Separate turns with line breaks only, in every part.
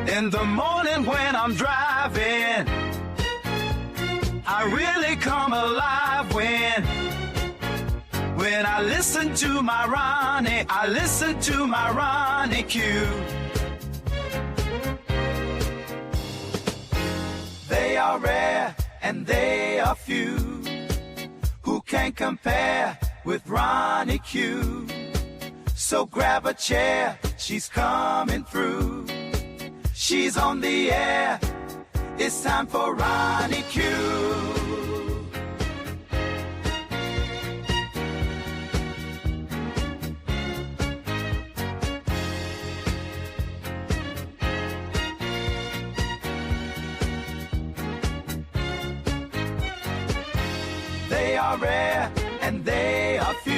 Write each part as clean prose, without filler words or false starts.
In the morning when I'm driving, I really come alive when I listen to my Ronnie, I listen to my Ronnie Q. They are rare and they are few who can compare with Ronnie Q. So grab a chair, she's coming through. She's on the air, it's time for Ronnie Q. They are rare and they are few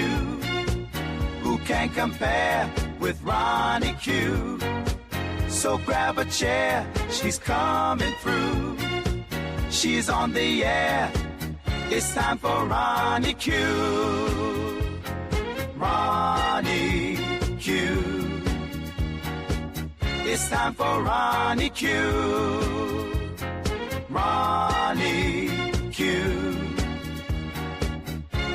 who can compare with Ronnie Q. So grab a chair, she's coming through. She's on the air, it's time for Ronnie Q. Ronnie Q. It's time for Ronnie Q. Ronnie Q.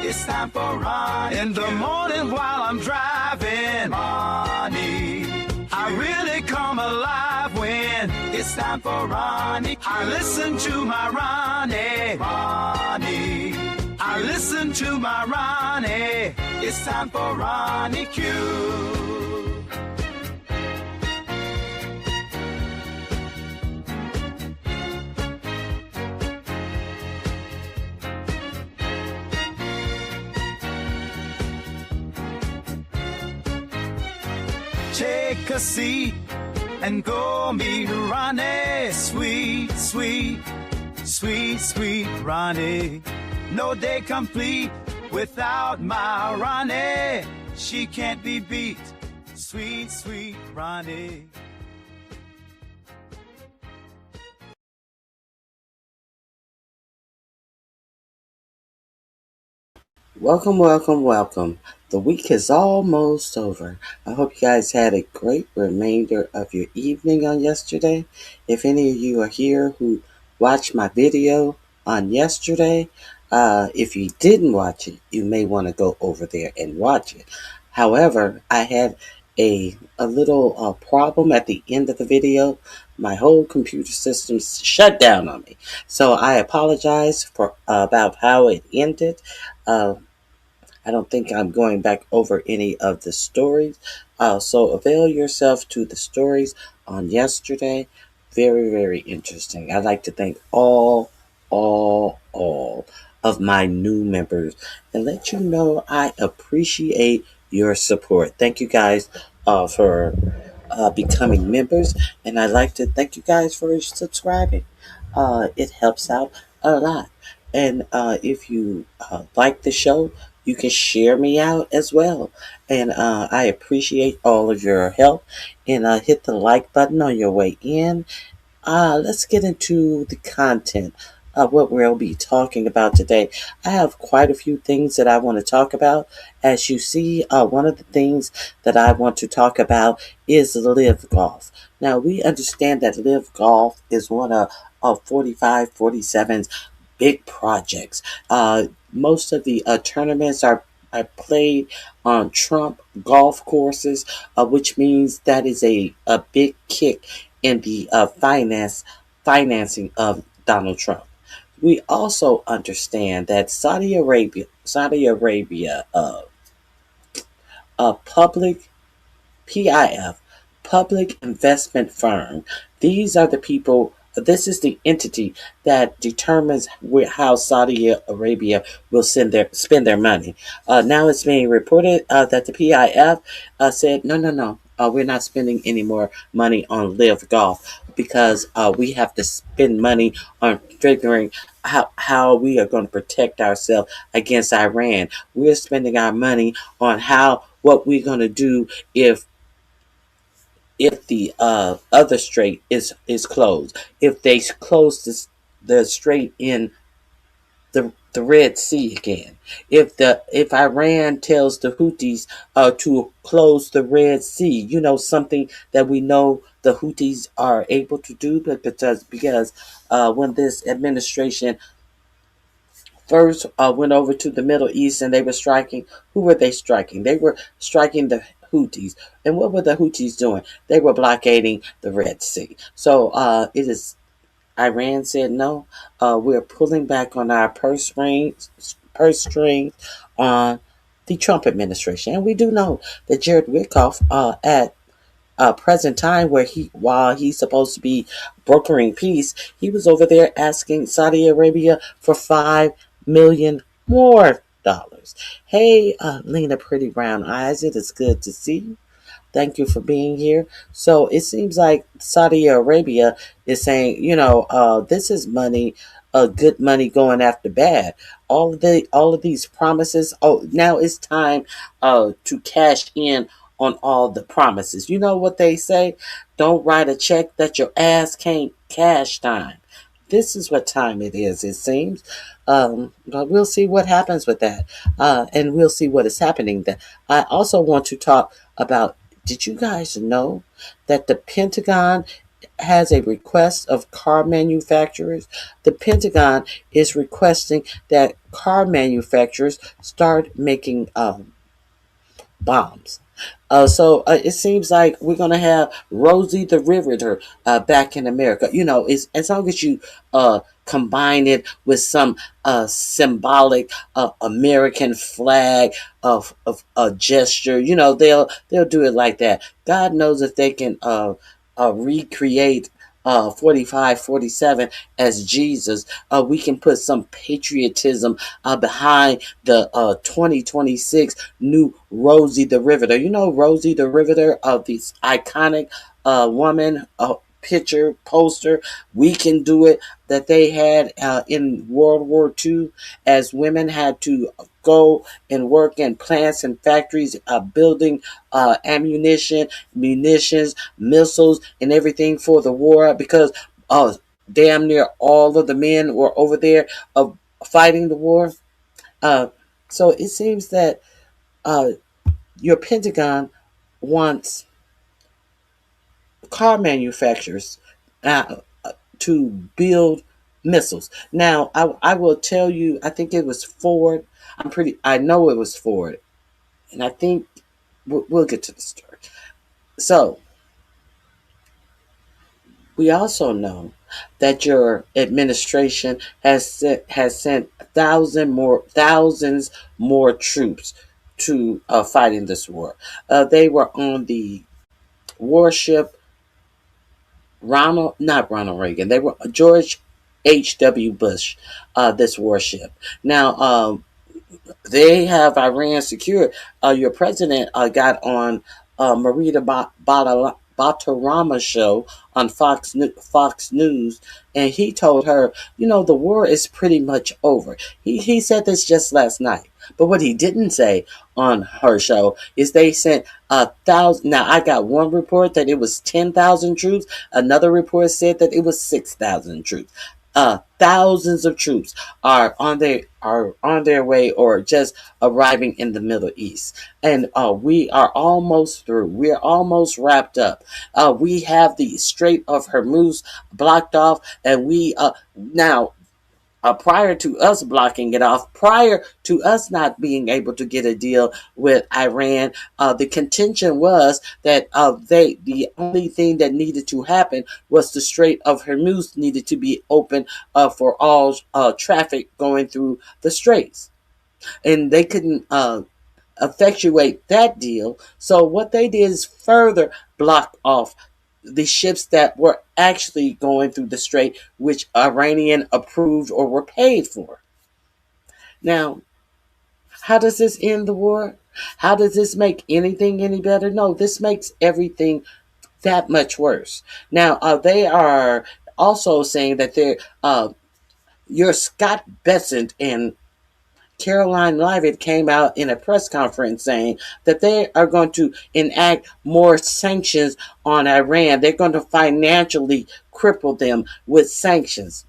It's time for Ronnie Q. In the morning while I'm driving, Ronnie Q. I really come alive when it's time for Ronnie Q. I listen to my Ronnie, Ronnie Q. I listen to my Ronnie. It's time for Ronnie Q. Take a seat and go meet Ronnie. Sweet, sweet, sweet, sweet Ronnie. No day complete without my Ronnie. She can't be beat. Sweet, sweet Ronnie.
Welcome, welcome, welcome. The week is almost over. I hope you guys had a great remainder of your evening on yesterday. If any of you are here who watched my video on yesterday, if you didn't watch it, you may want to go over there and watch it. However, I had a little problem at the end of the video. My whole computer system shut down on me. So I apologize for about how it ended. I don't think I'm going back over any of the stories. So avail yourself to the stories on yesterday. Very, very interesting. I'd like to thank all of my new members and let you know I appreciate your support. Thank you guys for becoming members, and I'd like to thank you guys for subscribing. It helps out a lot. And if you like the show, you can share me out as well. And I appreciate all of your help. And hit the like button on your way in. Let's get into the content of what we'll be talking about today. I have quite a few things that I want to talk about. As you see, one of the things that I want to talk about is Live Golf. Now, we understand that Live Golf is one of 45, 47's big projects. Most of the tournaments are played on Trump golf courses, which means that is a big kick in the financing of Donald Trump. We also understand that Saudi Arabia, public PIF, public investment firm. These are the people. This is the entity that determines how Saudi Arabia will spend their money. Now it's being reported that the PIF said, no, we're not spending any more money on Live Golf because we have to spend money on figuring how we are going to protect ourselves against Iran. We're spending our money on what we're going to do if the other strait is closed, if they close the strait in the Red Sea again, if Iran tells the Houthis to close the Red Sea, something that we know the Houthis are able to do, but because when this administration first went over to the Middle East and they were striking, who were they striking? They were striking the Houthis. And what were the Houthis doing? They were blockading the Red Sea. So it is Iran said no. We're pulling back on our purse strings on the Trump administration, and we do know that Jared Wickoff at present time where while he's supposed to be brokering peace, he was over there asking Saudi Arabia for $5 million more dollars. Hey, Lena Pretty Brown Eyes, it is good to see you. Thank you for being here. So it seems like Saudi Arabia is saying, this is money, good money going after bad. All of these promises. Oh, now it's time to cash in on all the promises. You know what they say? Don't write a check that your ass can't cash time. This is what time it is, it seems. But we'll see what happens with that. And we'll see what is happening there. I also want to talk about, did you guys know that the Pentagon has a request of car manufacturers? The Pentagon is requesting that car manufacturers start making bombs. So it seems like we're going to have Rosie the Riveter back in America. As long as you combine it with some symbolic American flag of a gesture, they'll do it like that. God knows if they can recreate 45, 47 as Jesus. We can put some patriotism behind the 2026 new Rosie the Riveter. You know Rosie the Riveter, of this iconic woman picture poster. We can do it, that they had in World War II, as women had to go and work in plants and factories building ammunition, munitions, missiles, and everything for the war, because damn near all of the men were over there fighting the war. Uh, so it seems that uh, your Pentagon wants car manufacturers to build missiles. Now, I will tell you, I think it was Ford. I know it was Ford. And I think we'll get to the story. So, we also know that your administration has sent thousands more troops to fight in this war. They were on the warship not Ronald Reagan. They were George H.W. Bush. This warship. Now, they have Iran secured. Your president got on Marita Batarama show on Fox News, and he told her, the war is pretty much over. He said this just last night. But what he didn't say on her show is they sent 1,000. Now, I got one report that it was 10,000 troops. Another report said that it was 6,000 troops. Thousands of troops are on their way or just arriving in the Middle East, and we are almost through. We're almost wrapped up. We have the Strait of Hormuz blocked off, and we now. Prior to us blocking it off, prior to us not being able to get a deal with Iran, the contention was that the only thing that needed to happen was the Strait of Hormuz needed to be open for all traffic going through the straits, and they couldn't effectuate that deal. So what they did is further block off the ships that were actually going through the strait, which Iranian approved or were paid for. Now, how does this end the war? How does this make anything any better? No, this makes everything that much worse. Now, they are also saying that your Scott Bessent and Caroline Leavitt came out in a press conference saying that they are going to enact more sanctions on Iran. They're going to financially cripple them with sanctions.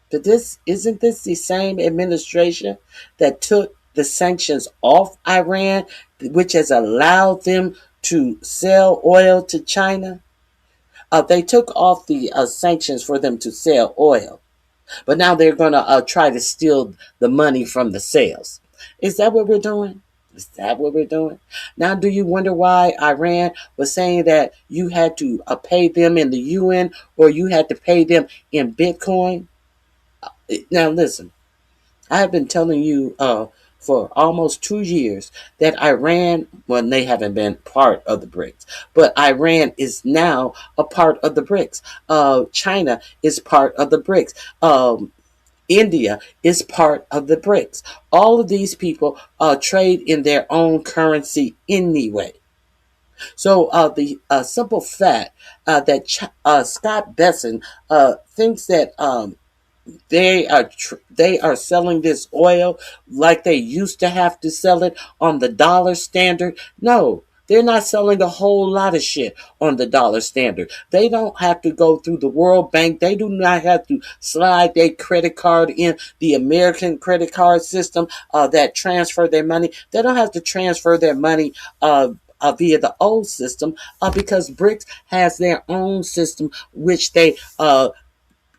But isn't this the same administration that took the sanctions off Iran, which has allowed them to sell oil to China? They took off the sanctions for them to sell oil, but now they're going to try to steal the money from the sales. Is that what we're doing? Is that what we're doing? Now, do you wonder why Iran was saying that you had to pay them in the UN or you had to pay them in Bitcoin? Now, listen, I have been telling you for almost 2 years that Iran, well, they haven't been part of the BRICS, but Iran is now a part of the BRICS. China is part of the BRICS. India is part of the BRICS. All of these people trade in their own currency anyway. So the simple fact that Scott Besson thinks that they are selling this oil like they used to have to sell it on the dollar standard. No, they're not selling a whole lot of shit on the dollar standard. They don't have to go through the World Bank. They do not have to slide their credit card in the American credit card system that transfer their money. They don't have to transfer their money via the old system because BRICS has their own system which they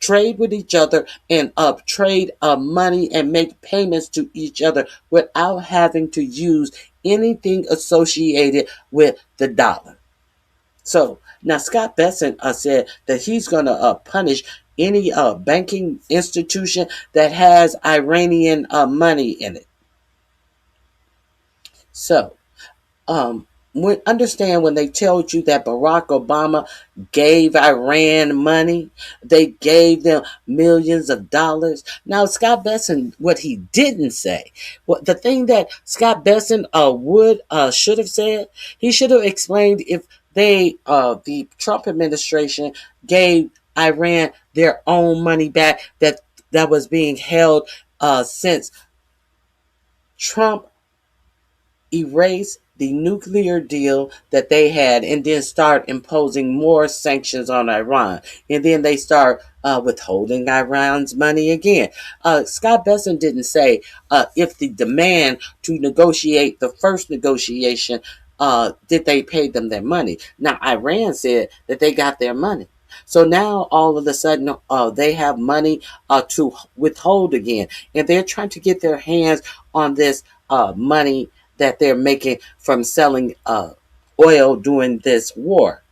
trade with each other and trade money and make payments to each other without having to use anything associated with the dollar. So now Scott Besson said that he's going to punish any banking institution that has Iranian money in it. So understand when they told you that Barack Obama gave Iran money, they gave them millions of dollars. Now, Scott Besson, what he didn't say, the thing that Scott Besson should have said, he should have explained if the Trump administration gave Iran their own money back that was being held since Trump erase the nuclear deal that they had and then start imposing more sanctions on Iran. And then they start withholding Iran's money again. Scott Besson didn't say if the demand to negotiate the first negotiation, did they pay them their money. Now, Iran said that they got their money. So now all of a sudden they have money to withhold again. And they're trying to get their hands on this money that they're making from selling oil during this war.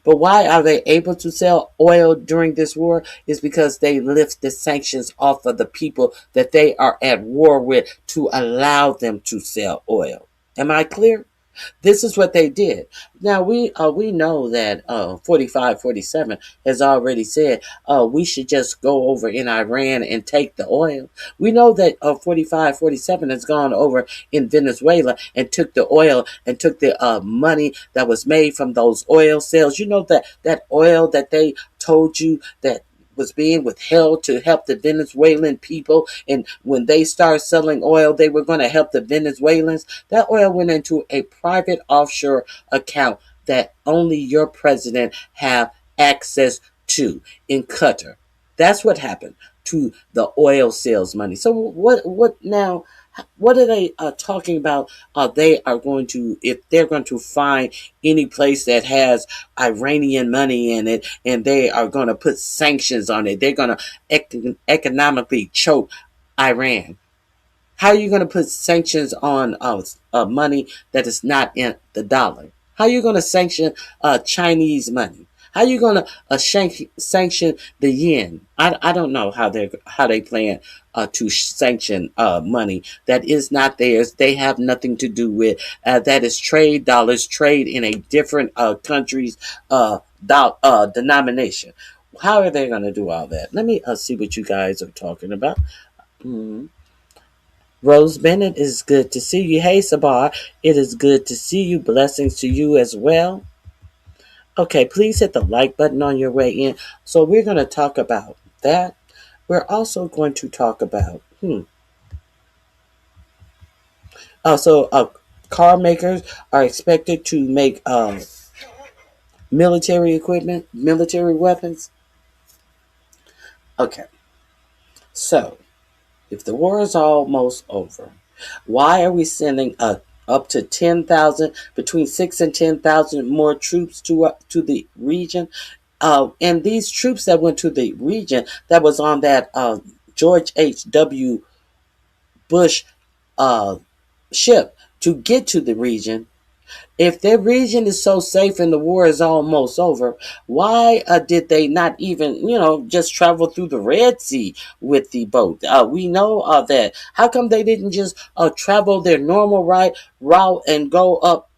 But why are they able to sell oil during this war? Is because they lift the sanctions off of the people that they are at war with to allow them to sell oil. Am I clear? This is what they did. Now we know that 4547 has already said we should just go over in Iran and take the oil. We know that 4547 has gone over in Venezuela and took the oil and took the money that was made from those oil sales. You know that oil that they told you that was being withheld to help the Venezuelan people, and when they started selling oil, they were going to help the Venezuelans. That oil went into a private offshore account that only your president have access to in Qatar. That's what happened to the oil sales money. So what now? What are they talking about? They are going to, if they're going to find any place that has Iranian money in it, and they are going to put sanctions on it, they're going to economically choke Iran. How are you going to put sanctions on money that is not in the dollar? How are you going to sanction Chinese money? How are you going to sanction the yen? I don't know how they plan to sanction money that is not theirs. They have nothing to do with. That is trade dollars, trade in a different country's denomination. How are they going to do all that? Let me see what you guys are talking about. Rose Bennett, is good to see you. Hey, Sabar, it is good to see you. Blessings to you as well. Okay, please hit the like button on your way in. So we're going to talk about that. We're also going to talk about, car makers are expected to make military equipment, military weapons. Okay, so if the war is almost over, why are we sending up to 10,000, between 6 and 10,000 more troops to the region? And these troops that went to the region that was on that George H.W. Bush uh, ship to get to the region, if their region is so safe and the war is almost over, why did they not even, just travel through the Red Sea with the boat? We know that. How come they didn't just travel their normal route and go up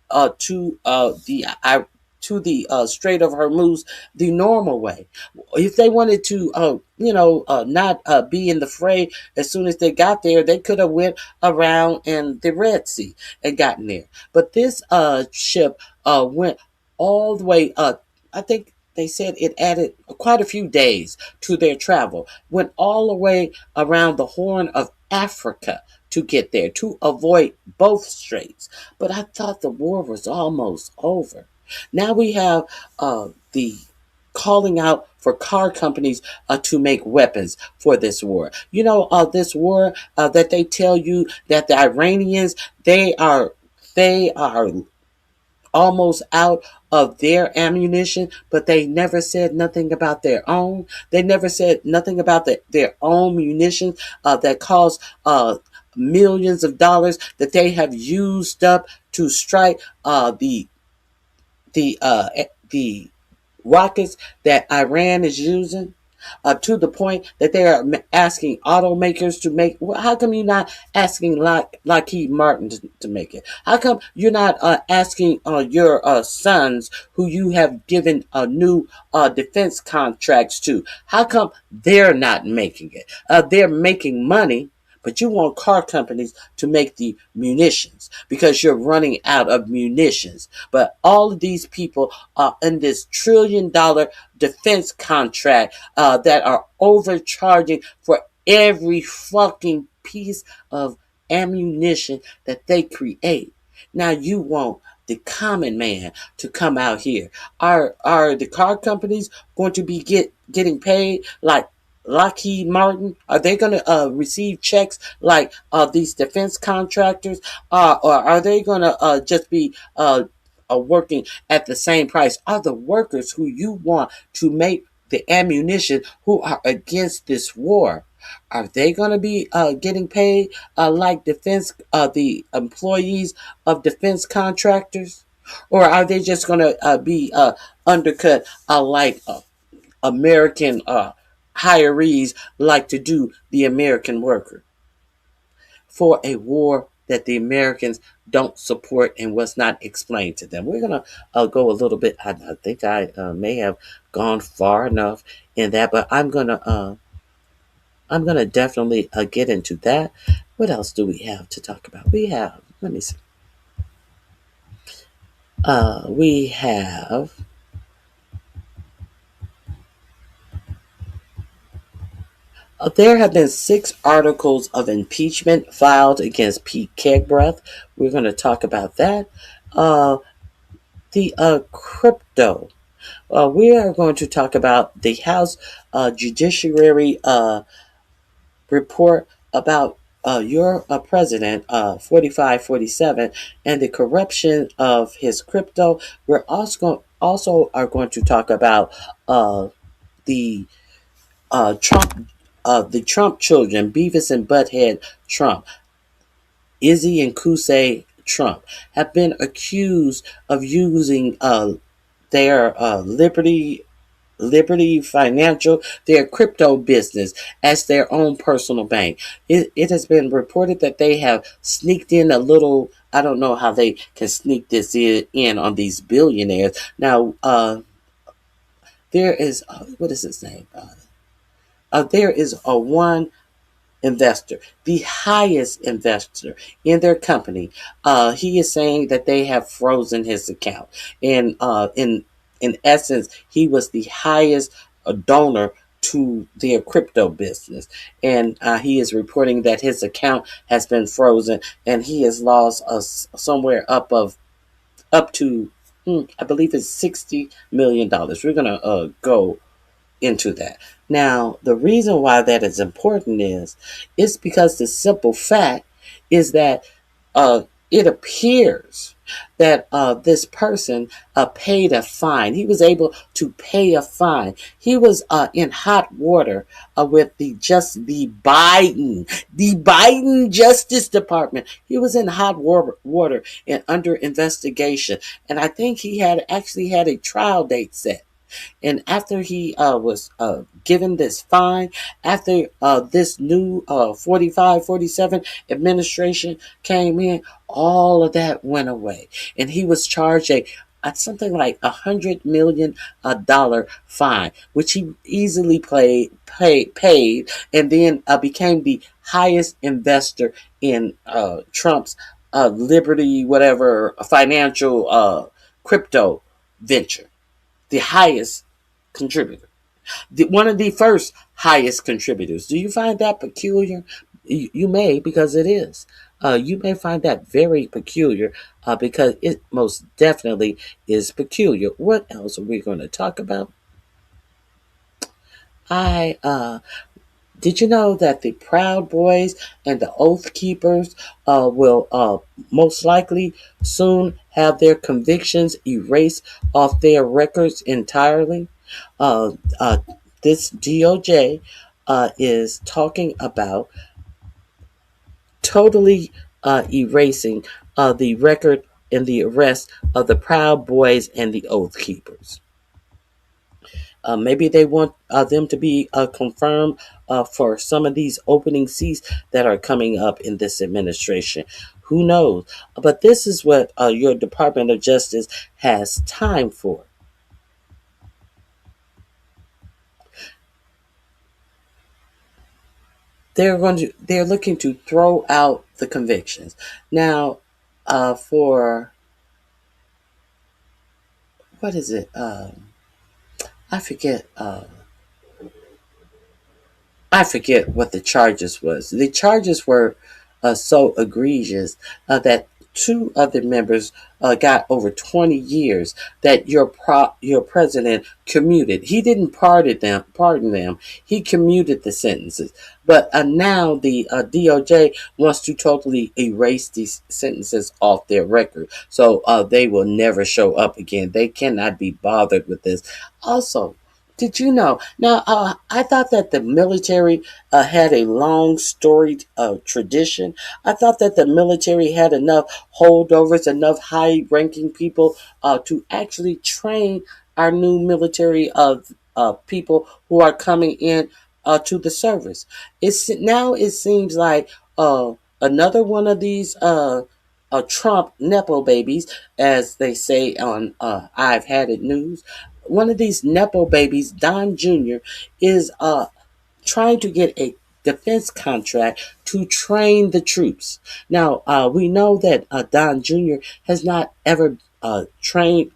to the Strait of Hormuz the normal way? If they wanted to, not be in the fray as soon as they got there, they could have went around in the Red Sea and gotten there. But this ship went all the way up. I think they said it added quite a few days to their travel. Went all the way around the Horn of Africa to get there, to avoid both straits. But I thought the war was almost over. Now we have the calling out for car companies to make weapons for this war. This war that they tell you that the Iranians, they are almost out of their ammunition, but they never said nothing about their own. They never said nothing about their own munitions that cost millions of dollars that they have used up to strike the rockets that Iran is using, to the point that they are asking automakers to make. Well, how come you're not asking Lockheed Martin to make it? How come you're not asking your sons, who you have given new defense contracts to? How come they're not making it? They're making money. But you want car companies to make the munitions because you're running out of munitions. But all of these people are in this $1 trillion defense contract that are overcharging for every fucking piece of ammunition that they create. Now you want the common man to come out here. Are the car companies going to be getting paid like Lockheed Martin? Are they going to receive checks like these defense contractors? Or are they going to just be working at the same price? Are the workers who you want to make the ammunition, who are against this war, are they going to be getting paid like the employees of defense contractors? Or are they just going to be undercut like American hirees like to do the American worker, for a war that the Americans don't support and was not explained to them? We're going to go a little bit. I think I may have gone far enough in that, but I'm gonna definitely get into that. What else do we have to talk about? Let me see. We have There have been 6 articles of impeachment filed against Pete Kegbreath. We're going to talk about that. Uh, the crypto. We are going to talk about the House Judiciary report about your president, 4547, and the corruption of his crypto. We're also are going to talk about the the Trump children, Beavis and Butthead Trump, Izzy and Kusei Trump, have been accused of using their Liberty Financial, their crypto business, as their own personal bank. It has been reported that they have sneaked in a little. I don't know how they can sneak this in on these billionaires. Now, there is, what is his name? There is a one investor, the highest investor in their company. He is saying that they have frozen his account, and in essence, he was the highest donor to their crypto business, and he is reporting that his account has been frozen, and he has lost somewhere up to I believe it's $60 million. We're gonna go into that. Now, the reason why that is important is because the simple fact is that it appears that this person paid a fine. He was able to pay a fine. He was in hot water with the Biden Justice Department. He was in hot water and under investigation. And I think he had actually had a trial date set. And after he was given this fine, after this new 45, 47 administration came in, all of that went away. And he was charged a something like $100 million fine, which he easily paid, and then became the highest investor in Trump's Liberty, whatever financial crypto venture, the highest contributor, one of the first highest contributors. Do you find that peculiar? You may, because it is. You may find that very peculiar because it most definitely is peculiar. What else are we going to talk about? I Did you know that the Proud Boys and the Oathkeepers will most likely soon have their convictions erased off their records entirely? Uh, uh, this DOJ is talking about totally erasing the record and the arrest of the Proud Boys and the Oathkeepers. Maybe they want them to be confirmed for some of these opening seats that are coming up in this administration. Who knows? But this is what your Department of Justice has time for. They're looking to throw out the convictions. Now, for what is it? I forget. I forget what the charges was. The charges were so egregious that two other members got over 20 years that your president commuted. He didn't pardon them. He commuted the sentences. But now the DOJ wants to totally erase these sentences off their record. So they will never show up again. They cannot be bothered with this. Also, did you know? Now, I thought that the military had a long storied tradition. I thought that the military had enough holdovers, enough high ranking people to actually train our new military people who are coming in to the service. Now it seems like another one of these Trump Nepo babies, as they say on I've Had It News. One of these Nepo babies, Don Jr., is trying to get a defense contract to train the troops. Now, we know that Don Jr. has not ever trained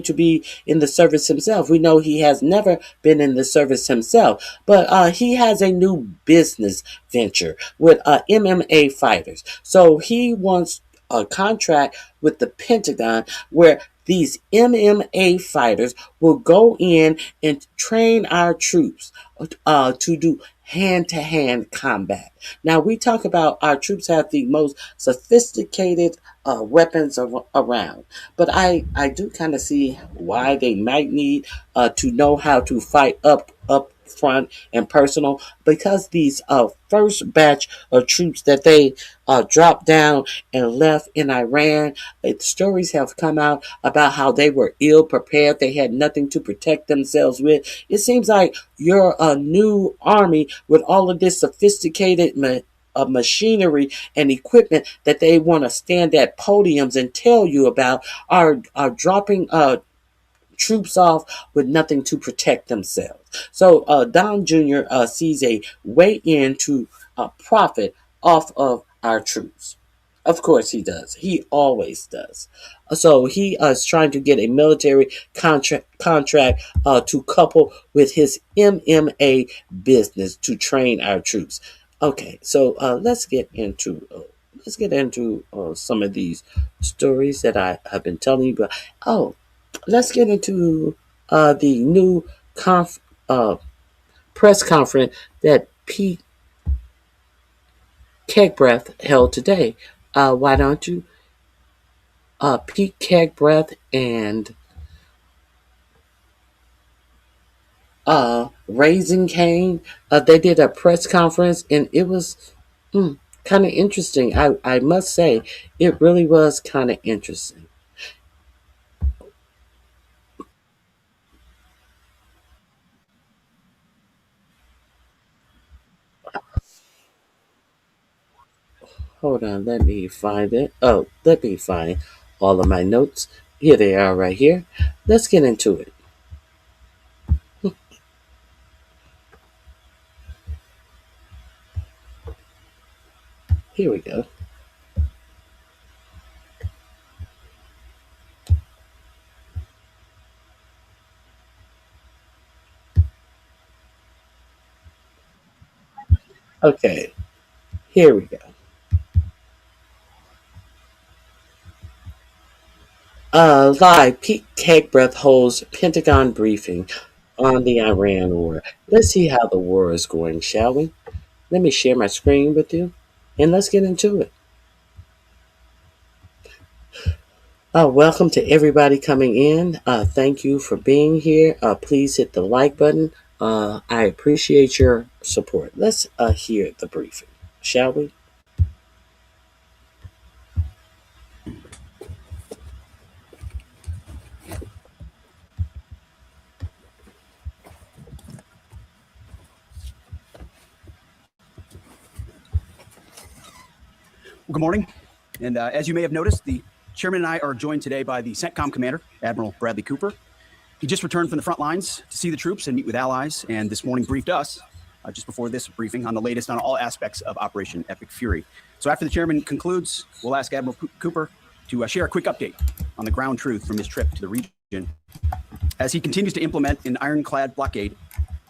to be in the service himself. We know he has never been in the service himself, but he has a new business venture with MMA fighters. So he wants a contract with the Pentagon where these MMA fighters will go in and train our troops to do hand-to-hand combat. Now, we talk about our troops have the most sophisticated weapons around, but I do kind of see why they might need to know how to fight up front and personal, because these first batch of troops that they dropped down and left in Iran, stories have come out about how they were ill prepared. They had nothing to protect themselves with. It seems like your new army with all of this sophisticated machinery and equipment that they want to stand at podiums and tell you about are dropping troops off with nothing to protect themselves. So Don Jr. Sees a way in to profit off of our troops. Of course he does. He always does. So he is trying to get a military contract to couple with his MMA business to train our troops. Okay, so let's get into some of these stories that I have been telling you about. Oh, let's get into the new press conference that Pete Kegbreath held today. Why don't you Pete Kegbreath and Raising Cane. They did a press conference, and it was kind of interesting. I must say, it really was kind of interesting. Hold on, let me find it. Oh, let me find all of my notes. Here they are right here. Let's get into it. Here we go. Okay, here we go. Live, Pete Kegbreath holds Pentagon briefing on the Iran war. Let's see how the war is going, shall we? Let me share my screen with you, and let's get into it. Welcome to everybody coming in. Thank you for being here. Please hit the like button. I appreciate your support. Let's hear the briefing, shall we?
Well, good morning. And as you may have noticed, the chairman and I are joined today by the CENTCOM commander, Admiral Bradley Cooper. He just returned from the front lines to see the troops and meet with allies, and this morning briefed us, just before this briefing, on the latest on all aspects of Operation Epic Fury. So after the chairman concludes, we'll ask Admiral Cooper to share a quick update on the ground truth from his trip to the region as he continues to implement an ironclad blockade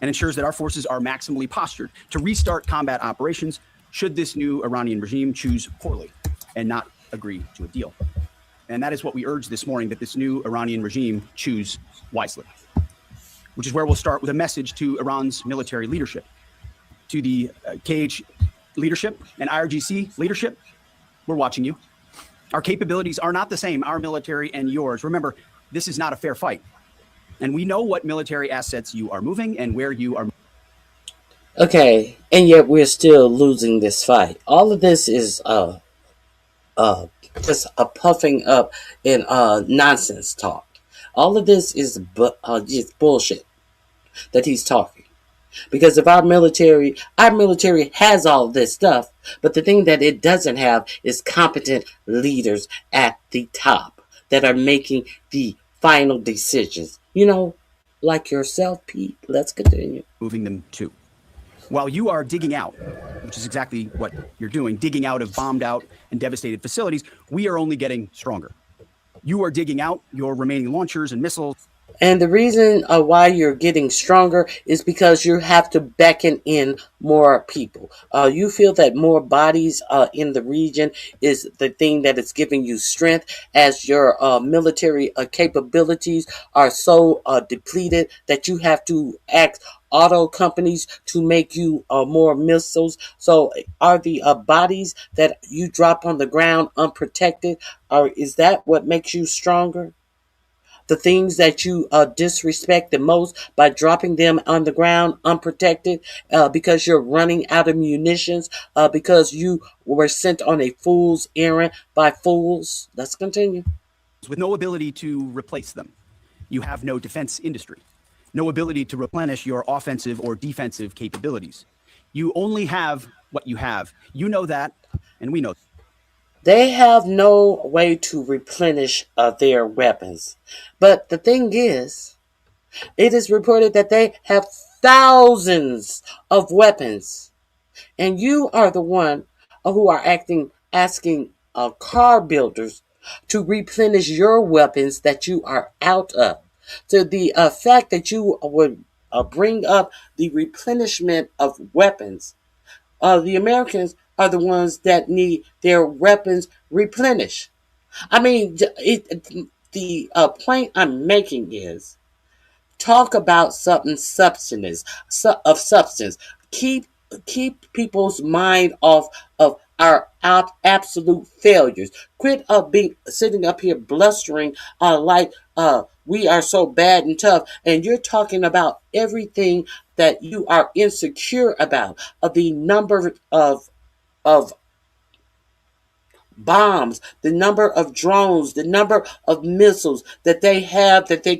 and ensures that our forces are maximally postured to restart combat operations should this new Iranian regime choose poorly and not agree to a deal. And that is what we urge this morning, that this new Iranian regime choose wisely, which is where we'll start with a message to Iran's military leadership, to the KH leadership and IRGC leadership. We're watching you. Our capabilities are not the same, our military and yours. Remember, this is not a fair fight. And we know what military assets you are moving and where you are.
Okay, and yet we're still losing this fight. All of this is just a puffing up and nonsense talk. All of this is just bullshit that he's talking. Because if our military has all this stuff, but the thing that it doesn't have is competent leaders at the top that are making the final decisions. You know, like yourself, Pete. Let's continue.
Moving them to. While you are digging out, which is exactly what you're doing, digging out of bombed out and devastated facilities, we are only getting stronger. You are digging out your remaining launchers and missiles.
And the reason why you're getting stronger is because you have to beckon in more people. You feel that more bodies in the region is the thing that is giving you strength, as your military capabilities are so depleted that you have to ask auto companies to make you more missiles. So are the bodies that you drop on the ground unprotected, or is that what makes you stronger? The things that you disrespect the most by dropping them on the ground unprotected, because you're running out of munitions, because you were sent on a fool's errand by fools. Let's continue.
With no ability to replace them. You have no defense industry, no ability to replenish your offensive or defensive capabilities. You only have what you have. You know that, and we know.
They have no way to replenish their weapons. But the thing is, it is reported that they have thousands of weapons. And you are the one who are asking car builders to replenish your weapons that you are out of. So the fact that you would bring up the replenishment of weapons, the Americans are the ones that need their weapons replenished. I mean, the point I'm making is, talk about something substance of substance. Keep people's mind off of are absolute failures. Quit being sitting up here blustering like we are so bad and tough, and you're talking about everything that you are insecure about, of the number of bombs, the number of drones, the number of missiles that they have that they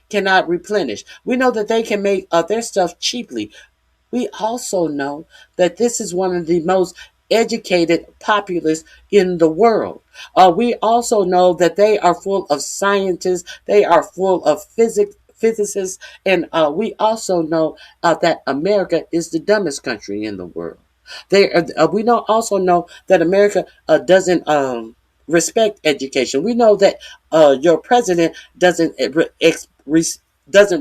cannot replenish. We know that they can make their stuff cheaply. We also know that this is one of the most educated populace in the world. We also know that they are full of scientists, they are full of physicists, and we also know that America is the dumbest country in the world. We know also know that America doesn't respect education. We know that your president doesn't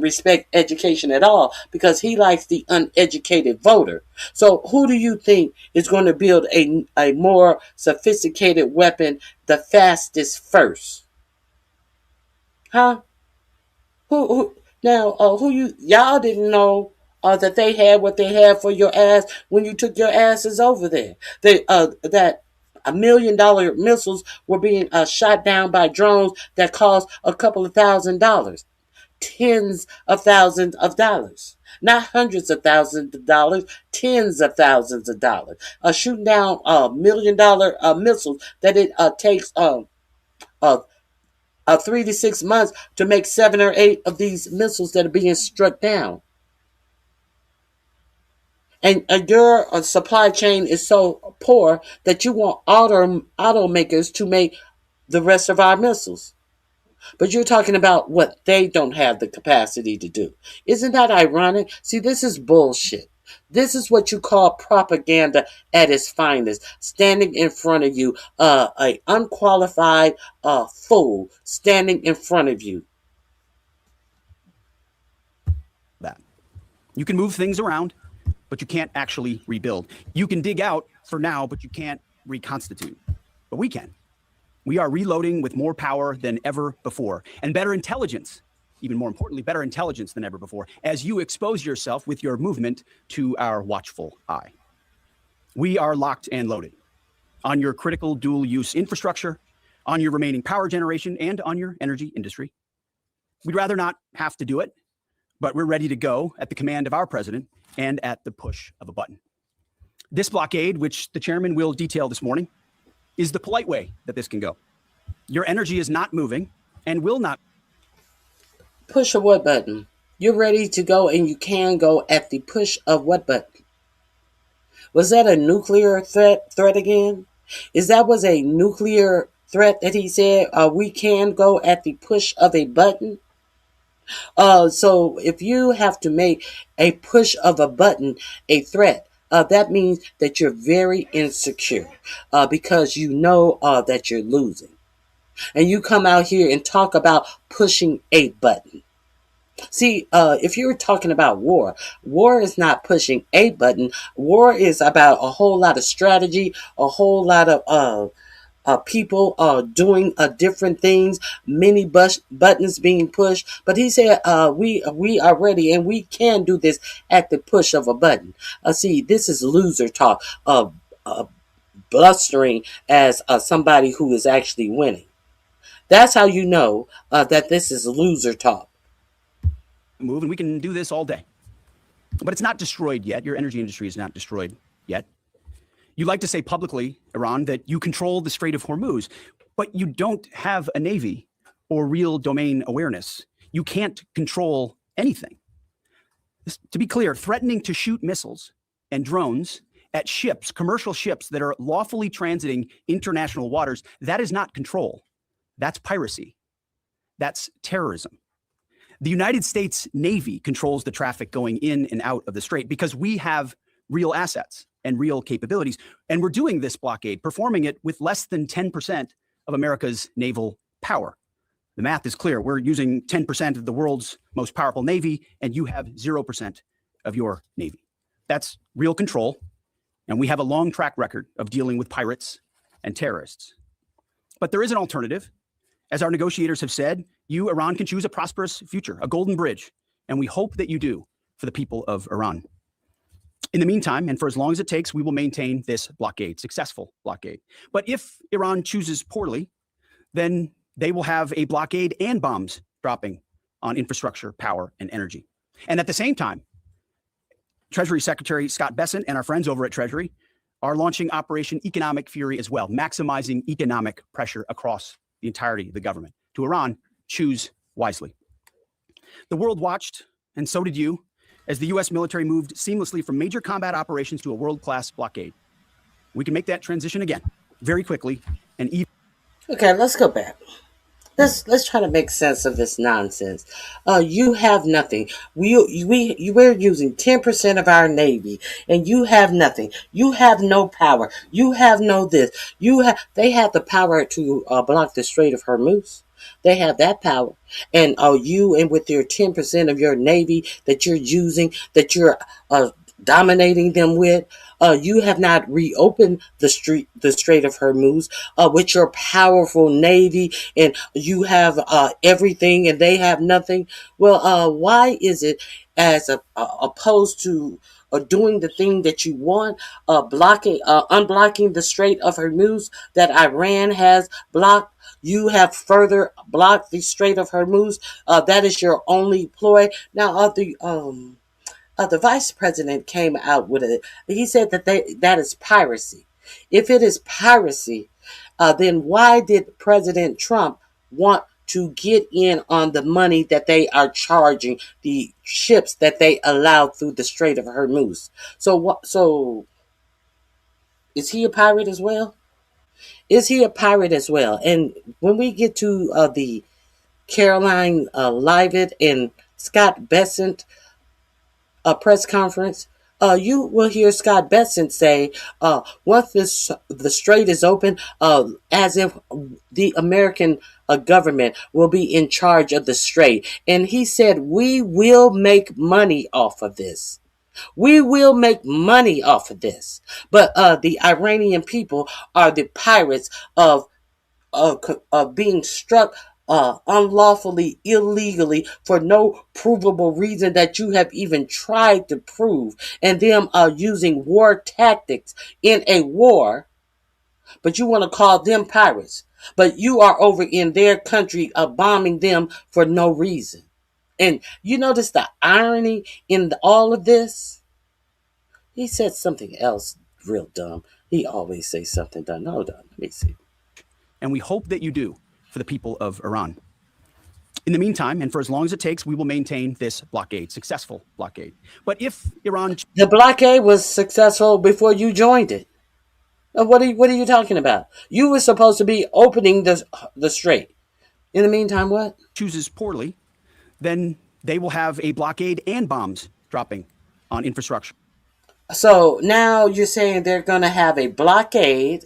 respect education at all because he likes the uneducated voter. So who do you think is going to build a more sophisticated weapon the fastest first? Huh? Who now? Who y'all didn't know that they had what they had for your ass when you took your asses over there? That $1 million missiles were being shot down by drones that cost a couple of $1,000s, tens of thousands of dollars, not hundreds of thousands of dollars, tens of thousands of dollars. Shooting down $1 million missiles that it takes 3 to 6 months to make 7 or 8 of these missiles that are being struck down. And your supply chain is so poor that you want automakers to make the rest of our missiles. But you're talking about what they don't have the capacity to do. Isn't that ironic? See, this is bullshit. This is what you call propaganda at its finest. Standing in front of you, a unqualified fool standing in front of you.
That you can move things around, but you can't actually rebuild. You can dig out for now, but you can't reconstitute. But we can. We are reloading with more power than ever before, and better intelligence, even more importantly, better intelligence than ever before, as you expose yourself with your movement to our watchful eye. We are locked and loaded on your critical dual-use infrastructure, on your remaining power generation, and on your energy industry. We'd rather not have to do it, but we're ready to go at the command of our president and at the push of a button. This blockade, which the chairman will detail this morning, is the polite way that this can go. Your energy is not moving and will not.
Push a what button? You're ready to go and you can go at the push of what button? Was that a nuclear threat again? Was a nuclear threat that he said we can go at the push of a button? So if you have to make a push of a button a threat, that means that you're very insecure because you know that you're losing. And you come out here and talk about pushing a button. See, if you're talking about war is not pushing a button. War is about a whole lot of strategy, a whole lot of people doing different things, many buttons being pushed. But he said we are ready and we can do this at the push of a button. See, this is loser talk, blustering as somebody who is actually winning. That's how you know that this is loser talk.
Move, and we can do this all day. But it's not destroyed yet. Your energy industry is not destroyed yet. You like to say publicly, Iran, that you control the Strait of Hormuz, but you don't have a navy or real domain awareness. You can't control anything. To be clear, threatening to shoot missiles and drones at ships, commercial ships that are lawfully transiting international waters, that is not control. That's piracy. That's terrorism. The United States Navy controls the traffic going in and out of the strait because we have real assets and real capabilities. And we're doing this blockade, performing it with less than 10% of America's naval power. The math is clear. We're using 10% of the world's most powerful navy, and you have 0% of your navy. That's real control. And we have a long track record of dealing with pirates and terrorists. But there is an alternative. As our negotiators have said, you, Iran, can choose a prosperous future, a golden bridge. And we hope that you do for the people of Iran. In the meantime, and for as long as it takes, we will maintain this blockade, successful blockade. But if Iran chooses poorly, then they will have a blockade and bombs dropping on infrastructure, power, and energy. And at the same time, Treasury Secretary Scott Bessent and our friends over at Treasury are launching Operation Economic Fury as well, maximizing economic pressure across the entirety of the government. To Iran, choose wisely. The world watched, and so did you, as the U.S. military moved seamlessly from major combat operations to a world-class blockade. We can make that transition again very quickly and even.
Okay, let's go back. Let's try to make sense of this nonsense. You have nothing. We're using 10% of our Navy, and you have nothing. You have no power. You have no this. They have the power to block the Strait of Hormuz. They have that power. And you, and with your 10% of your Navy that you're using, that you're dominating them with, you have not reopened the Strait of Hormuz with your powerful Navy, and you have everything and they have nothing. Well, why is it, as opposed to doing the thing that you want, unblocking the Strait of Hormuz that Iran has blocked, you have further blocked the Strait of Hormuz? That is your only ploy. Now, the vice president came out with it. He said that is piracy. If it is piracy, then why did President Trump want to get in on the money that they are charging the ships that they allowed through the Strait of Hormuz? So is he a pirate as well? Is he a pirate as well? And when we get to the Caroline Leavitt and Scott Bessent press conference, you will hear Scott Bessent say, once the strait is open, as if the American government will be in charge of the strait. And he said, we will make money off of this. We will make money off of this. But the Iranian people are the pirates of being struck unlawfully, illegally, for no provable reason that you have even tried to prove, and them using war tactics in a war, but you want to call them pirates. But you are over in their country bombing them for no reason. And you notice the irony in all of this? He said something else real dumb. He always says something dumb. Hold on, let me see.
And we hope that you do for the people of Iran. In the meantime, and for as long as it takes, we will maintain this blockade, successful blockade. But if Iran...
The blockade was successful before you joined it. What are you talking about? You were supposed to be opening the strait. In the meantime, what?
Chooses poorly, then they will have a blockade and bombs dropping on infrastructure.
So now you're saying they're going to have a blockade,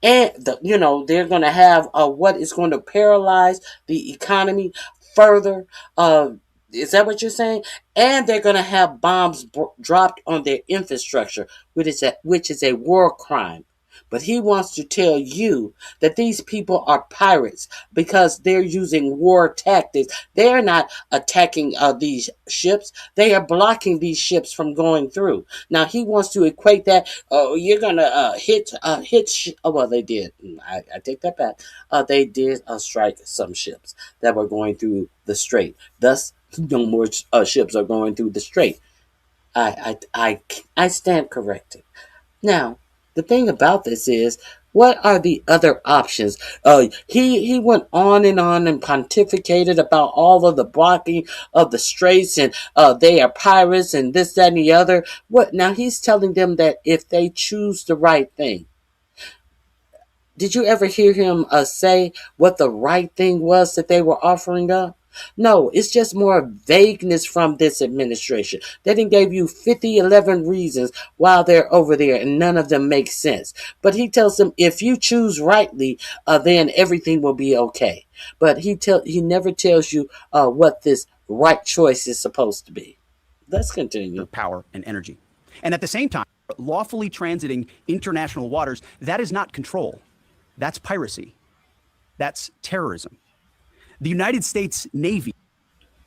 and they're going to have what is going to paralyze the economy further. Is that what you're saying? And they're going to have bombs dropped on their infrastructure, which is a war crime. But he wants to tell you that these people are pirates because they're using war tactics. They're not attacking these ships. They are blocking these ships from going through. Now, he wants to equate that, you're going to hit. Well, they did. I take that back. They did strike some ships that were going through the strait. Thus, no more ships are going through the strait. I stand corrected. Now, the thing about this is, what are the other options? He went on and pontificated about all of the blocking of the straits, and they are pirates and this, that, and the other. What now? He's telling them that if they choose the right thing. Did you ever hear him say what the right thing was that they were offering up? No, it's just more vagueness from this administration. They didn't give you 11 reasons while they're over there, and none of them make sense. But he tells them, if you choose rightly, then everything will be okay. But he never tells you what this right choice is supposed to be. Let's continue.
Power and energy. And at the same time, lawfully transiting international waters, that is not control. That's piracy. That's terrorism. The United States Navy.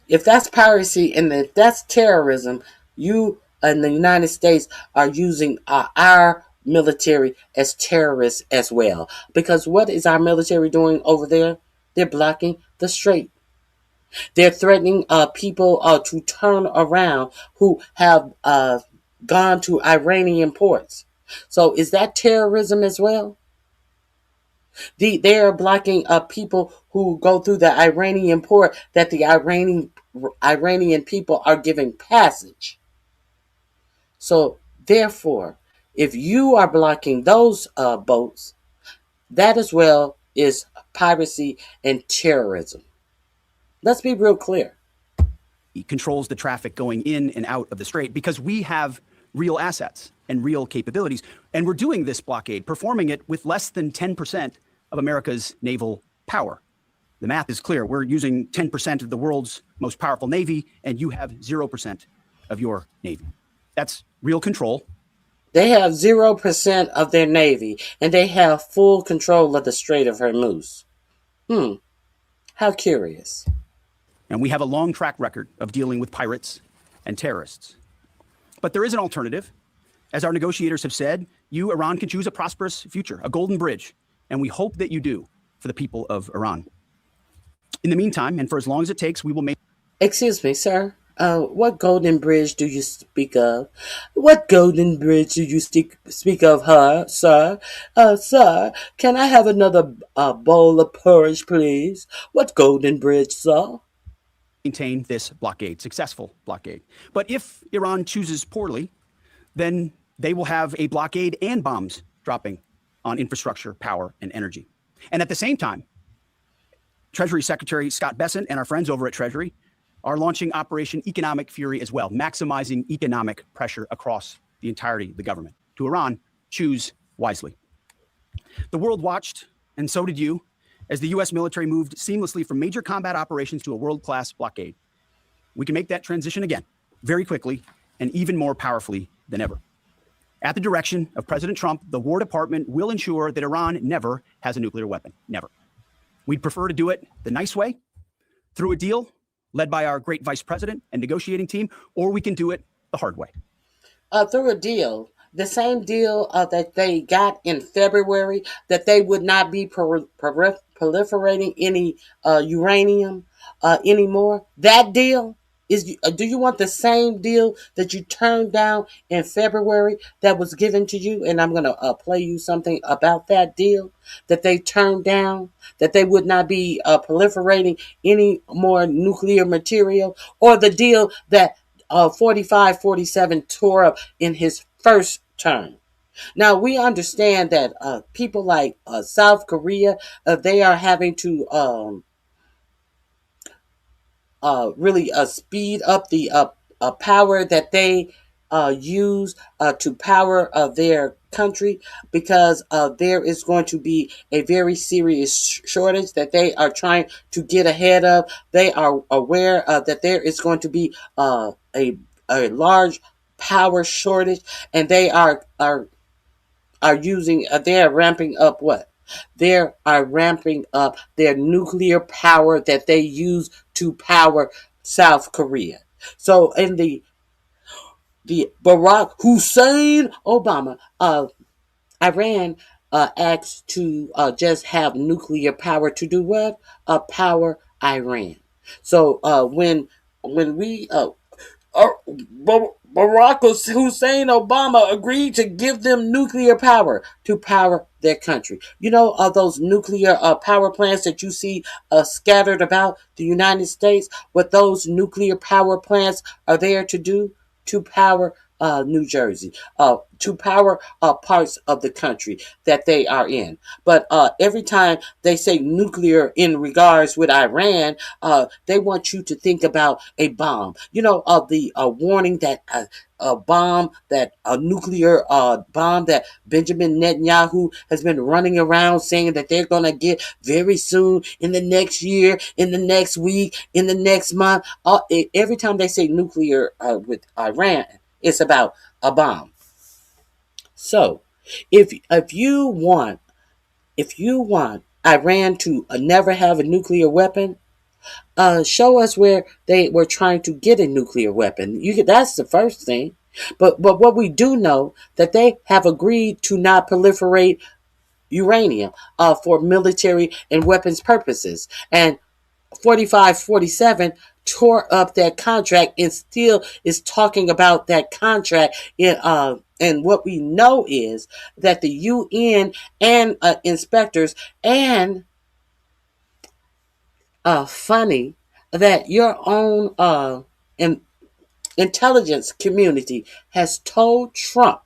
If that's piracy and if that's terrorism, you and the United States are using our military as terrorists as well. Because what is our military doing over there? They're blocking the strait. They're threatening people to turn around who have gone to Iranian ports. So is that terrorism as well? They are blocking people who go through the Iranian port that the Iranian people are giving passage. So therefore, if you are blocking those boats, that as well is piracy and terrorism. Let's be real clear.
He controls the traffic going in and out of the strait because we have real assets and real capabilities. And we're doing this blockade, performing it with less than 10% of America's naval power. The math is clear. We're using 10% of the world's most powerful navy, and you have 0% of your navy. That's real control.
They have 0% of their navy, and they have full control of the Strait of Hormuz. How curious.
And we have a long track record of dealing with pirates and terrorists. But there is an alternative. As our negotiators have said, you, Iran, can choose a prosperous future, a golden bridge. And we hope that you do for the people of Iran. In the meantime, and for as long as it takes, we will make...
Excuse me, sir. What golden bridge do you speak of? What golden bridge do you speak of, sir? Sir, can I have another bowl of porridge, please? What golden bridge, sir?
Maintain this blockade, successful blockade. But if Iran chooses poorly, then they will have a blockade and bombs dropping on infrastructure, power, and energy. And at the same time, Treasury Secretary Scott Bessent and our friends over at Treasury are launching Operation Economic Fury as well, maximizing economic pressure across the entirety of the government. To Iran, choose wisely. The world watched, and so did you, as the U.S. military moved seamlessly from major combat operations to a world-class blockade. We can make that transition again, very quickly, and even more powerfully than ever. At the direction of President Trump, the War Department will ensure that Iran never has a nuclear weapon. Never. We'd prefer to do it the nice way, through a deal led by our great vice president and negotiating team, or we can do it the hard way.
Through a deal. The same deal that they got in February, that they would not be proliferating any uranium anymore. That deal is. Do you want the same deal that you turned down in February that was given to you? And I'm going to play you something about that deal that they turned down, that they would not be proliferating any more nuclear material, or the deal that 47 tore up in his first term. Now, we understand that people like South Korea, they are having to really speed up the power that they use to power their country, because there is going to be a very serious shortage that they are trying to get ahead of. They are aware that there is going to be a large power shortage, and they are using they are ramping up what? They are ramping up their nuclear power that they use to power South Korea. So in the Barack Hussein Obama, Iran asked to just have nuclear power to do what? Power Iran. So when we Barack Hussein Obama agreed to give them nuclear power to power their country. You know, those nuclear power plants that you see scattered about the United States, what those nuclear power plants are there to do? To power New Jersey, to power parts of the country that they are in. But every time they say nuclear in regards with Iran, they want you to think about a bomb. You know, the warning that a bomb, that a nuclear bomb that Benjamin Netanyahu has been running around saying that they're going to get very soon, in the next year, in the next week, in the next month. Every time they say nuclear with Iran, it's about a bomb. So, if you want Iran to never have a nuclear weapon, show us where they were trying to get a nuclear weapon. That's the first thing. But what we do know that they have agreed to not proliferate uranium for military and weapons purposes. And 4547 tore up that contract and still is talking about that contract and what we know is that the UN and inspectors and funny that your own intelligence community has told Trump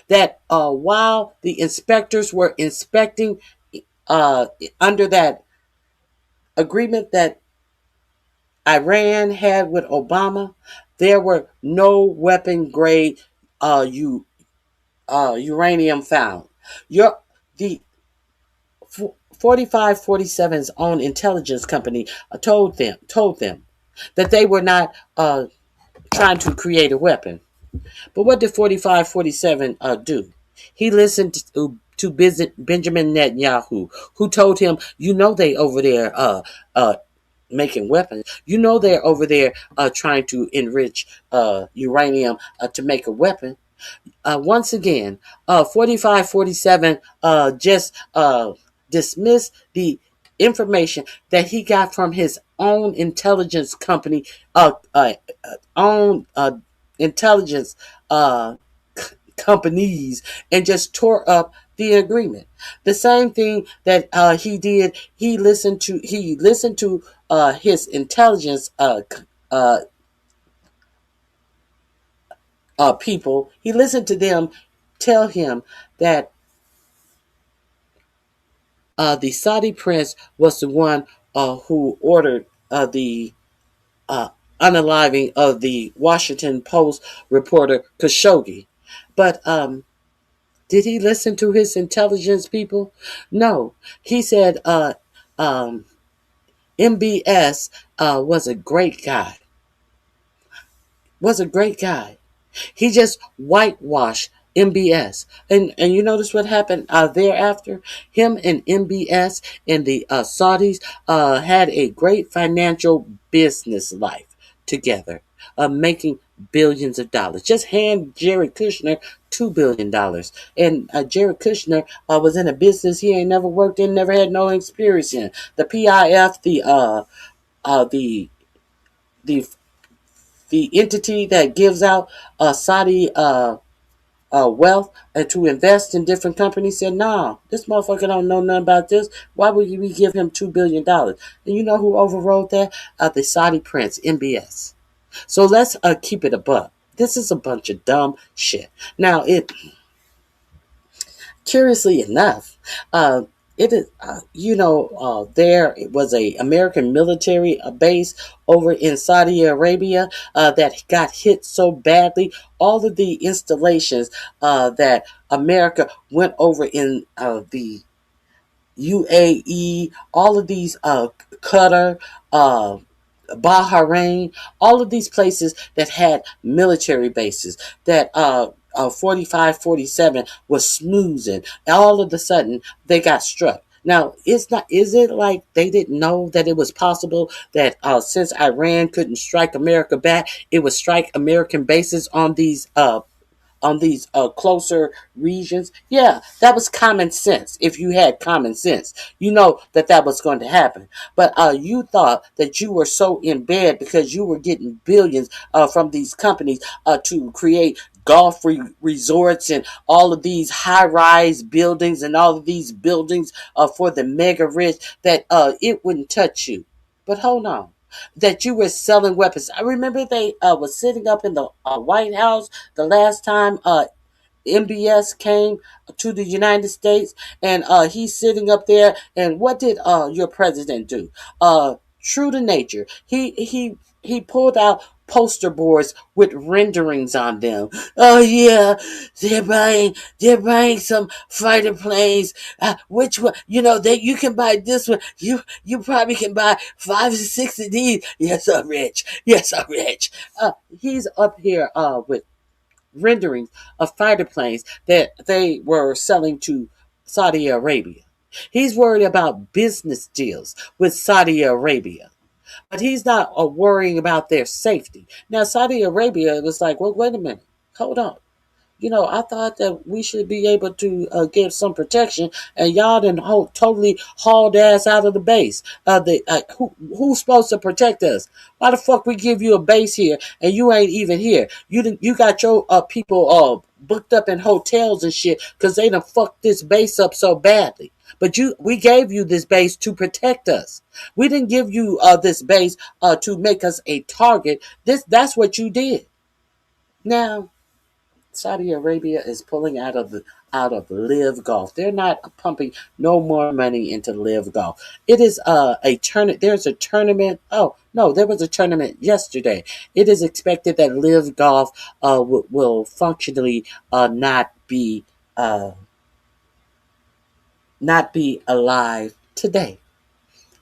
that while the inspectors were inspecting under that agreement that Iran had with Obama, there were no weapon grade uranium found. Your the 4547's own intelligence company told them that they were not trying to create a weapon. But what did 4547 do? He listened to Benjamin Netanyahu, who told him, "You know they over there making weapons. You know they're over there trying to enrich uranium to make a weapon." Once again, 4547 just dismissed the information that he got from his own intelligence company, own intelligence companies, and just tore up the agreement. The same thing that he did. He listened to his intelligence people. He listened to them tell him that the Saudi prince was the one who ordered the unaliving of the Washington Post reporter Khashoggi. But did he listen to his intelligence people? No. He said MBS was a great guy. Was a great guy. He just whitewashed MBS. And you notice what happened thereafter? Him and MBS and the Saudis had a great financial business life together, making billions of dollars. Just hand Jared Kushner $2 billion. And Jared Kushner was in a business he ain't never worked in, never had no experience in. The PIF, the entity that gives out Saudi wealth and to invest in different companies, said, "Nah, this motherfucker don't know nothing about this. Why would we give him $2 billion?" And you know who overrode that? The Saudi prince, MBS. So let's keep it a buck. This is a bunch of dumb shit. Now, curiously enough, it is, there was a American military base over in Saudi Arabia that got hit so badly. All of the installations that America went over in the UAE, all of these Qatar, Bahrain, all of these places that had military bases that 4547 was snoozing. All of a sudden, they got struck. Now, is it like they didn't know that it was possible that since Iran couldn't strike America back, it would strike American bases on these closer regions? Yeah, that was common sense. If you had common sense, you know that was going to happen. But you thought that you were so in bed because you were getting billions from these companies to create golf resorts and all of these high-rise buildings and all of these buildings for the mega rich, that it wouldn't touch you. But hold on. That you were selling weapons. I remember they was sitting up in the White House the last time MBS came to the United States, and he's sitting up there. And what did your president do? True to nature, he pulled out poster boards with renderings on them. Oh yeah, they're buying some fighter planes. Which one? That you can buy this one. You probably can buy 5 or 6 of these. Yes, I'm rich. Yes, I'm rich. He's up here with renderings of fighter planes that they were selling to Saudi Arabia. He's worried about business deals with Saudi Arabia. But he's not worrying about their safety. Now, Saudi Arabia was like, well, wait a minute. hold on. I thought that we should be able to give some protection, and y'all done totally hauled ass out of the base. Who's supposed to protect us? Why the fuck we give you a base here and you ain't even here? You got your people booked up in hotels and shit because they done fucked this base up so badly. But we gave you this base to protect us. We didn't give you this base to make us a target. That's what you did. Now, Saudi Arabia is pulling out of Live Golf. They're not pumping no more money into Live Golf. It is a tournament. There's a tournament. Oh no, there was a tournament yesterday. It is expected that Live Golf will functionally not be alive today.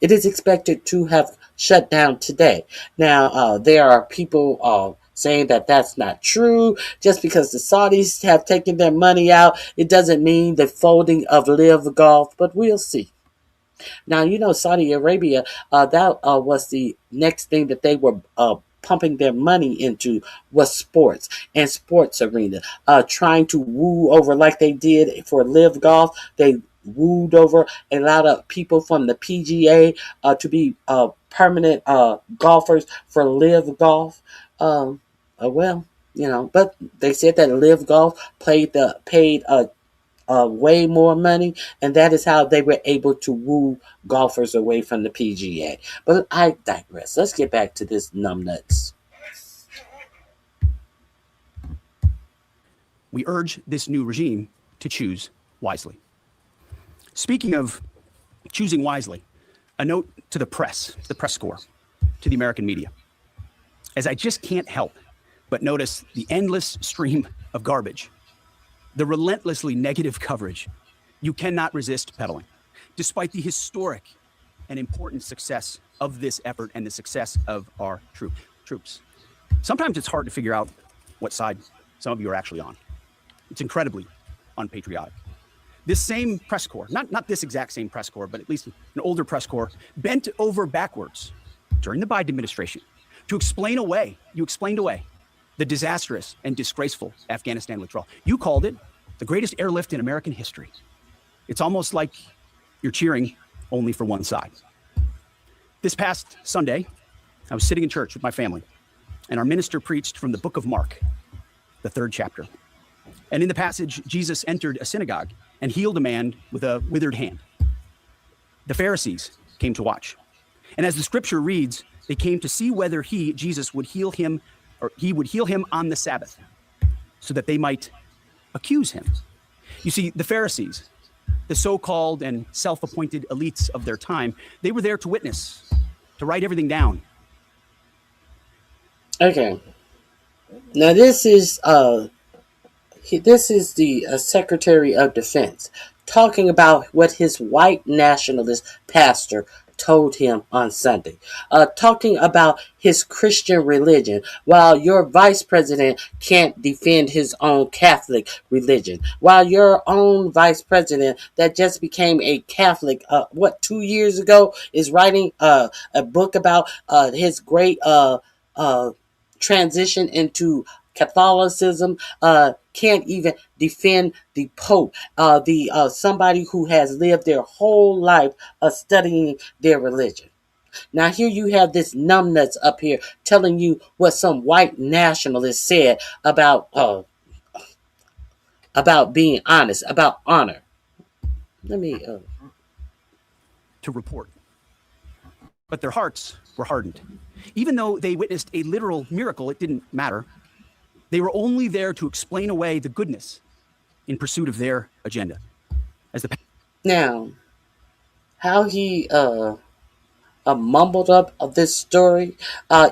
It is expected to have shut down today. Now, there are people saying that that's not true. Just because the Saudis have taken their money out, it doesn't mean the folding of Live Golf, but we'll see. Now, Saudi Arabia, that was the next thing that they were pumping their money into was sports and sports arena. Trying to woo over like they did for Live Golf. They wooed over a lot of people from the PGA to be permanent golfers for Live Golf. Well, but they said that Live Golf paid way more money, and that is how they were able to woo golfers away from the PGA. But I digress. Let's get back to this numbnuts.
We urge this new regime to choose wisely. Speaking of choosing wisely, a note to the press corps, to the American media, as I just can't help but notice the endless stream of garbage, the relentlessly negative coverage you cannot resist peddling, despite the historic and important success of this effort and the success of our troops. Sometimes it's hard to figure out what side some of you are actually on. It's incredibly unpatriotic. This same press corps, not this exact same press corps, but at least an older press corps, bent over backwards during the Biden administration to explain away the disastrous and disgraceful Afghanistan withdrawal. You called it the greatest airlift in American history. It's almost like you're cheering only for one side. This past Sunday, I was sitting in church with my family, and our minister preached from the book of Mark, the 3rd chapter. And in the passage, Jesus entered a synagogue and healed a man with a withered hand. The Pharisees came to watch. And as the scripture reads, they came to see whether Jesus, would heal him, or he would heal him on the Sabbath, so that they might accuse him. You see, the Pharisees, the so-called and self-appointed elites of their time, they were there to witness, to write everything down.
Okay. Now this is the Secretary of Defense talking about what his white nationalist pastor told him on Sunday, talking about his Christian religion, while your vice president can't defend his own Catholic religion, while your own vice president that just became a Catholic, 2 years ago, is writing a book about his great transition into Catholicism, can't even defend the Pope, somebody who has lived their whole life studying their religion. Now here you have this numbnuts up here telling you what some white nationalist said about being honest, about honor. Let me
to report. But their hearts were hardened. Even though they witnessed a literal miracle, it didn't matter. They were only there to explain away the goodness in pursuit of their agenda.
Now, how he mumbled up of this story,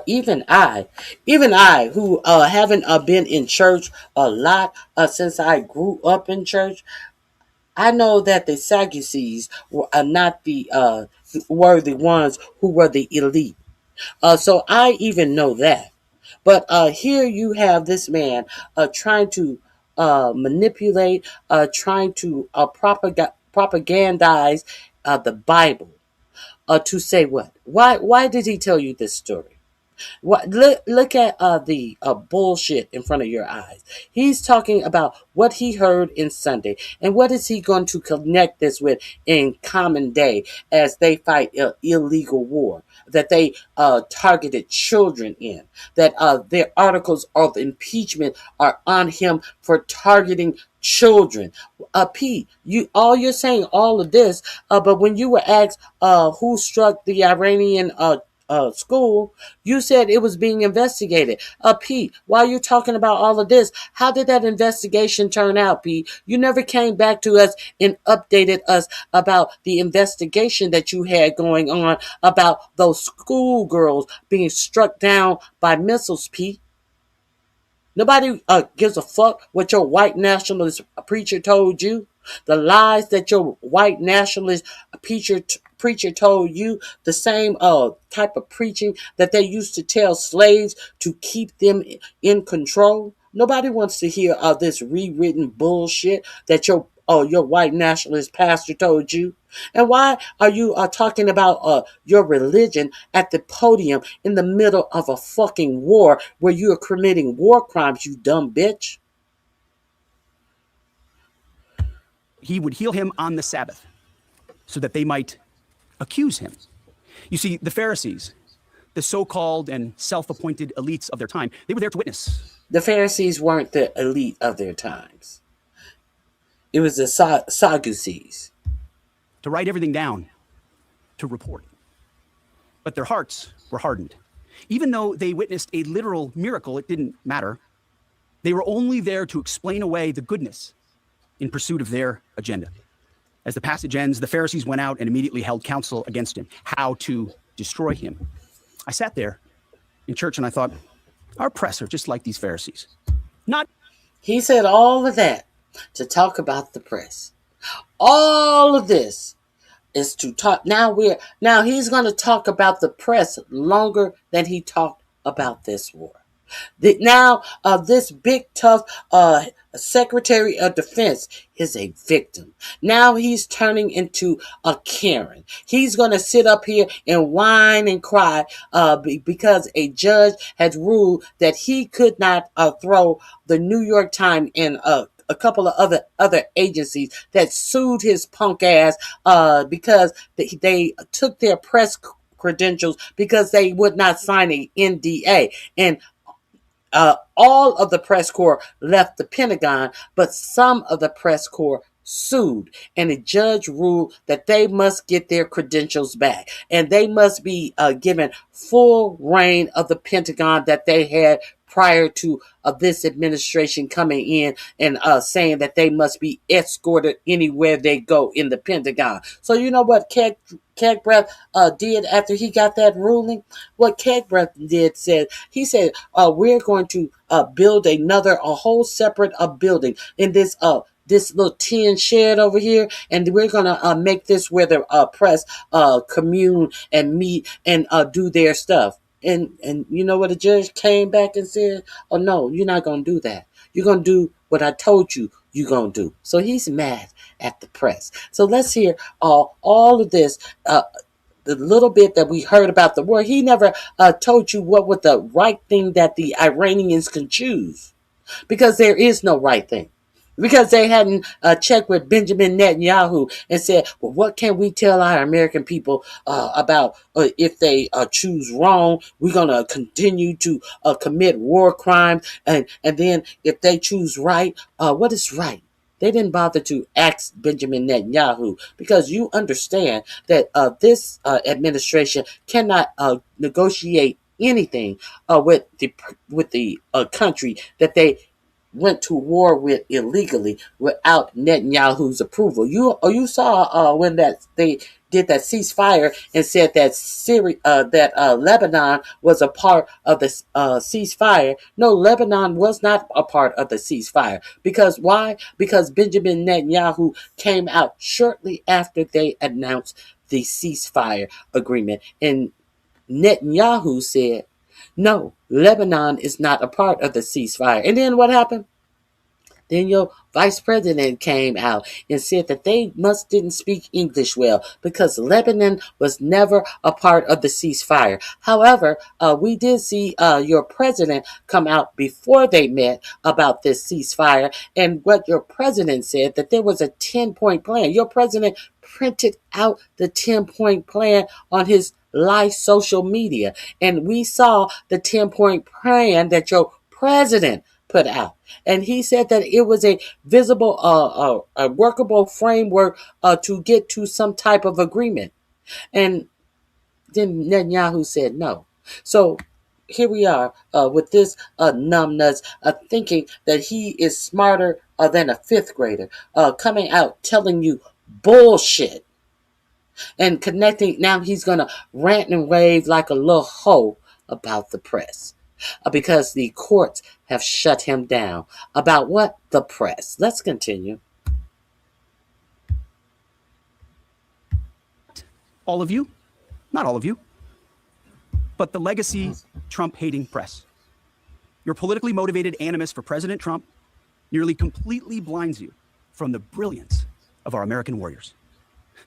even I, who haven't been in church a lot since I grew up in church, I know that the Sadducees were not were the ones who were the elite. So I even know that. But here you have this man trying to manipulate, trying to propagandize the Bible to say what? Why did he tell you this story? Look at the bullshit in front of your eyes. He's talking about what he heard in Sunday, and what is he going to connect this with in common day as they fight illegal war that they targeted children in. That their articles of impeachment are on him for targeting children. Pete, you're saying all of this, but when you were asked who struck the Iranian school, you said it was being investigated. Pete, while you're talking about all of this, how did that investigation turn out, Pete? You never came back to us and updated us about the investigation that you had going on about those schoolgirls being struck down by missiles, Pete. Nobody gives a fuck what your white nationalist preacher told you. The lies that your white nationalist preacher told you, the same type of preaching that they used to tell slaves to keep them in control. Nobody wants to hear this rewritten bullshit that your white nationalist pastor told you. And why are you talking about your religion at the podium in the middle of a fucking war where you are committing war crimes, you dumb bitch?
He would heal him on the Sabbath so that they might accuse him. You see, the Pharisees, the so-called and self-appointed elites of their time, they were there to witness.
The Pharisees weren't the elite of their times. It was the Sadducees.
To write everything down, to report. But their hearts were hardened. Even though they witnessed a literal miracle, it didn't matter. They were only there to explain away the goodness in pursuit of their agenda. As the passage ends, the Pharisees went out and immediately held counsel against him, how to destroy him. I sat there in church and I thought, our press are just like these Pharisees.
He said all of that to talk about the press. All of this is to talk. Now he's going to talk about the press longer than he talked about this war. This big tough Secretary of Defense is a victim. Now he's turning into a Karen. He's going to sit up here and whine and cry because a judge has ruled that he could not throw the New York Times and a couple of other agencies that sued his punk ass because they took their press credentials because they would not sign an NDA. And all of the press corps left the Pentagon, but some of the press corps sued, and the judge ruled that they must get their credentials back, and they must be given full reign of the Pentagon that they had prior to this administration coming in and saying that they must be escorted anywhere they go in the Pentagon. So you know what Kegbreath did after he got that ruling? What Kegbreath he said, we're going to build a whole separate building in this little tin shed over here, and we're gonna make this where the press commune and meet and do their stuff. And you know what the judge came back and said? Oh no, you're not gonna do that. You're gonna do what I told you you're gonna do. So he's mad at the press. So let's hear all of this. The little bit that we heard about the war. He never told you what was the right thing that the Iranians can choose, because there is no right thing. Because they hadn't checked with Benjamin Netanyahu and said, well, what can we tell our American people about if they choose wrong? We're going to continue to commit war crimes. And then if they choose right, what is right? They didn't bother to ask Benjamin Netanyahu, because you understand that this administration cannot negotiate anything with the country that they went to war with illegally without Netanyahu's approval. You saw when they did that ceasefire and said that Lebanon was a part of the ceasefire. No, Lebanon was not a part of the ceasefire. Because why? Because Benjamin Netanyahu came out shortly after they announced the ceasefire agreement, and Netanyahu said, no, Lebanon is not a part of the ceasefire. And then what happened? Then your vice president came out and said that they didn't speak English well because Lebanon was never a part of the ceasefire. However, we did see your president come out before they met about this ceasefire, and what your president said, that there was a 10-point plan. Your president printed out the 10-point plan on his live social media, and we saw the 10-point plan that your president put out. And he said that it was a visible, a workable framework to get to some type of agreement. And then Netanyahu said no. So here we are with this numbnuts thinking that he is smarter than a fifth grader, coming out telling you bullshit and connecting. Now he's going to rant and rave like a little hoe about the press. Because the courts have shut him down. About what? The press. Let's continue.
All of you, not all of you, but the legacy Trump-hating press. Your politically motivated animus for President Trump nearly completely blinds you from the brilliance of our American warriors.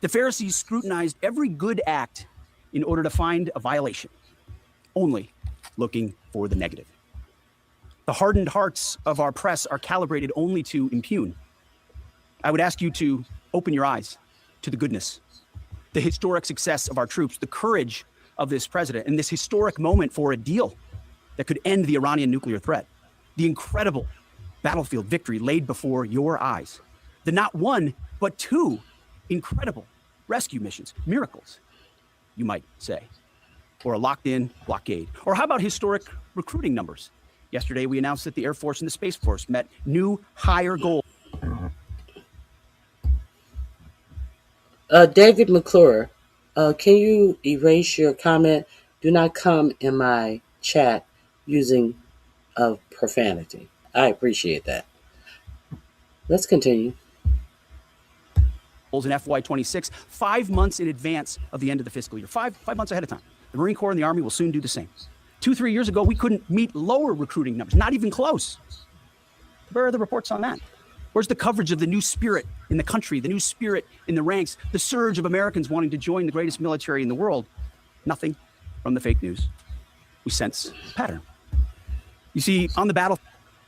The Pharisees scrutinized every good act in order to find a violation, only looking for the negative. The hardened hearts of our press are calibrated only to impugn. I would ask you to open your eyes to the goodness, the historic success of our troops, the courage of this president, and this historic moment for a deal that could end the Iranian nuclear threat, the incredible battlefield victory laid before your eyes, the not one, but two incredible rescue missions, miracles, you might say, or a locked-in blockade. Or how about historic recruiting numbers? Yesterday, we announced that the Air Force and the Space Force met new, higher goals.
David McClure, can you erase your comment? Do not come in my chat using profanity. I appreciate that. Let's continue.
In FY26, 5 months in advance of the end of the fiscal year, five months ahead of time. The Marine Corps and the Army will soon do the same. 2-3 years ago, we couldn't meet lower recruiting numbers, not even close. Where are the reports on that? Where's the coverage of the new spirit in the country, the new spirit in the ranks, the surge of Americans wanting to join the greatest military in the world? Nothing from the fake news. We sense a pattern. You see, on the battle...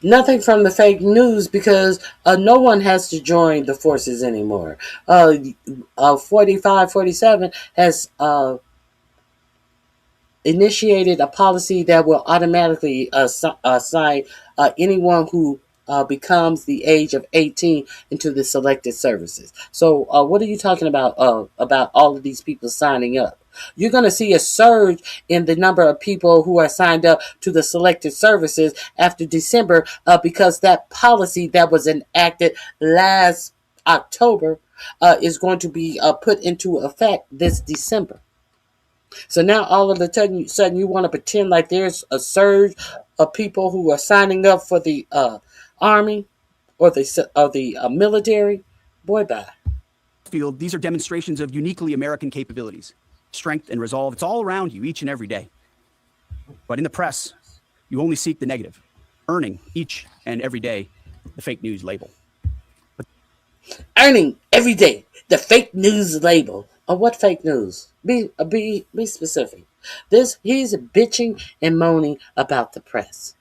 Nothing from the fake news, because no one has to join the forces anymore. 4547 has initiated a policy that will automatically assign anyone who becomes the age of 18 into the selected services. So what are you talking about all of these people signing up? You're going to see a surge in the number of people who are signed up to the selected services after December because that policy that was enacted last October is going to be put into effect this December. So now all of a sudden you want to pretend like there's a surge of people who are signing up for the Army or the military. Boy, bye.
These are demonstrations of uniquely American capabilities, strength and resolve. It's all around you each and every day. But in the press, you only seek the negative, earning each and every day the fake news label.
Earning every day the fake news label. What fake news? Be specific. He's bitching and moaning about the press.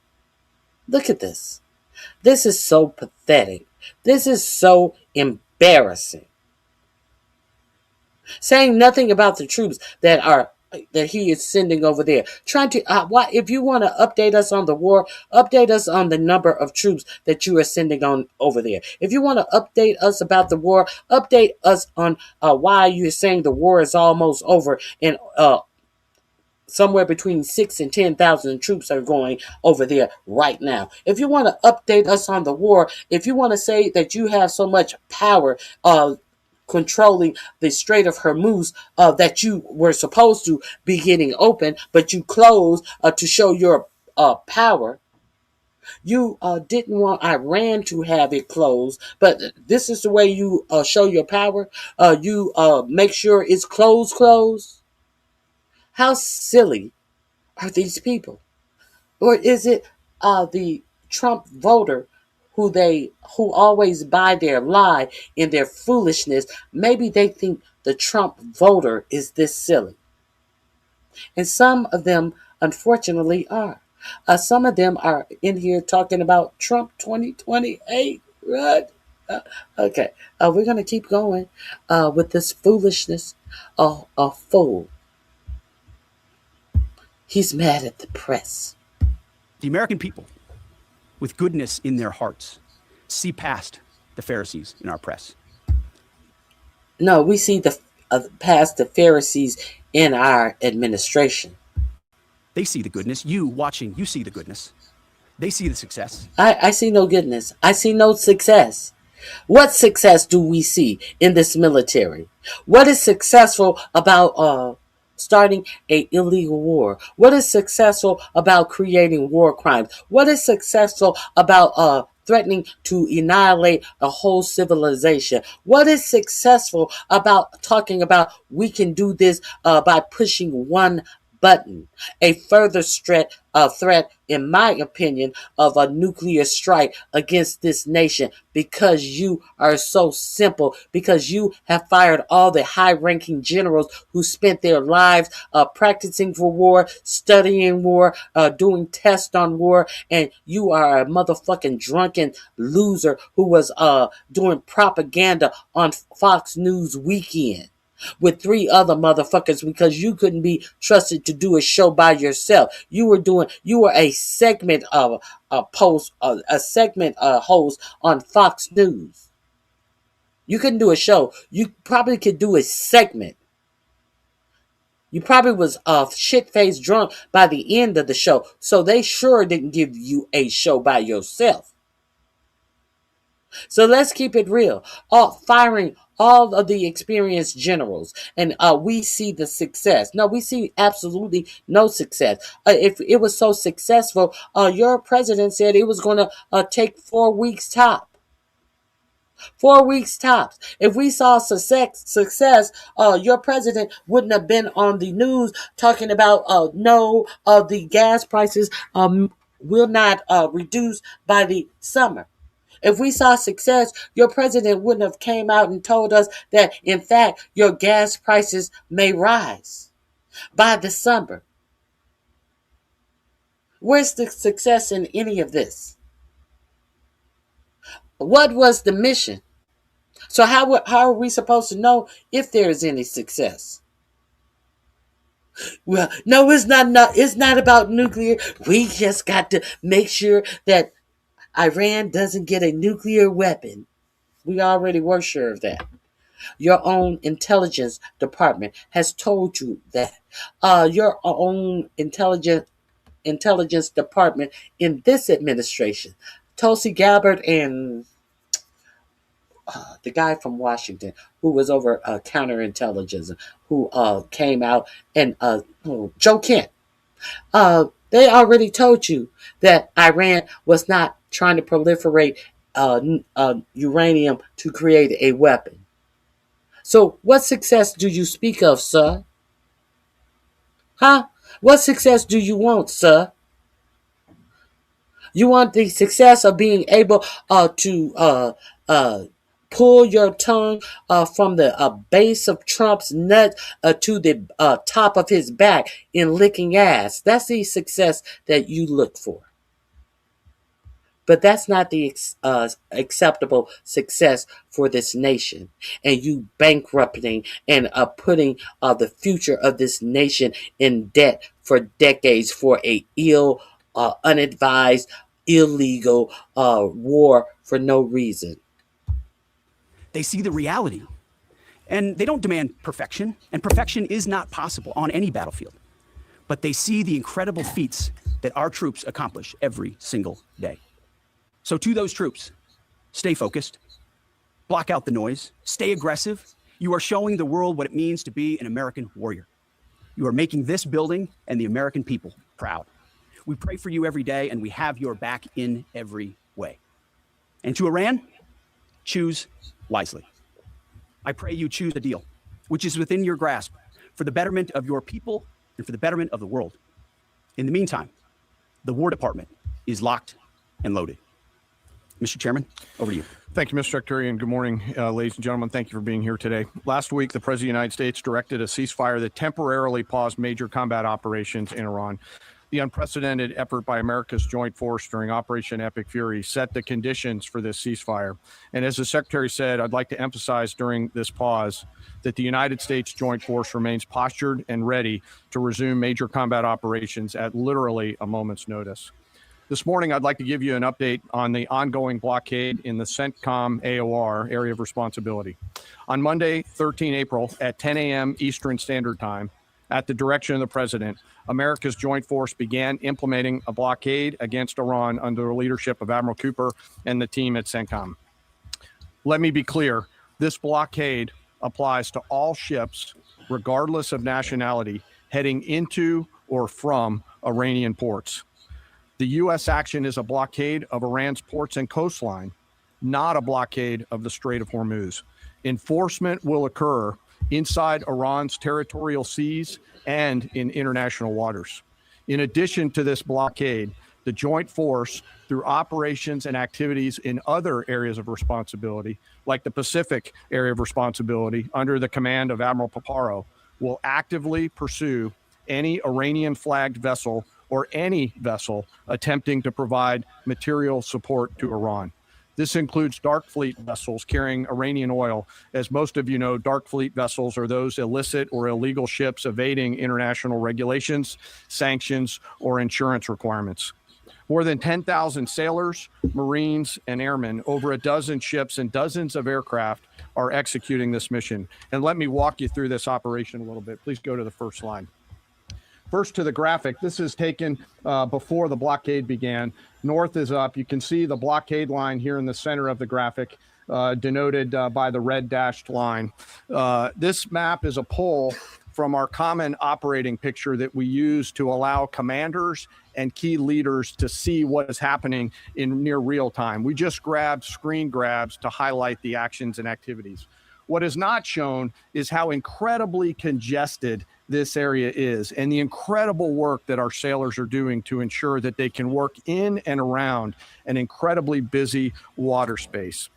Look at this. This is so pathetic. This is so embarrassing. Saying nothing about the troops that he is sending over there. Trying to if you want to update us on the war, update us on the number of troops that you are sending on over there. If you want to update us about the war, update us on why you're saying the war is almost over and somewhere between 6,000 and 10,000 troops are going over there right now. If you want to update us on the war, if you want to say that you have so much power controlling the Strait of Hormuz that you were supposed to be getting open, but you closed to show your power. You didn't want Iran to have it closed, but this is the way you show your power. You make sure it's closed. How silly are these people? Or is it the Trump voter who always buy their lie in their foolishness, maybe they think the Trump voter is this silly. And some of them, unfortunately, are. Some of them are in here talking about Trump 2028. Right? Okay. We're going to keep going with this foolishness. A fool. He's mad at the press.
The American people, with goodness in their hearts, see past the Pharisees in our press.
No, we see the past the Pharisees in our administration.
They see the goodness. You watching, you see the goodness. They see the success.
I see no goodness. I see no success. What success do we see in this military? What is successful about starting a illegal war? What is successful about creating war crimes? What is successful about threatening to annihilate a whole civilization? What is successful about talking about we can do this by pushing one button? A further threat, in my opinion, of a nuclear strike against this nation, because you are so simple, because you have fired all the high-ranking generals who spent their lives practicing for war, studying war, doing tests on war, and you are a motherfucking drunken loser who was doing propaganda on Fox News Weekend with 3 other motherfuckers because you couldn't be trusted to do a show by yourself. You were a segment of a segment host on Fox News. You couldn't do a show. You probably could do a segment. You probably was shit-faced drunk by the end of the show, so they sure didn't give you a show by yourself. So let's keep it real. Firing all of the experienced generals, and we see the success. No, we see absolutely no success. If it was so successful, your president said it was going to take 4 weeks top. 4 weeks tops. If we saw success, your president wouldn't have been on the news talking about the gas prices will not reduce by the summer. If we saw success, your president wouldn't have came out and told us that, in fact, your gas prices may rise by the Where's the success in any of this? What was the mission? So how are we supposed to know if there is any success? Well, no, it's not about nuclear. We just got to make sure that Iran doesn't get a nuclear weapon. We already were sure of that. Your own intelligence department has told you that. Your own intelligence department in this administration, Tulsi Gabbard and the guy from Washington who was over counterintelligence, who came out, and Joe Kent. They already told you that Iran was not trying to proliferate uranium to create a weapon. So what success do you speak of, sir? Huh? What success do you want, sir? You want the success of being able to pull your tongue from the base of Trump's nut to the top of his back in licking ass. That's the success that you look for. But that's not the acceptable success for this nation. And you bankrupting and putting the future of this nation in debt for decades for a unadvised, illegal war for no reason.
They see the reality. And they don't demand perfection. And perfection is not possible on any battlefield. But they see the incredible feats that our troops accomplish every single day. So to those troops, stay focused, block out the noise, stay aggressive. You are showing the world what it means to be an American warrior. You are making this building and the American people proud. We pray for you every day, and we have your back in every way. And to Iran, choose wisely. I pray you choose a deal which is within your grasp for the betterment of your people and for the betterment of the world. In the meantime, the War Department is locked and loaded. Mr. Chairman, over to you.
Thank you, Mr. Secretary, and good morning, ladies and gentlemen. Thank you for being here today. Last week, the President of the United States directed a ceasefire that temporarily paused major combat operations in Iran. The unprecedented effort by America's joint force during Operation Epic Fury set the conditions for this ceasefire. And as the Secretary said, I'd like to emphasize during this pause that the United States joint force remains postured and ready to resume major combat operations at literally a moment's notice. This morning, I'd like to give you an update on the ongoing blockade in the CENTCOM AOR area of responsibility. On Monday, 13 April at 10 a.m. Eastern Standard Time, at the direction of the President, America's joint force began implementing a blockade against Iran under the leadership of Admiral Cooper and the team at CENTCOM. Let me be clear, this blockade applies to all ships, regardless of nationality, heading into or from Iranian ports. The U.S. action is a blockade of Iran's ports and coastline, not a blockade of the Strait of Hormuz. Enforcement will occur inside Iran's territorial seas and in international waters. In addition to this blockade, the joint force, through operations and activities in other areas of responsibility, like the Pacific area of responsibility under the command of Admiral Paparo, will actively pursue any Iranian-flagged vessel or any vessel attempting to provide material support to Iran. This includes dark fleet vessels carrying Iranian oil. As most of you know, dark fleet vessels are those illicit or illegal ships evading international regulations, sanctions, or insurance requirements. More than 10,000 sailors, Marines, and airmen, over a dozen ships and dozens of aircraft are executing this mission. And let me walk you through this operation a little bit. Please go to the first slide. First to the graphic, this is taken before the blockade began. North is up. You can see the blockade line here in the center of the graphic, denoted by the red dashed line. This map is a pull from our common operating picture that we use to allow commanders and key leaders to see what is happening in near real time. We just grabbed screen grabs to highlight the actions and activities. What is not shown is how incredibly congested this area is and the incredible work that our sailors are doing to ensure that they can work in and around an incredibly busy water space.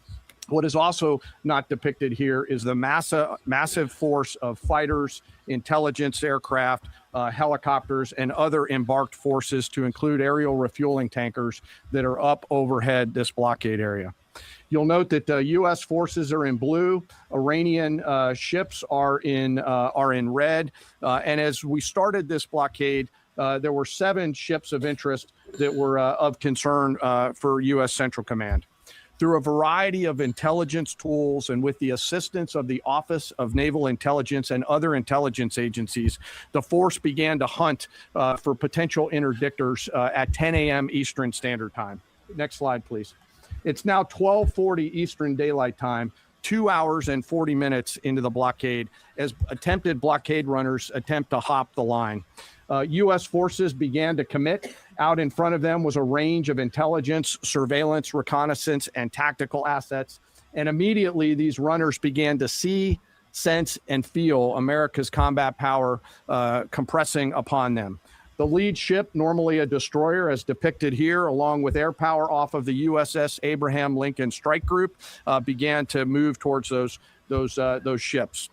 What is also not depicted here is the massive force of fighters, intelligence aircraft, helicopters, and other embarked forces, to include aerial refueling tankers that are up overhead this blockade area. You'll note that U.S. forces are in blue, Iranian ships are in red, and as we started this blockade, there were 7 ships of interest that were of concern for U.S. Central Command. Through a variety of intelligence tools and with the assistance of the Office of Naval Intelligence and other intelligence agencies, the force began to hunt for potential interdictors at 10 a.m. Eastern Standard Time. Next slide, please. It's now 12:40 Eastern Daylight Time, 2 hours and 40 minutes into the blockade, as attempted blockade runners attempt to hop the line. U.S. forces began to commit. Out in front of them was a range of intelligence, surveillance, reconnaissance, and tactical assets. And immediately these runners began to see, sense, and feel America's combat power compressing upon them. The lead ship, normally a destroyer, as depicted here, along with air power off of the USS Abraham Lincoln Strike Group, began to move towards those ships.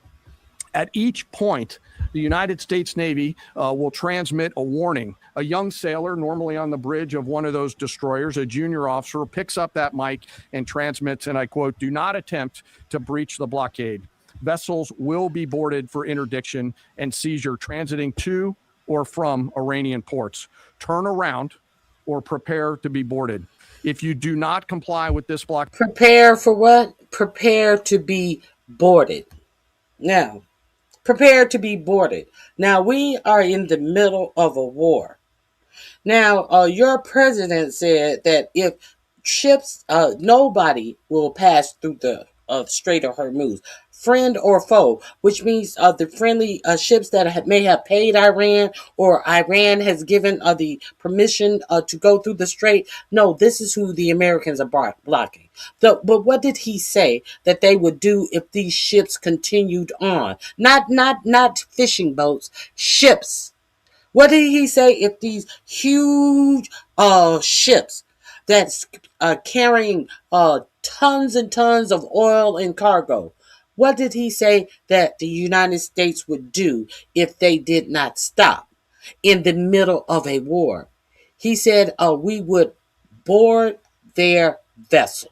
At each point, the United States Navy will transmit a warning. A young sailor, normally on the bridge of one of those destroyers, a junior officer, picks up that mic and transmits, and I quote, "Do not attempt to breach the blockade. Vessels will be boarded for interdiction and seizure transiting to or from Iranian ports. Turn around or prepare to be boarded. If you do not comply with this block..."
Prepare for what? Prepare to be boarded. Now, prepare to be boarded. Now, we are in the middle of a war. Now, your president said that if ships, nobody will pass through the Strait of Hormuz, friend or foe, which means the friendly ships that may have paid Iran, or Iran has given the permission to go through the strait. No, this is who the Americans are blocking. But what did he say that they would do if these ships continued on? Not fishing boats, ships. What did he say if these huge ships that's carrying tons and tons of oil and cargo. What did he say that the United States would do if they did not stop in the middle of a war? He said we would board their vessel.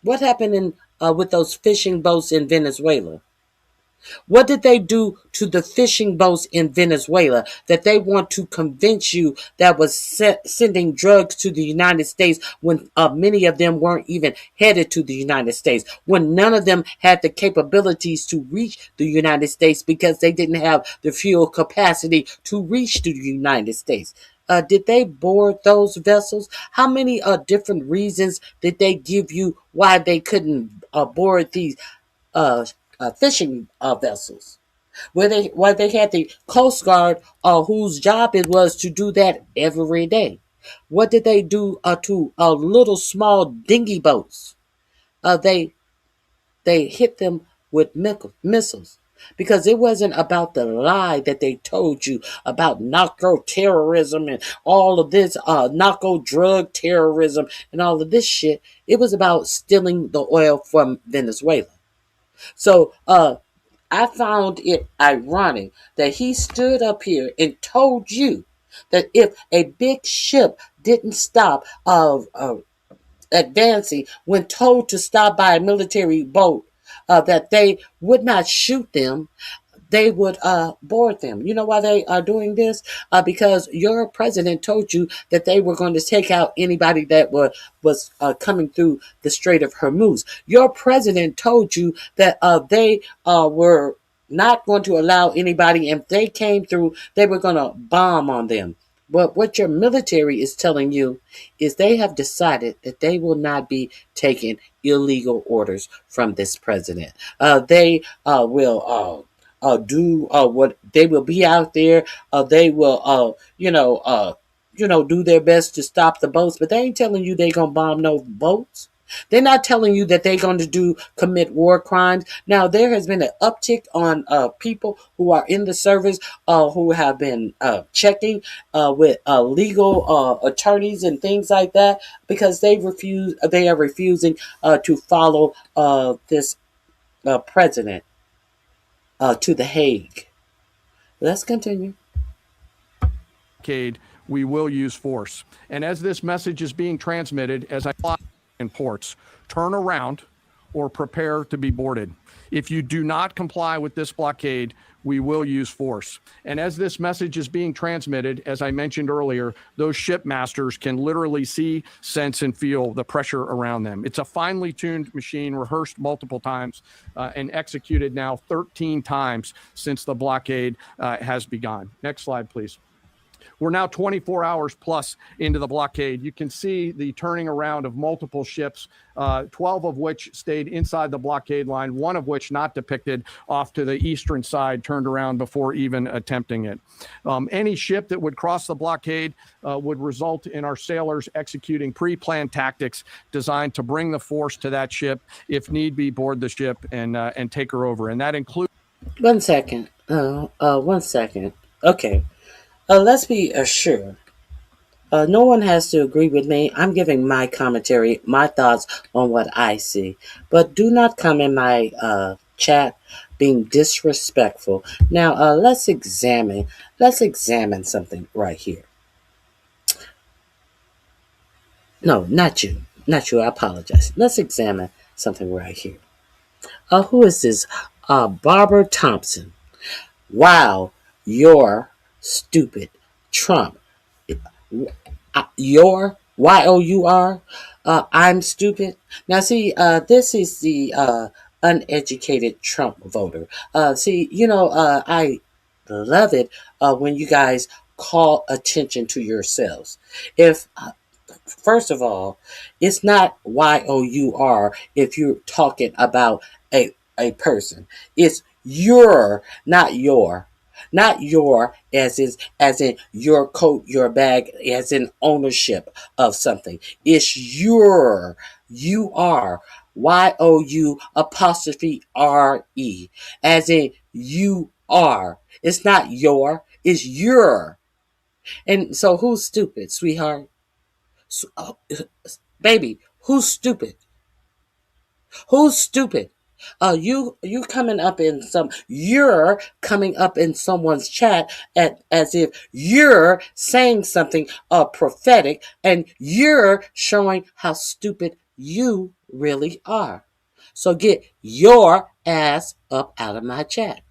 What happened with those fishing boats in Venezuela? What did they do to the fishing boats in Venezuela that they want to convince you that was sending drugs to the United States when many of them weren't even headed to the United States, when none of them had the capabilities to reach the United States because they didn't have the fuel capacity to reach the United States? Did they board those vessels? How many different reasons did they give you why they couldn't board these uh, fishing vessels? Why they had the Coast Guard whose job it was to do that every day? What did they do to little small dinghy boats? They hit them with missiles. Because it wasn't about the lie that they told you about narco terrorism and all of this narco drug terrorism and all of this shit. It was about stealing the oil from Venezuela. So I found it ironic that he stood up here and told you that if a big ship didn't stop advancing when told to stop by a military boat, that they would not shoot them, they would board them. You know why they are doing this? Because your president told you that they were going to take out anybody that was coming through the Strait of Hormuz. Your president told you that they were not going to allow anybody, if they came through, they were going to bomb on them. But what your military is telling you is they have decided that they will not be taking illegal orders from this president. They will do what they will be out there. They will, do their best to stop the boats, but they ain't telling you they gonna bomb no boats. They're not telling you that they're going to commit war crimes. Now, there has been an uptick on people who are in the service who have been checking with legal attorneys and things like that because they are refusing to follow this president to The Hague. Let's continue.
We will use force. And as this message is being transmitted, as I fly in ports, turn around or prepare to be boarded. If you do not comply with this blockade, we will use force. And as this message is being transmitted, as I mentioned earlier, those shipmasters can literally see, sense, and feel the pressure around them. It's a finely tuned machine, rehearsed multiple times, and executed now 13 times since the blockade has begun. Next slide, please. We're now 24 hours plus into the blockade. You can see the turning around of multiple ships, 12 of which stayed inside the blockade line, one of which not depicted off to the eastern side, turned around before even attempting it. Any ship that would cross the blockade would result in our sailors executing pre-planned tactics designed to bring the force to that ship, if need be, board the ship and take her over. And that includes...
1 second. 1 second. Okay. Let's be sure. No one has to agree with me. I'm giving my commentary, my thoughts on what I see. But do not come in my chat being disrespectful. Now, let's examine something right here. No, not you. Not you. I apologize. Let's examine something right here. Who is this? Barbara Thompson. Wow, you're stupid. Trump. You're Y-O-U-R. I'm stupid. Now, see, this is the uneducated Trump voter. I love it when you guys call attention to yourselves. If First of all, it's not Y-O-U-R if you're talking about a person. It's your, not your. Not your, as in your coat, your bag, as in ownership of something. It's your, you are, Y-O-U apostrophe R-E, as in you are. It's not your, it's your. And so who's stupid, sweetheart? Baby, who's stupid? Who's stupid? You coming up in you're coming up in someone's chat as if you're saying something prophetic, and you're showing how stupid you really are. So get your ass up out of my chat.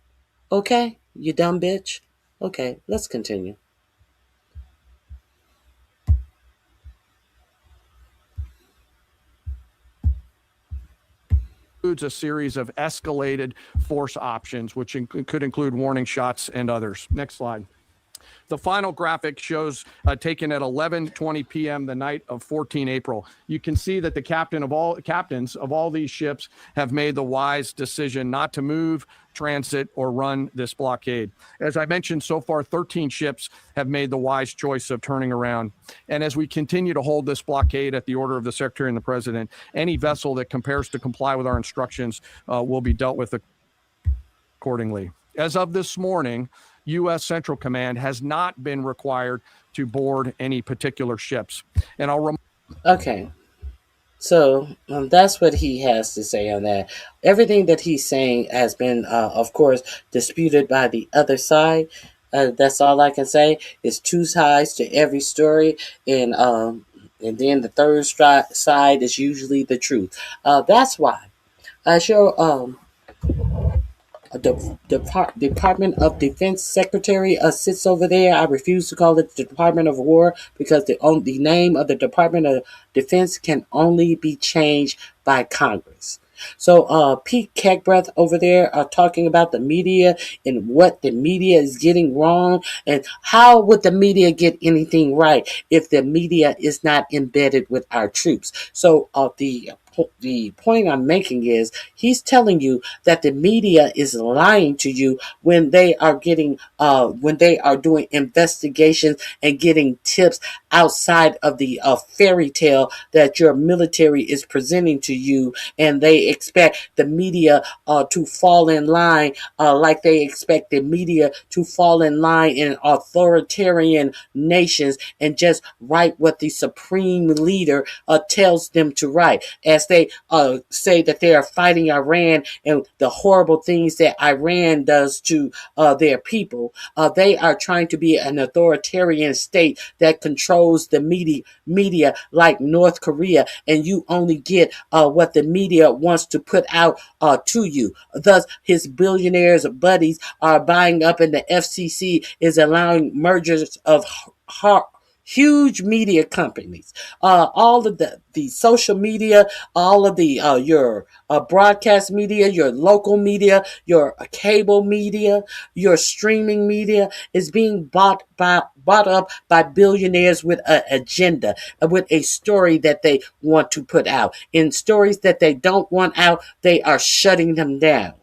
Okay, you dumb bitch? Okay, let's continue.
Includes a series of escalated force options, which could include warning shots and others. Next slide. The final graphic shows taken at 11:20 p.m. the night of 14 April. You can see that the captains of all these ships have made the wise decision not to move, transit, or run this blockade. As I mentioned, so far, 13 ships have made the wise choice of turning around. And as we continue to hold this blockade at the order of the Secretary and the President, any vessel that compares to comply with our instructions will be dealt with accordingly. As of this morning, U.S. Central Command has not been required to board any particular ships. And
okay. So that's what he has to say on that. Everything that he's saying has been, of course, disputed by the other side. That's all I can say. It's two sides to every story, and then the third side is usually the truth. That's why I show the Department of Defense Secretary sits over there. I refuse to call it the Department of War because the name of the Department of Defense can only be changed by Congress. So Pete Kegbreath over there are talking about the media and what the media is getting wrong, and how would the media get anything right if the media is not embedded with our troops? So the point I'm making is he's telling you that the media is lying to you when they are doing investigations and getting tips outside of the fairy tale that your military is presenting to you, and they expect the media to fall in line like they expect the media to fall in line in authoritarian nations and just write what the supreme leader tells them to write, as they say that they are fighting Iran and the horrible things that Iran does to their people. They are trying to be an authoritarian state that controls the media like North Korea, and you only get what the media wants to put out to you. Thus, his billionaires buddies are buying up, and the FCC is allowing mergers of huge media companies, all of the social media, all of the your broadcast media, your local media, your cable media, your streaming media is being bought up by billionaires with an agenda, with a story that they want to put out. In stories that they don't want out, they are shutting them down.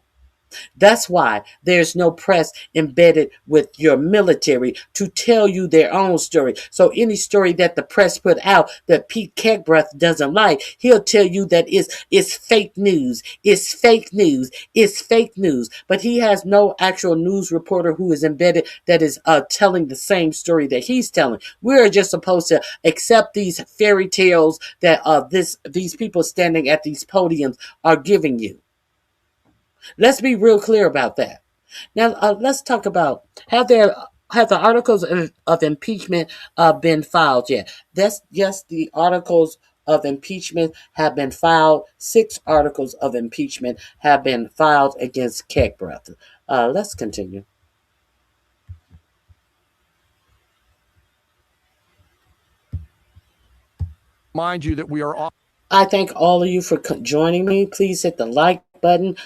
That's why there's no press embedded with your military to tell you their own story. So any story that the press put out that Pete Kegbreath doesn't like, he'll tell you that it's fake news. It's fake news. It's fake news. But he has no actual news reporter who is embedded that is telling the same story that he's telling. We're just supposed to accept these fairy tales that these people standing at these podiums are giving you. Let's be real clear about that. Now, let's talk about have the articles of impeachment been filed yet? Yes, the articles of impeachment have been filed. 6 articles of impeachment have been filed against Kegbreath. Let's continue.
Mind you that we are all.
I thank all of you for joining me. Please hit the like button,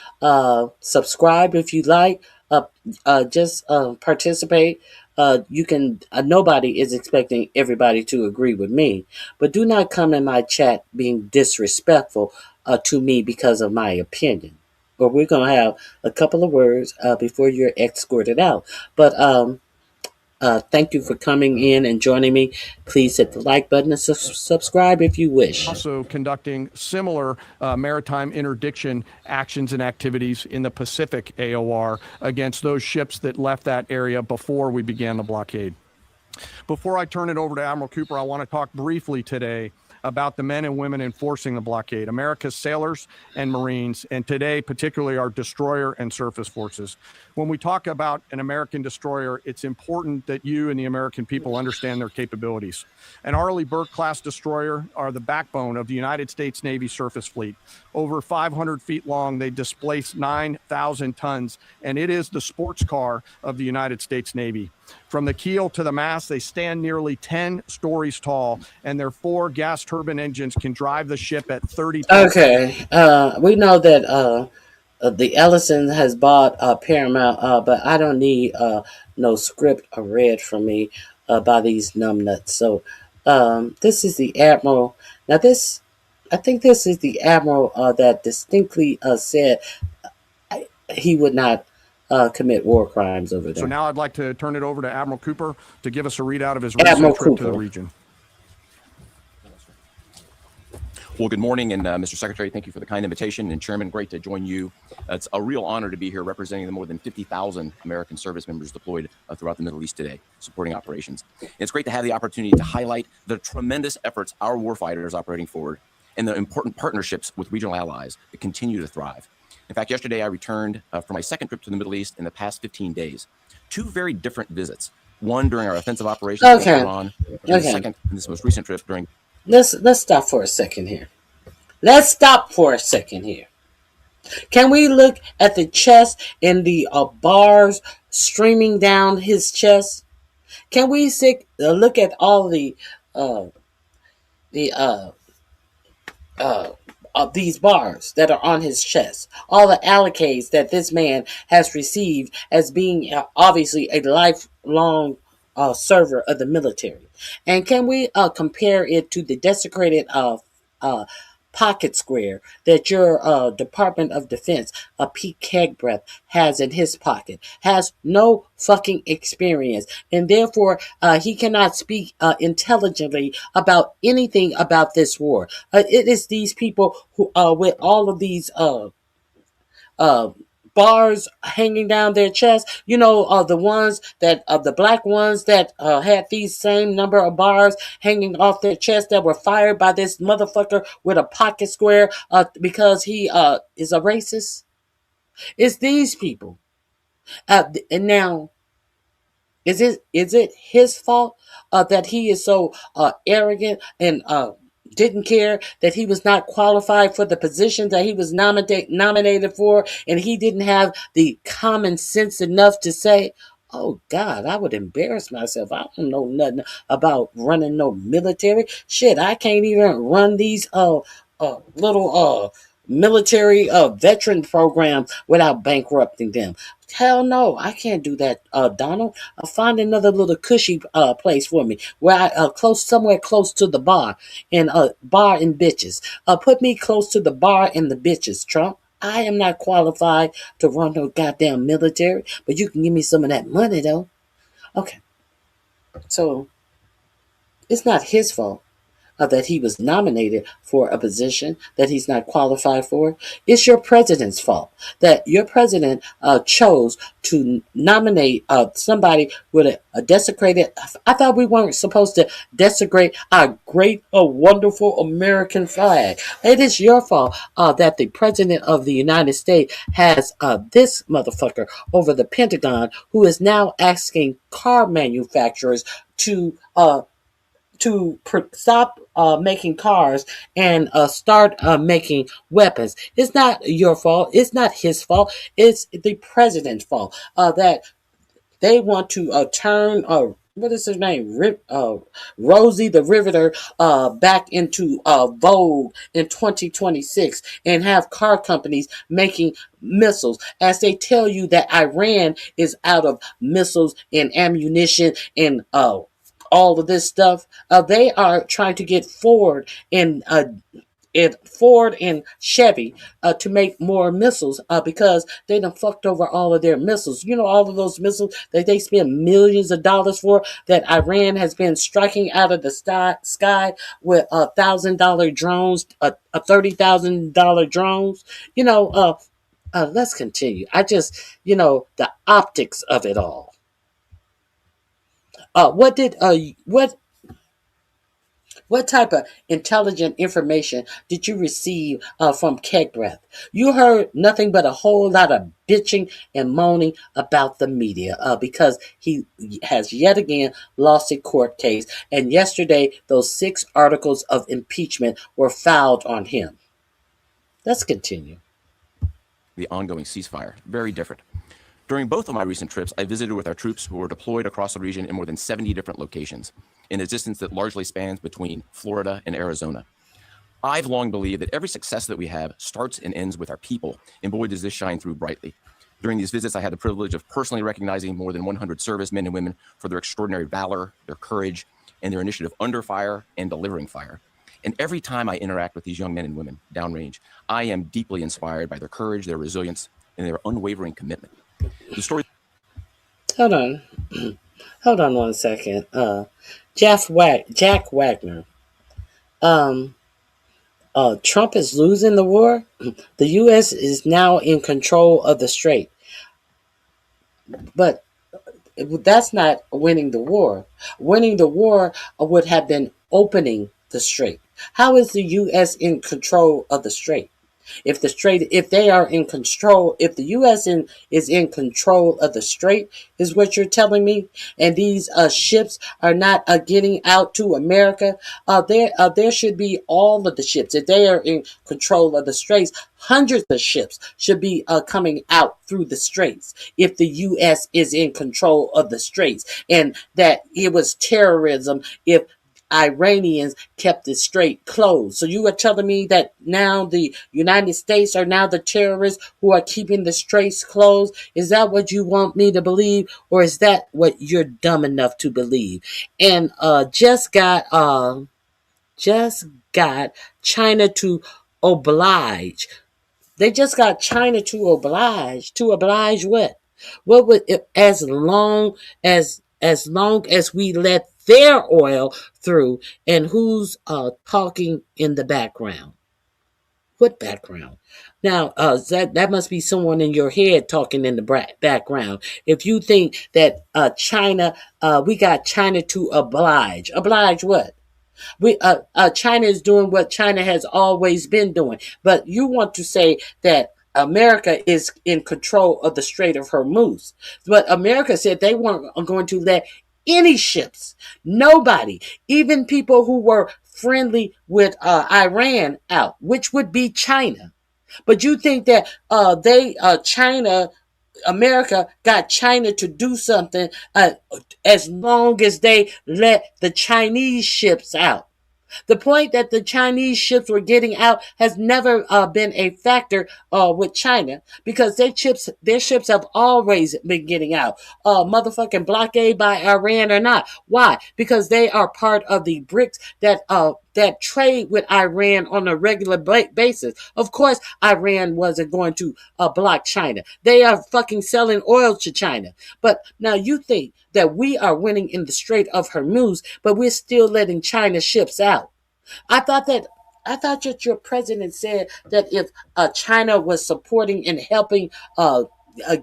subscribe if you like, just participate. You can. Nobody is expecting everybody to agree with me, but do not come in my chat being disrespectful to me because of my opinion. Or we're gonna have a couple of words before you're escorted out. But thank you for coming in and joining me. Please hit the like button and subscribe if you wish.
Also conducting similar maritime interdiction actions and activities in the Pacific AOR against those ships that left that area before we began the blockade. Before I turn it over to Admiral Cooper, I want to talk briefly today about the men and women enforcing the blockade, America's sailors and Marines, and today, particularly our destroyer and surface forces. When we talk about an American destroyer, it's important that you and the American people understand their capabilities. An Arleigh Burke-class destroyer are the backbone of the United States Navy surface fleet. Over 500 feet long, they displace 9,000 tons, and it is the sports car of the United States Navy. From the keel to the mast, they stand nearly 10 stories tall, and their 4 gas turbine engines can drive the ship at 30.
Okay, we know that the Ellison has bought Paramount, but I don't need no script read from me by these numbnuts. So this is the Admiral. Now I think this is the Admiral that distinctly said he would not commit war crimes over there.
So now I'd like to turn it over to Admiral Cooper to give us a readout of his recent
Admiral
trip
Cooper
to the region.
Well, good morning, and Mr. Secretary, thank you for the kind invitation. And Chairman, great to join you. It's a real honor to be here representing the more than 50,000 American service members deployed throughout the Middle East today, supporting operations. And it's great to have the opportunity to highlight the tremendous efforts our warfighters operating forward and the important partnerships with regional allies that continue to thrive. In fact, yesterday I returned from my second trip to the Middle East in the past 15 days. 2 very different visits. One during our offensive operations in Iran, and the second in this most recent trip during...
Let's stop for a second here. Can we look at the chest and the bars streaming down his chest? Can we look at all these bars that are on his chest, all the allocates that this man has received as being obviously a lifelong server of the military? And can we compare it to the desecrated pocket square that your Department of Defense, Pete Kegbreath, has in his pocket? Has no fucking experience, and therefore he cannot speak intelligently about anything about this war. It is these people who with all of these bars hanging down their chest. You know, the ones that the black ones that had these same number of bars hanging off their chest that were fired by this motherfucker with a pocket square because he is a racist. It's these people. And now, is it his fault that he is so arrogant and didn't care that he was not qualified for the position that he was nominated for, and he didn't have the common sense enough to say, oh God, I would embarrass myself. I don't know nothing about running no military. Shit, I can't even run these little military veteran program without bankrupting them. Hell no, I can't do that, Donald. Find another little cushy place for me where I somewhere close to the bar and bar and bitches. Put me close to the bar and the bitches, Trump. I am not qualified to run no goddamn military, but you can give me some of that money though. Okay, so it's not his fault that he was nominated for a position that he's not qualified for. It's your president's fault that your president chose to nominate somebody with a desecrated... I thought we weren't supposed to desecrate our great, wonderful American flag. It is your fault that the president of the United States has this motherfucker over the Pentagon, who is now asking car manufacturers to stop making cars and start making weapons. It's not your fault. It's not his fault. It's the president's fault that they want to turn what is her name? Rosie the Riveter back into Vogue in 2026 and have car companies making missiles, as they tell you that Iran is out of missiles and ammunition and all of this stuff. They are trying to get Ford and Chevy to make more missiles because they done fucked over all of their missiles. You know, all of those missiles that they spend millions of dollars for, that Iran has been striking out of the sky with $1,000 drones, $30,000 drones. You know, let's continue. The optics of it all. What type of intelligent information did you receive from Keg Breath? You heard nothing but a whole lot of bitching and moaning about the media because he has yet again lost a court case. And yesterday, those 6 articles of impeachment were filed on him. Let's continue.
The ongoing ceasefire, very different. During both of my recent trips, I visited with our troops who were deployed across the region in more than 70 different locations, in a distance that largely spans between Florida and Arizona. I've long believed that every success that we have starts and ends with our people, and boy, does this shine through brightly. During these visits, I had the privilege of personally recognizing more than 100 servicemen and women for their extraordinary valor, their courage, and their initiative under fire and delivering fire. And every time I interact with these young men and women downrange, I am deeply inspired by their courage, their resilience, and their unwavering commitment. The story.
Hold on. Hold on one second. Jack Wagner. Trump is losing the war. The U.S. is now in control of the strait. But that's not winning the war. Winning the war would have been opening the strait. How is the U.S. in control of the strait? If they are in control, if the U.S. is in control of the strait, is what you're telling me, and these ships are not getting out to America, there should be all of the ships. If they are in control of the straits, hundreds of ships should be coming out through the straits. If the U.S. is in control of the straits, and that it was terrorism if Iranians kept the strait closed. So you are telling me that now the United States are now the terrorists who are keeping the straits closed? Is that what you want me to believe, or is that what you're dumb enough to believe? And just got China to oblige. They just got China to oblige. To oblige what? What would, as long as we let their oil through, and who's talking in the background? What background? Now, that must be someone in your head talking in the background. If you think that China, we got China to oblige. Oblige what? China is doing what China has always been doing. But you want to say that America is in control of the Strait of Hormuz. But America said they weren't going to let any ships, nobody, even people who were friendly with Iran out, which would be China. But you think that America got China to do something as long as they let the Chinese ships out. The point that the Chinese ships were getting out has never been a factor with China, because their ships have always been getting out. Motherfucking blockade by Iran or not. Why? Because they are part of the BRICS that trade with Iran on a regular basis. Of course, Iran wasn't going to block China. They are fucking selling oil to China. But now you think that we are winning in the Strait of Hormuz, but we're still letting China ships out. I thought that your president said that if China was supporting and helping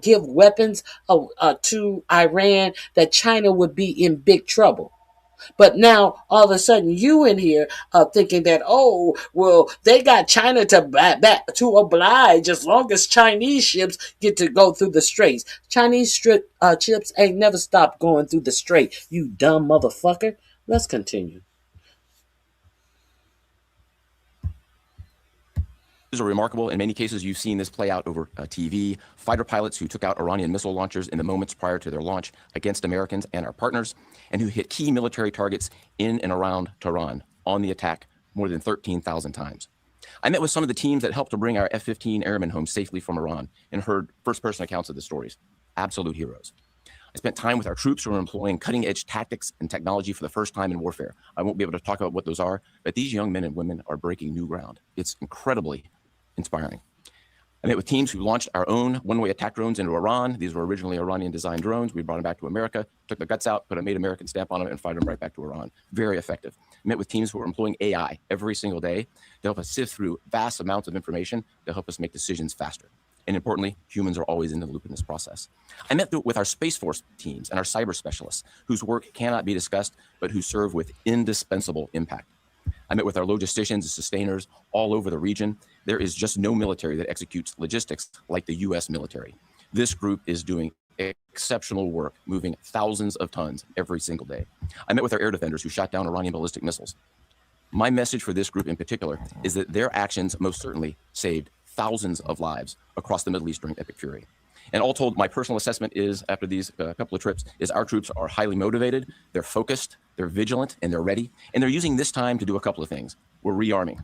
give weapons to Iran, that China would be in big trouble. But now, all of a sudden, you in here thinking that, oh, well, they got China to oblige as long as Chinese ships get to go through the straits. Chinese ships ain't never stopped going through the strait, you dumb motherfucker. Let's continue.
These are remarkable. In many cases, you've seen this play out over TV. Fighter pilots who took out Iranian missile launchers in the moments prior to their launch against Americans and our partners, and who hit key military targets in and around Tehran on the attack more than 13,000 times. I met with some of the teams that helped to bring our F-15 airmen home safely from Iran and heard first-person accounts of the stories. Absolute heroes. I spent time with our troops who are employing cutting-edge tactics and technology for the first time in warfare. I won't be able to talk about what those are, but these young men and women are breaking new ground. It's incredibly inspiring. I met with teams who launched our own one-way attack drones into Iran. These were originally Iranian-designed drones. We brought them back to America, took the guts out, put a made American stamp on them, and fired them right back to Iran. Very effective. I met with teams who were employing AI every single day to help us sift through vast amounts of information to help us make decisions faster. And importantly, humans are always in the loop in this process. I met with our Space Force teams and our cyber specialists, whose work cannot be discussed, but who serve with indispensable impact. I met with our logisticians and sustainers all over the region. There is just no military that executes logistics like the U.S. military. This group is doing exceptional work, moving thousands of tons every single day. I met with our air defenders who shot down Iranian ballistic missiles. My message for this group in particular is that their actions most certainly saved thousands of lives across the Middle East during Epic Fury. And all told, my personal assessment is, after these couple of trips, is our troops are highly motivated, they're focused, they're vigilant, and they're ready. And they're using this time to do a couple of things. We're rearming,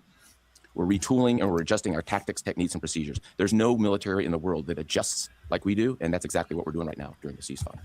we're retooling, and we're adjusting our tactics, techniques, and procedures. There's no military in the world that adjusts like we do, and that's exactly what we're doing right now during the ceasefire.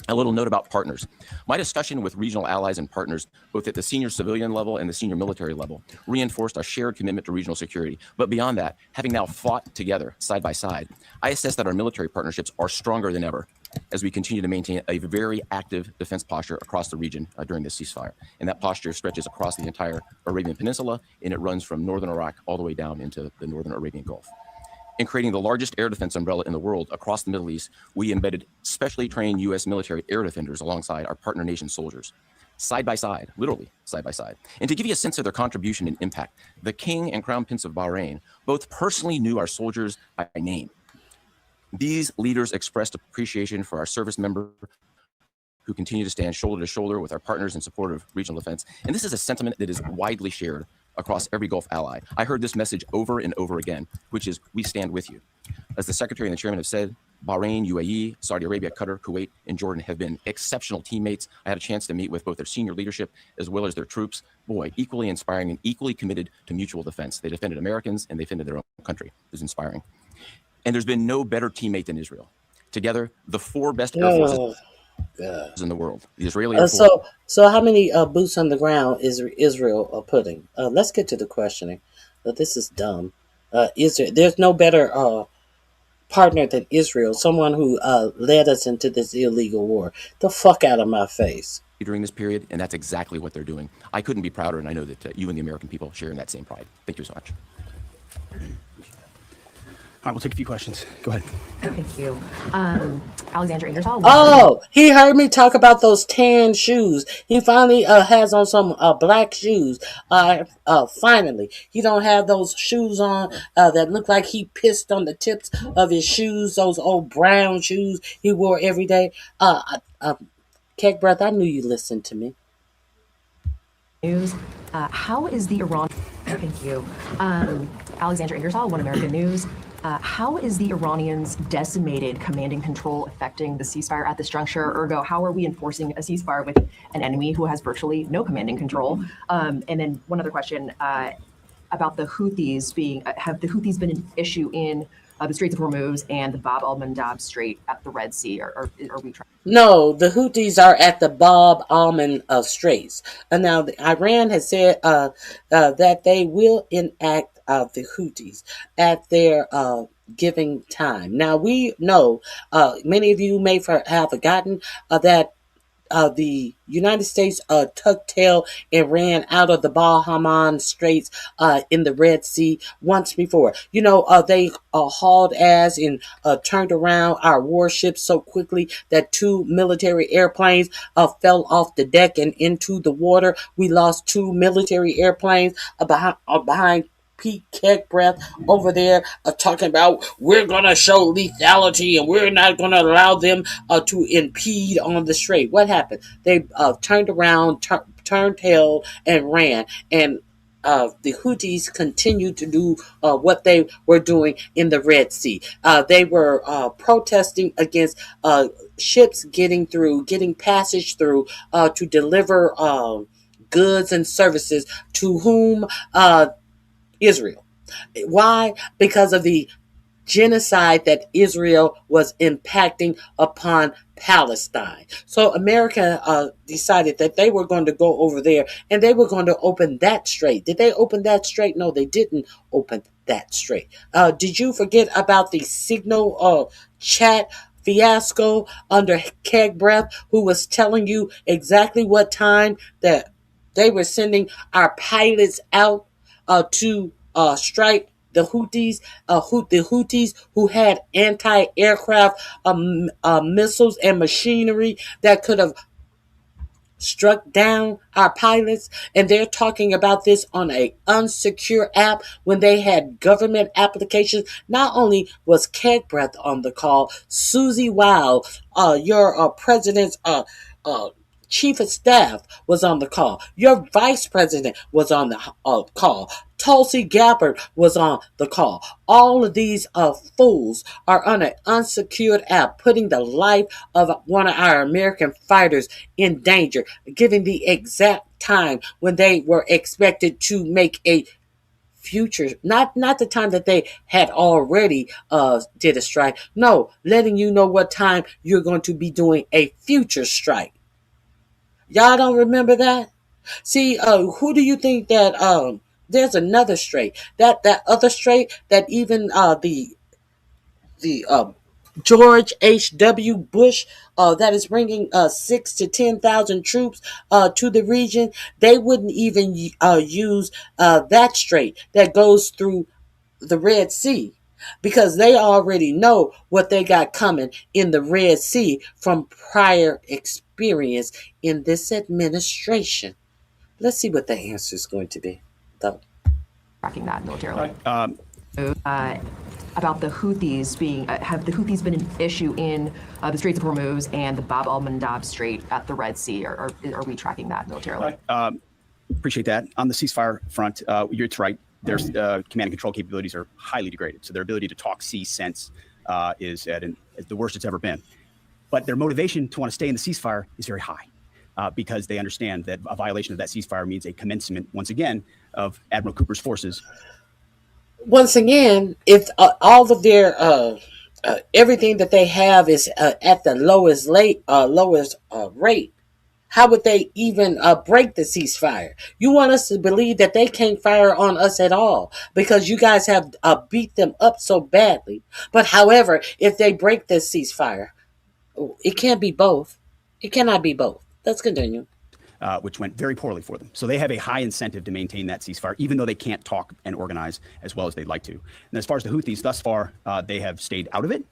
A little note about partners. My discussion with regional allies and partners, both at the senior civilian level and the senior military level, reinforced our shared commitment to regional security. But beyond that, having now fought together side by side, I assess that our military partnerships are stronger than ever as we continue to maintain a very active defense posture across the region during this ceasefire. And that posture stretches across the entire Arabian Peninsula, and it runs from northern Iraq all the way down into the northern Arabian Gulf. In creating the largest air defense umbrella in the world across the Middle East, we embedded specially trained U.S. military air defenders alongside our partner nation soldiers, side by side, literally side by side. And to give you a sense of their contribution and impact, the King and Crown Prince of Bahrain both personally knew our soldiers by name. These leaders expressed appreciation for our service members who continue to stand shoulder to shoulder with our partners in support of regional defense. And this is a sentiment that is widely shared across every Gulf ally. I heard this message over and over again, which is, we stand with you. As the Secretary and the Chairman have said, Bahrain, UAE, Saudi Arabia, Qatar, Kuwait, and Jordan have been exceptional teammates. I had a chance to meet with both their senior leadership as well as their troops. Boy, equally inspiring and equally committed to mutual defense. They defended Americans and they defended their own country. It was inspiring. And there's been no better teammate than Israel. Together, the four best air forces in the world. The Israeli Air Force.
So how many boots on the ground is Israel putting? Let's get to the questioning. This is dumb. There's no better partner than Israel, someone who led us into this illegal war. The fuck out of my face.
During this period, and that's exactly what they're doing. I couldn't be prouder, and I know that you and the American people share in that same pride. Thank you so much.
All right, we'll take a few questions. Go ahead.
Thank you. Alexandra Ingersoll.
Oh, he heard me talk about those tan shoes. He finally has on some black shoes. Finally, he don't have those shoes on that look like he pissed on the tips of his shoes. Those old brown shoes he wore every day. Keg Breath, I knew you listened to me.
News. How is the Iran? Thank you. Alexandra Ingersoll, One American News. How is the Iranians' decimated command and control affecting the ceasefire at this juncture? Ergo, how are we enforcing a ceasefire with an enemy who has virtually no command and control? And then one other question about the Houthis being, have the Houthis been an issue in the Straits of Hormuz and the Bab al-Mandab Strait at the Red Sea? Or are we trying?
No, the Houthis are at the Bab al-Mandab Straits. And now Iran has said that they will enact the Houthis at their giving time. Now we know, many of you may have forgotten that the United States tucked tail and ran out of the Bahman Straits in the Red Sea once before. You know, they hauled ass and turned around our warships so quickly that 2 military airplanes fell off the deck and into the water. We lost 2 military airplanes behind Pete Keg Breath over there talking about we're going to show lethality and we're not going to allow them to impede on the strait. What happened? They turned around, turned tail, and ran. And the Houthis continued to do what they were doing in the Red Sea. They were protesting against ships getting passage through to deliver goods and services to whom? Israel. Why? Because of the genocide that Israel was impacting upon Palestine. So America decided that they were going to go over there and they were going to open that strait. Did they open that strait? No, they didn't open that strait. Did you forget about the signal chat fiasco under Keg Breath, who was telling you exactly what time that they were sending our pilots out to strike the Houthis who had anti-aircraft missiles and machinery that could have struck down our pilots, and they're talking about this on a unsecure app when they had government applications. Not only was Keg Breath on the call, Susie Wow, your president's chief of staff was on the call. Your vice president was on the call. Tulsi Gabbard was on the call. All of these fools are on an unsecured app, putting the life of one of our American fighters in danger, giving the exact time when they were expected to make a future, not the time that they had already did a strike. No, letting you know what time you're going to be doing a future strike. Y'all don't remember that? See, who do you think that there's another strait, that other strait that even the George H.W. Bush that is bringing 6 to 10,000 troops to the region, they wouldn't even use that strait that goes through the Red Sea, because they already know what they got coming in the Red Sea from prior experience in this administration. Let's see what the answer is going to be, though.
Tracking that militarily. About the Houthis being, have the Houthis been an issue in the Straits of Hormuz and the Bab al-Mandab Strait at the Red Sea? Or are we tracking that militarily?
Appreciate that. On the ceasefire front, you're right. Their command and control capabilities are highly degraded. So their ability to talk sea sense is at the worst it's ever been. But their motivation to want to stay in the ceasefire is very high because they understand that a violation of that ceasefire means a commencement, once again, of Admiral Cooper's forces.
Once again, if all of their everything that they have is at the lowest rate, how would they even break the ceasefire? You want us to believe that they can't fire on us at all because you guys have beat them up so badly. But however, if they break this ceasefire, it can't be both. It cannot be both. Let's continue.
Which went very poorly for them. So they have a high incentive to maintain that ceasefire, even though they can't talk and organize as well as they'd like to. And as far as the Houthis, thus far, they have stayed out of it,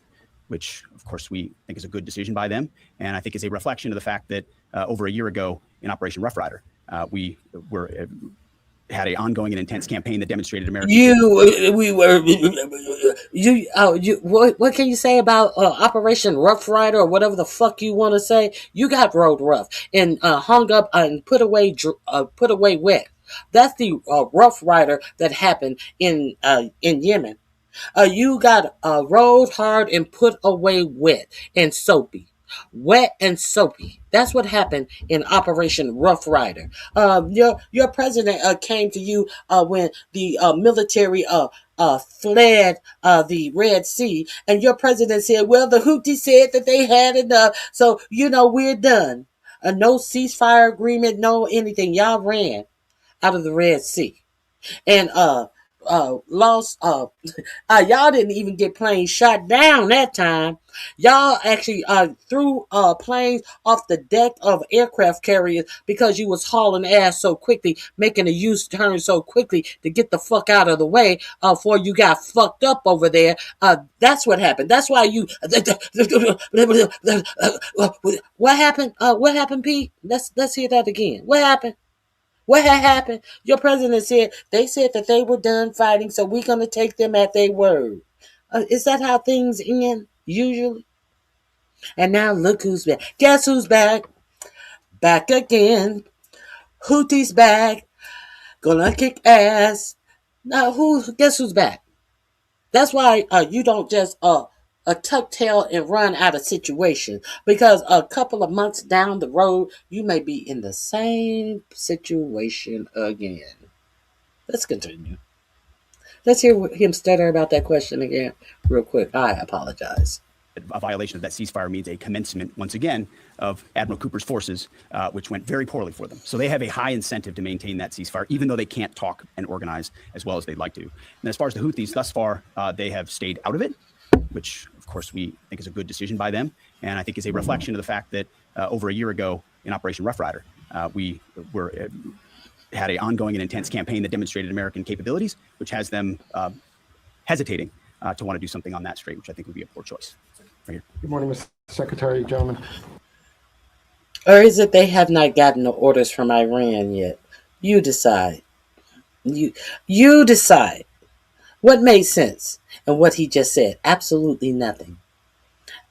which, of course, we think is a good decision by them. And I think is a reflection of the fact that over a year ago in Operation Rough Rider, we had an ongoing and intense campaign that demonstrated American.
What can you say about Operation Rough Rider or whatever the fuck you want to say? You got rode rough and hung up and put away wet. That's the Rough Rider that happened in Yemen. You got rode hard and put away wet and soapy. Wet and soapy. That's what happened in Operation Rough Rider. Your president came to you when the military fled the Red Sea, and your president said, well, the Houthis said that they had enough, so, we're done. No ceasefire agreement, no anything. Y'all ran out of the Red Sea. And lost y'all didn't even get planes shot down that time. Y'all actually threw planes off the deck of aircraft carriers because you was hauling ass so quickly, making a U-turn so quickly to get the fuck out of the way before you got fucked up over there. That's what happened. That's why you what happened, Pete? Let's hear that again. What happened? What had happened? Your president said that they were done fighting, so we're going to take them at their word. Is that how things end, usually? And now look who's back. Guess who's back? Back again. Houthis back. Gonna kick ass. Now, guess who's back? That's why you don't just tuck tail and run out of situation, because a couple of months down the road you may be in the same situation again. Let's continue. Let's hear him stutter about that question again real quick. I apologize.
A violation of that ceasefire means a commencement, once again, of Admiral Cooper's forces, which went very poorly for them. So they have a high incentive to maintain that ceasefire, even though they can't talk and organize as well as they'd like to. And as far as the Houthis, thus far, they have stayed out of it, which, of course, we think is a good decision by them. And I think is a reflection of the fact that over a year ago in Operation Rough Rider, we had an ongoing and intense campaign that demonstrated American capabilities, which has them hesitating to want to do something on that strait, which I think would be a poor choice. Right here.
Good morning, Mr. Secretary, gentlemen.
Or is it they have not gotten the orders from Iran yet? You decide. You decide. What made sense and what he just said? Absolutely nothing.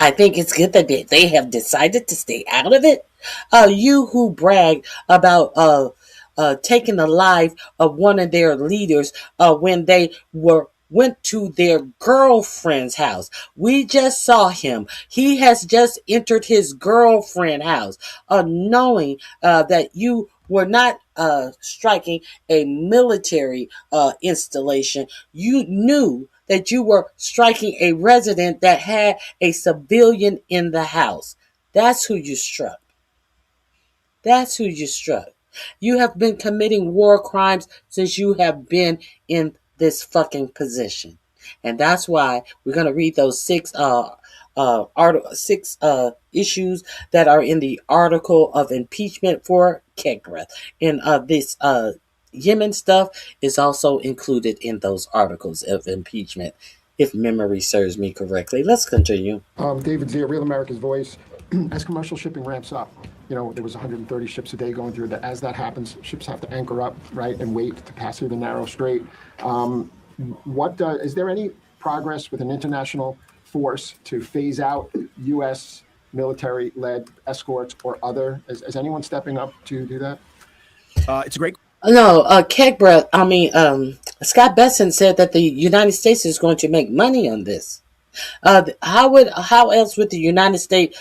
I think it's good that they have decided to stay out of it. You who brag about taking the life of one of their leaders when they went to their girlfriend's house. We just saw him. He has just entered his girlfriend's house, knowing that you were not striking a military installation. You knew that you were striking a resident that had a civilian in the house. That's who you struck. That's who you struck. You have been committing war crimes since you have been in this fucking position. And that's why we're going to read those six issues that are in the article of impeachment for Kegbreath. And this Yemen stuff is also included in those articles of impeachment, if memory serves me correctly. Let's continue.
David Zia, Real America's Voice. As commercial shipping ramps up, there was 130 ships a day going through that. As that happens, ships have to anchor up, right, and wait to pass through the narrow strait. Is there any progress with an international force to phase out U.S. military-led escorts or other? Is anyone stepping up to do that?
It's a great.
No, Kegbreath, Scott Besson said that the United States is going to make money on this. How else would the United States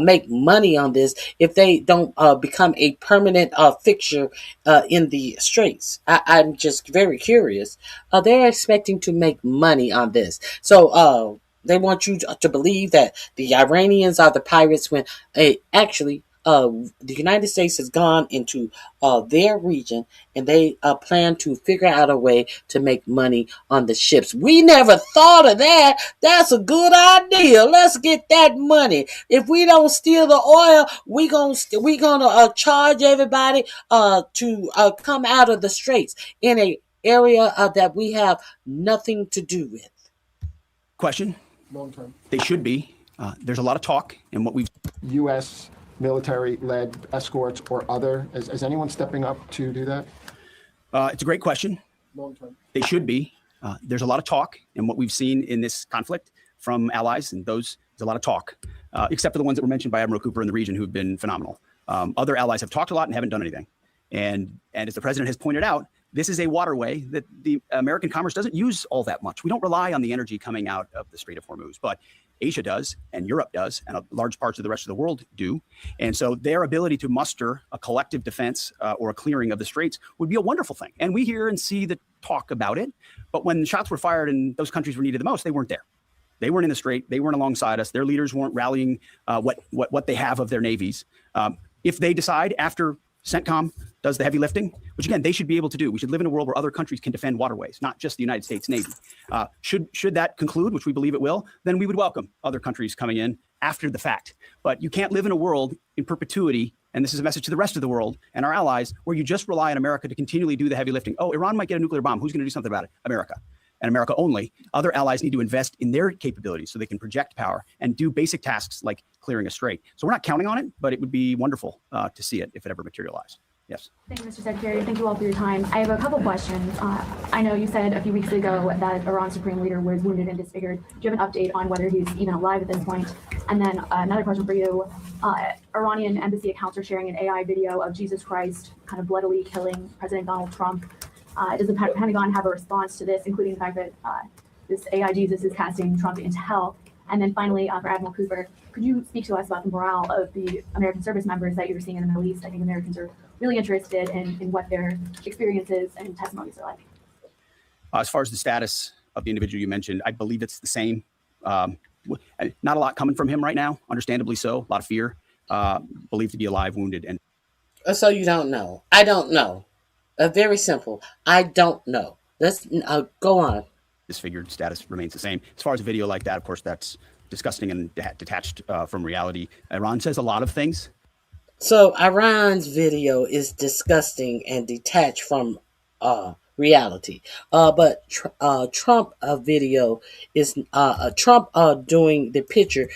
make money on this if they don't become a permanent fixture in the straits? I'm just very curious. They're expecting to make money on this. So they want you to believe that the Iranians are the pirates when actually the United States has gone into their region and they plan to figure out a way to make money on the ships. We never thought of that. That's a good idea. Let's get that money. If we don't steal the oil, we're gonna charge everybody to come out of the straits in an area that we have nothing to do with.
Question.
Long term.
They should be. There's a lot of talk, and what we've
U.S. military-led escorts or other? Is anyone stepping up to do that?
It's a great question.
Long term.
They should be. There's a lot of talk, and what we've seen in this conflict from allies, and there's a lot of talk, except for the ones that were mentioned by Admiral Cooper in the region, who've been phenomenal. Other allies have talked a lot and haven't done anything. And as the president has pointed out, this is a waterway that the American commerce doesn't use all that much. We don't rely on the energy coming out of the Strait of Hormuz, but Asia does, and Europe does, and large parts of the rest of the world do. And so their ability to muster a collective defense or a clearing of the straits would be a wonderful thing. And we hear and see the talk about it. But when shots were fired and those countries were needed the most, they weren't there. They weren't in the strait. They weren't alongside us. Their leaders weren't rallying what they have of their navies. If they decide after CENTCOM does the heavy lifting, which again, they should be able to do. We should live in a world where other countries can defend waterways, not just the United States Navy. Should that conclude, which we believe it will, then we would welcome other countries coming in after the fact. But you can't live in a world in perpetuity, and this is a message to the rest of the world and our allies, where you just rely on America to continually do the heavy lifting. Oh, Iran might get a nuclear bomb. Who's going to do something about it? America. And America only. Other allies need to invest in their capabilities so they can project power and do basic tasks like clearing a strait. So we're not counting on it, but it would be wonderful to see it if it ever materialized. Yes.
Thank you, Mr. Secretary. Thank you all for your time. I have a couple questions. I know you said a few weeks ago that Iran's supreme leader was wounded and disfigured. Do you have an update on whether he's even alive at this point? And then another question for you. Iranian embassy accounts are sharing an AI video of Jesus Christ kind of bloodily killing President Donald Trump. Does the Pentagon have a response to this, including the fact that this AI Jesus is casting Trump into hell? And then finally, for Admiral Cooper, could you speak to us about the morale of the American service members that you're seeing in the Middle East? I think Americans are really interested in what their experiences and testimonies are like.
As far as the status of the individual you mentioned, I believe it's the same. Not a lot coming from him right now, understandably so. A lot of fear. Believed to be alive, wounded, and.
So you don't know. I don't know. Very simple. I don't know. Let's go on.
Disfigured status remains the same. As far as a video like that, of course, that's disgusting and detached from reality. Iran says a lot of things.
So Iran's video is disgusting and detached from reality. But Trump video is Trump doing the picture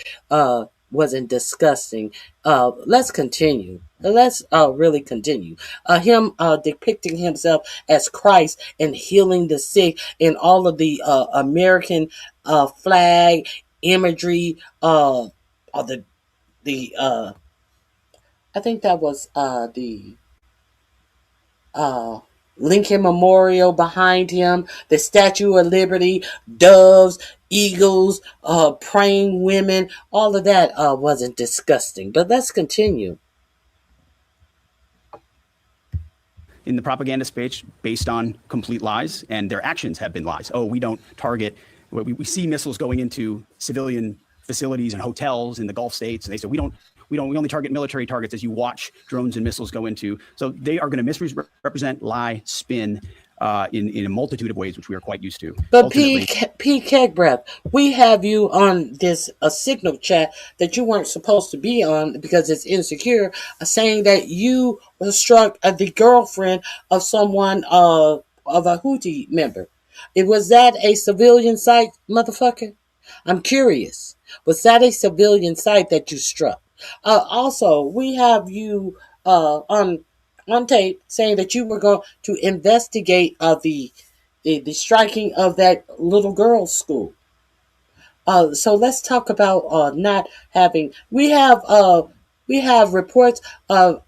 wasn't disgusting. Let's continue. Let's really continue. Him depicting himself as Christ and healing the sick and all of the American flag imagery. The I think that was the uh, Lincoln Memorial behind him, the Statue of Liberty, doves, eagles, praying women, all of that wasn't disgusting. But let's continue.
In the propaganda space based on complete lies, and their actions have been lies. Oh, we don't target, we see missiles going into civilian facilities and hotels in the Gulf states. And they say, we only target military targets as you watch drones and missiles go into. So they are going to misrepresent, lie, spin in a multitude of ways, which we are quite used to.
But P. Kegbreath, we have you on this signal chat that you weren't supposed to be on because it's insecure, saying that you struck the girlfriend of someone of a Houthi member. Was that a civilian site, motherfucker? I'm curious. Was that a civilian site that you struck? Also, we have you on tape saying that you were going to investigate the striking of that little girl's school. So let's talk about not having. We have reports of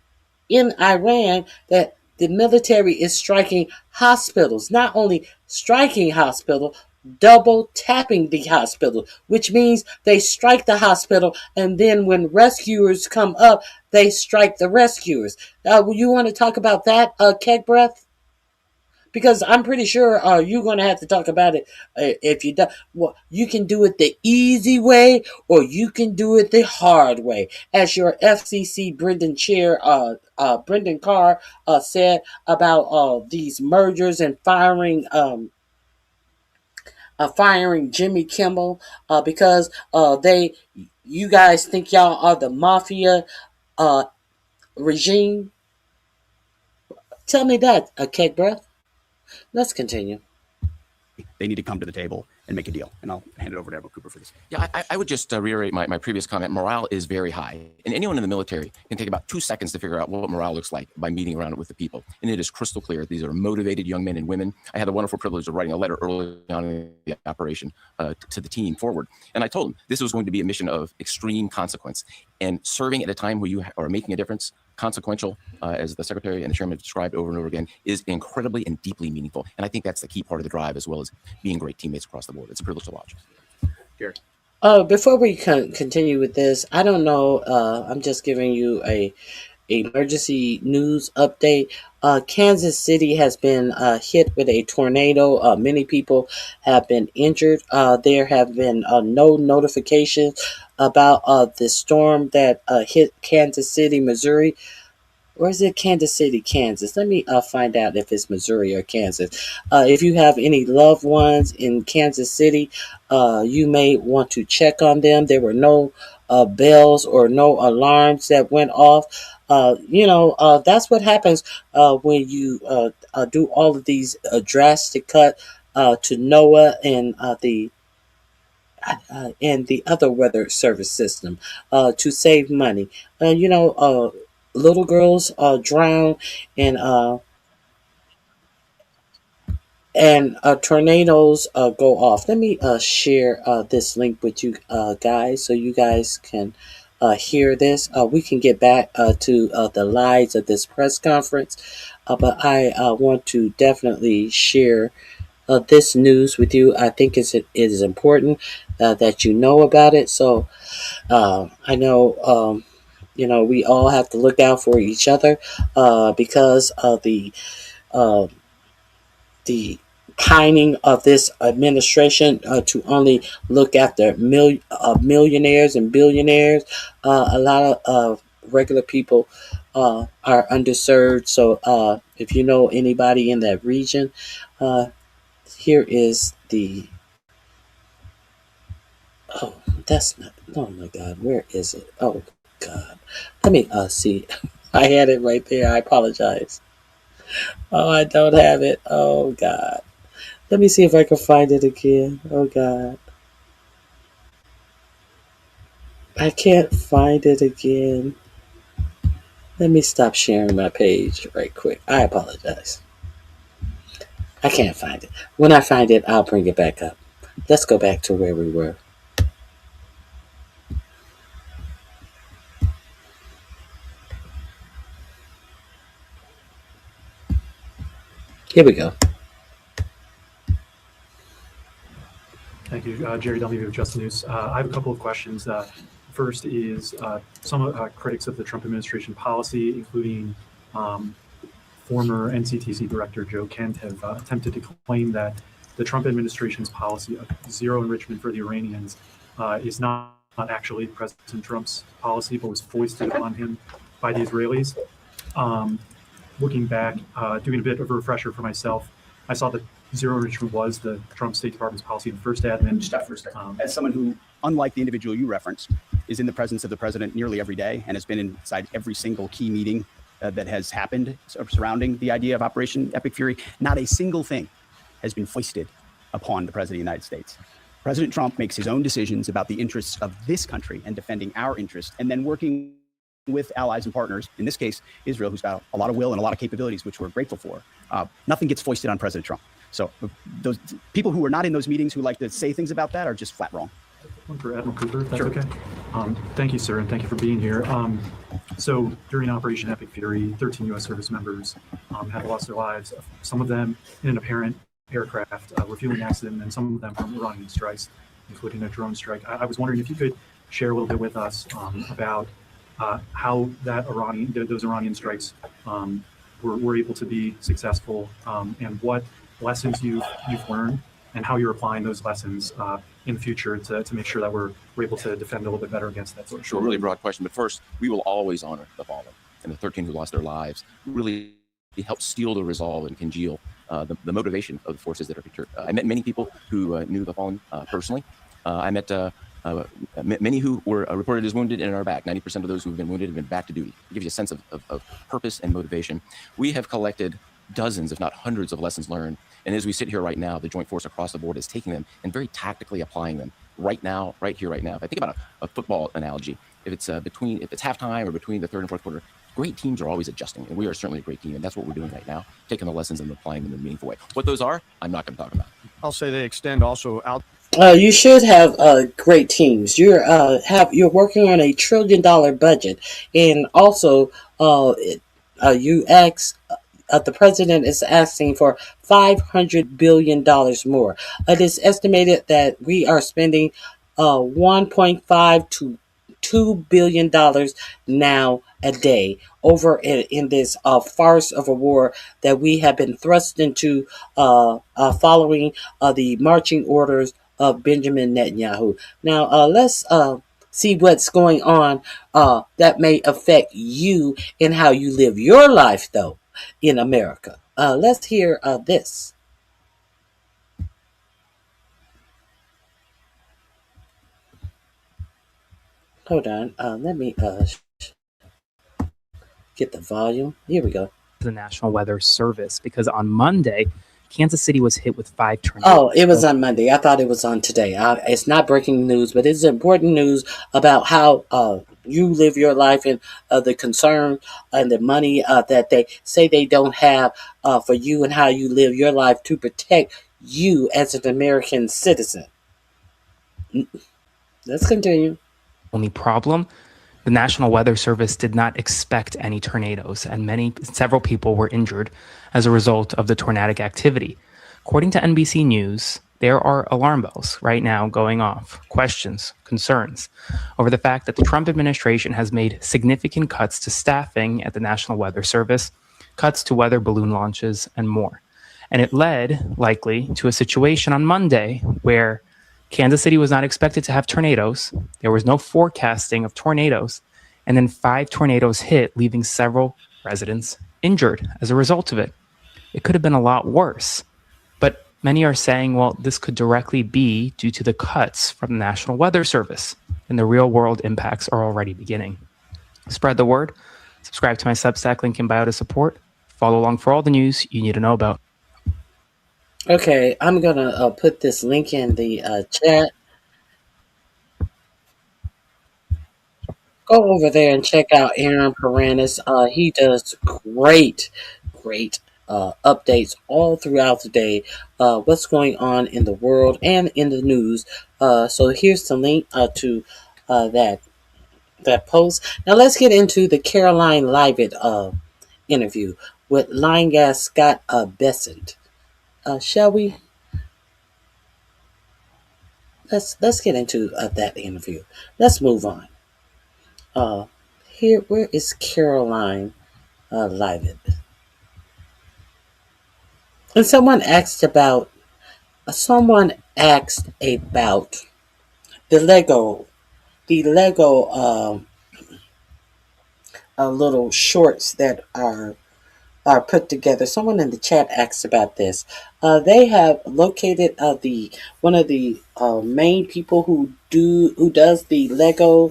in Iran that the military is striking hospitals. Not only striking hospital, double tapping the hospital, which means they strike the hospital, and then when rescuers come up, they strike the rescuers. You want to talk about that, Kegbreath? Because I'm pretty sure you're going to have to talk about it if you do. Well, you can do it the easy way, or you can do it the hard way, as your FCC Brendan Chair, Brendan Carr, said about these mergers and firing Jimmy Kimmel because you guys think y'all are the mafia regime. Tell me that, Kegbreath. Let's continue.
They need to come to the table and make a deal. And I'll hand it over to Admiral Cooper for this.
Yeah, I would just reiterate my previous comment. Morale is very high. And anyone in the military can take about 2 seconds to figure out what morale looks like by meeting around it with the people. And it is crystal clear. These are motivated young men and women. I had the wonderful privilege of writing a letter early on in the operation to the team forward. And I told them this was going to be a mission of extreme consequence. And serving at a time where you are making a difference, consequential, as the Secretary and the Chairman described over and over again, is incredibly and deeply meaningful. And I think that's the key part of the drive, as well as being great teammates across the board. It's a privilege to watch.
Gary.
Before we continue with this, I don't know. I'm just giving you a emergency news update. Kansas City has been hit with a tornado. Many people have been injured. There have been no notifications about the storm that hit Kansas City, Missouri. Or is it Kansas City, Kansas? Let me find out if it's Missouri or Kansas. If you have any loved ones in Kansas City, you may want to check on them. There were no bells or no alarms that went off. That's what happens when you do all of these drastic cut to NOAA and the other weather service system to save money. Little girls drown and tornadoes go off. Let me share this link with you guys so you guys can hear this. We can get back to the lies of this press conference, but I want to definitely share this news with you. I think it is important that you know about it. So I know. We all have to look out for each other because of the pining of this administration to only look after millionaires and billionaires. A lot of regular people are underserved. So if you know anybody in that region, here is the... Oh, that's not... Oh my God, where is it? Oh God. Let me see. I had it right there. I apologize. Oh, I don't have it. Oh, God. Let me see if I can find it again. Oh, God. I can't find it again. Let me stop sharing my page right quick. I apologize. I can't find it. When I find it, I'll bring it back up. Let's go back to where we were. Here we go.
Thank you, Jerry W. of Just News. I have a couple of questions. First is some critics of the Trump administration policy, including former NCTC Director Joe Kent, have attempted to claim that the Trump administration's policy of zero enrichment for the Iranians is not actually President Trump's policy, but was foisted on him by the Israelis. Looking back, doing a bit of a refresher for myself, I saw that zero enrichment was the Trump State Department's policy in the first admin.
Stop for a second. As someone who, unlike the individual you referenced, is in the presence of the president nearly every day and has been inside every single key meeting that has happened surrounding the idea of Operation Epic Fury, not a single thing has been foisted upon the president of the United States. President Trump makes his own decisions about the interests of this country and defending our interests, and then working with allies and partners, in this case, Israel, who's got a lot of will and a lot of capabilities, which we're grateful for. Nothing gets foisted on President Trump. So those people who are not in those meetings who like to say things about that are just flat wrong.
One for Admiral Cooper, if that's
Sure.
okay. Thank you, sir, and thank you for being here. So during Operation Epic Fury, 13 U.S. service members have lost their lives, some of them in an apparent aircraft refueling accident, and some of them from Iranian strikes, including a drone strike. I was wondering if you could share a little bit with us about how those Iranian strikes were able to be successful, and what lessons you've learned, and how you're applying those lessons in the future to make sure that we're able to defend a little bit better against that sort of.
Sure, really broad question. But first, we will always honor the fallen, and the 13 who lost their lives really helped steel the resolve and congeal the motivation of the forces that are pictured. I met many people who knew the fallen personally. I met many who were reported as wounded and are back. 90% of those who have been wounded have been back to duty. It gives you a sense of purpose and motivation. We have collected dozens, if not hundreds, of lessons learned. And as we sit here right now, the Joint Force across the board is taking them and very tactically applying them right now, right here, right now. If I think about a football analogy, if it's halftime or between the third and fourth quarter, great teams are always adjusting, and we are certainly a great team, and that's what we're doing right now, taking the lessons and applying them in a meaningful way. What those are, I'm not going to talk about.
I'll say they extend also out.
You should have great teams. You're working on $1 trillion budget, and also the president is asking for $500 billion more. It is estimated that we are spending $1.5 to $2 billion now a day over in this farce of a war that we have been thrust into following the marching orders of Benjamin Netanyahu. Now, let's see what's going on that may affect you and how you live your life, though, in America. Let's hear this. Hold on. Let me get the volume. Here we go.
The National Weather Service, because on Monday, Kansas City was hit with 5 tornadoes.
Oh, it was on Monday. I thought it was on today. It's not breaking news, but it's important news about how you live your life and the concern and the money that they say they don't have for you, and how you live your life to protect you as an American citizen. Let's continue.
Only problem, the National Weather Service did not expect any tornadoes, and several people were injured as a result of the tornadic activity. According to NBC News, there are alarm bells right now going off, questions, concerns over the fact that the Trump administration has made significant cuts to staffing at the National Weather Service, cuts to weather balloon launches, and more. And it led, likely, to a situation on Monday where Kansas City was not expected to have tornadoes. There was no forecasting of tornadoes. And then 5 tornadoes hit, leaving several residents injured as a result of it. It could have been a lot worse. But many are saying, well, this could directly be due to the cuts from the National Weather Service, and the real world impacts are already beginning. Spread the word. Subscribe to my Substack, link in bio to support. Follow along for all the news you need to know about.
Okay, I'm gonna put this link in the chat. Go over there and check out Aaron Paranis. He does great updates all throughout the day. What's going on in the world and in the news. So here's the link to that post. Now let's get into the Caroline Leavitt interview with line guy Scott Bessent. Shall we? Let's get into that interview. Let's move on. Where is Caroline Leavitt? And someone asked about the Lego little shorts that are put together. Someone in the chat asked about this. They have located one of the main people who does the Lego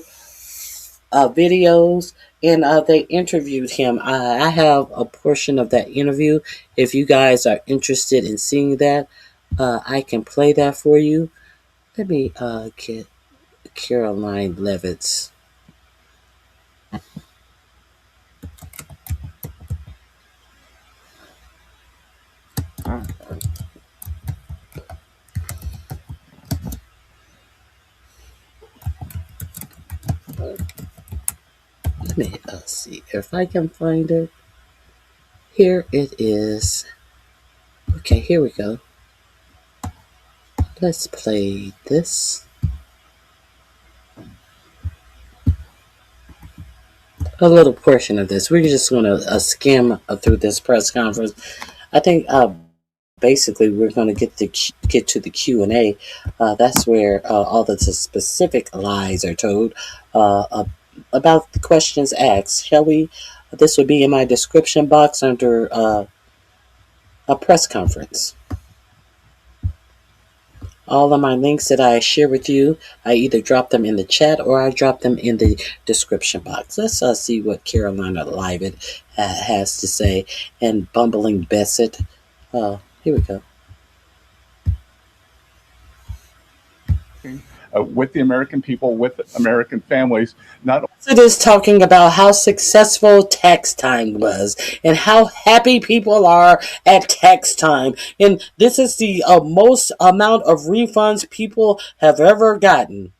videos, and they interviewed him. I have a portion of that interview. If you guys are interested in seeing that, I can play that for you. Let me get Caroline Leavitt's. Let me see if I can find it. Here it is. Okay, here we go. Let's play this. A little portion of this. We're just going to skim through this press conference. I think basically we're going to get to the Q&A. That's where all the specific lies are told about the questions asked. Shall we? This would be in my description box under a press conference. All of my links that I share with you, I either drop them in the chat or I drop them in the description box. Let's see what Carolina Leavitt has to say. And Bumbling Bessent. Here we go.
With the American people, with American families.
It is talking about how successful tax time was and how happy people are at tax time. And this is the most amount of refunds people have ever gotten.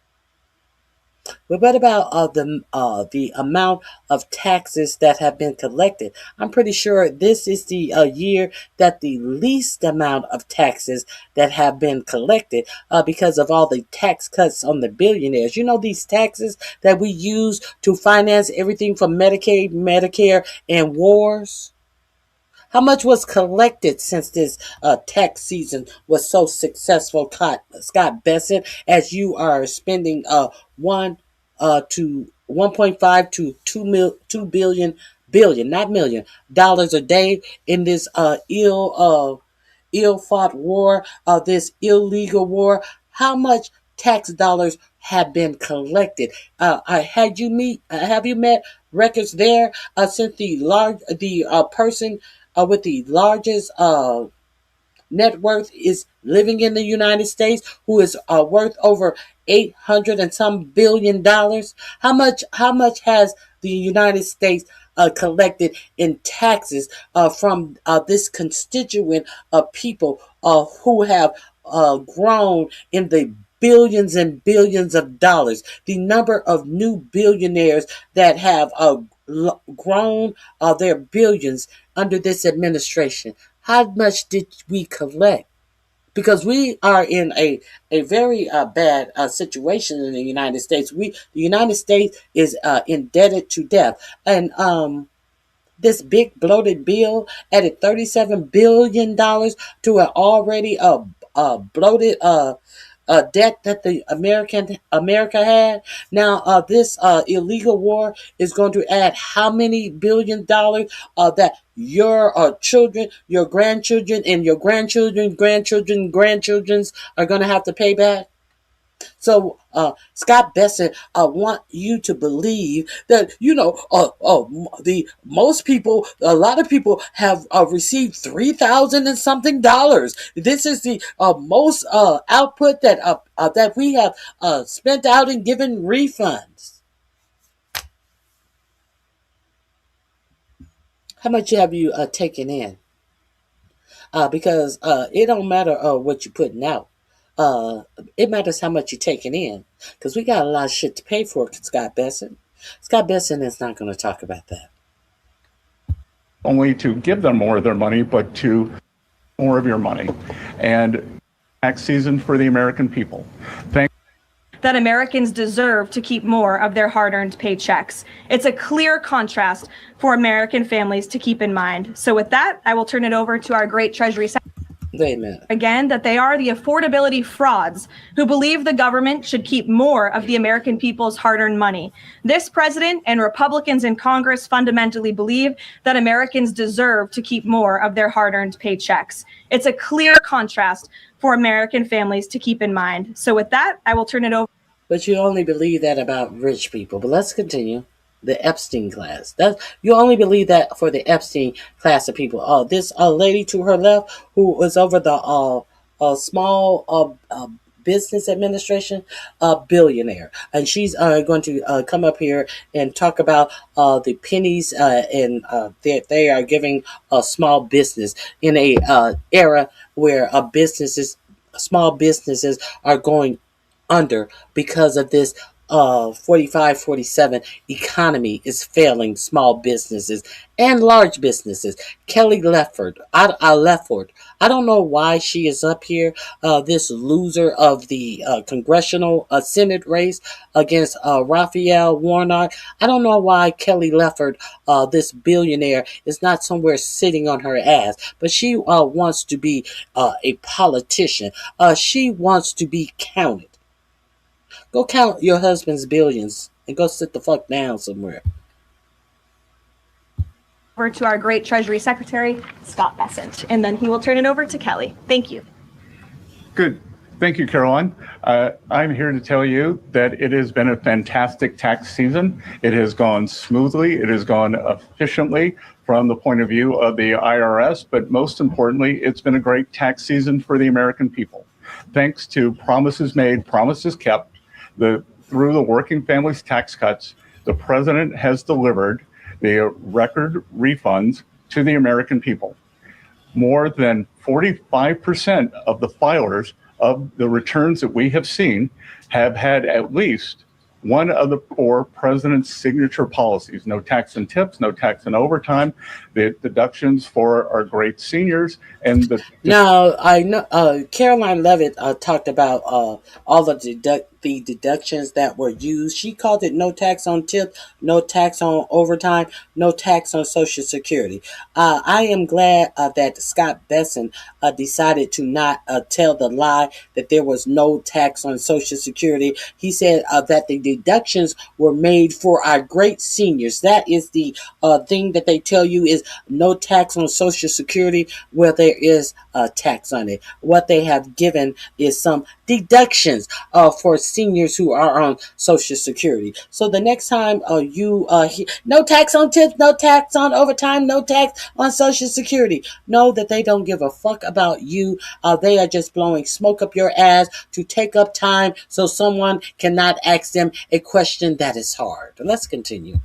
But what about the amount of taxes that have been collected? I'm pretty sure this is the year that the least amount of taxes that have been collected because of all the tax cuts on the billionaires. You know, these taxes that we use to finance everything from Medicaid, Medicare, and wars? How much was collected since this tax season was so successful, Scott Bessent, as you are spending to 1.5 to 2 billion, not million, dollars a day in this ill-fought war, this illegal war? How much tax dollars have been collected? Have you met records there since the person with the largest net worth is living in the United States, who is worth over $800 and some billion? How much has the United States collected in taxes from this constituent of people who have grown in the billions and billions of dollars? The number of new billionaires that have grown their billions under this administration. How much did we collect? Because we are in a very bad situation in the United States. The United States is indebted to death. And this big bloated bill added $37 billion to an already bloated debt that the America had. Now, this illegal war is going to add how many $billion that your children, your grandchildren, and your grandchildren's are going to have to pay back? So, Scott Besson, I want you to believe that, a lot of people have received $3,000 and something dollars. This is the most output that we have spent out and given refunds. How much have you taken in? Because it don't matter what you're putting out. It matters how much you're taking in. Because we got a lot of shit to pay for, Scott Besson. Scott Besson is not going to talk about that.
Only to give them more of their money, but to more of your money. And tax season for the American people.
That Americans deserve to keep more of their hard-earned paychecks. It's a clear contrast for American families to keep in mind. So with that, I will turn it over to our great Treasury Secretary.
Wait a minute.
Again, that they are the affordability frauds who believe the government should keep more of the American people's hard-earned money. This president and Republicans in Congress fundamentally believe that Americans deserve to keep more of their hard-earned paychecks. It's a clear contrast for American families to keep in mind. So with that, I will turn it over.
But you only believe that about rich people. But let's continue. The Epstein class. You only believe that for the Epstein class of people. This lady to her left, who was over the small business administration, billionaire, and she's going to come up here and talk about the pennies and that they are giving a small business in a era where small businesses are going under because of this 45-47 economy is failing small businesses and large businesses. Kelly Lefford, I don't know why she is up here, this loser of the Congressional Senate race against Raphael Warnock. I don't know why Kelly Lefford, this billionaire, is not somewhere sitting on her ass, but she wants to be a politician. She wants to be counted. Go count your husband's billions and go sit the fuck down somewhere.
Over to our great Treasury Secretary, Scott Bessent, and then he will turn it over to Kelly. Thank you.
Good. Thank you, Caroline. I'm here to tell you that it has been a fantastic tax season. It has gone smoothly. It has gone efficiently from the point of view of the IRS, but most importantly, it's been a great tax season for the American people. Thanks to promises made, promises kept, through the working families tax cuts, the president has delivered the record refunds to the American people. More than 45% of the filers of the returns that we have seen have had at least one of the four president's signature policies: no tax and tips, no tax and overtime, the deductions for our great seniors, and
Now, I know Caroline Levitt talked about all of the deductions that were used. She called it no tax on tip, no tax on overtime, no tax on Social Security. I am glad that Scott Besson decided to not tell the lie that there was no tax on Social Security. He said that the deductions were made for our great seniors. That is the thing that they tell you is no tax on Social Security, where there is a tax on it. What they have given is some deductions for seniors who are on Social Security. So the next time you hear no tax on tips, no tax on overtime, no tax on Social Security, know that they don't give a fuck about you. They are just blowing smoke up your ass to take up time so someone cannot ask them a question that is hard. Let's continue.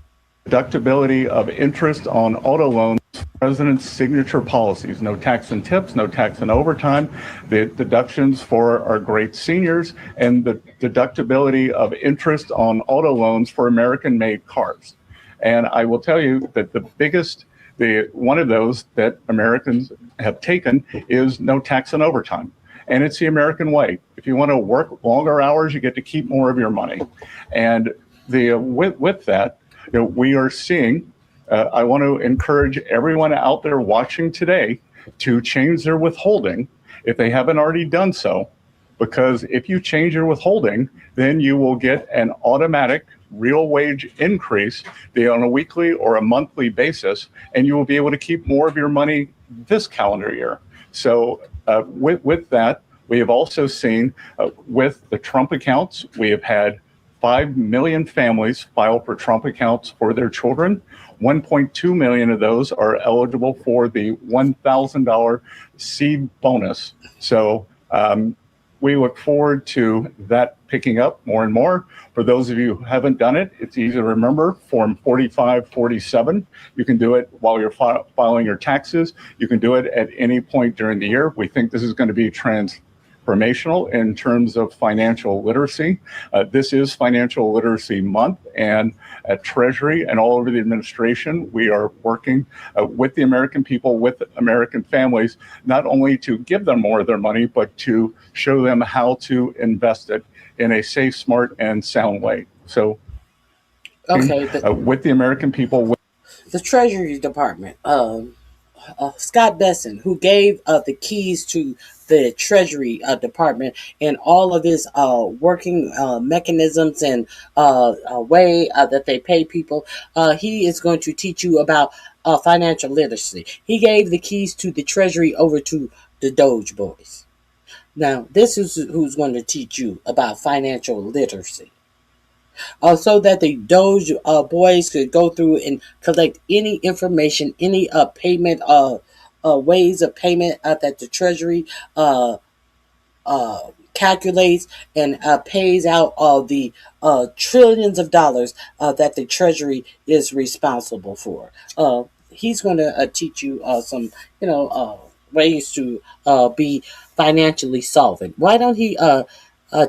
deductibility of interest on auto loans, president's signature policies: no tax and tips, no tax and overtime, the deductions for our great seniors, and the deductibility of interest on auto loans for American-made cars. And I will tell you that one of those that Americans have taken is no tax and overtime. And it's the American way. If you want to work longer hours, you get to keep more of your money. And with that, we are seeing, I want to encourage everyone out there watching today to change their withholding if they haven't already done so, because if you change your withholding, then you will get an automatic real wage increase, be on a weekly or a monthly basis, and you will be able to keep more of your money this calendar year. So with that, We have also seen with the Trump accounts, we have had 5 million families file for Trump accounts for their children. 1.2 million of those are eligible for the $1,000 seed bonus. So we look forward to that picking up more and more. For those of you who haven't done it, it's easy to remember, Form 4547. You can do it while you're filing your taxes. You can do it at any point during the year. We think this is going to be transformational in terms of financial literacy. This is Financial Literacy Month, and at Treasury and all over the administration, we are working with the American people, with American families, not only to give them more of their money, but to show them how to invest it in a safe, smart, and sound way. So, with the American people,
the Treasury Department, Scott Besson, who gave the keys to the Treasury Department and all of his working mechanisms and way that they pay people, he is going to teach you about financial literacy. He gave the keys to the Treasury over to the Doge boys. Now, this is who's going to teach you about financial literacy. So that the Doge boys could go through and collect any information, any payment ways of payment that the Treasury calculates and pays out the trillions of dollars that the Treasury is responsible for. He's going to teach you some, ways to be financially solvent. Why don't he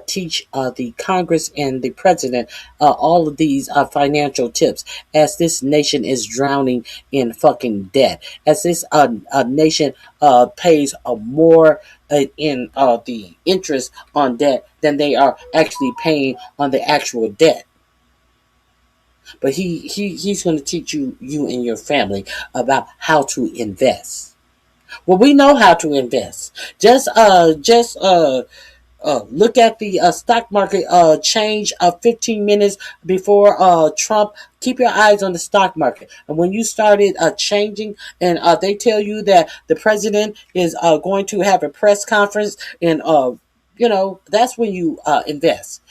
teach the Congress and the president all of these financial tips as this nation is drowning in fucking debt, as this nation pays more in the interest on debt than they are actually paying on the actual debt. But he's going to teach you and your family about how to invest. Well, we know how to invest. Just look at the stock market change 15 minutes before Trump. Keep your eyes on the stock market. And when you started changing and they tell you that the president is going to have a press conference and, that's when you invest.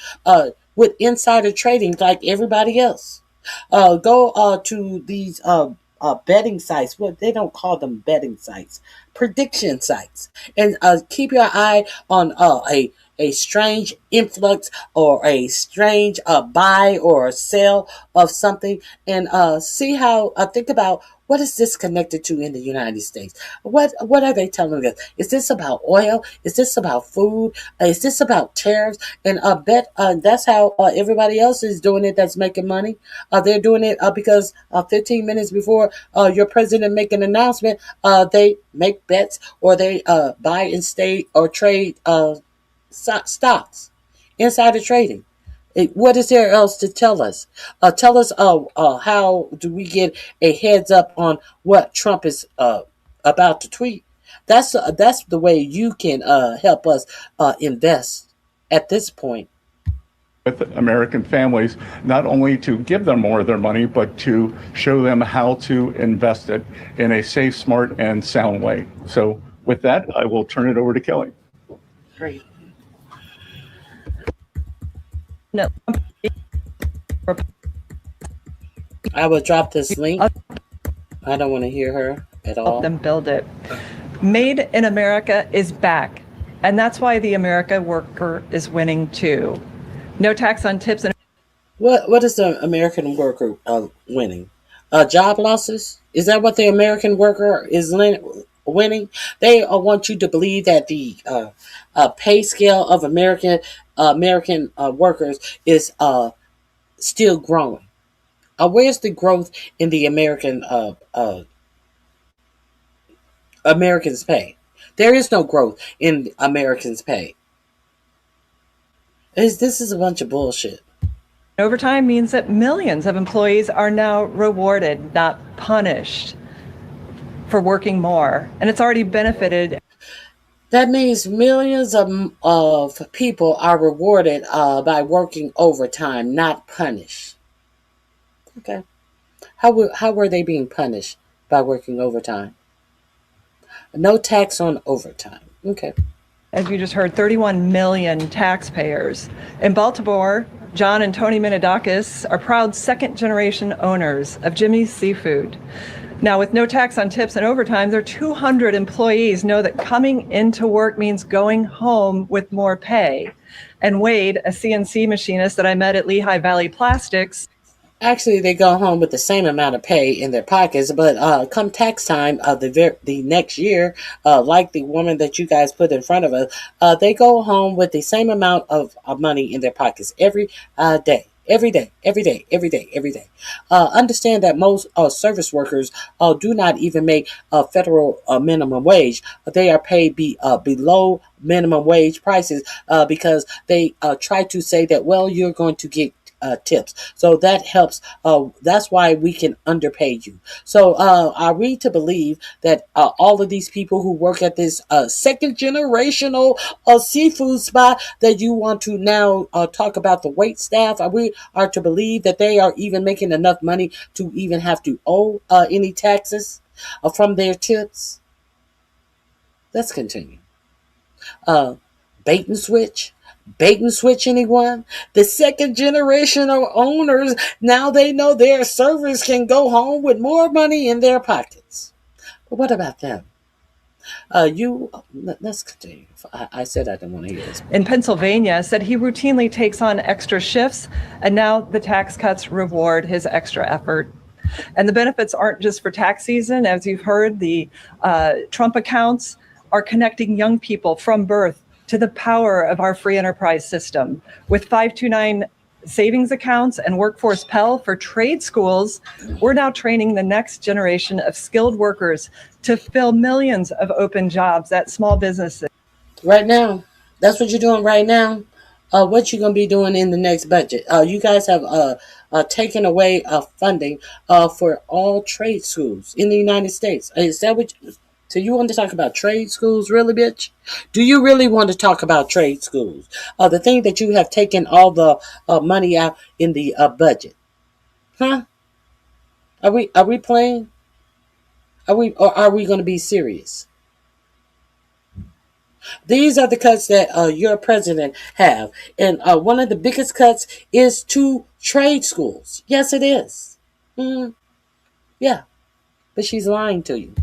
With insider trading like everybody else. Go to these betting sites. Well, they don't call them betting sites. Prediction sites. And keep your eye on a strange influx or a strange buy or sell of something, and see how think about what is this connected to in the United States. What are they telling us? Is this about oil? Is this about food? Is this about tariffs? And bet that's how everybody else is doing it that's making money. They're doing it because 15 minutes before your president make an announcement, they make bets or they buy and stay or trade stocks. Insider trading. What is there else to tell us? Tell us how do we get a heads up on what Trump is about to tweet? That's the way you can help us invest at this point.
With American families, not only to give them more of their money, but to show them how to invest it in a safe, smart, and sound way. So with that, I will turn it over to Kelly.
Great.
No.
I will drop this link. I don't want to hear her at all.
Help them build it. Made in America is back. And that's why the America worker is winning too. No tax on tips. And
What is the American worker winning? Job losses? Is that what the American worker is winning? They want you to believe that the pay scale of American workers is still growing. Where's the growth in the Americans' pay? There is no growth in Americans' pay. This is a bunch of bullshit.
overtime means that millions of employees are now rewarded, not punished, for working more. And it's already benefited.
That means millions of people are rewarded by working overtime, not punished. Okay. How were they being punished by working overtime? No tax on overtime. Okay.
As you just heard, 31 million taxpayers. In Baltimore, John and Tony Minidakis are proud second-generation owners of Jimmy's Seafood. Now, with no tax on tips and overtime, their 200 employees know that coming into work means going home with more pay. And Wade, a CNC machinist that I met at Lehigh Valley Plastics,
actually, they go home with the same amount of pay in their pockets, but come tax time the next year, like the woman that you guys put in front of us, they go home with the same amount of money in their pockets every day. Every day. Understand that most service workers do not even make federal minimum wage. They are paid below minimum wage prices because they try to say that, well, you're going to get tips. So that helps. That's why we can underpay you. So are we to believe that all of these people who work at this second generational seafood spot that you want to now talk about the wait staff, we are to believe that they are even making enough money to even have to owe any taxes from their tips? Let's continue. Bait and switch? Bait and switch, anyone? The second generation of owners, now they know their servers can go home with more money in their pockets. But what about them? Let's continue. I said I didn't want to hear this.
in Pennsylvania said he routinely takes on extra shifts, and now the tax cuts reward his extra effort. And the benefits aren't just for tax season. As you've heard, the Trump accounts are connecting young people from birth to the power of our free enterprise system. With 529 savings accounts and Workforce Pell for trade schools, we're now training the next generation of skilled workers to fill millions of open jobs at small businesses.
Right now, that's what you're doing right now. What you going to be doing in the next budget? You guys have taken away funding for all trade schools in the United States. Is that what so you want to talk about trade schools, really, bitch? Do you really want to talk about trade schools? The thing that you have taken all the money out in the budget. Huh? Are we playing? Are we going to be serious? These are the cuts that your president have. And one of the biggest cuts is to trade schools. Yes, it is. Yeah. But she's lying to you.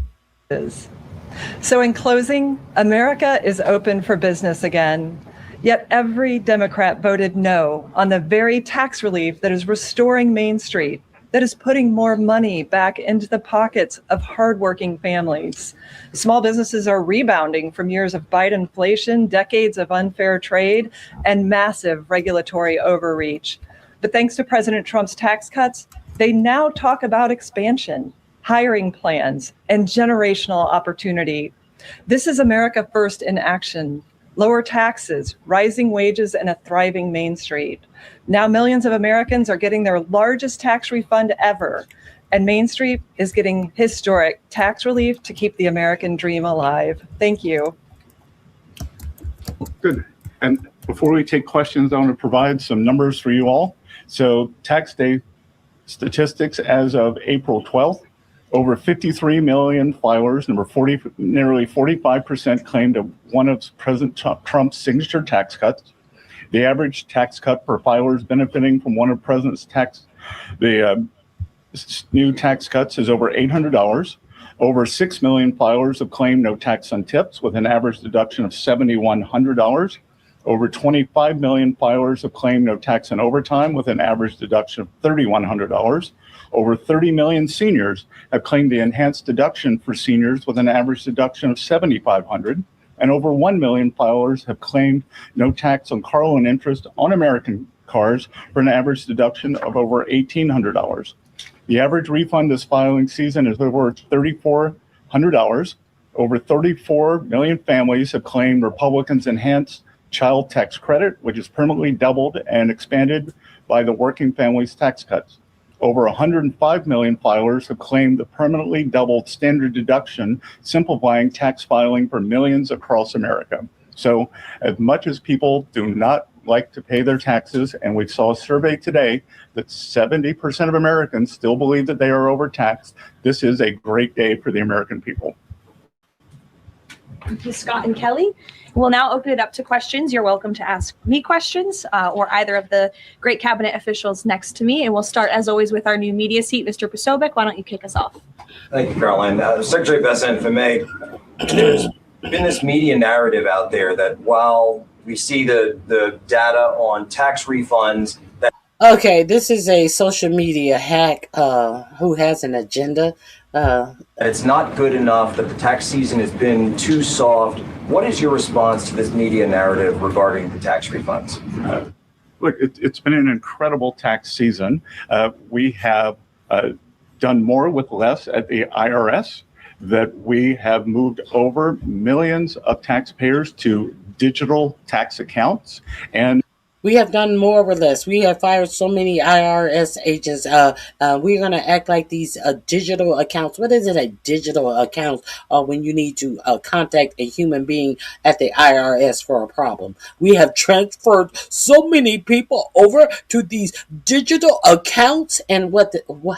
So in closing, America is open for business again. Yet every Democrat voted no on the very tax relief that is restoring Main Street, that is putting more money back into the pockets of hardworking families. Small businesses are rebounding from years of Biden inflation, decades of unfair trade, and massive regulatory overreach. But thanks to President Trump's tax cuts, they now talk about expansion, hiring plans, and generational opportunity. This is America First in action. Lower taxes, rising wages, and a thriving Main Street. Now millions of Americans are getting their largest tax refund ever, and Main Street is getting historic tax relief to keep the American dream alive. Thank you.
Good. And before we take questions, I want to provide some numbers for you all. So tax day statistics as of April 12th. Over 53 million filers, nearly 45% claimed one of President Trump's signature tax cuts. The average tax cut per filer is benefiting from one of President's new tax cuts is over $800. Over 6 million filers have claimed no tax on tips with an average deduction of $7,100. Over 25 million filers have claimed no tax on overtime with an average deduction of $3,100. Over 30 million seniors have claimed the enhanced deduction for seniors with an average deduction of $7,500. And over 1 million filers have claimed no tax on car loan interest on American cars for an average deduction of over $1,800. The average refund this filing season is over $3,400. Over 34 million families have claimed Republicans' enhanced child tax credit, which is permanently doubled and expanded by the working families tax cuts. Over 105 million filers have claimed the permanently doubled standard deduction, simplifying tax filing for millions across America. So as much as people do not like to pay their taxes, and we saw a survey today that 70% of Americans still believe that they are overtaxed, this is a great day for the American people.
Ms. Scott and Kelly. We'll now open it up to questions. You're welcome to ask me questions or either of the great cabinet officials next to me. And we'll start, as always, with our new media seat. Mr. Posobiec, why don't you kick us off?
Thank you, Caroline. Secretary Vance, if I may, there's been this media narrative out there that while we see the data on tax refunds, that
Okay, this is a social media hack who has an agenda.
it's not good enough, that the tax season has been too soft. What is your response to this media narrative regarding the tax refunds?
Look, it's been an incredible tax season. We have done more with less at the IRS, that we have moved over millions of taxpayers to digital tax accounts. And
we have done more with less. We have fired so many IRS agents. We're going to act like these digital accounts. What is it, a digital account? When you need to contact a human being at the IRS for a problem. We have transferred so many people over to these digital accounts. And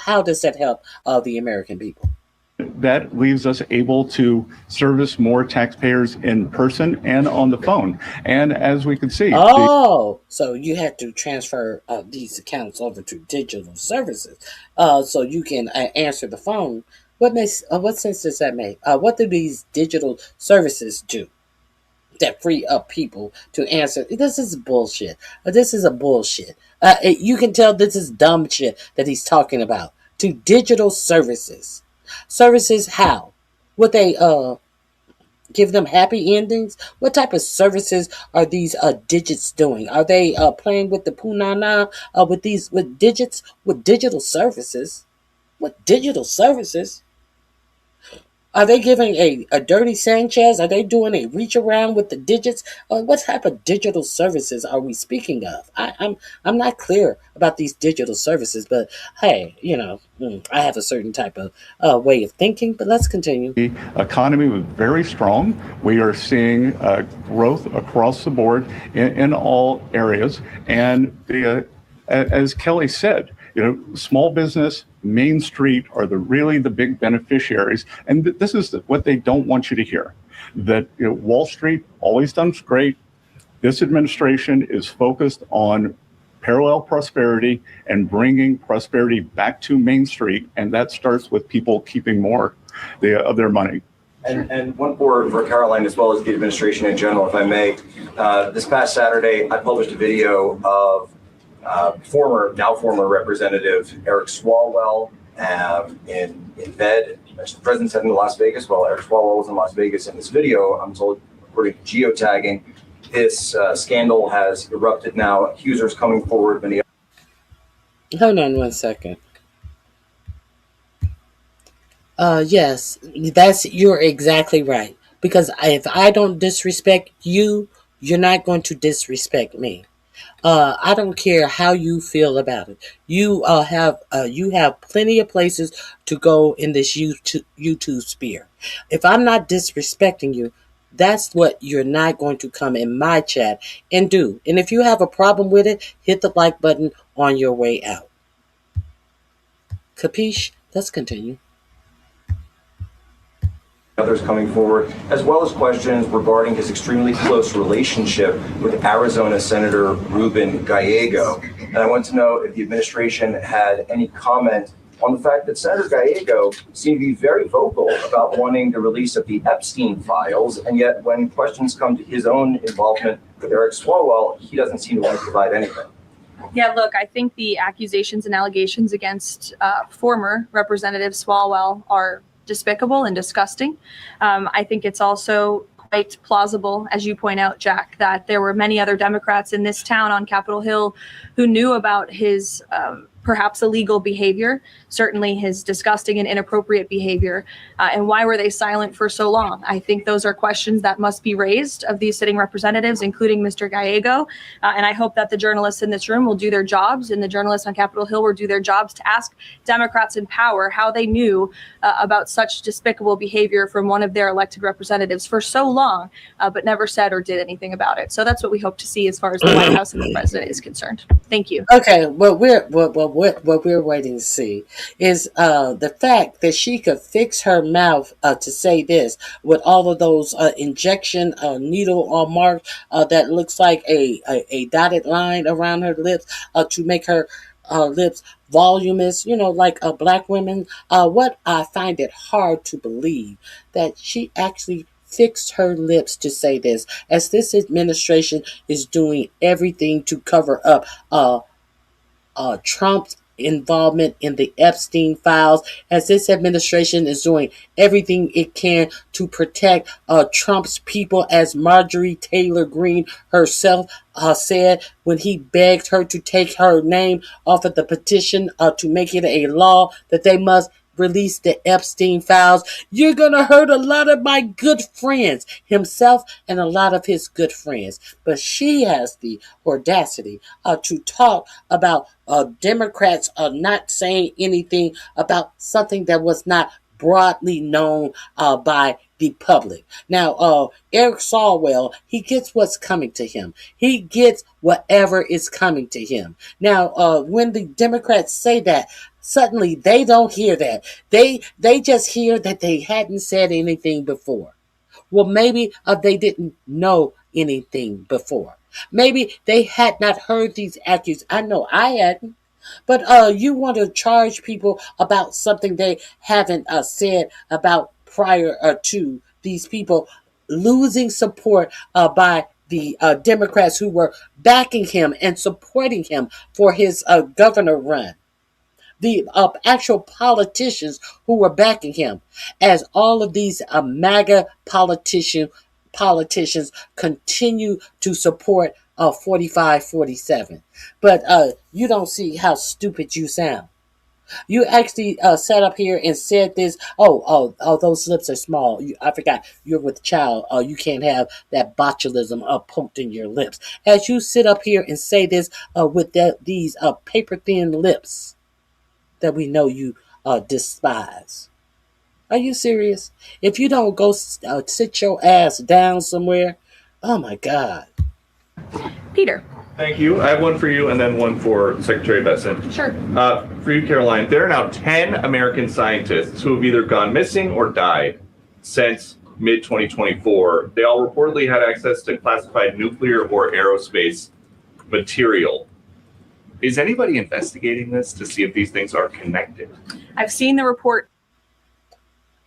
how does that help the American people?
that leaves us able to service more taxpayers in person and on the phone. And as we can see,
so you have to transfer these accounts over to digital services, so you can answer the phone. What sense does that make? What do these digital services do that free up people to answer? This is bullshit. This is a bullshit. You can tell this is dumb shit that he's talking about. To digital services. Services how? Would they give them happy endings? What type of services are these digits doing? Are they playing with the punana with digits, with digital services? What digital services? Are they giving a dirty Sanchez? Are they doing a reach around with the digits? What type of digital services are we speaking of? I'm not clear about these digital services, but hey, I have a certain type of way of thinking. But let's continue.
The economy was very strong. We are seeing growth across the board in all areas, and as Kelly said, small business, Main Street are really the big beneficiaries. And this is what they don't want you to hear, that Wall Street always done great. This administration is focused on parallel prosperity and bringing prosperity back to Main Street. And that starts with people keeping more of their money.
And one for Caroline, as well as the administration in general, if I may. This past Saturday, I published a video of now former Representative Eric Swalwell in bed. The president's heading to Las Vegas. Well, Eric Swalwell was in Las Vegas. In this video, I'm told, according to geotagging, this scandal has erupted now. Accusers coming forward.
Hold on one second. Yes, you're exactly right. Because if I don't disrespect you, you're not going to disrespect me. I don't care how you feel about it. You have plenty of places to go in this YouTube sphere. If I'm not disrespecting you, that's what you're not going to come in my chat and do. And if you have a problem with it, hit the like button on your way out. Capiche? Let's continue.
Others coming forward, as well as questions regarding his extremely close relationship with Arizona Senator Ruben Gallego. And I want to know if the administration had any comment on the fact that Senator Gallego seemed to be very vocal about wanting the release of the Epstein files, and yet when questions come to his own involvement with Eric Swalwell, he doesn't seem to want to provide anything.
Yeah, look, I think the accusations and allegations against former Representative Swalwell are despicable and disgusting. I think it's also quite plausible, as you point out, Jack, that there were many other Democrats in this town on Capitol Hill who knew about his perhaps illegal behavior, certainly his disgusting and inappropriate behavior. And why were they silent for so long? I think those are questions that must be raised of these sitting representatives, including Mr. Gallego. And I hope that the journalists in this room will do their jobs, and the journalists on Capitol Hill will do their jobs to ask Democrats in power how they knew about such despicable behavior from one of their elected representatives for so long, but never said or did anything about it. So that's what we hope to see as far as the White House and the president is concerned. Thank you.
Okay, well, what we're waiting to see is the fact that she could fix her mouth to say this with all of those injection needle marks that looks like a dotted line around her lips to make her lips voluminous, like black women. What I find it hard to believe that she actually fixed her lips to say this, as this administration is doing everything to cover up Trump's involvement in the Epstein files, as this administration is doing everything it can to protect Trump's people, as Marjorie Taylor Greene herself said when he begged her to take her name off of the petition to make it a law that they must release the Epstein files. You're gonna hurt a lot of my good friends, himself and a lot of his good friends. But she has the audacity to talk about Democrats not saying anything about something that was not broadly known by the public. Now, Eric Swalwell, he gets what's coming to him. He gets whatever is coming to him. Now, when the Democrats say that, suddenly they don't hear that. They just hear that they hadn't said anything before. Well, maybe they didn't know anything before. Maybe they had not heard these accusations. I know I hadn't. But you want to charge people about something they haven't said about prior to these people losing support by the Democrats who were backing him and supporting him for his governor run. The actual politicians who were backing him, as all of these MAGA politicians continue to support 45-47. But you don't see how stupid you sound. You actually sat up here and said this. Oh, those lips are small. I forgot. You're with child. You can't have that botulism poked in your lips. As you sit up here and say this with these paper thin lips that we know you despise. Are you serious? If you don't go sit your ass down somewhere, oh my God.
Peter.
Thank you. I have one for you and then one for Secretary Besson.
Sure.
For you, Caroline, there are now 10 American scientists who have either gone missing or died since mid-2024. They all reportedly had access to classified nuclear or aerospace material. Is anybody investigating this to see if these things are connected?
I've seen the report.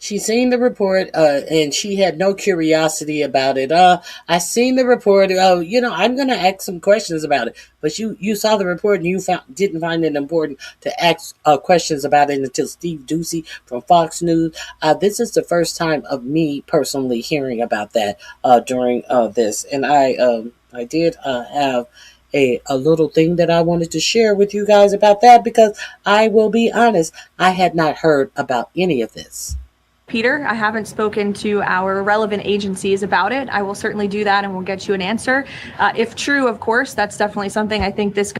She's seen the report, and she had no curiosity about it. I seen the report. I'm going to ask some questions about it. But you saw the report, and you didn't find it important to ask questions about it until Steve Doocy from Fox News. This is the first time of me personally hearing about that during this. And I did have a little thing that I wanted to share with you guys about that, because I will be honest, I had not heard about any of this.
Peter, I haven't spoken to our relevant agencies about it. I will certainly do that, and we'll get you an answer. If true, of course, that's definitely something I think this.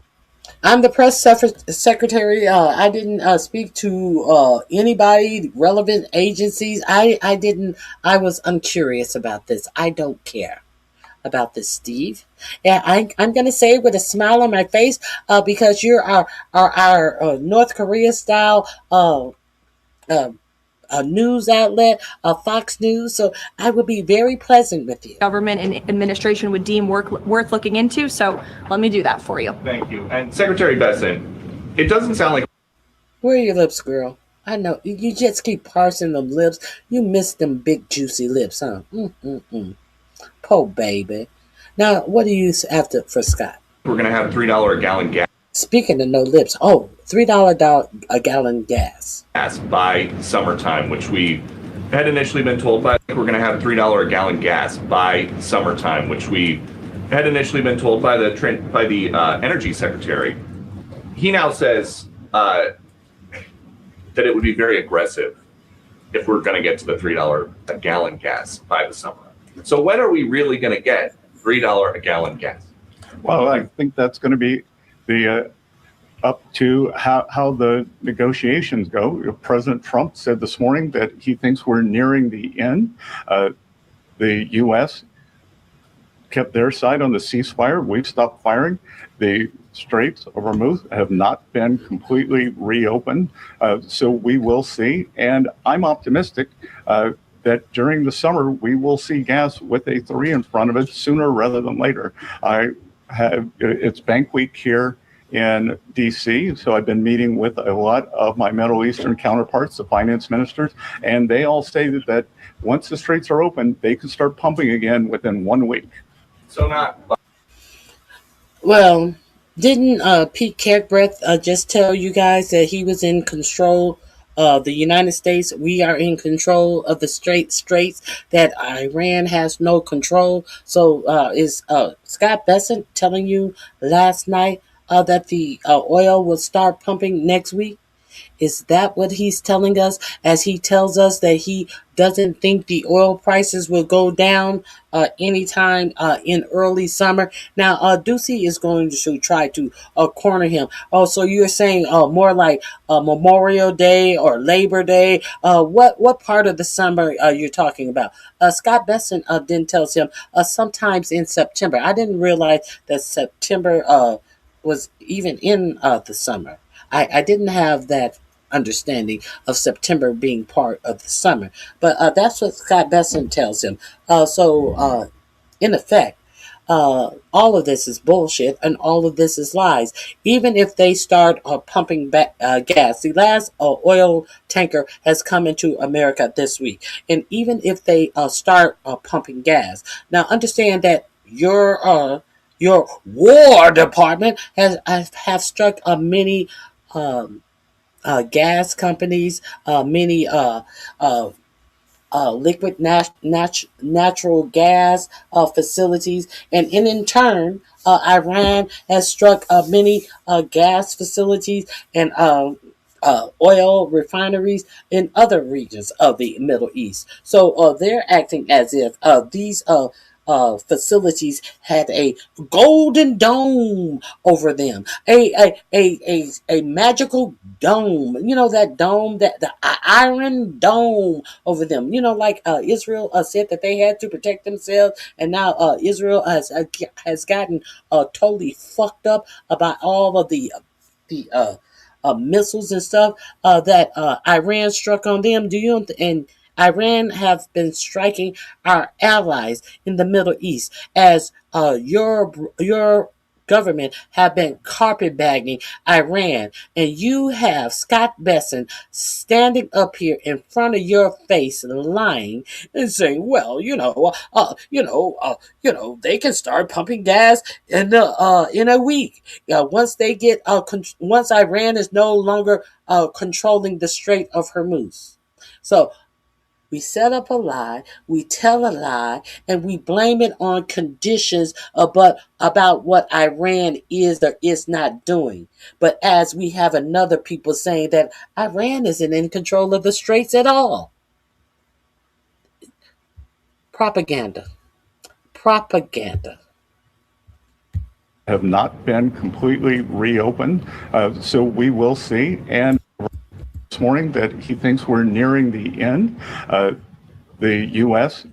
I'm the press secretary. I didn't speak to anybody, relevant agencies. I was uncurious about this. I don't care about this, Steve. Yeah, I'm going to say it with a smile on my face because you're our North Korea style a news outlet, Fox News, so I would be very pleasant with you.
Government and administration would deem worth looking into, so let me do that for you.
Thank you. And Secretary Besson, it doesn't sound like...
Where are your lips, girl? I know, you just keep parsing them lips. You miss them big juicy lips, huh? Poor baby. Now, what do you have for Scott?
We're going to have $3 a gallon gas.
Speaking of no lips, $3 a gallon gas
by summertime, which we had initially been told by. We're going to have $3 a gallon gas by summertime, which we had initially been told by the energy secretary. He now says that it would be very aggressive if we're going to get to the $3 a gallon gas by the summer. So when are we really going to get $3 a gallon gas?
Well, I think that's going to be the up to how the negotiations go. President Trump said this morning that he thinks we're nearing the end. The U.S. kept their side on the ceasefire. We've stopped firing. The Straits of Hormuz have not been completely reopened, so we will see. And I'm optimistic that during the summer we will see gas with a 3 in front of it sooner rather than later. It's Bank Week here in DC, so I've been meeting with a lot of my Middle Eastern counterparts, the finance ministers, and they all say that once the straits are open, they can start pumping again within 1 week.
So not.
Well, didn't Pete Kirkbreth just tell you guys that he was in control of the United States? We are in control of the straits, that Iran has no control. So is Scott Bessent telling you last night that the oil will start pumping next week? Is that what he's telling us, as he tells us that he doesn't think the oil prices will go down anytime in early summer? Now, Ducey is going to try to corner him. Oh, so you're saying more like Memorial Day or Labor Day? What part of the summer you're talking about? Scott Bessent then tells him sometimes in September. I didn't realize that September was even in the summer. I didn't have that understanding of September being part of the summer, but that's what Scott Bessent tells him. So in effect, all of this is bullshit and all of this is lies. Even if they start pumping back gas, the last oil tanker has come into America this week, and even if they start pumping gas, now understand that your War Department have struck many gas companies, many liquid natural gas facilities, and in turn, Iran has struck many gas facilities and oil refineries in other regions of the Middle East. So they're acting as if these facilities had a golden dome over them, a magical dome. You know, that dome, that the iron dome over them. You know, like Israel said that they had to protect themselves, and now Israel has gotten totally fucked up about all of the missiles and stuff that Iran struck on them. And Iran have been striking our allies in the Middle East, as your government have been carpetbagging Iran, and you have Scott Bessent standing up here in front of your face, lying and saying, "Well, they can start pumping gas in a week once they get once Iran is no longer controlling the Strait of Hormuz." So we set up a lie, we tell a lie, and we blame it on conditions about what Iran is or is not doing. But as we have another people saying that Iran isn't in control of the straits at all. Propaganda.
Have not been completely reopened, so we will see. And this morning that he thinks we're nearing the end. The U.S.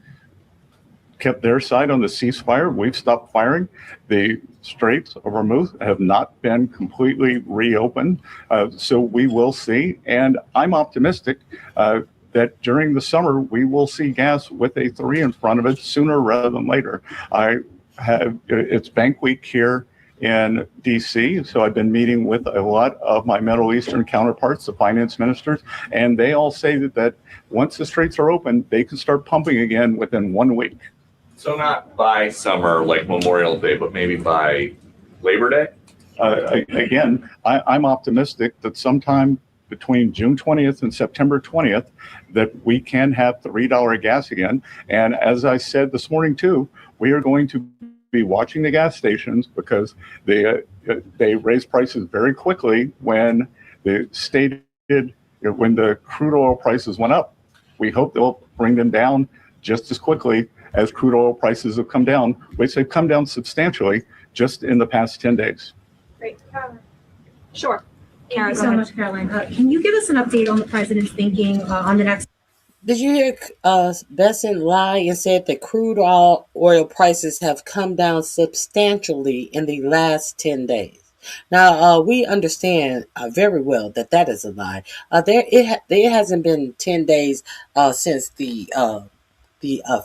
kept their side on the ceasefire. We've stopped firing. The Straits of Hormuz have not been completely reopened, so we will see. And I'm optimistic that during the summer we will see gas with a 3 in front of it sooner rather than later. It's Bank Week here in DC, so I've been meeting with a lot of my Middle Eastern counterparts, the finance ministers, and they all say that once the straits are open, they can start pumping again within 1 week.
So not by summer like Memorial Day, but maybe by Labor Day?
Again, I'm optimistic that sometime between June 20th and September 20th that we can have $3 gas again. And as I said this morning too, we are going to be watching the gas stations, because they raised prices very quickly when the when the crude oil prices went up. We hope they'll bring them down just as quickly as crude oil prices have come down, which they've come down substantially just in the past 10 days.
Great.
Sure.
Thank you so much, Caroline. Can you give us an update on the president's thinking on the next
Did you hear Besson lie and said that crude oil prices have come down substantially in the last 10 days? Now, we understand very well that that is a lie. There hasn't been 10 days since the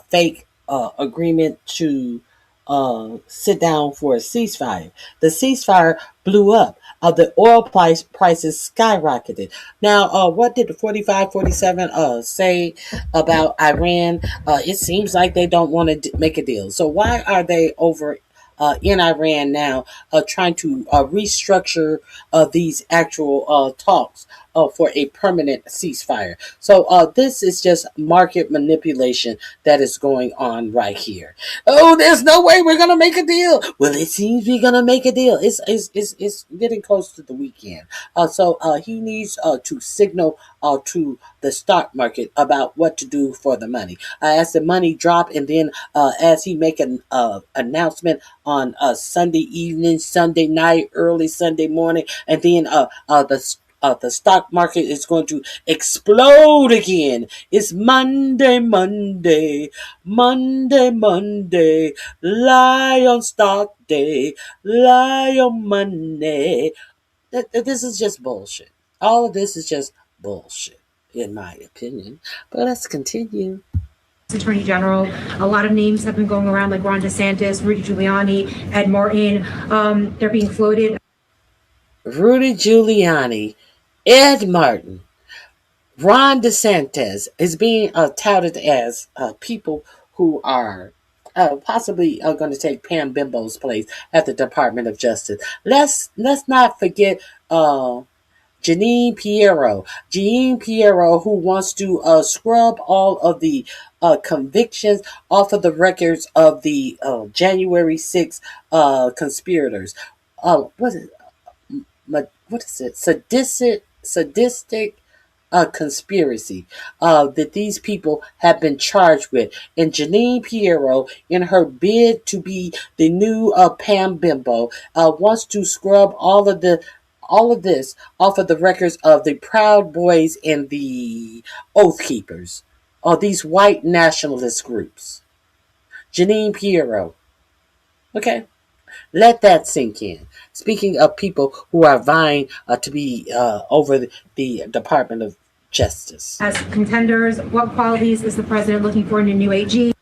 fake agreement to sit down for a ceasefire. The ceasefire blew up. The oil prices skyrocketed. Now, what did the 45-47 say about Iran? It seems like they don't want to make a deal. So why are they over in Iran now trying to restructure these actual talks for a permanent ceasefire? So this is just market manipulation that is going on right here. Oh, there's no way we're gonna make a deal. Well, it seems we're gonna make a deal. It's getting close to the weekend. So he needs to signal to the stock market about what to do for the money. As the money drop, and then as he make an announcement on Sunday evening, Sunday night, early Sunday morning, and then the stock market is going to explode again. It's Monday, Monday, Monday, Monday, Lion Stock Day, Lion Money. This is just bullshit. All of this is just bullshit, in my opinion. But let's continue.
Attorney General. A lot of names have been going around, like Ron DeSantis, Rudy Giuliani, Ed Martin. They're being floated.
Rudy Giuliani, Ed Martin, Ron DeSantis is being touted as people who are possibly going to take Pam Bimbo's place at the Department of Justice. Let's not forget Jeanine Pirro, who wants to scrub all of the convictions off of the records of the January 6th conspirators. What is it? Sadistic conspiracy that these people have been charged with. And Jeanine Pirro, in her bid to be the new Pam Bimbo, wants to scrub all of this off of the records of the Proud Boys and the Oathkeepers, or these white nationalist groups. Jeanine Pirro. Okay? Let that sink in. Speaking of people who are vying to be over the Department of Justice.
As contenders, what qualities is the president looking for in a new AG?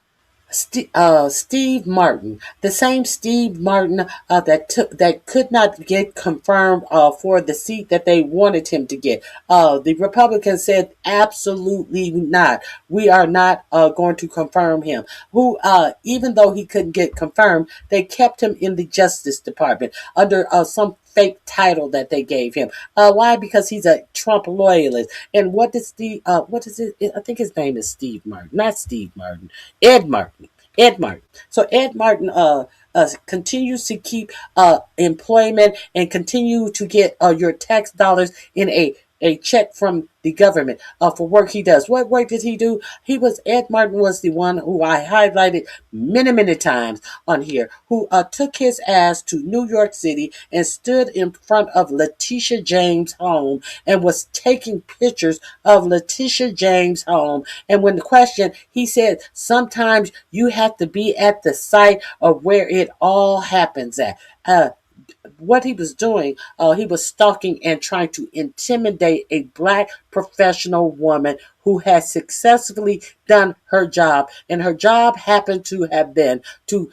Steve Martin, the same Steve Martin that could not get confirmed for the seat that they wanted him to get. The Republicans said absolutely not. We are not going to confirm him. Who, even though he couldn't get confirmed, they kept him in the Justice Department under some fake title that they gave him. Why? Because he's a Trump loyalist. And what is it? I think his name is Steve Martin, not Steve Martin. Ed Martin. So Ed Martin continues to keep employment and continue to get your tax dollars in a check from the government for work he does. What work did he do? Ed Martin was the one who I highlighted many times on here, who took his ass to New York City and stood in front of Letitia James' home and was taking pictures of Letitia James' home. And when the question, he said, sometimes you have to be at the site of where it all happens at. What he was doing, he was stalking and trying to intimidate a black professional woman who had successfully done her job. And her job happened to have been to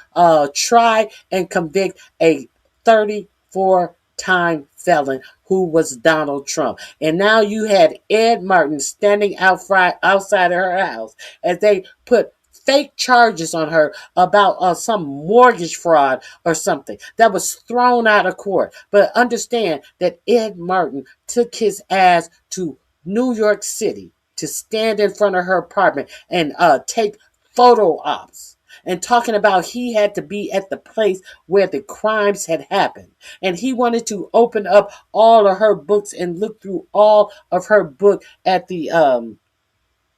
try and convict a 34-time felon who was Donald Trump. And now you had Ed Martin standing outside of her house as they put fake charges on her about some mortgage fraud or something that was thrown out of court. But understand that Ed Martin took his ass to New York City to stand in front of her apartment and take photo ops. And talking about he had to be at the place where the crimes had happened. And he wanted to open up all of her books and look through all of her book at the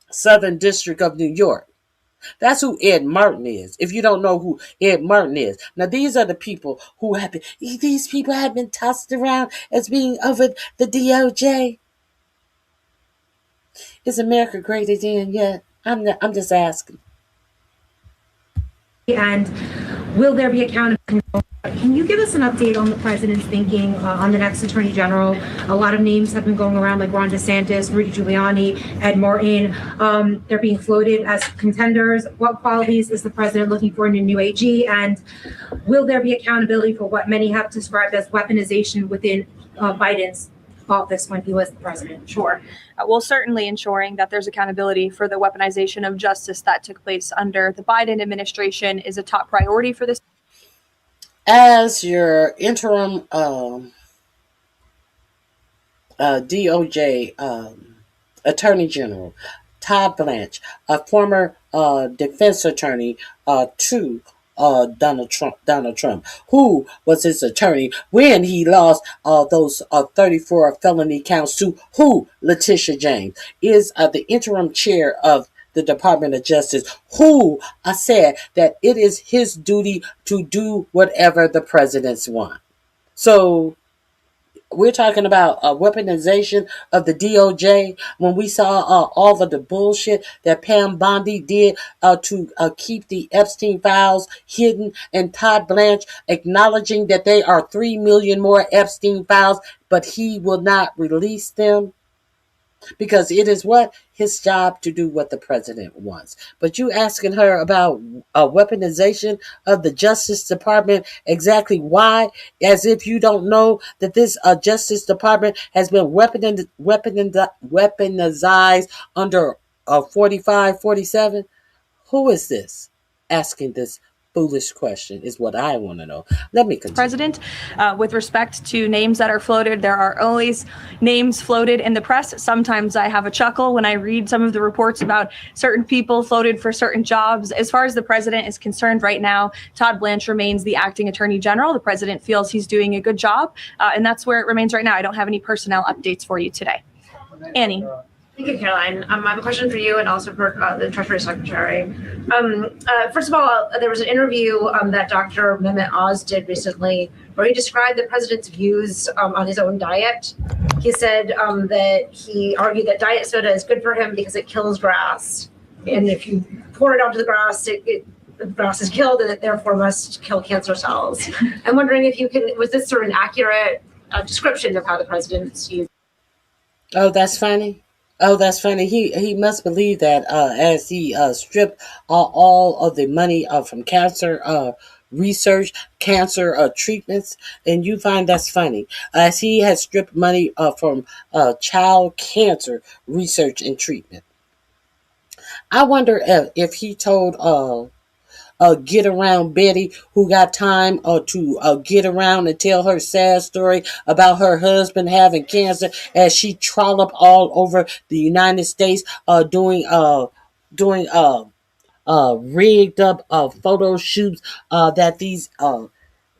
Southern District of New York. That's who Ed Martin is. If you don't know who Ed Martin is. Now, these are the people who these people have been tossed around as being over the DOJ. Is America great again yet? I'm just asking.
And will there be accountability? Can you give us an update on the president's thinking on the next attorney general? A lot of names have been going around, like Ron DeSantis, Rudy Giuliani, Ed Martin. They're being floated as contenders. What qualities is the president looking for in a new AG? And will there be accountability for what many have described as weaponization within Biden's office when he was the president?
Sure. Well, certainly ensuring that there's accountability for the weaponization of justice that took place under the Biden administration is a top priority for this.
As your interim DOJ Attorney General, Todd Blanche, a former defense attorney to Donald Trump, who was his attorney when he lost those 34 felony counts to Letitia James, is the interim chair of the Department of Justice, who said that it is his duty to do whatever the presidents want. So we're talking about weaponization of the DOJ when we saw all of the bullshit that Pam Bondi did to keep the Epstein files hidden, and Todd Blanche acknowledging that there are 3 million more Epstein files, but he will not release them. Because it is what his job to do what the president wants. But you asking her about weaponization of the Justice Department, exactly why, as if you don't know that this Justice Department has been weaponized under 45, 47. Who is this asking this foolish question is what I want to know. Let me continue.
President, with respect to names that are floated, there are always names floated in the press. Sometimes I have a chuckle when I read some of the reports about certain people floated for certain jobs. As far as the president is concerned right now, Todd Blanche remains the acting attorney general. The president feels he's doing a good job, and that's where it remains right now. I don't have any personnel updates for you today. Annie.
Thank you, Caroline. I have a question for you and also for the Treasury Secretary. First of all, there was an interview that Dr. Mehmet Oz did recently where he described the president's views on his own diet. He said that he argued that diet soda is good for him because it kills grass. And if you pour it onto the grass, the grass is killed and it therefore must kill cancer cells. I'm wondering if you can, was this sort of an accurate description of how the president's views?
Oh, that's funny. Oh, that's funny. He must believe that as he stripped all of the money from cancer research, cancer treatments, and you find that's funny. As he has stripped money from child cancer research and treatment. I wonder if he told get around Betty, who got time to get around and tell her sad story about her husband having cancer, as she trolloped all over the United States doing rigged up photo shoots that these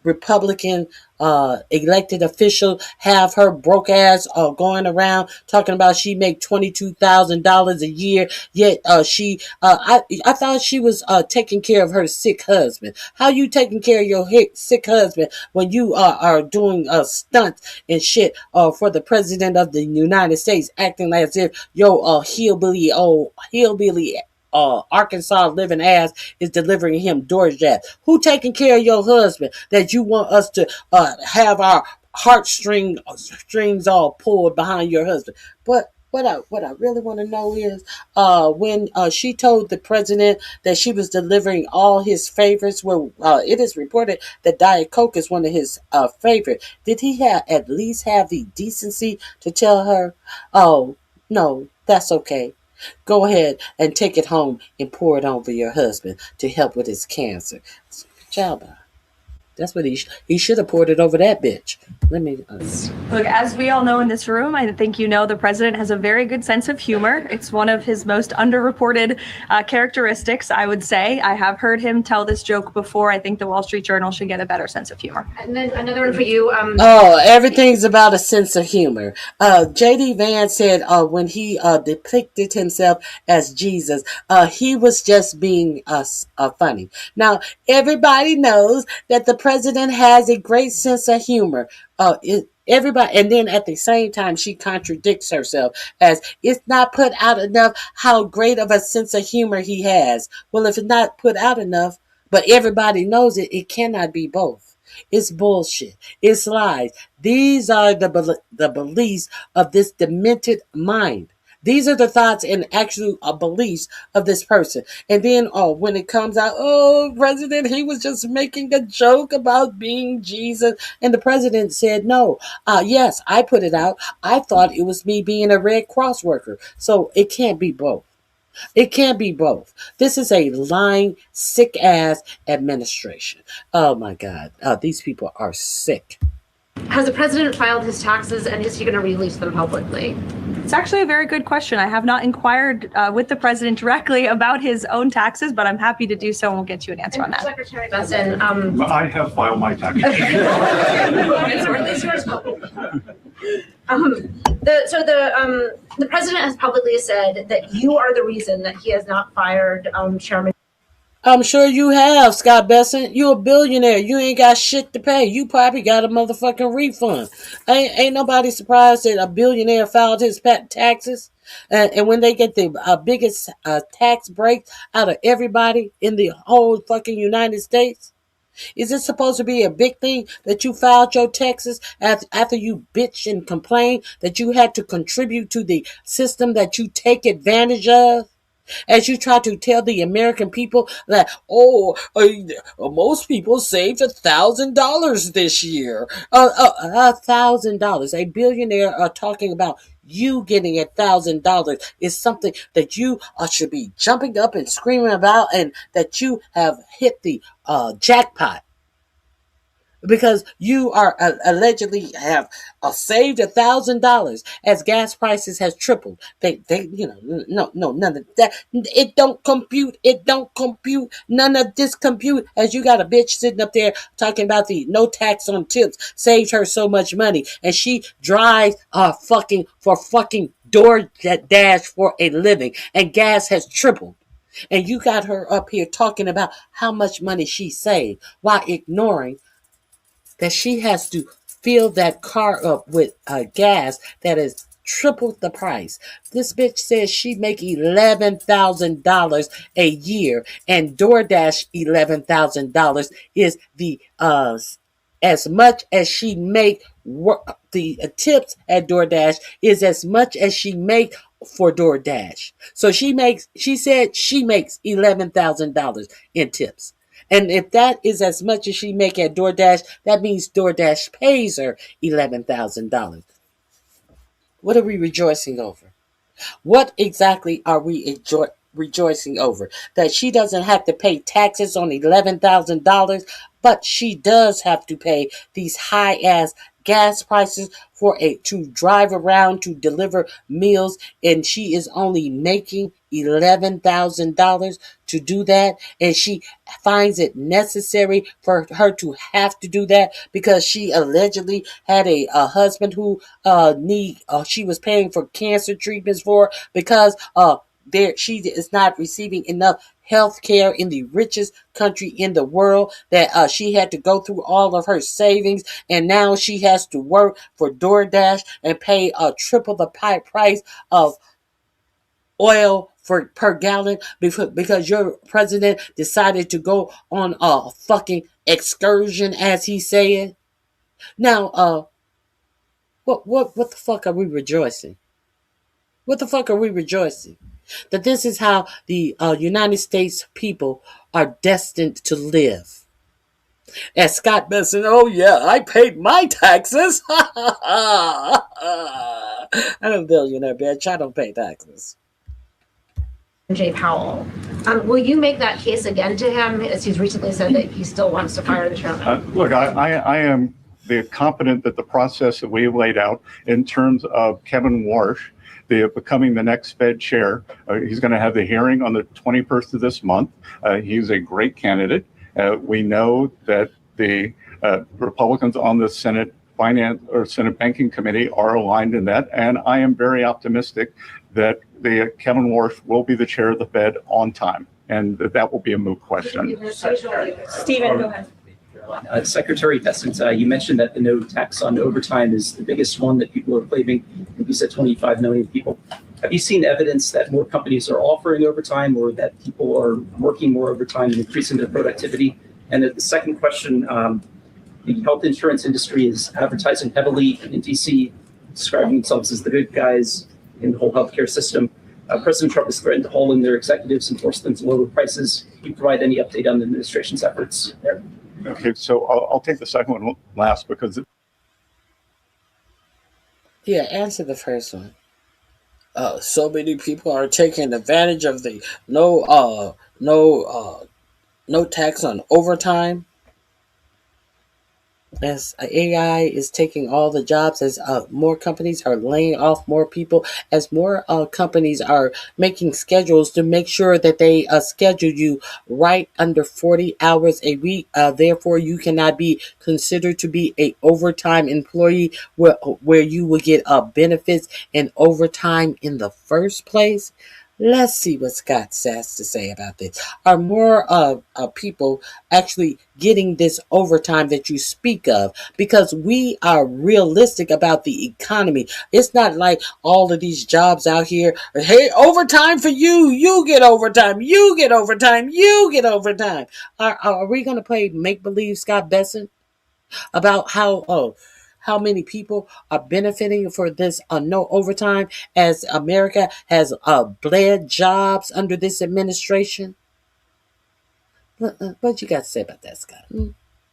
Republican elected official have her broke ass going around talking about she make $22,000 a year, yet I thought she was taking care of her sick husband. How you taking care of your sick husband when you are doing stunts and shit for the president of the United States, acting as if your hillbilly Arkansas living ass is delivering him DoorDash? Who taking care of your husband that you want us to have our strings all pulled behind your husband? But what I really want to know is when she told the president that she was delivering all his favorites. Well, it is reported that Diet Coke is one of his favorite. Did he at least have the decency to tell her, "Oh no, that's okay. Go ahead and take it home and pour it over your husband to help with his cancer"? Child, that's what he should have poured it over that bitch. Let me
Look, as we all know in this room, I think you know the president has a very good sense of humor. It's one of his most underreported characteristics, I would say. I have heard him tell this joke before. I think the Wall Street Journal should get a better sense of humor.
And then another one for you.
Everything's about a sense of humor. J.D. Vance said when he depicted himself as Jesus, he was just being funny. Now, everybody knows that the president has a great sense of humor. Everybody, and then at the same time, she contradicts herself as it's not put out enough how great of a sense of humor he has. Well, if it's not put out enough, but everybody knows it, it cannot be both. It's bullshit. It's lies. These are the beliefs of this demented mind. These are the thoughts and actual beliefs of this person. And then, when it comes out, president, he was just making a joke about being Jesus. And the president said, no, yes, I put it out. I thought it was me being a Red Cross worker. So it can't be both. It can't be both. This is a lying, sick ass administration. Oh my God. These people are sick.
Has the president filed his taxes, and is he going to release them publicly?
It's actually a very good question. I have not inquired with the president directly about his own taxes, but I'm happy to do so, and we'll get you an answer on that.
Secretary Benson,
I have filed my taxes.
The president has publicly said that you are the reason that he has not fired Chairman.
I'm sure you have, Scott Besson. You a billionaire. You ain't got shit to pay. You probably got a motherfucking refund. Ain't nobody surprised that a billionaire filed his taxes. And when they get the biggest tax break out of everybody in the whole fucking United States. Is it supposed to be a big thing that you filed your taxes after you bitch and complain that you had to contribute to the system that you take advantage of? As you try to tell the American people that, most people saved $1,000 this year. $1,000. A billionaire talking about you getting $1,000 is something that you should be jumping up and screaming about, and that you have hit the jackpot. Because you are allegedly have saved $1,000 as gas prices has tripled. They no, none of that. It don't compute. None of this compute. As you got a bitch sitting up there talking about the no tax on tips saved her so much money, and she drives fucking DoorDash for a living, and gas has tripled. And you got her up here talking about how much money she saved while ignoring that she has to fill that car up with gas that is triple the price. This bitch says she make $11,000 a year, and DoorDash $11,000 is the as much as she make. The tips at DoorDash is as much as she make for DoorDash. So she said she makes $11,000 in tips. And if that is as much as she make at DoorDash, that means DoorDash pays her $11,000. What are we rejoicing over? What exactly are we rejoicing over? That she doesn't have to pay taxes on $11,000, but she does have to pay these high-ass gas prices to drive around to deliver meals, and she is only making $11,000 to do that, and she finds it necessary for her to have to do that because she allegedly had a husband who she was paying for cancer treatments for, because she is not receiving enough health care in the richest country in the world, that she had to go through all of her savings, and now she has to work for DoorDash and pay triple the price of oil per gallon because your president decided to go on a fucking excursion, as he said. Now, what the fuck are we rejoicing? What the fuck are we rejoicing? That this is how the United States people are destined to live. As Scott Benson, I paid my taxes. I'm a billionaire, bitch. I don't pay taxes.
Jay Powell. Will you make that case again to him, as he's recently said that he still wants to fire the chairman?
Look, I am confident that the process that we laid out in terms of Kevin Warsh becoming the next Fed chair, he's going to have the hearing on the 21st of this month. He's a great candidate. We know that the Republicans on the Senate Banking Committee are aligned in that, and I am very optimistic that Kevin Warsh will be the chair of the Fed on time, and that will be a moot question.
Stephen, go ahead.
Secretary Bessent, you mentioned that the no tax on overtime is the biggest one that people are claiming. I think you said 25 million people. Have you seen evidence that more companies are offering overtime or that people are working more overtime and increasing their productivity? And the second question, the health insurance industry is advertising heavily in DC, describing themselves as the good guys in the whole healthcare system. President Trump has threatened to haul in their executives and force them to lower prices. Can you provide any update on the administration's efforts there?
Okay, so I'll take the second one last because
Yeah, answer the first one. So many people are taking advantage of the no tax on overtime. As AI is taking all the jobs, as more companies are laying off more people, as more companies are making schedules to make sure that they schedule you right under 40 hours a week. Therefore, you cannot be considered to be a overtime employee where you will get benefits and overtime in the first place. Let's see what Scott has to say about this. Are more people actually getting this overtime that you speak of? Because we are realistic about the economy. It's not like all of these jobs out here, hey, overtime for you. You get overtime. You get overtime. You get overtime. Are we going to play make-believe, Scott Besson, about how many people are benefiting for this no overtime as America has bled jobs under this administration? What you got to say about that, Scott?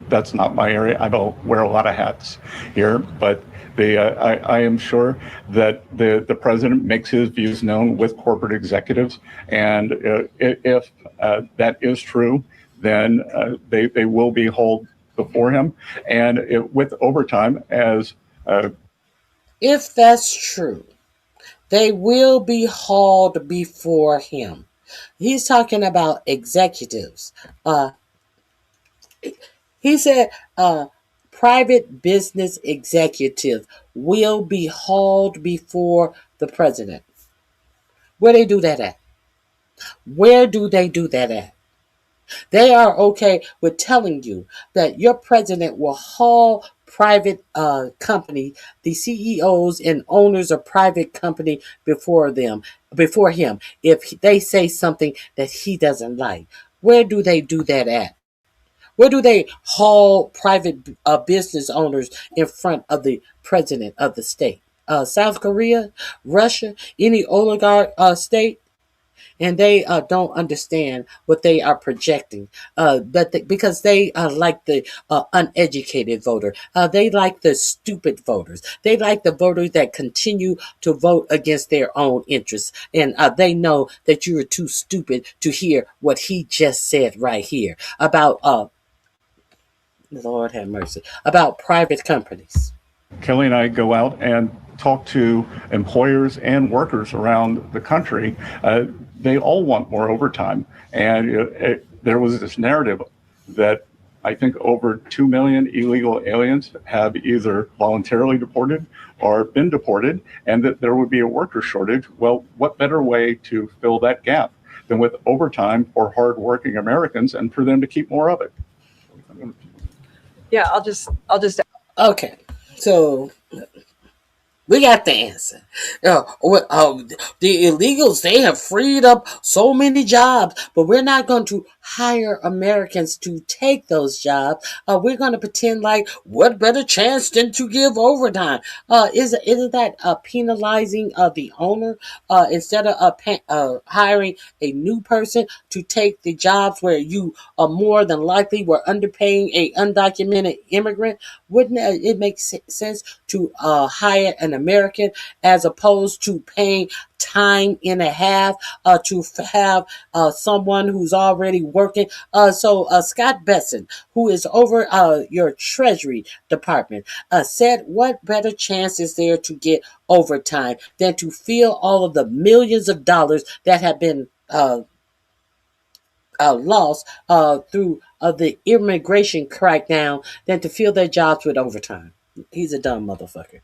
that's not my area. I don't wear a lot of hats here, but I am sure that the president makes his views known with corporate executives, and if that is true, then they will be hauled before him, and with overtime as.
If that's true, they will be hauled before him. He's talking about executives. He said private business executives will be hauled before the president. Where they do that at? Where do they do that at? They are okay with telling you that your president will haul private company, the CEOs and owners of private company before him, if they say something that he doesn't like. Where do they do that at? Where do they haul private business owners in front of the president of the state? South Korea, Russia, any oligarch state? And they don't understand what they are projecting, because they like the uneducated voter. They like the stupid voters. They like the voters that continue to vote against their own interests. And they know that you are too stupid to hear what he just said right here about, Lord have mercy, about private companies.
Kelly and I go out and talk to employers and workers around the country. They all want more overtime. And there was this narrative that I think over 2 million illegal aliens have either voluntarily deported or been deported, and that there would be a worker shortage. Well, what better way to fill that gap than with overtime for hardworking Americans and for them to keep more of it?
Yeah, I'll just.
Okay, so we got the answer. The illegals, they have freed up so many jobs, but we're not going to hire Americans to take those jobs. We're going to pretend like, what better chance than to give overtime? Isn't that penalizing the owner instead of hiring a new person to take the jobs where you more than likely were underpaying a undocumented immigrant? Wouldn't it make sense to hire an American as opposed to paying time and a half to have someone who's already working? So Scott Besson, who is over your Treasury Department, said, what better chance is there to get overtime than to fill all of the millions of dollars that have been lost through the immigration crackdown than to fill their jobs with overtime? He's a dumb motherfucker.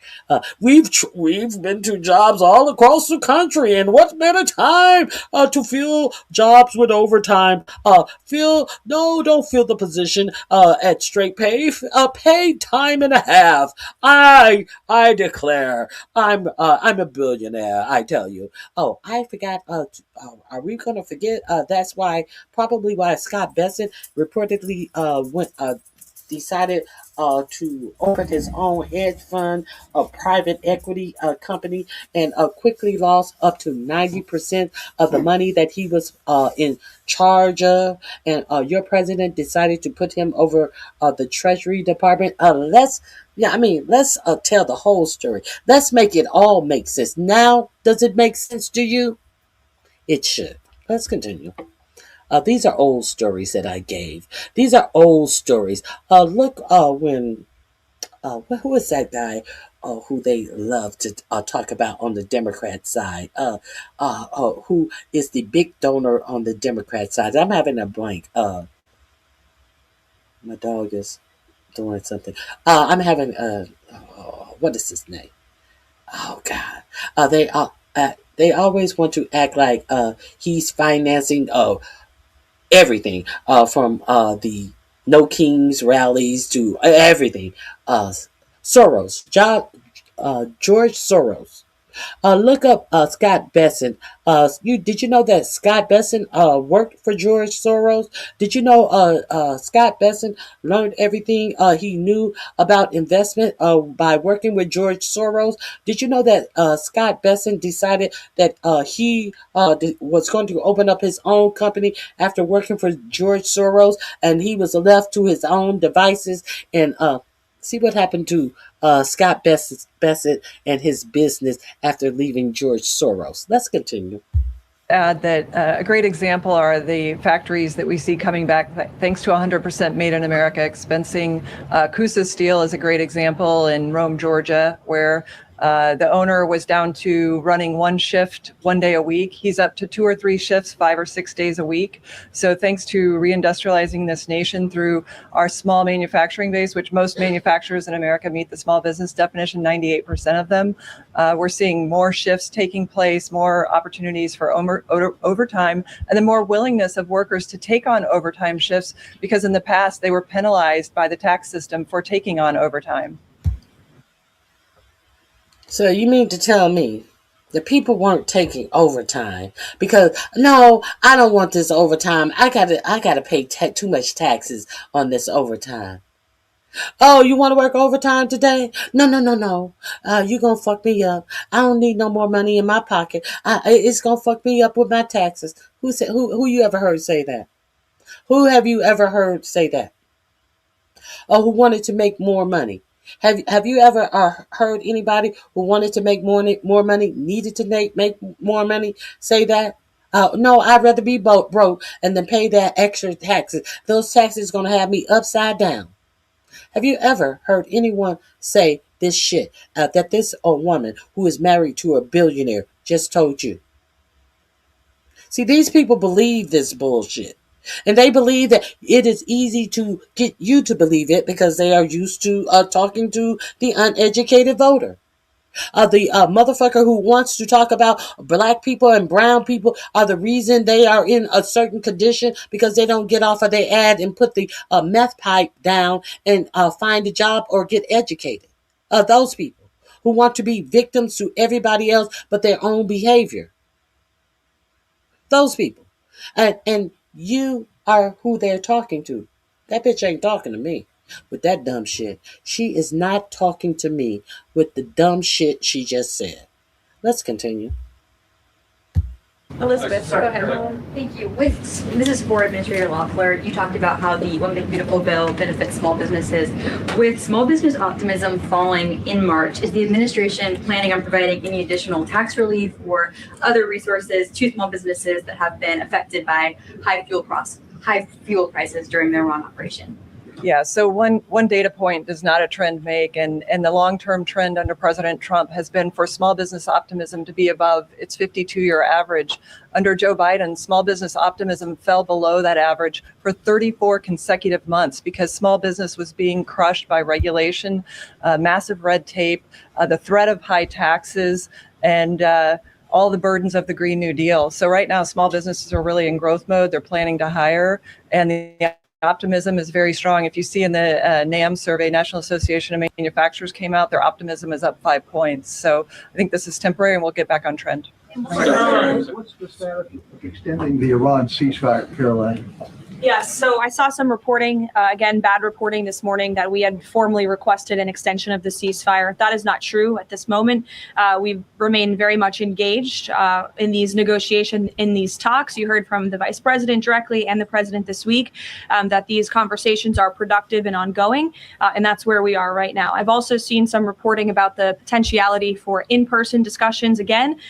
We've been to jobs all across the country, and what's better time to fill jobs with overtime? Don't fill the position at straight pay. Paid time and a half. I declare, I'm a billionaire. I tell you. Oh, I forgot. Are we gonna forget? That's probably why Scott Bessent reportedly decided to open his own hedge fund, a private equity company, and quickly lost up to 90% of the money that he was in charge of. And your president decided to put him over the Treasury Department. Let's tell the whole story. Let's make it all make sense. Now, does it make sense to you? It should. Let's continue. These are old stories that I gave. These are old stories. Look, who is that guy who they love to talk about on the Democrat side? Who is the big donor on the Democrat side? I'm having a blank. My dog is doing something. I'm having what is his name? Oh God. They always want to act like he's financing everything from the No Kings rallies to everything. Soros, George Soros. Look up Scott Bessent. Did you know that Scott Bessent worked for George Soros? Did you know Scott Bessent learned everything he knew about investment by working with George Soros? Did you know that Scott Bessent decided that he was going to open up his own company after working for George Soros, and he was left to his own devices? And see what happened to Scott Bessent and his business after leaving George Soros. Let's continue.
Add that a great example are the factories that we see coming back thanks to 100% made in America expensing. Coosa Steel is a great example in Rome, Georgia, where the owner was down to running one shift 1 day a week. He's up to 2 or 3 shifts, 5 or 6 days a week. So thanks to reindustrializing this nation through our small manufacturing base, which most manufacturers in America meet the small business definition, 98% of them, we're seeing more shifts taking place, more opportunities for overtime, and then more willingness of workers to take on overtime shifts, because in the past they were penalized by the tax system for taking on overtime.
So you mean to tell me the people weren't taking overtime because, no, I don't want this overtime. I gotta pay too much taxes on this overtime. Oh, you want to work overtime today? No. You gonna fuck me up. I don't need no more money in my pocket. It's gonna fuck me up with my taxes. Who you ever heard say that? Who have you ever heard say that? Or who wanted to make more money? Have you ever heard anybody who wanted to make more money, needed to make more money, say that? No, I'd rather be broke and then pay that extra taxes. Those taxes going to have me upside down. Have you ever heard anyone say this shit that this woman who is married to a billionaire just told you? See, these people believe this bullshit. And they believe that it is easy to get you to believe it because they are used to talking to the uneducated voter. The motherfucker who wants to talk about black people and brown people are the reason they are in a certain condition because they don't get off of their ad and put the meth pipe down and find a job or get educated. Those people who want to be victims to everybody else but their own behavior. Those people. And you are who they're talking to. That bitch ain't talking to me with that dumb shit. She is not talking to me with the dumb shit she just said. Let's continue.
Elizabeth, go ahead. Thank you. This is for Administrator Loeffler. You talked about how the One Big Beautiful Bill benefits small businesses. With small business optimism falling in March, is the administration planning on providing any additional tax relief or other resources to small businesses that have been affected by high fuel prices during their Iran operation?
Yeah, so one data point does not a trend make, and the long-term trend under President Trump has been for small business optimism to be above its 52-year average. Under Joe Biden, small business optimism fell below that average for 34 consecutive months because small business was being crushed by regulation, massive red tape, the threat of high taxes, and all the burdens of the Green New Deal. So right now, small businesses are really in growth mode. They're planning to hire, and the optimism is very strong. If you see in the NAM survey, National Association of Manufacturers came out, their optimism is up 5 points. So I think this is temporary and we'll get back on trend.
What's the status of extending the Iran ceasefire, Caroline?
Yes, so I saw some reporting, again, bad reporting this morning that we had formally requested an extension of the ceasefire. That is not true at this moment. We've remained very much engaged in these negotiations, in these talks. You heard from the vice president directly and the president this week that these conversations are productive and ongoing, and that's where we are right now. I've also seen some reporting about the potentiality for in-person discussions again.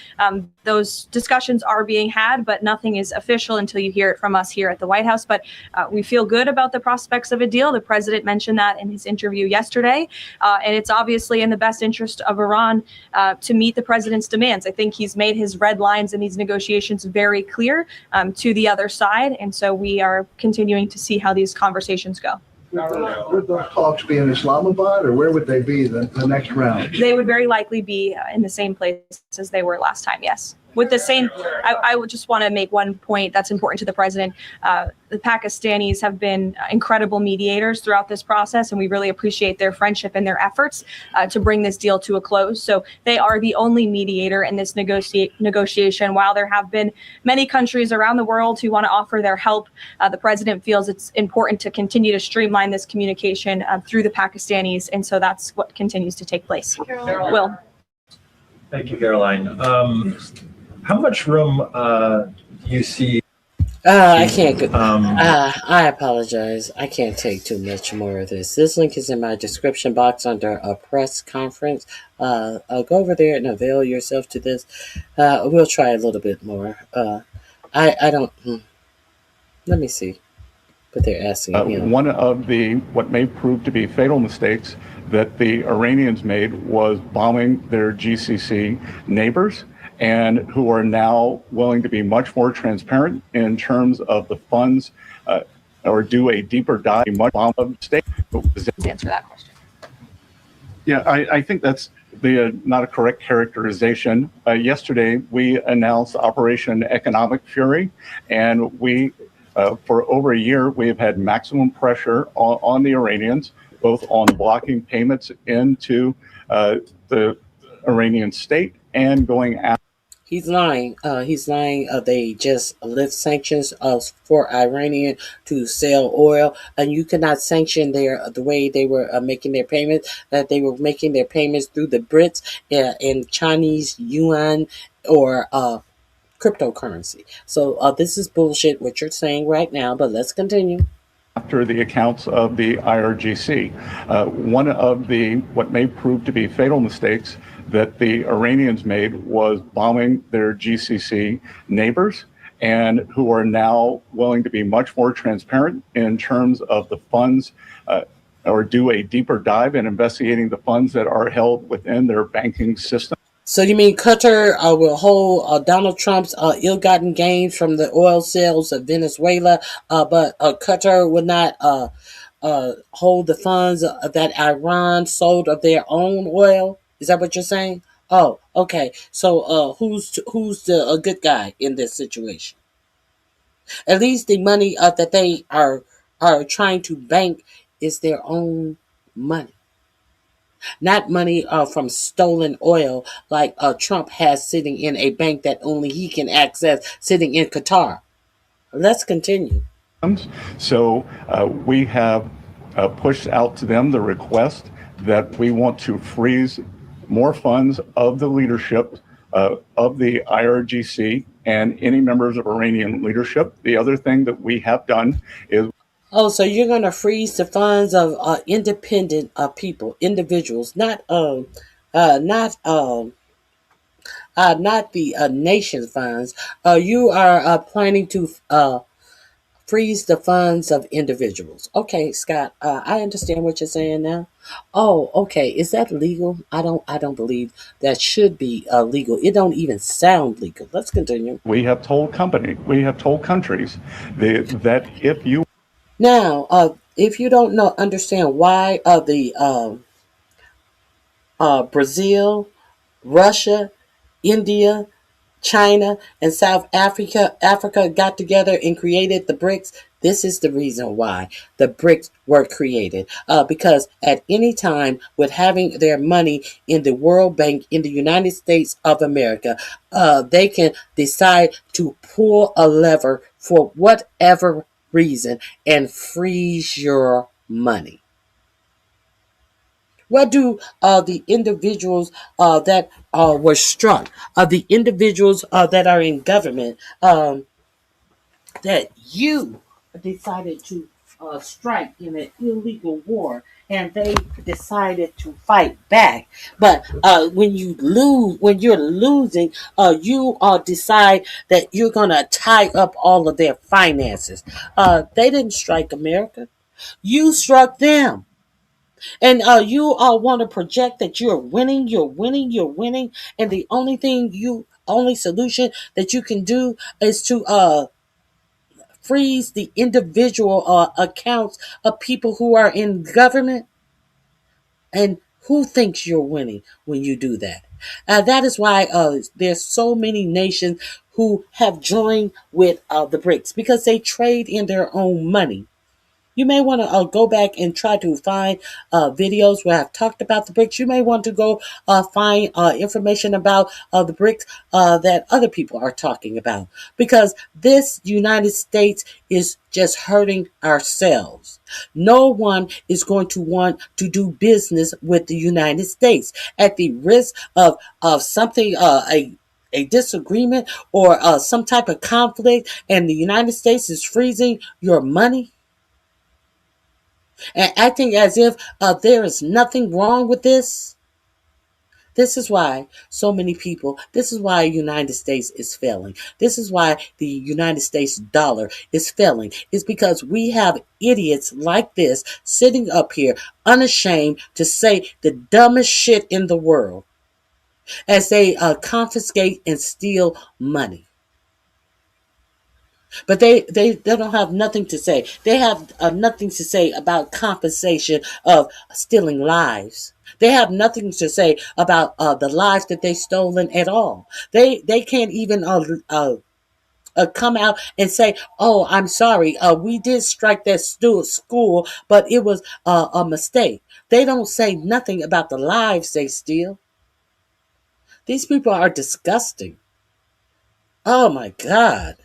Those discussions are being had, but nothing is official until you hear it from us here at the White House. But we feel good about the prospects of a deal. The president mentioned that in his interview yesterday. And it's obviously in the best interest of Iran to meet the president's demands. I think he's made his red lines in these negotiations very clear to the other side. And so we are continuing to see how these conversations go.
Would those talks be in Islamabad, or where would they be the next round?
They would very likely be in the same place as they were last time, yes. With the same, I would just want to make one point that's important to the president. The Pakistanis have been incredible mediators throughout this process, and we really appreciate their friendship and their efforts to bring this deal to a close. So they are the only mediator in this negotiation. While there have been many countries around the world who want to offer their help, the president feels it's important to continue to streamline this communication through the Pakistanis, and so that's what continues to take place. Will.
Thank you, Caroline. How much room you see?
I can't go. I apologize. I can't take too much more of this. This link is in my description box under a press conference. Go over there and avail yourself to this. We'll try a little bit more. I don't. Let me see. But they're asking.
One of the what may prove to be fatal mistakes that the Iranians made was bombing their GCC neighbors, and who are now willing to be much more transparent in terms of the funds or do a deeper dive, much bomb of state.
Answer that question.
Yeah, I think that's not a correct characterization. Yesterday, we announced Operation Economic Fury, and we, for over a year, we have had maximum pressure on the Iranians, both on blocking payments into the Iranian state and going after.
He's lying. He's lying. They just lift sanctions for Iranian to sell oil, and you cannot sanction the way they were making their payments. That they were making their payments through the Brits in Chinese yuan or cryptocurrency. So this is bullshit what you're saying right now. But let's continue.
After the accounts of the IRGC, one of the what may prove to be fatal mistakes that the Iranians made was bombing their GCC neighbors, and who are now willing to be much more transparent in terms of the funds or do a deeper dive in investigating the funds that are held within their banking system.
So you mean Qatar will hold Donald Trump's ill-gotten gains from the oil sales of Venezuela, but Qatar would not hold the funds that Iran sold of their own oil? Is that what you're saying? Oh, okay. So who's the good guy in this situation? At least the money that they are trying to bank is their own money. Not money from stolen oil like Trump has sitting in a bank that only he can access sitting in Qatar. Let's continue.
So we have pushed out to them the request that we want to freeze more funds of the leadership of the IRGC and any members of Iranian leadership. The other thing that we have done is.
Oh, so you're going to freeze the funds of independent people, individuals, not the nation's funds. You are planning to freeze the funds of individuals. Okay, Scott, I understand what you're saying now. Oh, okay. Is that legal? I don't believe that should be legal. It don't even sound legal. Let's continue.
We have told countries that if you
Now, if you don't understand why the Brazil, Russia, India, China, and South Africa got together and created the BRICS. This is the reason why the BRICS were created. Because at any time, with having their money in the World Bank in the United States of America, they can decide to pull a lever for whatever reason and freeze your money. What do the individuals that were struck, the individuals that are in government, that you decided to strike in an illegal war, and they decided to fight back? But when you're losing, you decide that you're gonna tie up all of their finances. They didn't strike America. You struck them. And you all want to project that you're winning, and the only solution that you can do is to freeze the individual accounts of people who are in government. And who thinks you're winning when you do that? That is why there's so many nations who have joined with the BRICS, because they trade in their own money. You may want to go back and try to find videos where I've talked about the BRICS. You may want to go find information about the BRICS that other people are talking about. Because this United States is just hurting ourselves. No one is going to want to do business with the United States at the risk of something, a disagreement or some type of conflict, and the United States is freezing your money and acting as if there is nothing wrong with this. This is why so many people, this is why the United States is failing. This is why the United States dollar is failing. It's because we have idiots like this sitting up here unashamed to say the dumbest shit in the world as they confiscate and steal money. But they don't have nothing to say. They have nothing to say about compensation of stealing lives. They have nothing to say about the lives that they've stolen at all. They can't even come out and say, "Oh, I'm sorry. We did strike that school, but it was a mistake." They don't say nothing about the lives they steal. These people are disgusting. Oh my God.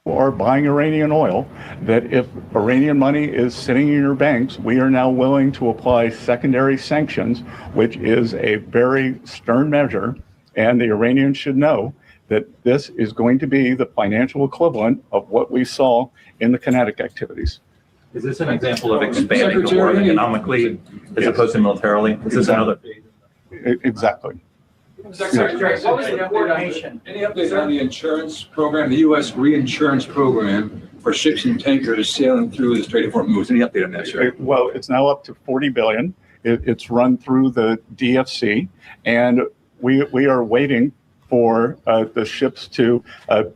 are buying Iranian oil, that if Iranian money is sitting in your banks, we are now willing to apply secondary sanctions, which is a very stern measure. And the Iranians should know that this is going to be the financial equivalent of what we saw in the kinetic activities.
Is this an example of expanding the war economically as opposed to militarily? Is this another phase?
Exactly.
Secretary, what was the coordination? Any update on the insurance program, the U.S. reinsurance program for ships and tankers sailing through the Strait of Hormuz? Any update on that, sir?
Well, it's now up to $40 billion. It's run through the DFC, and we are waiting for the ships to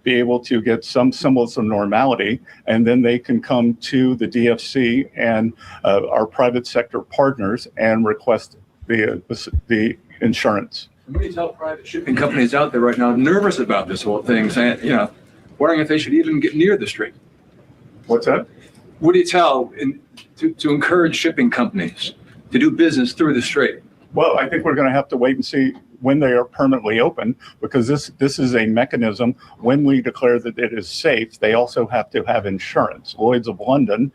be able to get some semblance of normality, and then they can come to the DFC and our private sector partners and request the insurance.
What do you tell private shipping companies out there right now nervous about this whole thing, saying, wondering if they should even get near the strait?
What's that?
What do you tell to encourage shipping companies to do business through the strait?
Well, I think we're going to have to wait and see when they are permanently open, because this is a mechanism. When we declare that it is safe, they also have to have insurance. Lloyd's of London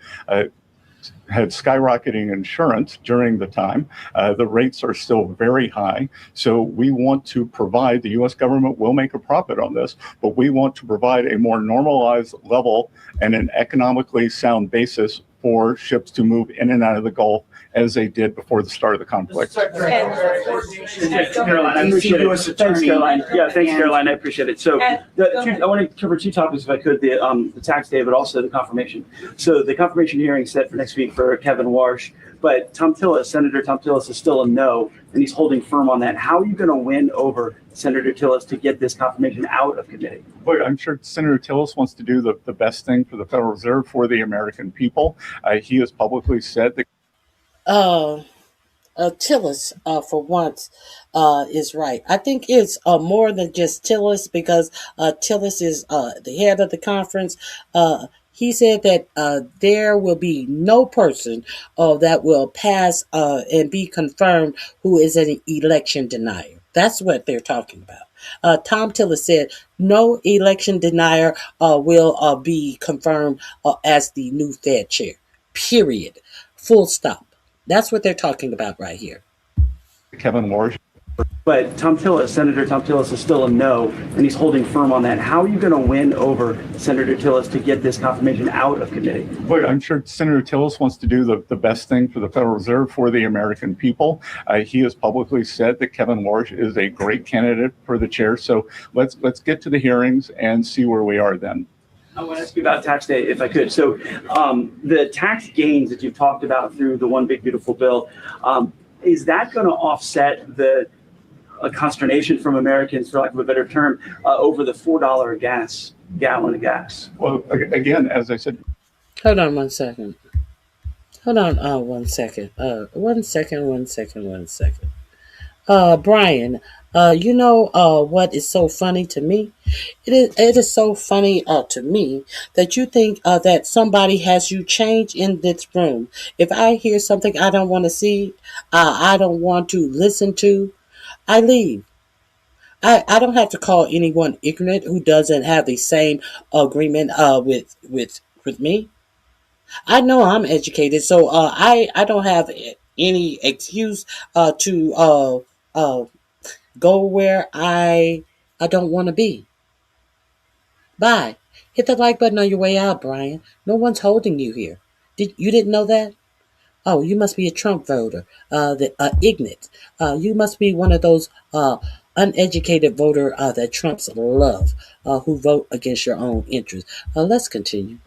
had skyrocketing insurance during the time. The rates are still very high. So we want to provide, the US government will make a profit on this, but we want to provide a more normalized level and an economically sound basis for ships to move in and out of the Gulf as they did before the start of the conflict.
Caroline, I appreciate it. Thanks, Caroline. Yeah, thanks, Caroline. I appreciate it. So I want to cover two topics, if I could: the tax day, but also the confirmation. So the confirmation hearing set for next week for Kevin Warsh, but Senator Tom Tillis is still a no, and he's holding firm on that. How are you going to win over Senator Tillis to get this confirmation out of committee?
Well, I'm sure Senator Tillis wants to do the best thing for the Federal Reserve, for the American people. He has publicly said that.
Tillis, for once, is right. I think it's more than just Tillis, because Tillis is the head of the conference. He said that there will be no person that will pass and be confirmed who is an election denier. That's what they're talking about. Tom Tillis said no election denier will be confirmed as the new Fed chair. Period. Full stop. That's what they're talking about right here.
Kevin Warsh.
But Senator Tom Tillis is still a no, and he's holding firm on that. How are you going to win over Senator Tillis to get this confirmation out of committee?
Well, I'm sure Senator Tillis wants to do the best thing for the Federal Reserve, for the American people. He has publicly said that Kevin Warsh is a great candidate for the chair. So let's get to the hearings and see where we are then.
I want to ask you about tax day, if I could. So the tax gains that you've talked about through the One Big Beautiful Bill, is that going to offset the consternation from Americans, for lack of a better term, over the $4 gallon of gas?
Well, again, as I said.
Hold on 1 second. Hold on 1 second. 1 second. Brian, you know what is so funny to me? It is so funny to me that you think that somebody has you change in this room. If I hear something I don't want to see, I don't want to listen to, I leave. I don't have to call anyone ignorant who doesn't have the same agreement with me. I know I'm educated, so I don't have any excuse to go where I don't want to be. Bye. Hit the like button on your way out, Brian. No one's holding you here. You didn't know that? Oh, you must be a Trump voter, ignorant. You must be one of those uneducated voter that Trumps love, who vote against your own interests. Let's continue.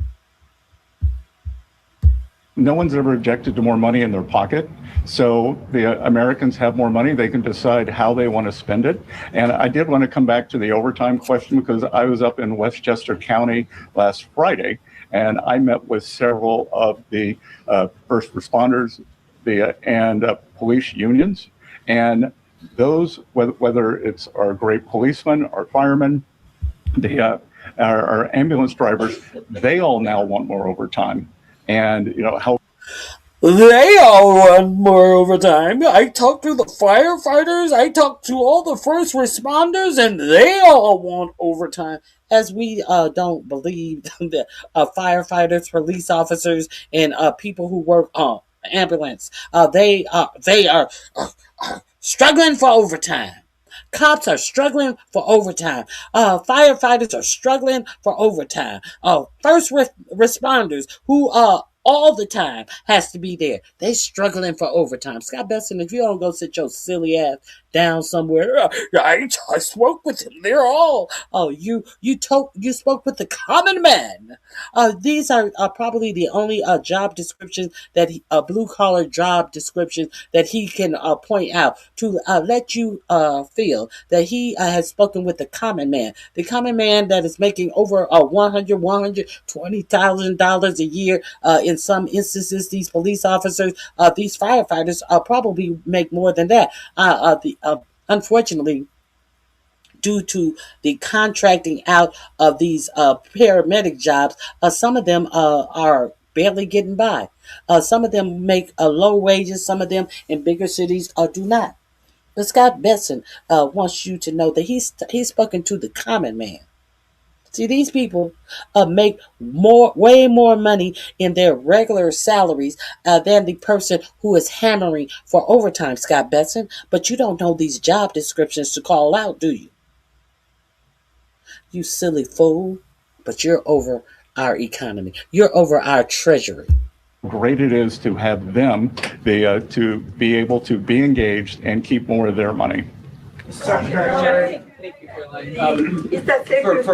No one's ever objected to more money in their pocket. So the Americans have more money. They can decide how they want to spend it. And I did want to come back to the overtime question, because I was up in Westchester County last Friday, and I met with several of the first responders and police unions. And those, whether it's our great policemen, our firemen, our ambulance drivers, they all now want more overtime. And how
they all want more overtime. I talked to the firefighters, I talked to all the first responders, and they all want overtime. As we don't believe that firefighters, police officers, and people who work ambulance, they are struggling for overtime. Cops are struggling for overtime. Firefighters are struggling for overtime. First responders who all the time has to be there. They struggling for overtime. Scott Besson, if you don't go sit your silly ass down somewhere, I spoke with them. They're all. You spoke with the common man. These are probably the only job descriptions that blue collar job descriptions that he can point out to let you feel that he has spoken with the common man that is making over $120,000 a year. In some instances, these police officers, these firefighters, probably make more than that. Unfortunately, due to the contracting out of these paramedic jobs, some of them are barely getting by. Some of them make low wages. Some of them in bigger cities do not. But Scott Besson wants you to know that he's spoken to the common man. See, these people make way more money in their regular salaries than the person who is hammering for overtime, Scott Besson. But you don't know these job descriptions to call out, do you? You silly fool. But you're over our economy. You're over our treasury.
great it is to have them to be able to be engaged and keep more of their money.
For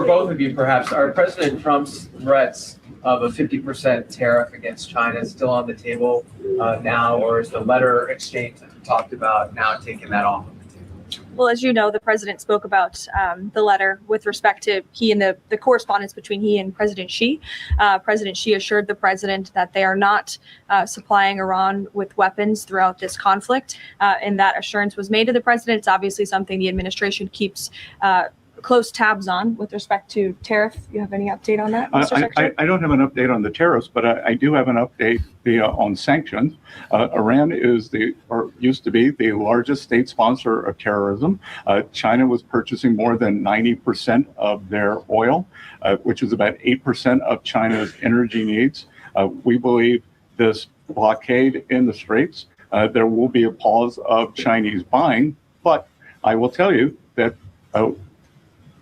both of you, perhaps, are President Trump's threats of a 50% tariff against China still on the table now, or is the letter exchange that we talked about now taking that off?
Well, as you know, the president spoke about the letter with respect to he and the correspondence between he and President Xi. President Xi assured the president that they are not supplying Iran with weapons throughout this conflict. And that assurance was made to the president. It's obviously something the administration keeps close tabs on with respect to tariff. You have any update on that, Mr. Secretary?
I don't have an update on the tariffs, but I do have an update on sanctions. Iran is used to be the largest state sponsor of terrorism. China was purchasing more than 90% of their oil, which is about 8% of China's energy needs. We believe this blockade in the Straits, there will be a pause of Chinese buying, but I will tell you that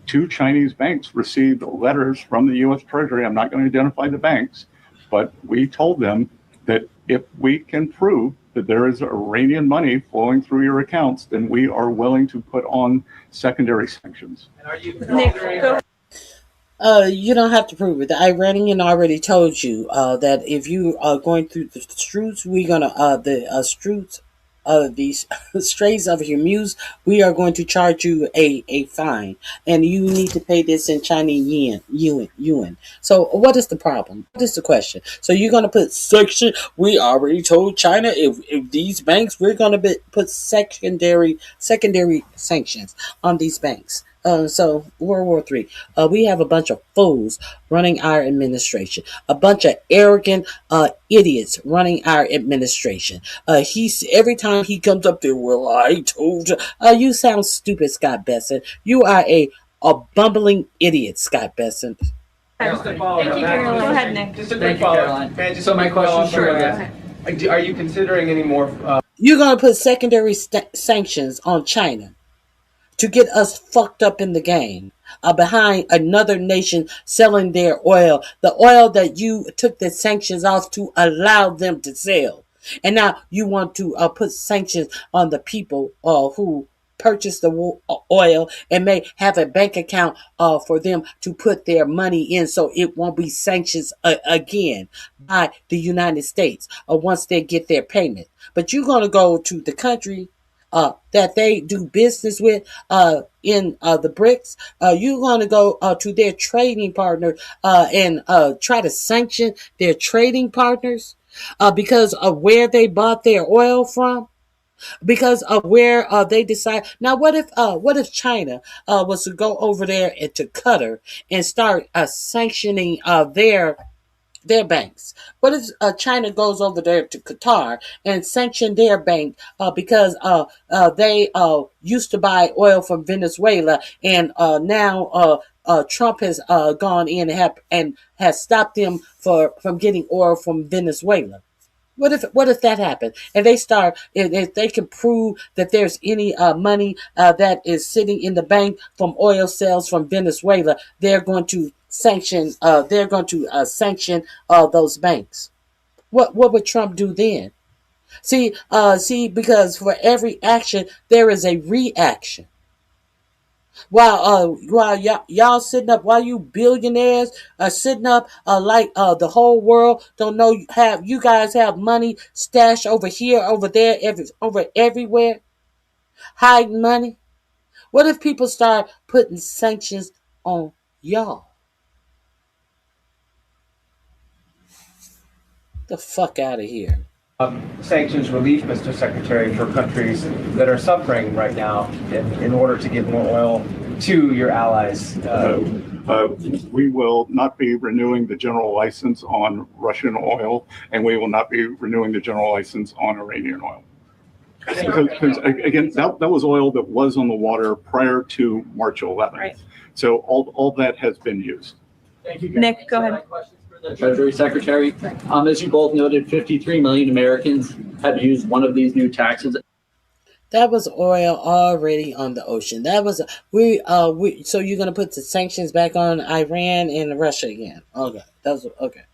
2 Chinese banks received letters from the U.S. Treasury. I'm not going to identify the banks, but we told them that if we can prove that there is Iranian money flowing through your accounts, then we are willing to put on secondary sanctions.
And are you
You don't have to prove it. The Iranian already told you that if you are going through the Straits, we're gonna these Straits of Hormuz, we are going to charge you a fine, and you need to pay this in Chinese yuan. So what is the problem? What is the question? So you're going to put section, we already told China if these banks, we're going to put secondary sanctions on these banks. So World War III, we have a bunch of fools running our administration, a bunch of arrogant idiots running our administration. Every time he comes up there, well, I told you. You sound stupid, Scott Bessent. You are a bumbling idiot, Scott Bessent.
Just to follow
Thank you,
up,
Caroline. Go ahead, Nick.
Just a quick follow-up. So my question, are you considering any more?
You're going to put secondary sanctions on China to get us fucked up in the game behind another nation selling their oil, the oil that you took the sanctions off to allow them to sell. And now you want to put sanctions on the people who purchase the oil and may have a bank account for them to put their money in, so it won't be sanctions again by the United States once they get their payment. But you're going to go to the country that they do business with in the BRICS. You're going to go to their trading partner and try to sanction their trading partners because of where they bought their oil from, because of where they decide. Now, what if China was to go over there and to Qatar and start sanctioning their banks? What if China goes over there to Qatar and sanction their bank because they used to buy oil from Venezuela, and now Trump has gone in and has stopped them from getting oil from Venezuela? What if that happened and they start, if they can prove that there's any money that is sitting in the bank from oil sales from Venezuela, they're going to sanction those banks. What would Trump do then? See, because for every action there is a reaction. While y'all sitting up, while you billionaires are sitting up like the whole world don't know, you guys have money stashed over here, over there, everywhere, hiding money. What if people start putting sanctions on y'all? The fuck out of here.
Sanctions relief, Mr. Secretary, for countries that are suffering right now in order to get more oil to your allies?
We will not be renewing the general license on Russian oil, and we will not be renewing the general license on Iranian oil. Because again, that was oil that was on the water prior to March 11th.
Right.
So all that has been used.
Thank you.
Nick, go ahead.
Treasury Secretary, as you both noted, 53 million Americans have used one of these new taxes.
That was oil already on the ocean. That was so you're gonna put the sanctions back on Iran and Russia again? Okay, okay.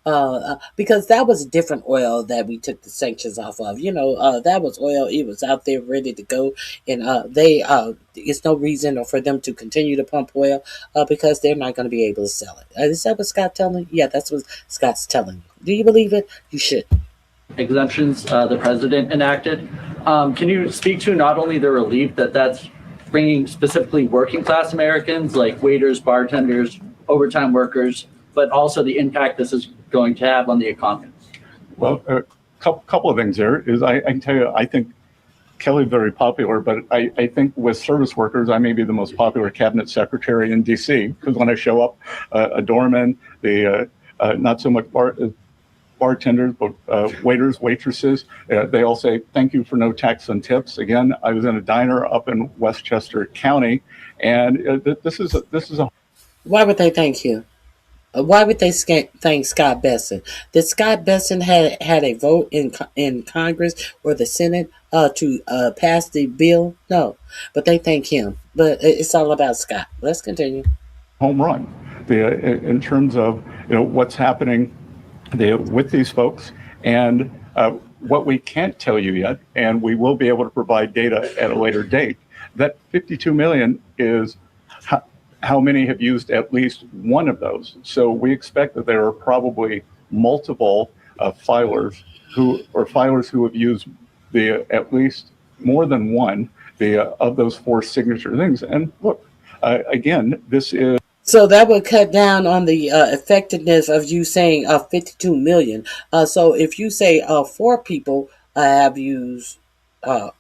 Because that was different oil that we took the sanctions off of. That was oil. It was out there ready to go, and it's no reason for them to continue to pump oil because they're not going to be able to sell it. Is that what Scott's telling you? Yeah, that's what Scott's telling you. Do you believe it? You should.
Exemptions the president enacted. Can you speak to not only the relief that's bringing specifically working class Americans like waiters, bartenders, overtime workers, but also the impact this is going to have on the economy?
Well, a couple of things there is I can tell you, I think Kelly's very popular, but I think with service workers, I may be the most popular cabinet secretary in DC because when I show up, a doorman, the not so much bartenders, but waiters, waitresses, they all say, thank you for no tax and tips. Again, I was in a diner up in Westchester County, and this is a.
Why would they thank you? Why would they thank Scott Besson? Did Scott Besson had a vote in Congress or the Senate to pass the bill? No, but they thank him. But it's all about Scott. Let's continue.
Home run. In terms of what's happening with these folks, and what we can't tell you yet, and we will be able to provide data at a later date. That 52 million is how many have used at least one of those. So we expect that there are probably multiple filers who have used at least more than one of those 4 signature things. And look, again, this is.
So that would cut down on the effectiveness of you saying 52 million. So if you say 4 people have used, if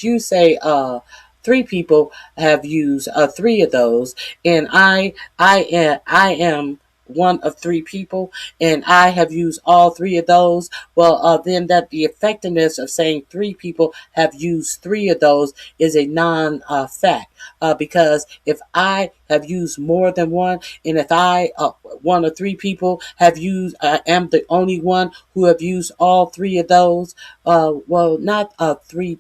you say 3 people have used 3 of those, and I am one of 3 people, and I have used all 3 of those. Well, then that the effectiveness of saying 3 people have used 3 of those is a non-fact. Because if I have used more than one, and if I, one or 3 people have used, am the only one who have used all 3 of those, well, not 3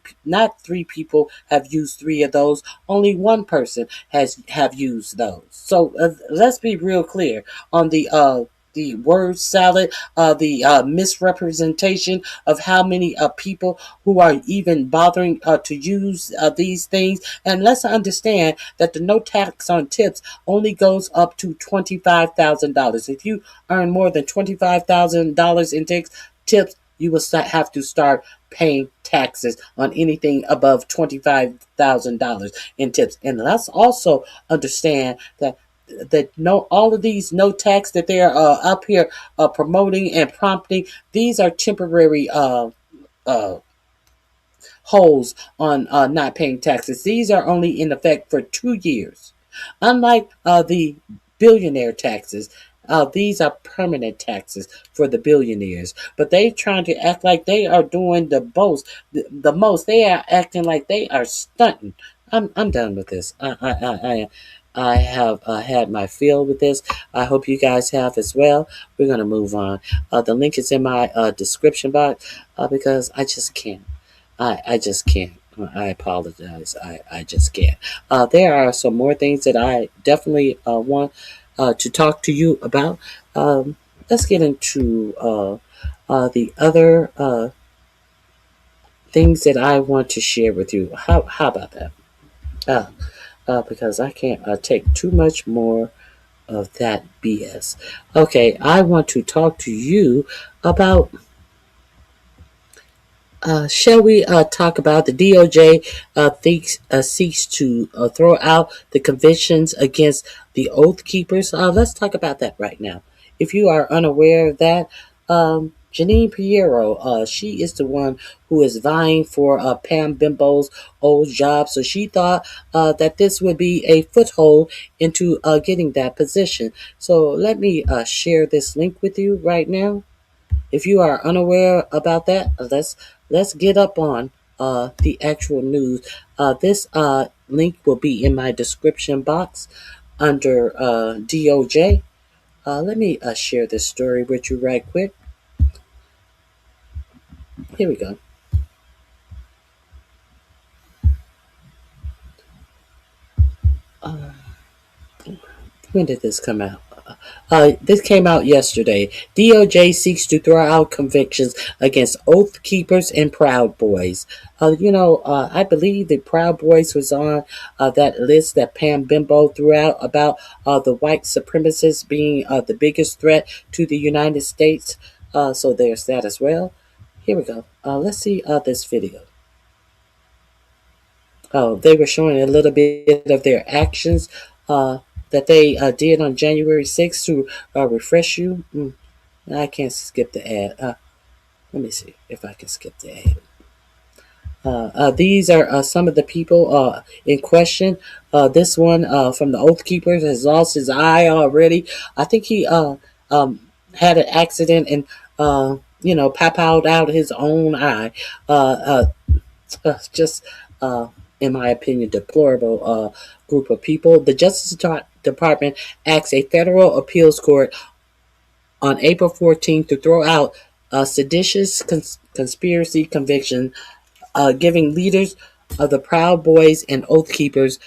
people have used 3 of those. Only one person have used those. So let's be real clear on the word salad, the misrepresentation of how many people who are even bothering to use these things. And let's understand that the no tax on tips only goes up to $25,000. If you earn more than $25,000 in tips, you will have to start paying taxes on anything above $25,000 in tips. And let's also understand that all of these no tax that they're up here promoting and prompting, these are temporary holes on not paying taxes. These are only in effect for 2 years. Unlike the billionaire taxes, these are permanent taxes for the billionaires. But they trying to act like they are doing the most. They are acting like they are stunting. I'm done with this. I have had my fill with this. I hope you guys have as well. We're going to move on. The link is in my description box because I just can't. I just can't. I apologize. I just can't. There are some more things that I definitely want to talk to you about. Let's get into the other things that I want to share with you. How about that? Because I can't take too much more of that BS. Okay, I want to talk to you about. Shall we talk about the DOJ seeks to throw out the convictions against the Oathkeepers? Let's talk about that right now. If you are unaware of that, Janine Piero, she is the one who is vying for Pam Bimbo's old job. So she thought that this would be a foothold into getting that position. So let me share this link with you right now. If you are unaware about that, let's get up on the actual news. This link will be in my description box under DOJ. Let me share this story with you right quick. Here we go. When did this come out? This came out yesterday. DOJ seeks to throw out convictions against Oathkeepers and Proud Boys. I believe the Proud Boys was on that list that Pam Bimbo threw out about the white supremacists being the biggest threat to the United States. So there's that as well. Here we go. Let's see this video. They were showing a little bit of their actions that they did on January 6th to refresh you. I can't skip the ad. Let me see if I can skip the ad. These are some of the people in question. This one from the Oathkeepers has lost his eye already. I think he had an accident and pop out his own eye. Just in my opinion, deplorable group of people. The Justice Department asked a federal appeals court on April 14th to throw out a seditious conspiracy conviction, giving leaders of the Proud Boys and Oathkeepers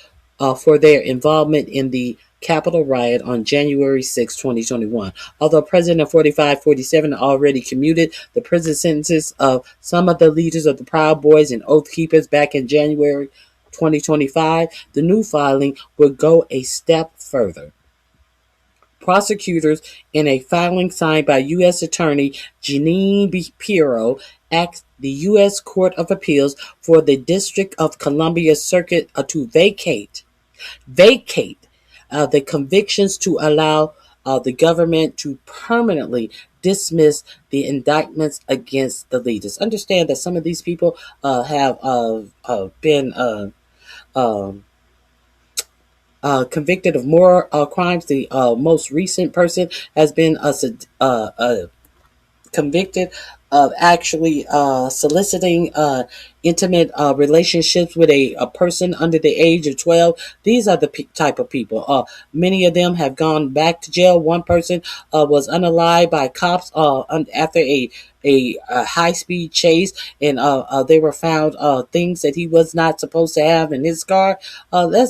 for their involvement in the Capitol riot on January 6, 2021. Although President 4547 already commuted the prison sentences of some of the leaders of the Proud Boys and Oathkeepers back in January 2025, the new filing would go a step further. Prosecutors, in a filing signed by U.S. Attorney Jeanine Pirro, asked the U.S. Court of Appeals for the District of Columbia Circuit to vacate the convictions to allow the government to permanently dismiss the indictments against the leaders. Understand that some of these people have been convicted of more crimes. The most recent person has been convicted of actually soliciting intimate relationships with a person under the age of 12. These are the type of people. Many of them have gone back to jail. One person was unalived by cops after a high-speed chase, and they were found things that he was not supposed to have in his car.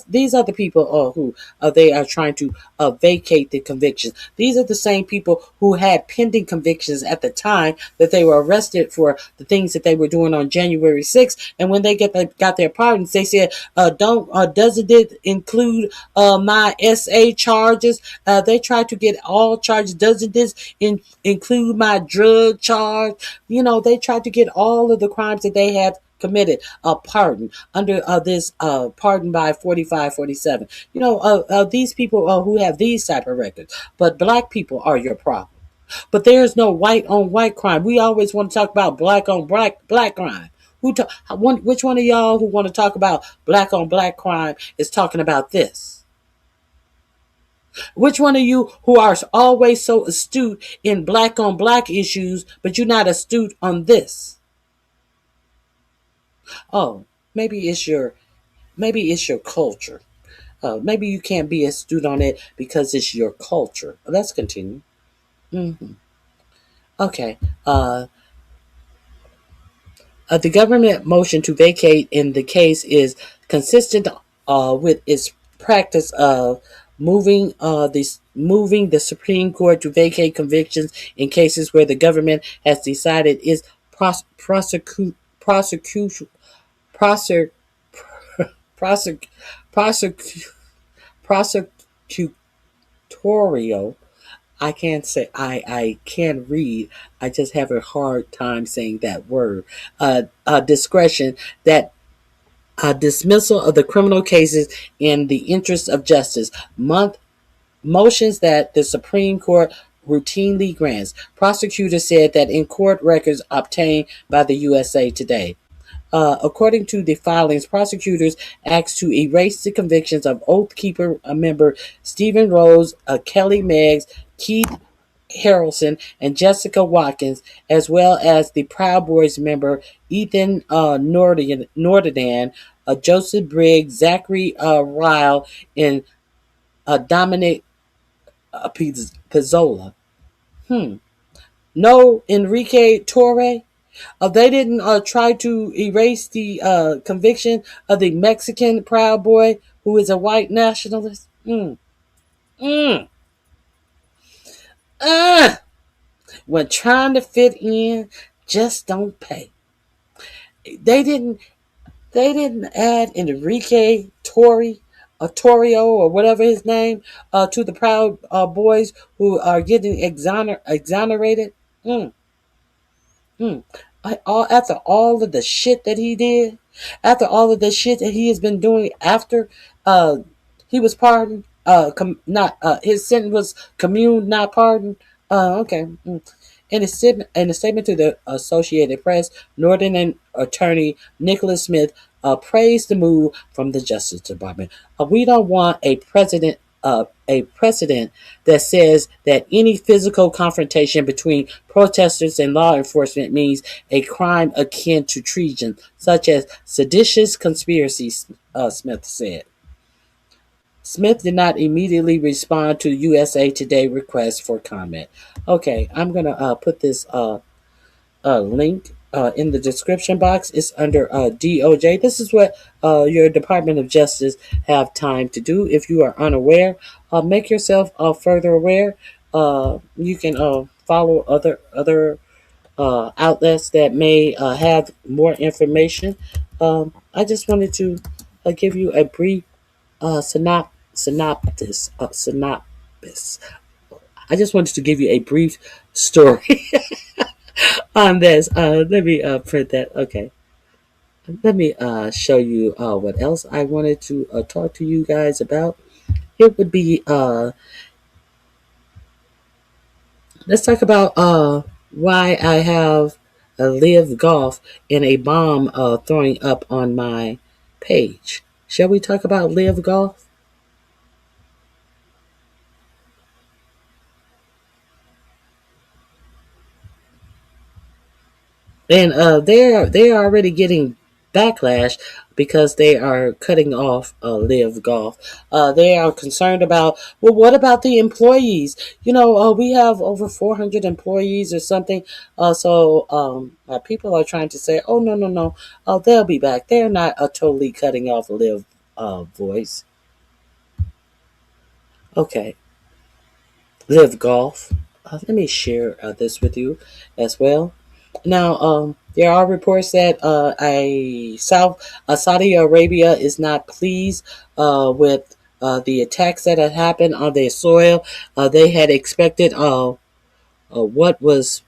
These are the people who they are trying to vacate the convictions. These are the same people who had pending convictions at the time that they were arrested for the things that they were doing on January 6th. And when they got their pardons, they said, doesn't it include my SA charges? They tried to get all charges. Doesn't this include my drug charge? They tried to get all of the crimes that they had committed pardon under this pardon by 4547. These people who have these type of records, but black people are your problem. But there's no white on white crime. We always want to talk about black on black crime. Which one of y'all who want to talk about black on black crime is talking about this? Which one of you who are always so astute in black on black issues, but you're not astute on this? Oh, maybe it's your culture. Maybe you can't be astute on it because it's your culture. Let's continue. Okay. The government motion to vacate in the case is consistent with its practice of moving the Supreme Court to vacate convictions in cases where the government has decided its prosecutorial I can't say I can't read. I just have a hard time saying that word. Discretion that dismissal of the criminal cases in the interest of justice. Motions that the Supreme Court routinely grants. Prosecutors said that in court records obtained by the USA Today. According to the filings, prosecutors asked to erase the convictions of Oathkeeper member Stephen Rose, Kelly Meggs, Keith Harrelson, and Jessica Watkins, as well as the Proud Boys member Ethan Nordadan, Joseph Briggs, Zachary Ryle, and Dominic Pizzola. No Enrique Torre. They didn't try to erase the conviction of the Mexican Proud Boy who is a white nationalist. when trying to fit in just don't pay. They didn't add Enrique Torrio or whatever his name to the Proud Boys who are getting exonerated. Mm, mm. After all of the shit that he did, after all of the shit that he has been doing after uh, he was pardoned, not his sentence was communed, not pardoned. Okay. In a statement to the Associated Press, Northern and attorney Nicholas Smith praised the move from the Justice Department. We don't want a precedent that says that any physical confrontation between protesters and law enforcement means a crime akin to treason, such as seditious conspiracy, Smith said. Smith did not immediately respond to USA Today request for comment. Okay, I'm gonna put this link in the description box. It's under DOJ. This is what your Department of Justice have time to do. If you are unaware, make yourself further aware. You can follow other outlets that may have more information. I just wanted to give you a brief synopsis. I just wanted to give you a brief story on this. Let me print that. Okay. Let me show you what else I wanted to talk to you guys about. It would be let's talk about why I have a live golf and a bomb throwing up on my page. Shall we talk about live golf? And they are already getting backlash because they are cutting off live golf. They are concerned about, well, what about the employees? We have over 400 employees or something. So people are trying to say, oh, no. They'll be back. They're not totally cutting off live voice. Okay. Live golf. Let me share this with you as well. Now, there are reports that Saudi Arabia is not pleased with the attacks that had happened on their soil. They had expected what was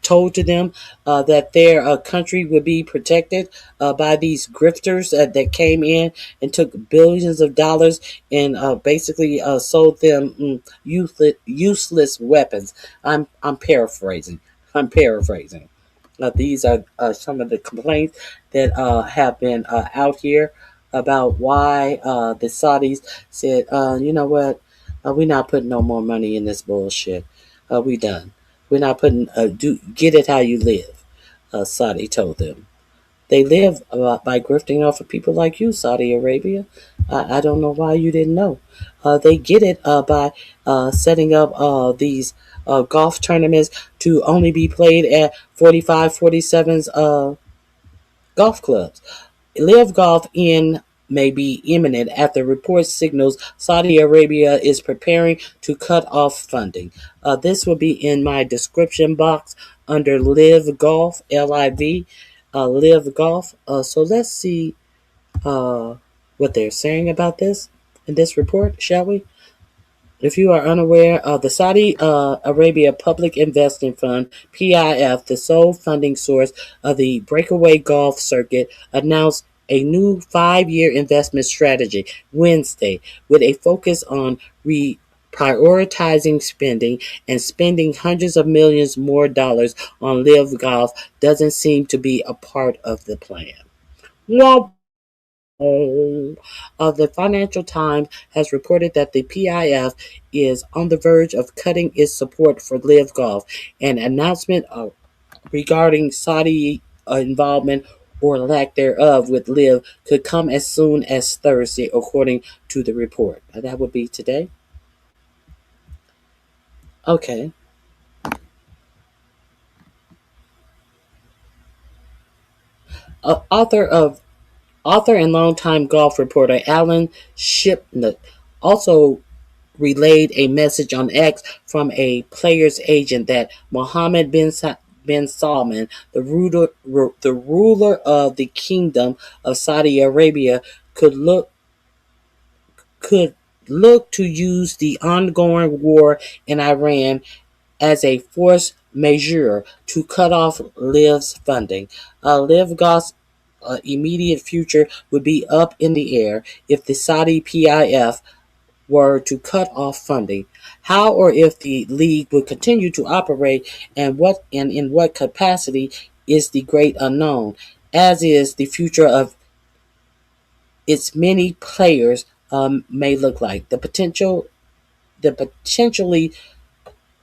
told to them that their country would be protected by these grifters that came in and took billions of dollars and basically sold them useless weapons. I'm paraphrasing. These are some of the complaints that have been out here about why the Saudis said, you know what, we're not putting no more money in this bullshit. We done. We're not putting, get it how you live, Saudi told them. They live by grifting off of people like you, Saudi Arabia. I don't know why you didn't know. They get it by setting up these golf tournaments to only be played at 45, 47's golf clubs. Live Golf in may be imminent after reports signals Saudi Arabia is preparing to cut off funding. This will be in my description box under Live Golf, LIV, Live Golf. So let's see what they're saying about this in this report, shall we? If you are unaware, the Saudi Arabia Public Investment Fund, PIF, the sole funding source of the breakaway golf circuit, announced a new 5-year investment strategy Wednesday with a focus on prioritizing spending, and spending hundreds of millions more dollars on live golf doesn't seem to be a part of the plan. The Financial Times has reported that the PIF is on the verge of cutting its support for live golf. An announcement regarding Saudi involvement or lack thereof with live could come as soon as Thursday, according to the report. That would be today. Okay. Author and longtime golf reporter Alan Shipnutt also relayed a message on X from a player's agent that Mohammed bin Salman, the ruler of the Kingdom of Saudi Arabia, could look to use the ongoing war in Iran as a force majeure to cut off Liv's funding. Liv Goth's immediate future would be up in the air if the Saudi PIF were to cut off funding. How or if the league would continue to operate and in what capacity is the great unknown, as is the future of its many players may look like. The potentially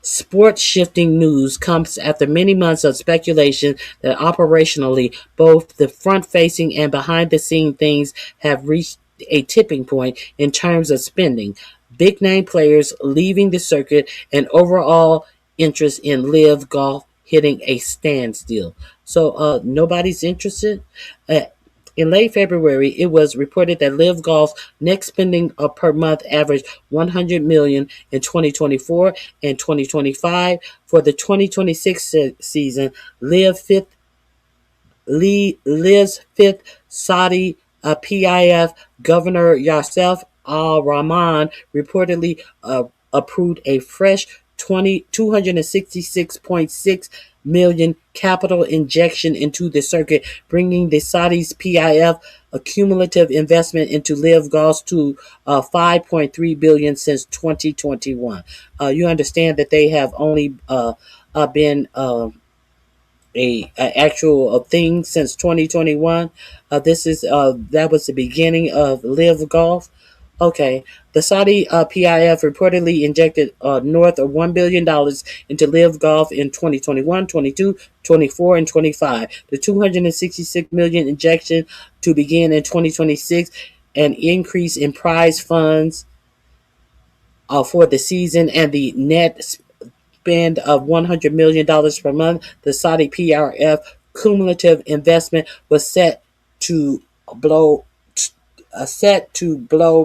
sports shifting news comes after many months of speculation that operationally both the front facing and behind the scene things have reached a tipping point in terms of spending. Big name players leaving the circuit and overall interest in live golf hitting a standstill. So nobody's interested. In late February, it was reported that Live Golf's net spending per month averaged $100 million in 2024 and 2025. For the 2026 season, Liv's fifth Saudi PIF Governor Yasser Al-Rahman reportedly approved a fresh $266.6 million capital injection into the circuit, bringing the Saudis PIF a cumulative investment into Live Golf to $5.3 billion since 2021. You understand that they have only been a actual thing since 2021. That was the beginning of Live Golf. Okay, the Saudi PIF reportedly injected north of $1 billion into Live Golf in 2021, 22, 24, and 25. The $266 million injection to begin in 2026, an increase in prize funds for the season, and the net spend of $100 million per month. The Saudi PRF cumulative investment was set to blow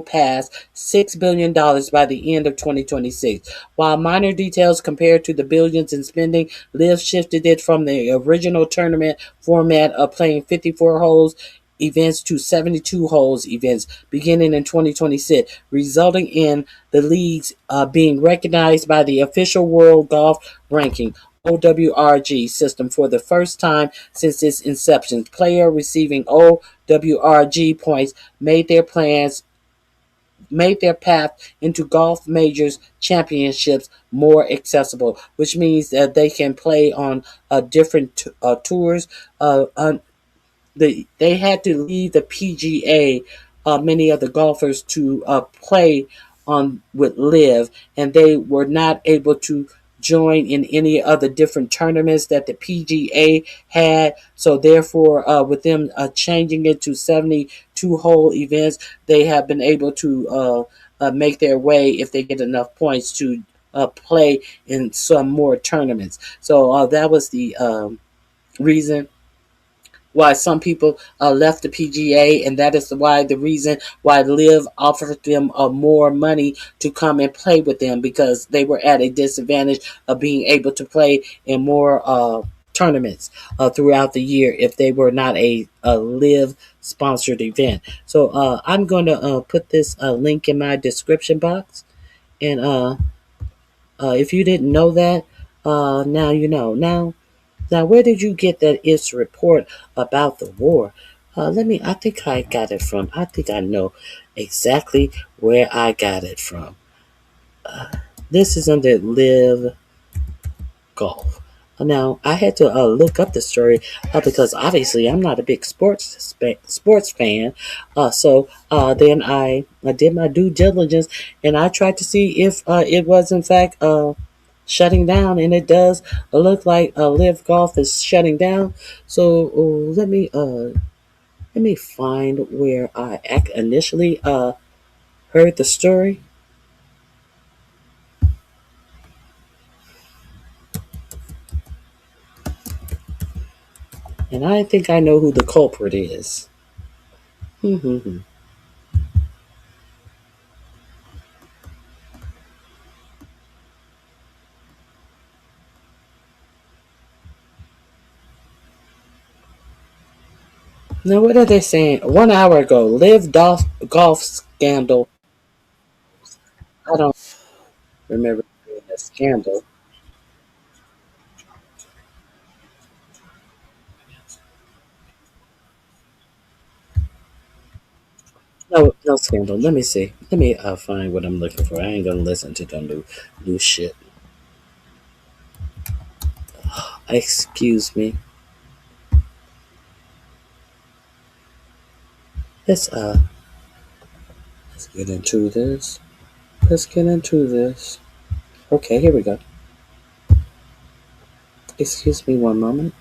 past $6 billion by the end of 2026. While minor details compared to the billions in spending, Liv shifted it from the original tournament format of playing 54 holes events to 72 holes events beginning in 2026, resulting in the leagues being recognized by the official World Golf Ranking OWRG system for the first time since its inception. Players receiving OWRG points made their path into golf majors championships more accessible, which means that they can play on different tours. They had to leave the PGA, many of the golfers, to play on with Live, and they were not able to join in any other different tournaments that the PGA had. So therefore, with them changing it to 72 hole events, they have been able to make their way, if they get enough points, to play in some more tournaments. So that was the reason why some people left the PGA, and that is the reason why Liv offered them more money to come and play with them, because they were at a disadvantage of being able to play in more tournaments throughout the year if they were not a Liv sponsored event. So I'm going to put this link in my description box, and if you didn't know that, now you know. Now, where did you get that IF's report about the war? I think I got it from, I think I know exactly where I got it from. This is under Live Golf. Now, I had to look up the story because obviously I'm not a big sports fan. So then I did my due diligence, and I tried to see if it was in fact shutting down, and it does look like Live Golf is shutting down. So let me find where I initially heard the story. And I think I know who the culprit is. Now, what are they saying? 1 hour ago, live golf scandal. I don't remember being a scandal. No, no scandal. Let me see. Let me find what I'm looking for. I ain't gonna listen to the new shit. Excuse me. Let's let's get into this. Let's get into this. Okay, here we go. Excuse me one moment.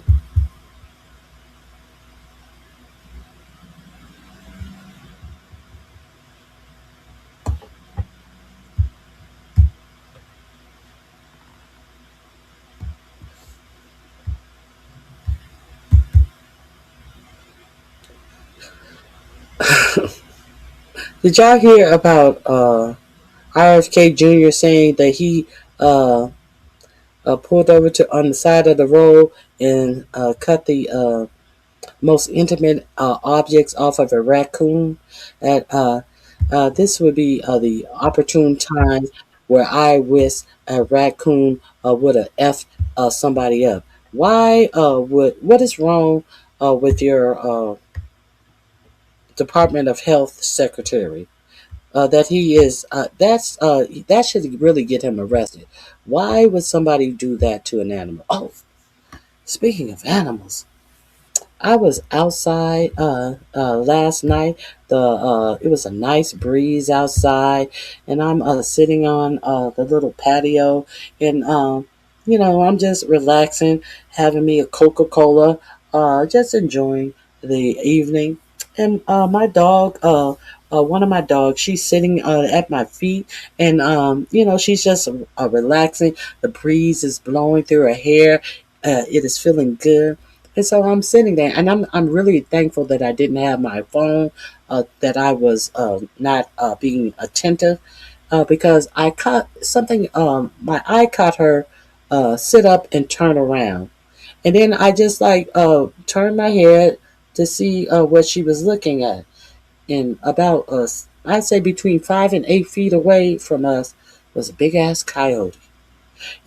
Did y'all hear about RFK Jr. saying that he pulled over to on the side of the road and cut the most intimate objects off of a raccoon? At this would be the opportune time where I wish a raccoon would have effed somebody up. Why what is wrong with your Department of Health secretary? That he is that should really get him arrested. Why would somebody do that to an animal? Oh, speaking of animals, I was outside last night. The it was a nice breeze outside, and I'm sitting on the little patio, and I'm just relaxing, having me a Coca-Cola, just enjoying the evening. And my dog, one of my dogs, she's sitting at my feet, and she's just relaxing. The breeze is blowing through her hair. It is feeling good. And so I'm sitting there, and I'm really thankful that I didn't have my phone, that I was not being attentive, because I caught something. My eye caught her sit up and turn around, and then I just like turned my head to see what she was looking at, and about us, I'd say between 5 and 8 feet away from us was a big ass coyote.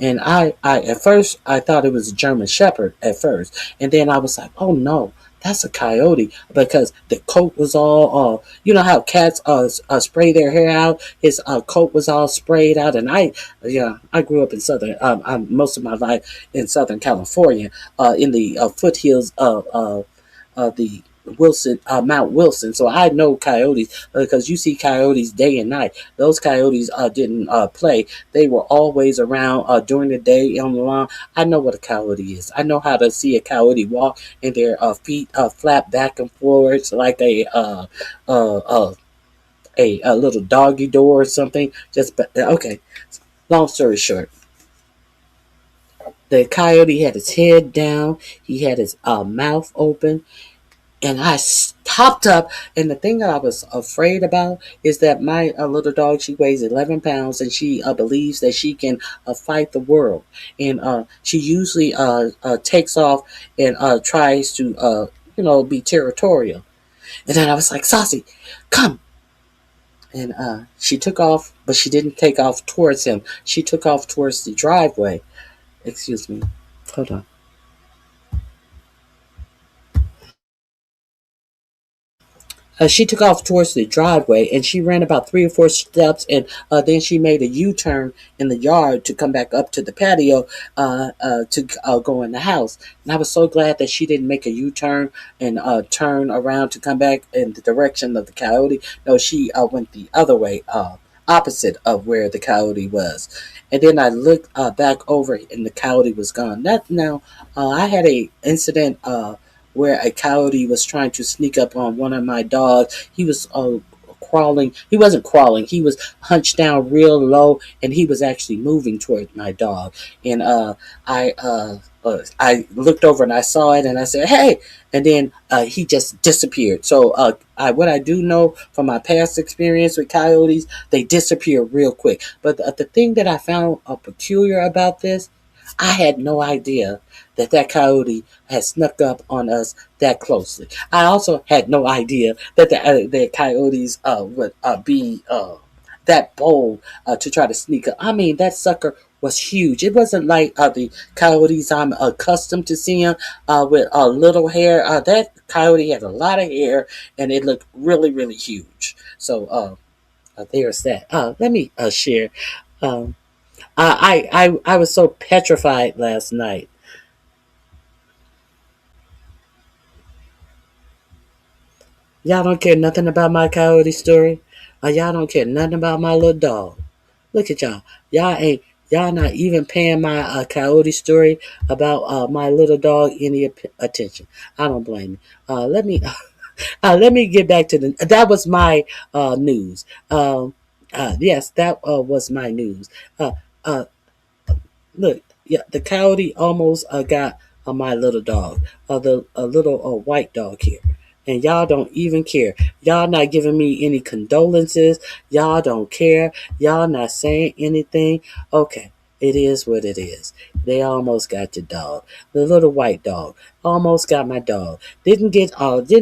And I at first I thought it was a German Shepherd at first, and then I was like, oh no, that's a coyote, because the coat was all you know how cats spray their hair out. His coat was all sprayed out, and I grew up in southern most of my life in Southern California, in the foothills of the Mount Wilson. So I know coyotes because you see coyotes day and night. Those coyotes didn't play. They were always around during the day on the lawn. I know what a coyote is. I know how to see a coyote walk and their feet flap back and forwards like a little doggy door or something. Okay. Long story short, the coyote had his head down. He had his mouth open, and I popped up. And the thing that I was afraid about is that my little dog, she weighs 11 pounds, and she believes that she can fight the world. And she usually takes off and tries to, be territorial. And then I was like, Saucy, come. And she took off, but she didn't take off towards him. She took off towards the driveway. Excuse me. Hold on. She took off towards the driveway, and she ran about 3 or 4 steps, and then she made a U-turn in the yard to come back up to the patio to go in the house. And I was so glad that she didn't make a U-turn and turn around to come back in the direction of the coyote. No, she went the other way, opposite of where the coyote was. And then I looked back over, and the coyote was gone. I had a incident where a coyote was trying to sneak up on one of my dogs. He was crawling. He wasn't crawling. He was hunched down real low, and he was actually moving toward my dog. And I looked over and I saw it, and I said, "Hey!" And then he just disappeared. So what I do know from my past experience with coyotes, they disappear real quick. But the thing that I found peculiar about this, I had no idea that coyote had snuck up on us that closely. I also had no idea that the coyotes would be that bold to try to sneak up. I mean, that sucker was huge. It wasn't like the coyotes I'm accustomed to seeing with little hair. That coyote had a lot of hair, and it looked really, really huge. So there's that. Let me share. I was so petrified last night. Y'all don't care nothing about my coyote story. Y'all don't care nothing about my little dog. Look at y'all. Y'all not even paying my coyote story about my little dog any attention. I don't blame you. Let me get back to that was my news. Yes, that was my news. Uh, Look, yeah, the coyote almost got my little dog, the little white dog here. And y'all don't even care. Y'all not giving me any condolences. Y'all don't care. Y'all not saying anything. Okay, it is what it is. They almost got your dog. The little white dog almost got my dog. Didn't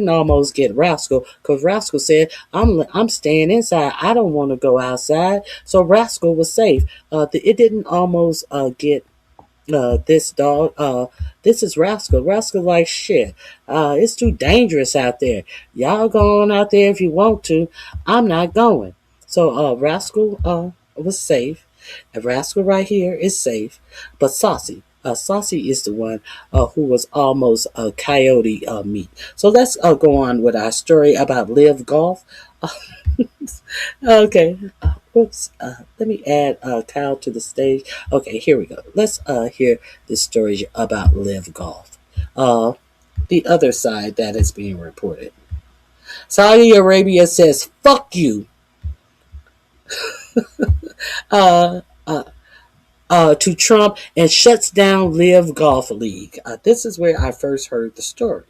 almost get Rascal, because Rascal said, I'm staying inside. I don't want to go outside. So Rascal was safe. It didn't almost get this dog. This is Rascal. Rascal like shit. It's too dangerous out there. Y'all go on out there if you want to. I'm not going. So Rascal was safe. And Rascal right here is safe. But Saucy. Saucy is the one who was almost a coyote meat. So let's go on with our story about Live Golf. Okay. Whoops. Let me add Kyle to the stage. Okay, here we go. Let's hear this story about Live Golf. The other side that is being reported. Saudi Arabia says, fuck you. To Trump and shuts down Live Golf League. This is where I first heard the story.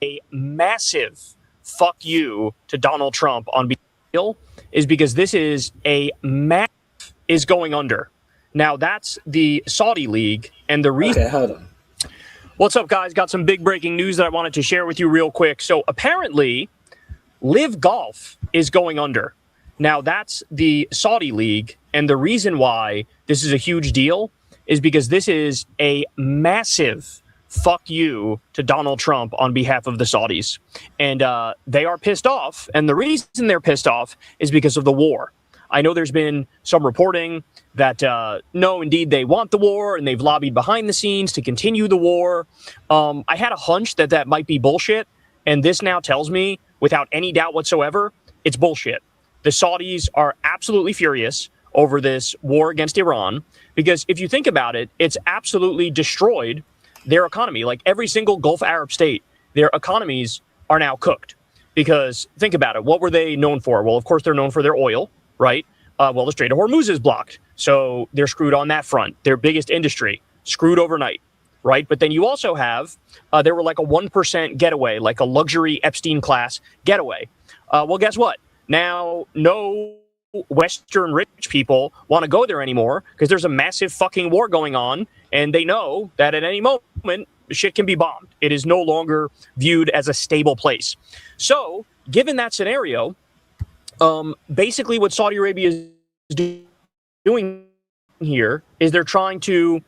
A massive fuck you to Donald Trump on behalf is because this is is going under. Now that's the Saudi League, and the reason.
Okay, hold on.
What's up, guys? Got some big breaking news that I wanted to share with you real quick. So apparently, Live Golf is going under. Now that's the Saudi League, and the reason why this is a huge deal is because this is a massive fuck you to Donald Trump on behalf of the Saudis. And they are pissed off. And the reason they're pissed off is because of the war. I know there's been some reporting that, no, indeed, they want the war and they've lobbied behind the scenes to continue the war. I had a hunch that might be bullshit. And this now tells me, without any doubt whatsoever, it's bullshit. The Saudis are absolutely furious over this war against Iran because if you think about it, it's absolutely destroyed their economy. Like every single Gulf Arab state, their economies are now cooked. Because think about it, what were they known for? Well, of course, they're known for their oil, right? Well, the Strait of Hormuz is blocked. So they're screwed on that front. Their biggest industry, screwed overnight, right? But then you also have, there were like a 1% getaway, like a luxury Epstein class getaway. Well, guess what? Now, no Western rich people want to go there anymore because there's a massive fucking war going on. And they know that at any moment, shit can be bombed. It is no longer viewed as a stable place. So, given that scenario, basically what Saudi Arabia is doing here is they're trying to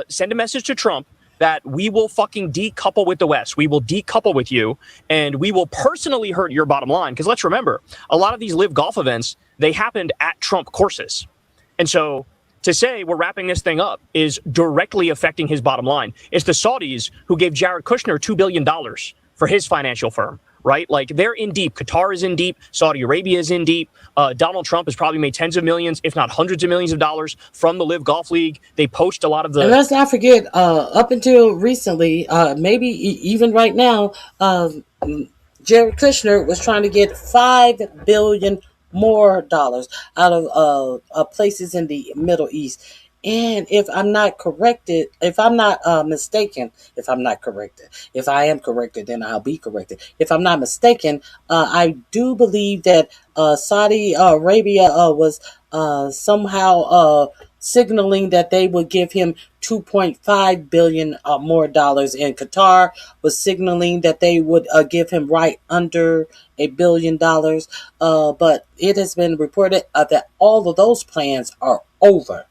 send a message to Trump that we will fucking decouple with the West. We will decouple with you, and we will personally hurt your bottom line. Because let's remember, a lot of these Live Golf events, they happened at Trump courses. And so to say we're wrapping this thing up is directly affecting his bottom line. It's the Saudis who gave Jared Kushner $2 billion for his financial firm, right? Like they're in deep. Qatar is in deep. Saudi Arabia is in deep. Donald Trump has probably made tens of millions, if not hundreds of millions of dollars from the Live Golf League. They poached a lot of the...
And let's not forget, up until recently, maybe even right now, Jared Kushner was trying to get $5 billion more dollars out of places in the Middle East. And if I'm not corrected, if I'm not mistaken, if I am corrected, then I'll be corrected. If I'm not mistaken, I do believe that Saudi Arabia was somehow signaling that they would give him 2.5 billion more dollars. In Qatar was signaling that they would give him right under $1 billion. But it has been reported that all of those plans are over.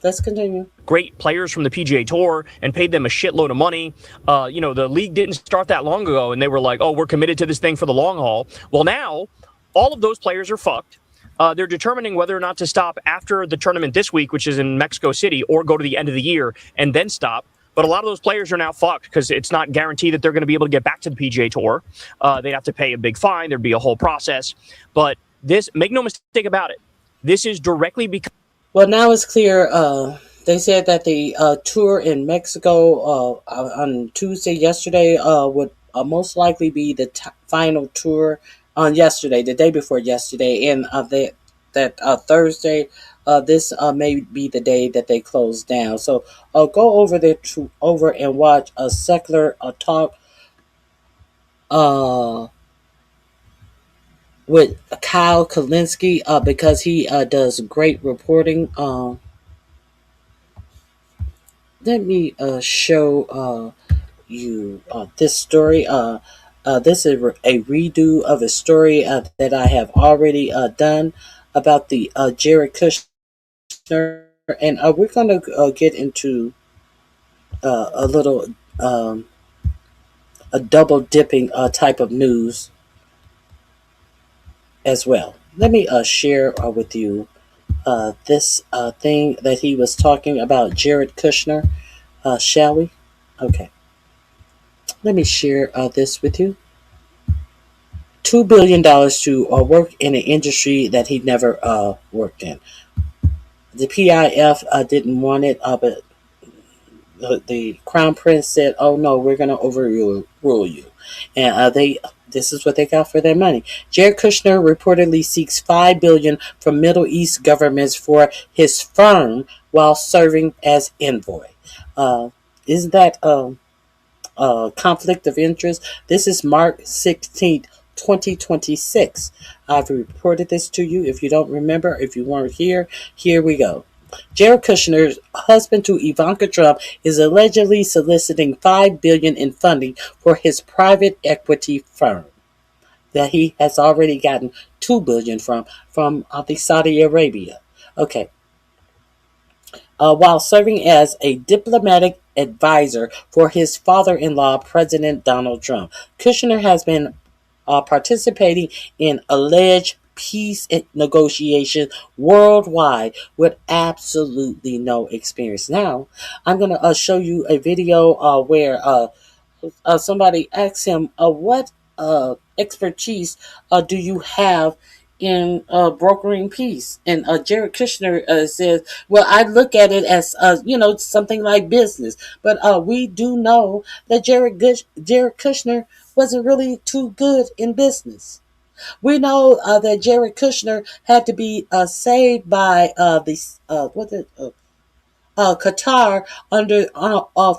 Let's continue.
Great players from the PGA Tour and paid them a shitload of money. The league didn't start that long ago, and they were like, oh, we're committed to this thing for the long haul. Well, now all of those players are fucked. They're determining whether or not to stop after the tournament this week, which is in Mexico City, or go to the end of the year and then stop. But a lot of those players are now fucked because it's not guaranteed that they're going to be able to get back to the PGA Tour. They'd have to pay a big fine. There'd be a whole process. But this, make no mistake about it, this is directly because...
Well, now it's clear. They said that the tour in Mexico on Tuesday, yesterday, would most likely be the final tour on yesterday, the day before yesterday, and that Thursday, this may be the day that they close down. So go over there over and watch a secular talk with Kyle Kalinske because he does great reporting. Let me show you this story. This is a redo of a story that I have already done about the Jared Kushner, and we're going to get into a little a double dipping type of news as well. Let me share with you this thing that he was talking about, Jared Kushner. Shall we? Okay. Let me share this with you. $2 billion to work in an industry that he never worked in. The PIF didn't want it, but the Crown Prince said, oh no, we're going to overrule you. And this is what they got for their money. Jared Kushner reportedly seeks $5 billion from Middle East governments for his firm while serving as envoy. Isn't that conflict of interest? This is March 16th, 2026. I've reported this to you. If you don't remember, if you weren't here, here we go. Jared Kushner's husband to Ivanka Trump is allegedly soliciting $5 billion in funding for his private equity firm that he has already gotten $2 billion from the Saudi Arabia. Okay. While serving as a diplomatic advisor for his father-in-law, President Donald Trump, Kushner has been participating in alleged peace negotiations worldwide with absolutely no experience. Now, I'm going to show you a video where somebody asked him, what expertise do you have in brokering peace? And Jared Kushner says, well, I look at it as, something like business. But we do know that Jared Kushner wasn't really too good in business. We know that Jared Kushner had to be saved by Qatar under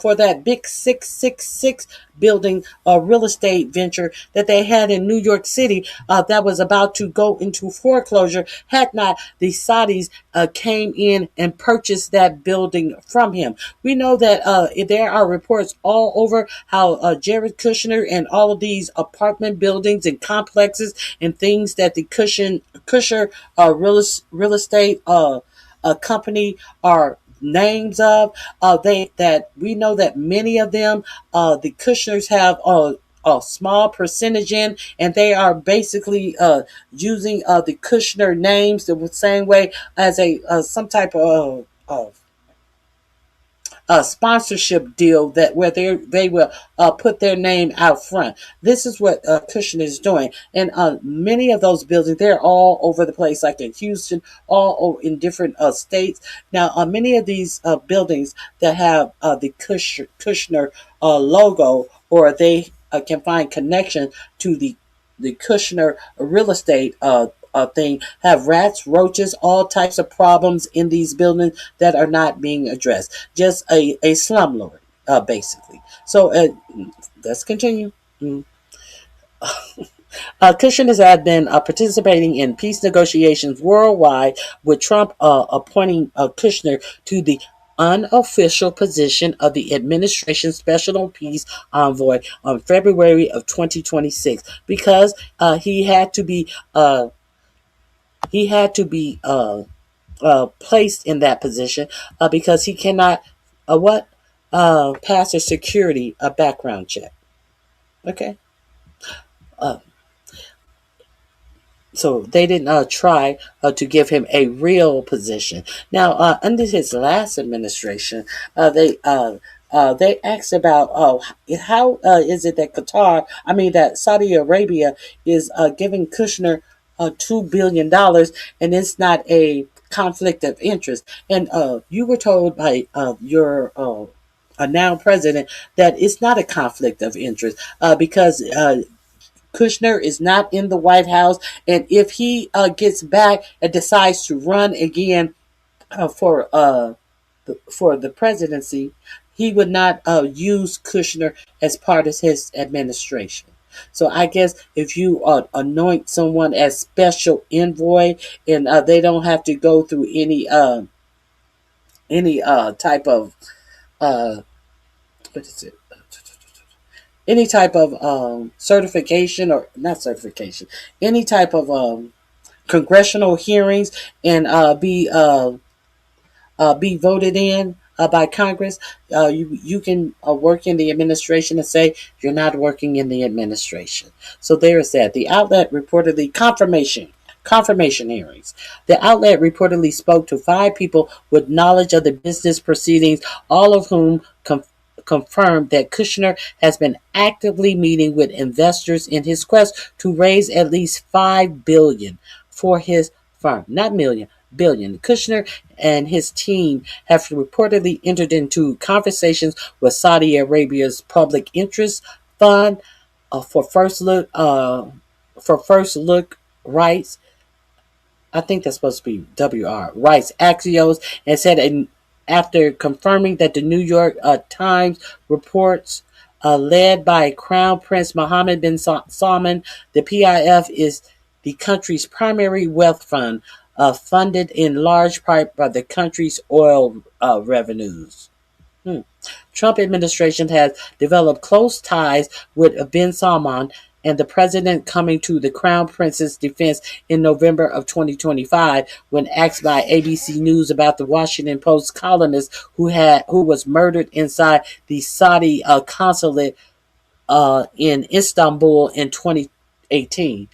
for that big 666 building real estate venture that they had in New York City that was about to go into foreclosure had not the Saudis came in and purchased that building from him. We know that there are reports all over how Jared Kushner and all of these apartment buildings and complexes and things that the Kushner real estate company are names of that we know that many of them the Kushners have a small percentage in, and they are basically using the Kushner names the same way as a some type of sponsorship deal that where they will put their name out front. This is what Kushner is doing, and many of those buildings, they're all over the place, like in Houston, all in different states. Now, many of these buildings that have the Kushner logo, or they can find connection to the Kushner real estate thing, have rats, roaches, all types of problems in these buildings that are not being addressed. Just a slumlord, basically. So let's continue. Kushner has been participating in peace negotiations worldwide, with Trump appointing Kushner to the unofficial position of the administration's special peace envoy on February of 2026, because he had to be placed in that position because he cannot pass a security background check. Okay. So they didn't try to give him a real position. Now, under his last administration, they asked about how is it that that Saudi Arabia is giving Kushner $2 billion, and it's not a conflict of interest. And you were told by your now president that it's not a conflict of interest because Kushner is not in the White House, and if he gets back and decides to run again for the presidency, he would not use Kushner as part of his administration. So I guess if you anoint someone as special envoy, and they don't have to go through any type of what is it? Any type of certification, or not certification, any type of congressional hearings, and be voted in by Congress, you can work in the administration and say you're not working in the administration. So there is that. The outlet reportedly confirmation hearings. The outlet reportedly spoke to 5 people with knowledge of the business proceedings, all of whom confirmed that Kushner has been actively meeting with investors in his quest to raise at least $5 billion for his firm. Not million, billion. Kushner and his team have reportedly entered into conversations with Saudi Arabia's Public Interest Fund for first look rights. I think that's supposed to be WR rights Axios, and said after confirming that the New York Times reports, led by Crown Prince Mohammed bin Salman, the PIF is the country's primary wealth fund, funded in large part by the country's oil revenues. Trump administration has developed close ties with bin Salman, and the president coming to the Crown Prince's defense in November of 2025 when asked by ABC News about the Washington Post columnist who was murdered inside the Saudi consulate in Istanbul in 2018.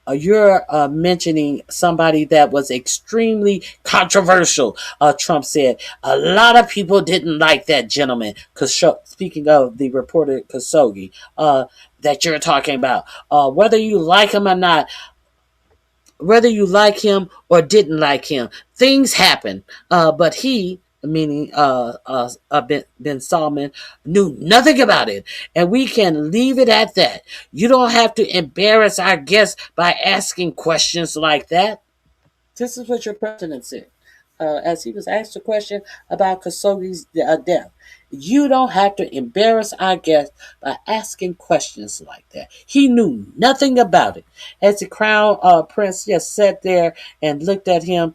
You're mentioning somebody that was extremely controversial, Trump said. A lot of people didn't like that gentleman. Speaking of the reporter Khashoggi, that you're talking about, whether you like him or not, whether you like him or didn't like him, things happen. But he, meaning bin Salman, knew nothing about it, and we can leave it at that. You don't have to embarrass our guests by asking questions like that. This is what your president said as he was asked a question about Khashoggi's death. You don't have to embarrass our guests by asking questions like that. He knew nothing about it. As the Crown Prince just sat there and looked at him,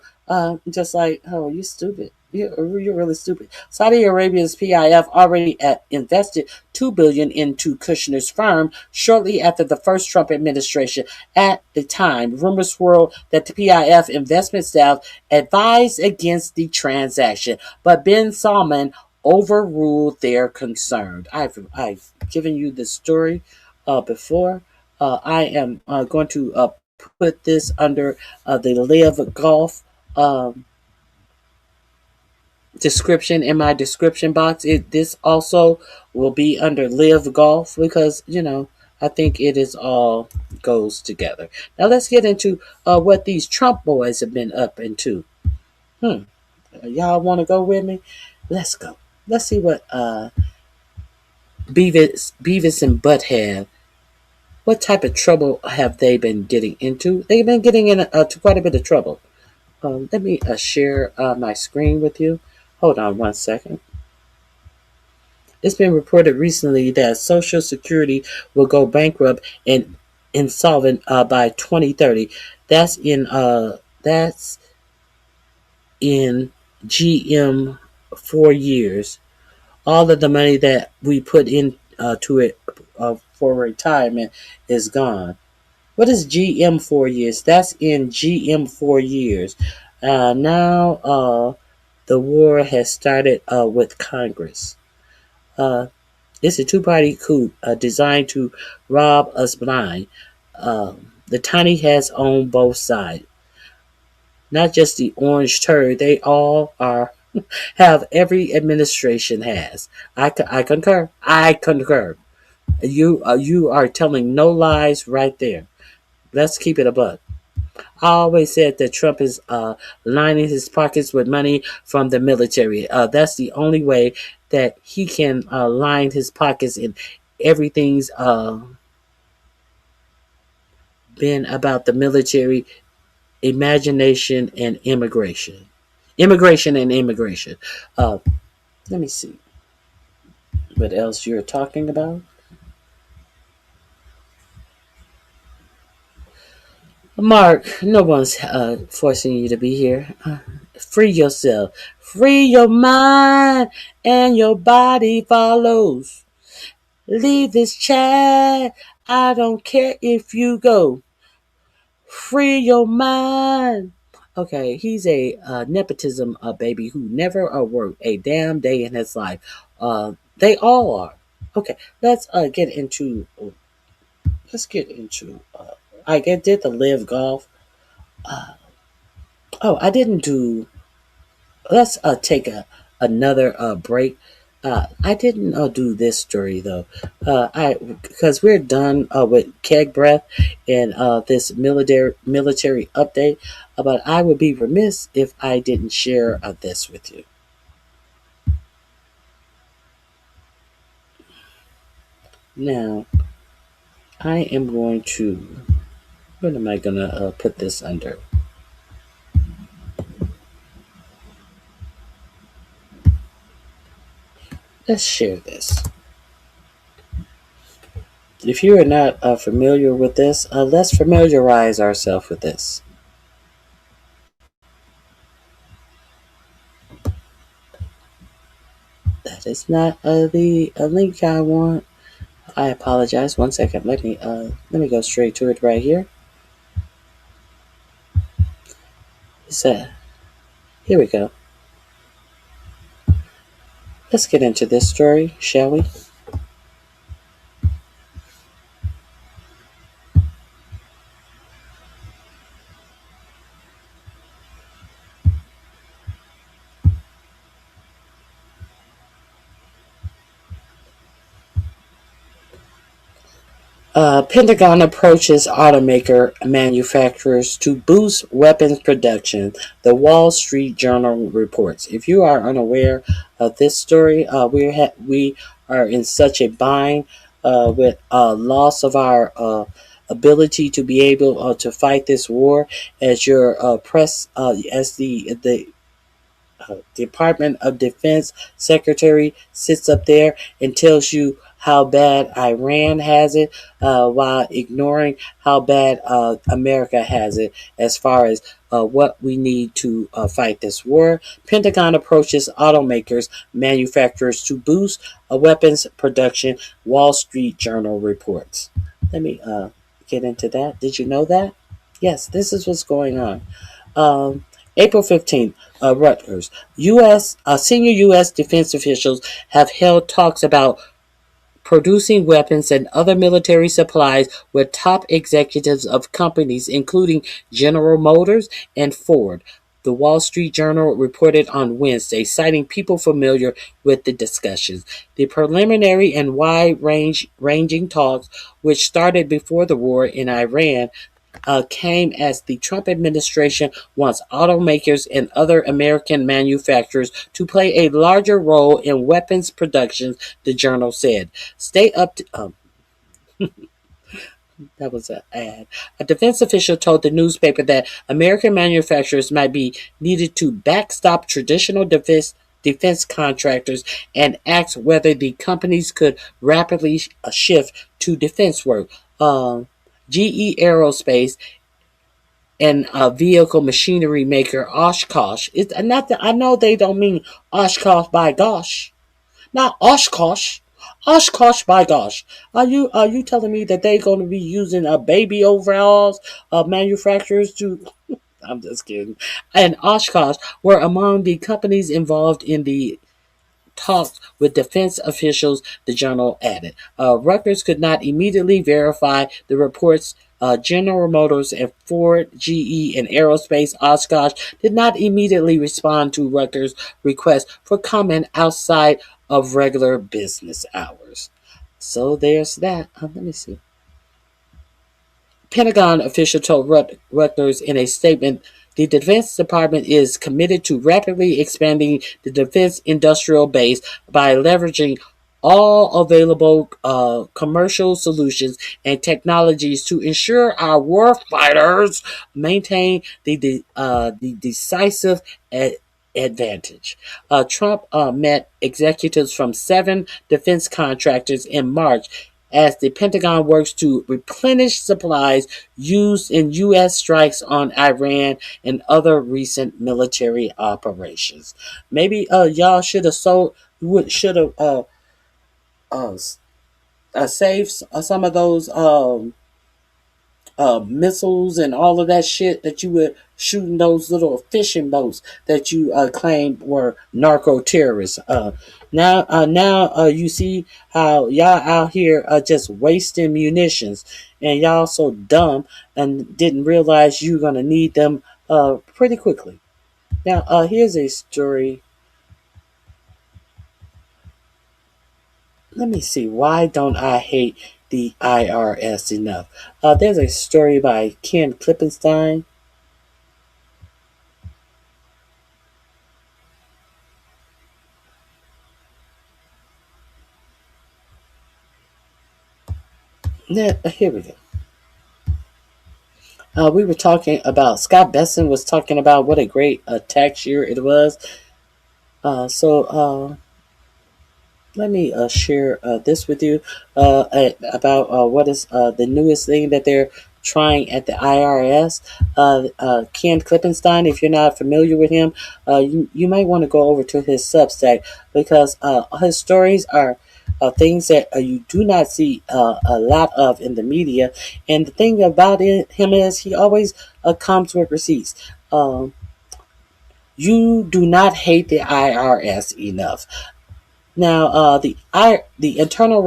just like, oh, you stupid. You're really stupid. Saudi Arabia's PIF already invested $2 billion into Kushner's firm shortly after the first Trump administration. At the time, rumors swirled that the PIF investment staff advised against the transaction, but bin Salman overruled their concern. I've given you this story before. I am going to put this under the Live Golf description in my description box. This also will be under Live Golf because, I think it is all goes together. Now let's get into what these Trump boys have been up into. Y'all want to go with me? Let's go. Let's see what Beavis and Butthead, what type of trouble have they been getting into? They've been getting into quite a bit of trouble. Let me share my screen with you. Hold on one second. It's been reported recently that Social Security will go bankrupt and insolvent by 2030. That's in GM 4 years. All of the money that we put in to it for retirement is gone. What is GM 4 years? That's in GM 4 years. Now the war has started with Congress. It's a two-party coup designed to rob us blind. The tiny hats on both sides, not just the orange turd. They all are have every administration has. I concur. I concur. You are telling no lies right there. Let's keep it a buck. I always said that Trump is lining his pockets with money from the military. That's the only way that he can line his pockets, and everything's been about the military, imagination, and immigration. Immigration and immigration. Let me see what else you're talking about. Mark, no one's forcing you to be here. Free yourself. Free your mind and your body follows. Leave this chat. I don't care if you go. Free your mind. Okay, he's a nepotism baby who never worked a damn day in his life. They all are. Okay, let's get into. I did the live golf. I didn't do. Let's take another break. I didn't do this story though. Because we're done with keg breath and this military update. But I would be remiss if I didn't share this with you. Now, I am going to. What am I gonna put this under? Let's share this. If you are not familiar with this, let's familiarize ourselves with this. That is not the link I want. I apologize. 1 second. Let me go straight to it right here. So, here we go. Let's get into this story, shall we? Pentagon approaches automaker manufacturers to boost weapons production, the Wall Street Journal reports. If you are unaware of this story, we are in such a bind with loss of our ability to be able to fight this war, as your press, as the Department of Defense Secretary sits up there and tells you how bad Iran has it, while ignoring how bad America has it as far as what we need to fight this war. Pentagon approaches automakers, manufacturers to boost weapons production, Wall Street Journal reports. Let me get into that. Did you know that? Yes, this is what's going on. April 15th, Rutgers. Senior U.S. defense officials have held talks about producing weapons and other military supplies with top executives of companies including General Motors and Ford. The Wall Street Journal reported on Wednesday, citing people familiar with the discussions. The preliminary and wide-ranging talks, which started before the war in Iran, came as the Trump administration wants automakers and other American manufacturers to play a larger role in weapons production, the journal said. Stay up to... That was an ad. A defense official told the newspaper that American manufacturers might be needed to backstop traditional defense contractors and asked whether the companies could rapidly shift to defense work. GE Aerospace, and vehicle machinery maker Oshkosh. It's not that I know they don't mean Oshkosh by gosh, not Oshkosh. Oshkosh by gosh. Are you telling me that they're going to be using baby overalls manufacturers to? I'm just kidding. And Oshkosh were among the companies involved in the talks with defense officials, the journal added. Reuters could not immediately verify the reports. General Motors and Ford, GE, and Aerospace Oshkosh did not immediately respond to Reuters' request for comment outside of regular business hours. So there's that. Let me see. Pentagon official told Reuters in a statement the Defense Department is committed to rapidly expanding the defense industrial base by leveraging all available commercial solutions and technologies to ensure our warfighters maintain the decisive advantage. Trump met executives from 7 defense contractors in March as the Pentagon works to replenish supplies used in U.S. strikes on Iran and other recent military operations. Maybe y'all should have saved some of those missiles and all of that shit that you were shooting those little fishing boats that you claimed were narco terrorists. Now you see how y'all out here are just wasting munitions, and y'all so dumb and didn't realize you're gonna need them pretty quickly. Now here's a story. Let me see. Why don't I hate the IRS enough? There's a story by Ken Klippenstein. Here we go. We were talking about, Scott Besson was talking about what a great tax year it was. Let me share this with you about what is the newest thing that they're trying at the IRS. Ken Klippenstein, if you're not familiar with him, you might want to go over to his Substack because his stories are things that you do not see a lot of in the media. And the thing about him is he always comes with receipts. You do not hate the IRS enough. Now, the Internal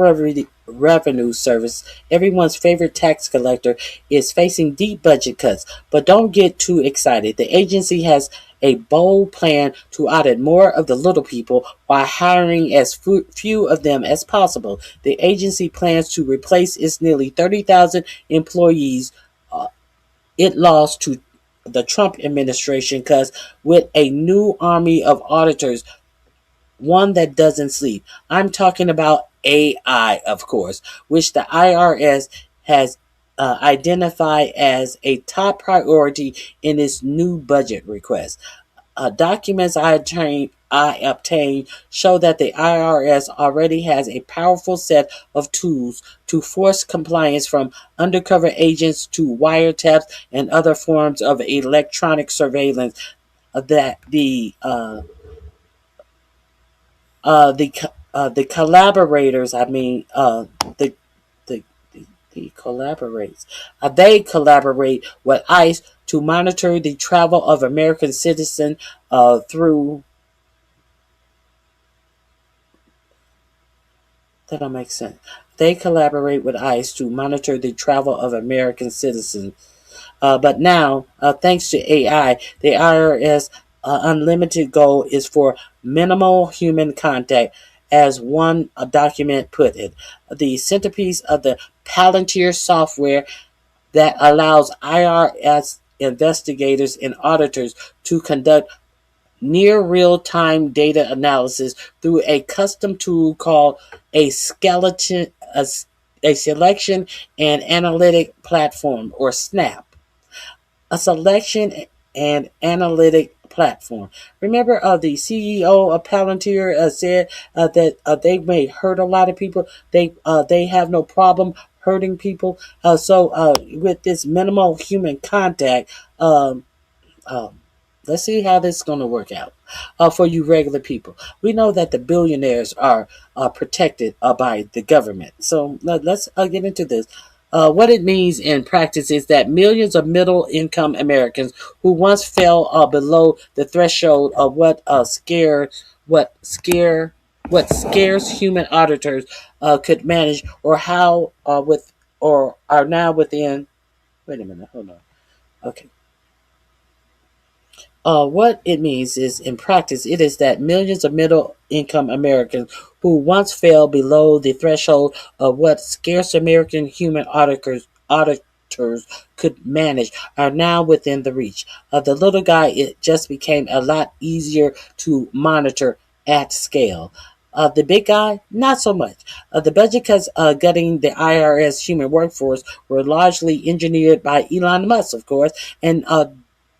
Revenue Service, everyone's favorite tax collector, is facing deep budget cuts. But don't get too excited. The agency has a bold plan to audit more of the little people while hiring as few of them as possible. The agency plans to replace its nearly 30,000 employees it lost to the Trump administration with a new army of auditors, one that doesn't sleep. I'm talking about AI, of course, which the IRS has identified as a top priority in its new budget request. Documents I obtained show that the IRS already has a powerful set of tools to force compliance, from undercover agents to wiretaps and other forms of electronic surveillance that the collaborators, they collaborate with ICE to monitor the travel of American citizens through. That don't make sense. They collaborate with ICE to monitor the travel of American citizens. But now, thanks to AI, the IRS unlimited goal is for minimal human contact, as one document put it. The centerpiece of the Palantir software that allows IRS investigators and auditors to conduct near real-time data analysis through a custom tool called a selection and analytic platform, or SNAP. A selection and analytic platform. Remember, the CEO of Palantir said that they may hurt a lot of people. They have no problem hurting people. So with this minimal human contact, let's see how this is going to work out for you regular people. We know that the billionaires are protected by the government. So let's get into this. What it means in practice is that millions of middle-income Americans who once fell below the threshold of what scarce human auditors could manage, or how or are now within. Wait a minute, hold on. Okay. What it means is, in practice, it is that millions of middle-income Americans who once fell below the threshold of what scarce American human auditors could manage are now within the reach. The little guy, it just became a lot easier to monitor at scale. The big guy, not so much. The budget cuts gutting the IRS human workforce were largely engineered by Elon Musk, of course, and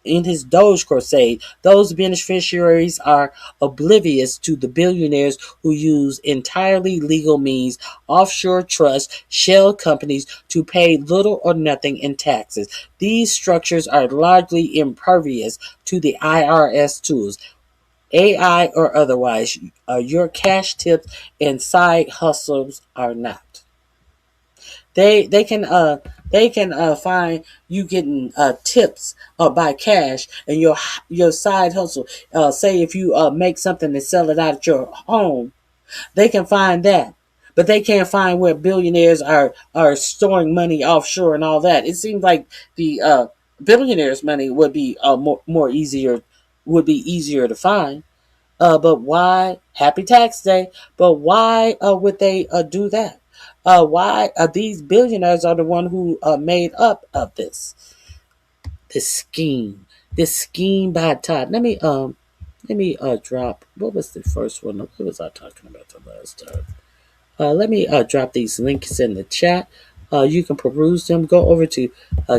in his Doge crusade, those beneficiaries are oblivious to the billionaires who use entirely legal means, offshore trusts, shell companies to pay little or nothing in taxes. These structures are largely impervious to the IRS tools, AI or otherwise. Your cash tips and side hustles are not. They can find you getting tips by cash, and your side hustle. Say if you make something and sell it out at your home, they can find that, but they can't find where billionaires are storing money offshore and all that. It seems like the billionaires' money would be easier to find. But why? Happy Tax Day. But why would they do that? Why these billionaires are the one who made up of this scheme, by Todd. Let me drop. What was the first one? What was I talking about the last time? Let me drop these links in the chat. You can peruse them. Go over to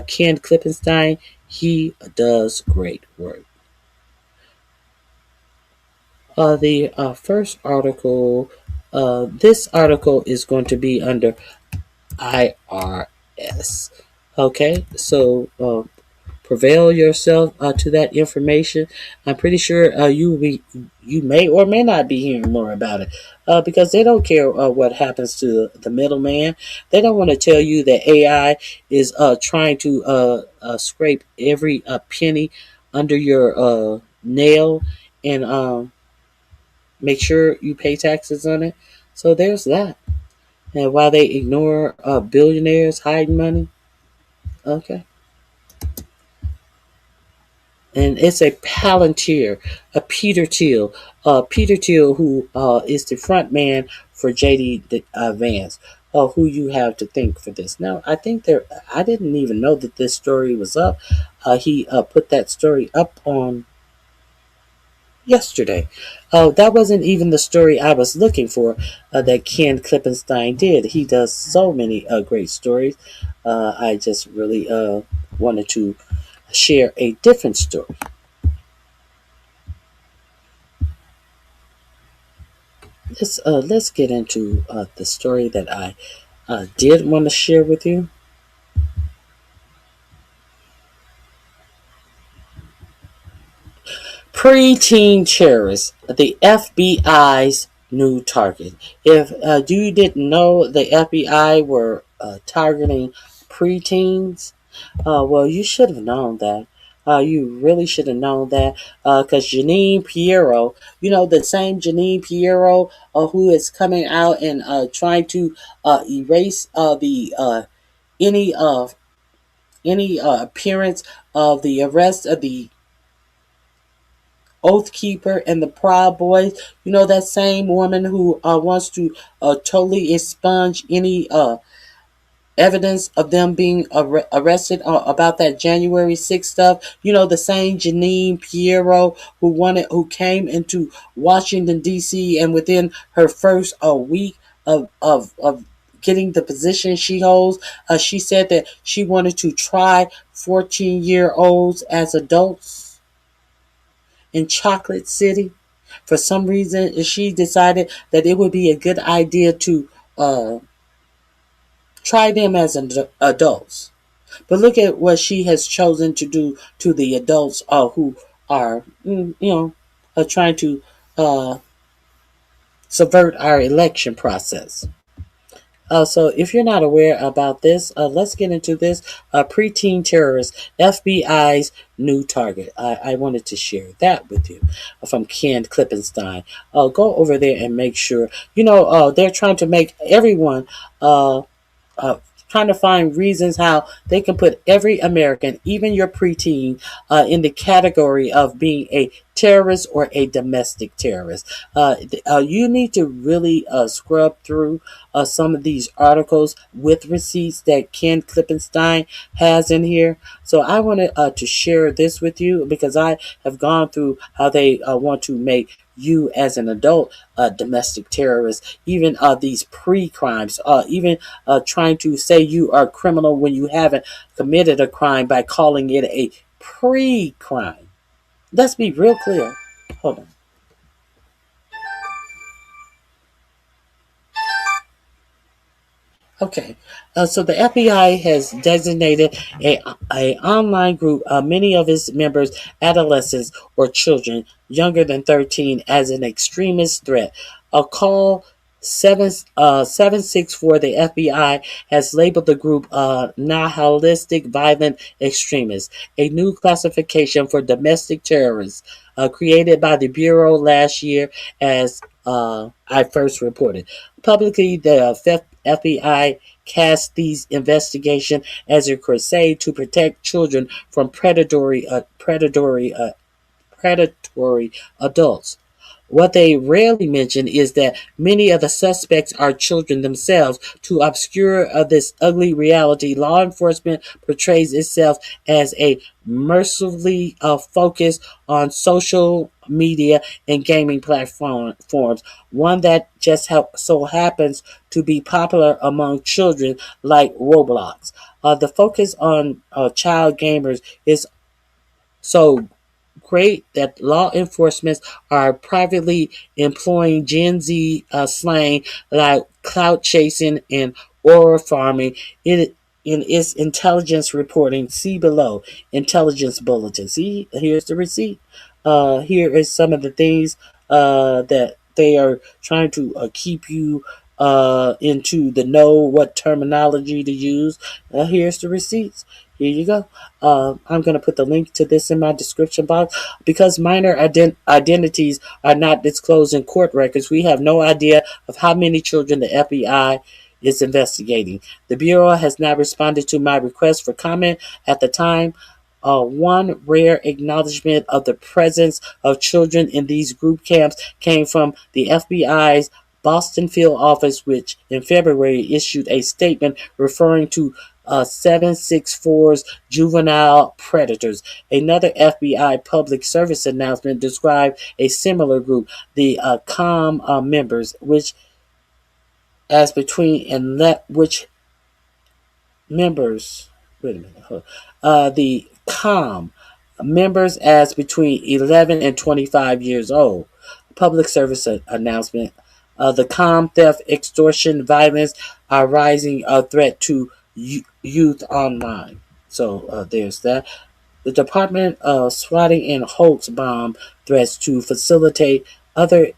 Ken Klippenstein. He does great work. The first article, this article is going to be under IRS. Okay, so prevail yourself to that information. I'm pretty sure you may or may not be hearing more about it because they don't care what happens to the middleman. They don't want to tell you that AI is trying to scrape every penny under your nail and make sure you pay taxes on it. So there's that. And while they ignore billionaires hiding money, okay. And it's a Palantir, a Peter Thiel. Peter Thiel, who is the front man for JD Vance, who you have to thank for this. Now, I didn't even know that this story was up. He put that story up on yesterday. That wasn't even the story I was looking for that Ken Klippenstein did. He does so many great stories. I just really wanted to share a different story. Let's get into the story that I did want to share with you. Pre-teen terrorists, the FBI's new target. If you didn't know, the FBI were targeting preteens, well, you should have known that. You really should have known that because Janine Pirro, the same Janine Pirro who is coming out and trying to erase any appearance of the arrest of the Oathkeeper and the Proud Boys. That same woman who wants to totally expunge any evidence of them being arrested about that January 6th stuff. The same Janine Pirro who came into Washington, D.C. and within her first week of getting the position she holds, she said that she wanted to try 14-year-olds as adults in Chocolate City. For some reason, she decided that it would be a good idea to try them as adults. But look at what she has chosen to do to the adults who are, trying to subvert our election process. So if you're not aware about this, let's get into this. Preteen terrorist, FBI's new target. I wanted to share that with you from Ken Klippenstein. Go over there and make sure. They're trying to make everyone trying to find reasons how they can put every American, even your preteen, in the category of being a terrorist or a domestic terrorist. You need to really scrub through some of these articles with receipts that Ken Klippenstein has in here. So I wanted to share this with you because I have gone through how they want to make you as an adult domestic terrorist, even these pre-crimes, even trying to say you are a criminal when you haven't committed a crime by calling it a pre-crime. Let's be real clear. Hold on. Okay, so the FBI has designated a online group, many of its members adolescents or children younger than 13, as an extremist threat. A call 764, the FBI has labeled the group nihilistic violent extremists, a new classification for domestic terrorists created by the Bureau last year, as I first reported. Publicly, the FBI cast these investigations as a crusade to protect children from predatory adults. What they rarely mention is that many of the suspects are children themselves. To obscure this ugly reality, law enforcement portrays itself as a mercilessly focus on social media and gaming platforms, one that just so happens to be popular among children like Roblox. The focus on child gamers is so great that law enforcement are privately employing Gen Z slang like clout chasing and aura farming in its intelligence reporting. See below, intelligence bulletin. See, here's the receipt. Here is some of the things that they are trying to keep you into the know what terminology to use. Here's the receipts. Here you go. I'm going to put the link to this in my description box. Because minor identities are not disclosed in court records, we have no idea of how many children the FBI is investigating. The Bureau has not responded to my request for comment at the time. One rare acknowledgement of the presence of children in these group camps came from the FBI's Boston field office, which in February issued a statement referring to 764's juvenile predators. Another FBI public service announcement described a similar group, the COM members, which as between and which members. Wait a minute. The COM members as between 11 and 25 years old. Public service announcement. The COM theft, extortion, violence are rising threat to youth online. So there's that. The Department of Swatting and hoax bomb threats to facilitate other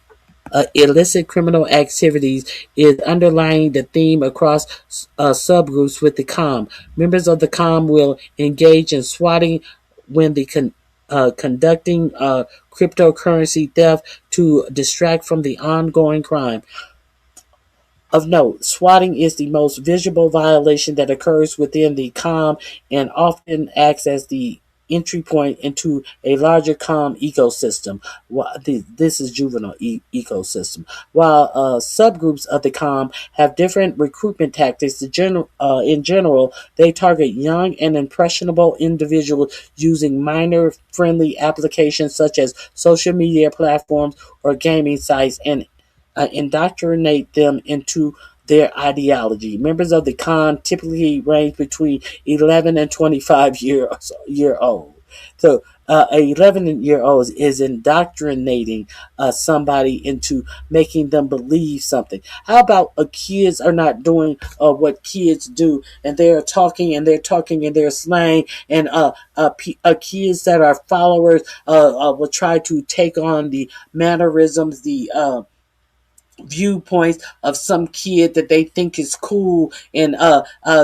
illicit criminal activities is underlying the theme across subgroups with the COM. Members of the COM will engage in swatting when conducting cryptocurrency theft to distract from the ongoing crime. Of note, swatting is the most visible violation that occurs within the COM and often acts as the entry point into a larger COM ecosystem. This is juvenile ecosystem. While subgroups of the COM have different recruitment tactics, in general, they target young and impressionable individuals using minor-friendly applications such as social media platforms or gaming sites and indoctrinate them into their ideology. Members of the COM typically range between 11 and 25 year old. So a 11-year-old is indoctrinating somebody into making them believe something. How about kids are not doing what kids do, and they're talking in their slang, and kids that are followers will try to take on the mannerisms, the viewpoints of some kid that they think is cool, and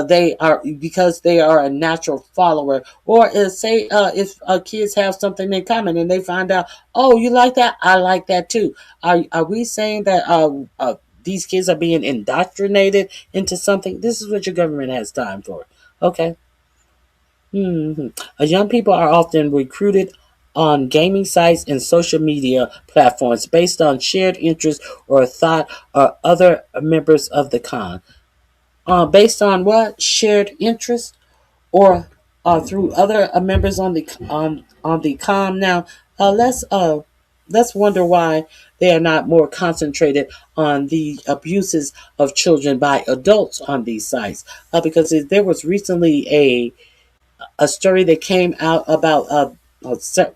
they are, because they are a natural follower, or say if kids have something in common and they find out, oh, you like that, I like that too. Are we saying that these kids are being indoctrinated into something? This is what your government has time for. Okay. Young people are often recruited on gaming sites and social media platforms based on shared interests or thought or other members of the con. Based on what? Shared interests or through other members on the con. Now, let's wonder why they are not more concentrated on the abuses of children by adults on these sites. Because there was recently a story that came out about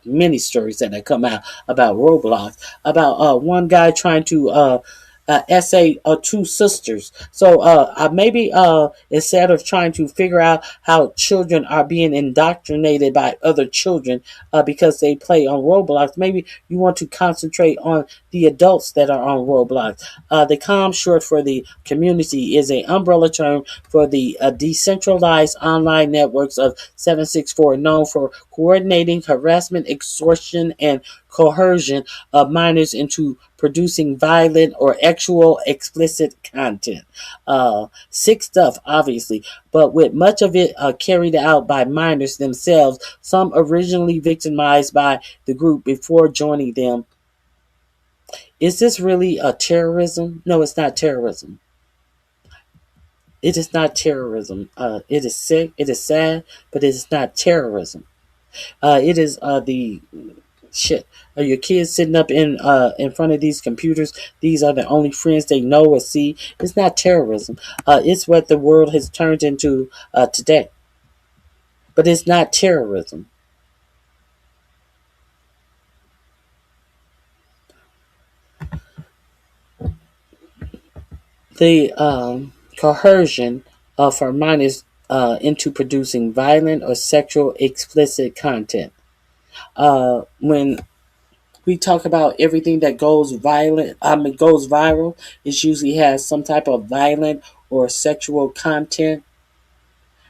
many stories that have come out about Roblox, about one guy trying to essay two sisters. So maybe instead of trying to figure out how children are being indoctrinated by other children because they play on Roblox, maybe you want to concentrate on the adults that are on Roblox. The COM, short for the community, is an umbrella term for the decentralized online networks of 764, known for coordinating harassment, extortion, and coercion of minors into producing violent or actual explicit content. Sick stuff, obviously, but with much of it carried out by minors themselves, some originally victimized by the group before joining them. Is this really a terrorism? No, it's not terrorism. It is not terrorism. It is sick. It is sad, but it is not terrorism. It is the shit. Your kids sitting up in front of these computers. These are the only friends they know or see. It's not terrorism. It's what the world has turned into today. But it's not terrorism. The coercion for minors into producing violent or sexual explicit content. When we talk about everything that goes viral, it usually has some type of violent or sexual content.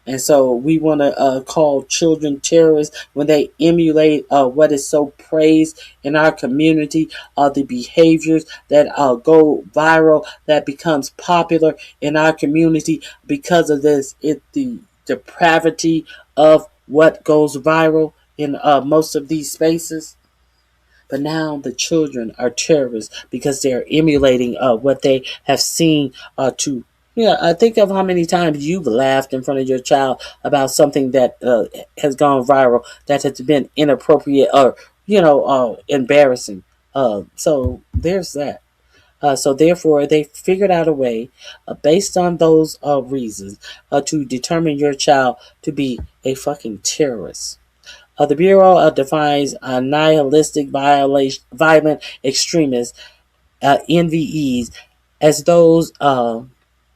And so we want to call children terrorists when they emulate what is so praised in our community, the behaviors that go viral, that becomes popular in our community because of this. The depravity of what goes viral in most of these spaces. But now the children are terrorists because they're emulating what they have seen to. Yeah, I think of how many times you've laughed in front of your child about something that has gone viral, that has been inappropriate or, embarrassing. So there's that. So therefore, they figured out a way, based on those reasons, to determine your child to be a fucking terrorist. The Bureau defines nihilistic violent extremists, NVEs, as those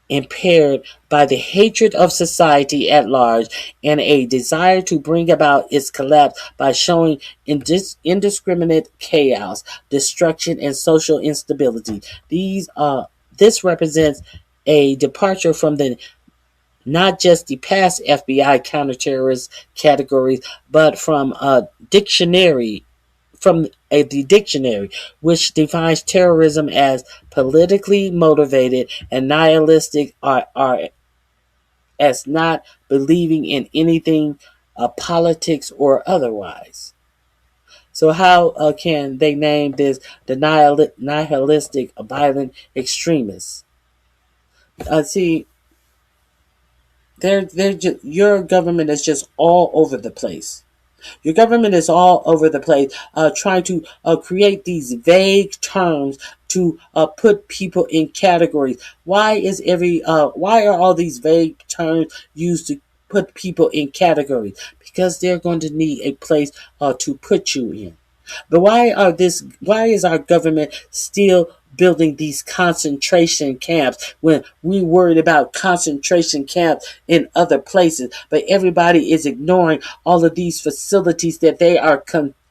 impaired by the hatred of society at large and a desire to bring about its collapse by showing indiscriminate chaos, destruction, and social instability. This represents a departure from the not just the past FBI counterterrorist categories, but from the dictionary, which defines terrorism as politically motivated and nihilistic, are as not believing in anything, politics or otherwise. So how can they name this the nihilistic violent extremists? See, your government is just all over the place. Your government is all over the place, trying to create these vague terms to put people in categories. Why are all these vague terms used to put people in categories because they're going to need a place to put you in. But why is our government still building these concentration camps when we worried about concentration camps in other places, but everybody is ignoring all of these facilities that they are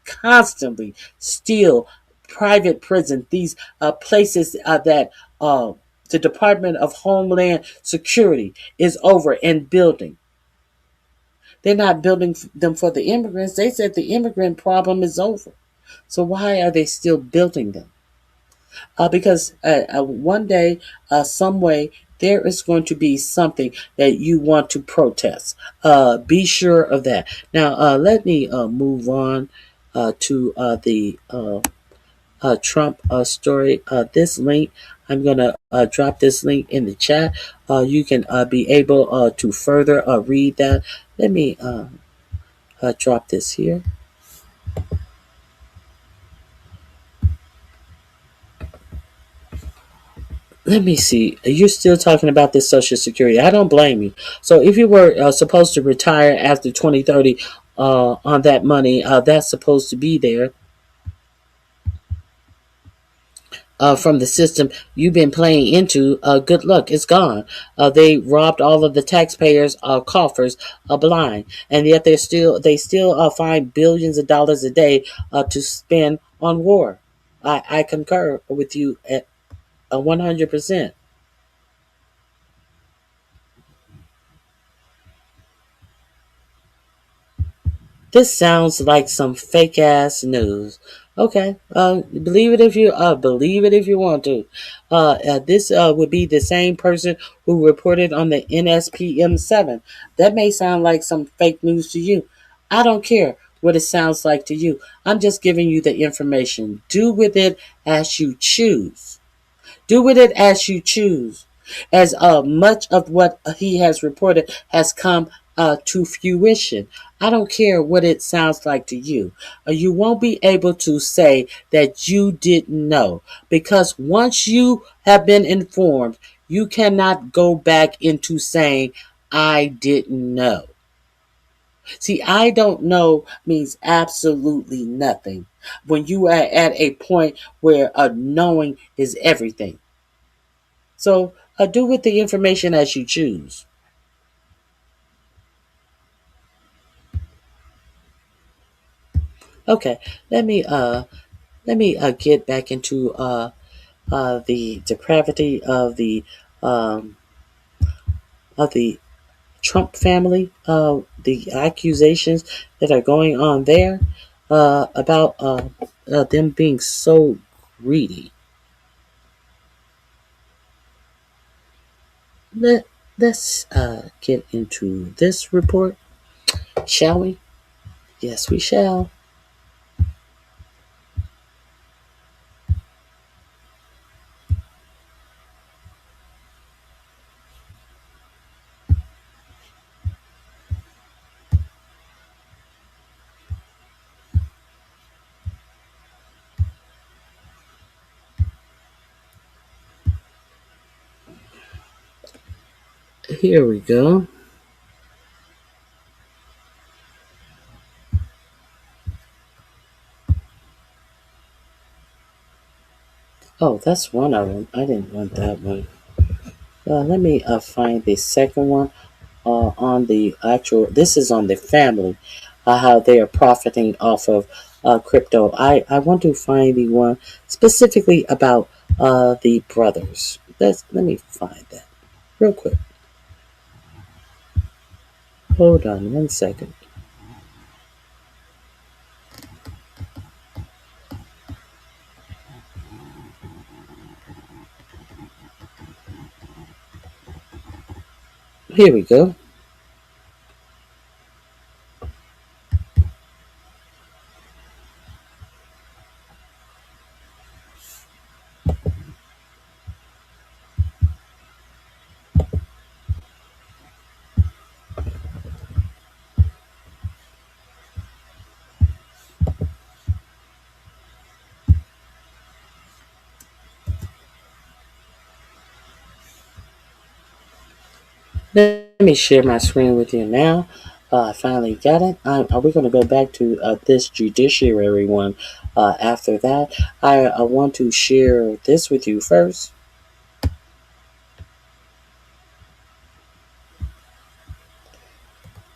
constantly still private prison, these places that the Department of Homeland Security is over and building. They're not building them for the immigrants. They said the immigrant problem is over. So why are they still building them? Because one day, some way, there is going to be something that you want to protest. Be sure of that. Now, let me move on to the Trump story. This link, I'm going to drop this link in the chat. You can be able to further read that. Let me drop this here. Let me see. You're still talking about this Social Security. I don't blame you. So if you were supposed to retire after 2030 on that money, that's supposed to be there from the system you've been playing into. Good luck. It's gone. They robbed all of the taxpayers' coffers blind, and yet they still find billions of dollars a day to spend on war. I concur with you at 100%. This sounds like some fake ass news. Okay, believe it if you want to. This would be the same person who reported on the NSPM-7. That may sound like some fake news to you. I don't care what it sounds like to you. I'm just giving you the information. Do with it as you choose. Do with it as you choose. As much of what he has reported has come to fruition. I don't care what it sounds like to you. You won't be able to say that you didn't know, because once you have been informed, you cannot go back into saying, I didn't know. See, I don't know means absolutely nothing when you are at a point where knowing is everything. So do with the information as you choose. Okay, let me get back into the depravity of the Trump family, the accusations that are going on there about them being so greedy. Let's get into this report, shall we? Yes, we shall. Here we go. Oh, that's one of them. I didn't want that one. Let me find the second one on the actual. This is on the family, how they are profiting off of crypto. I want to find the one specifically about the brothers. Let me find that real quick. Hold on 1 second. Here we go. Let Let me share my screen with you now. I finally got it. We're going to go back to this judiciary one after that. I want to share this with you first.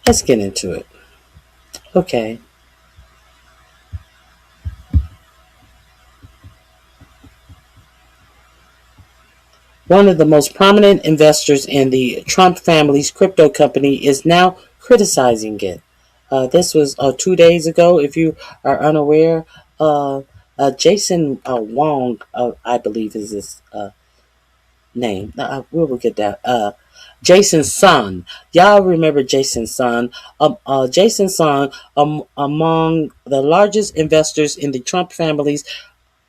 Let's get into it. Okay. One of the most prominent investors in the Trump family's crypto company is now criticizing it. This was 2 days ago. If you are unaware, Jason Wong, I believe is his name. We will get that. Jason's son. Y'all remember Jason's son. Jason's son, among the largest investors in the Trump family's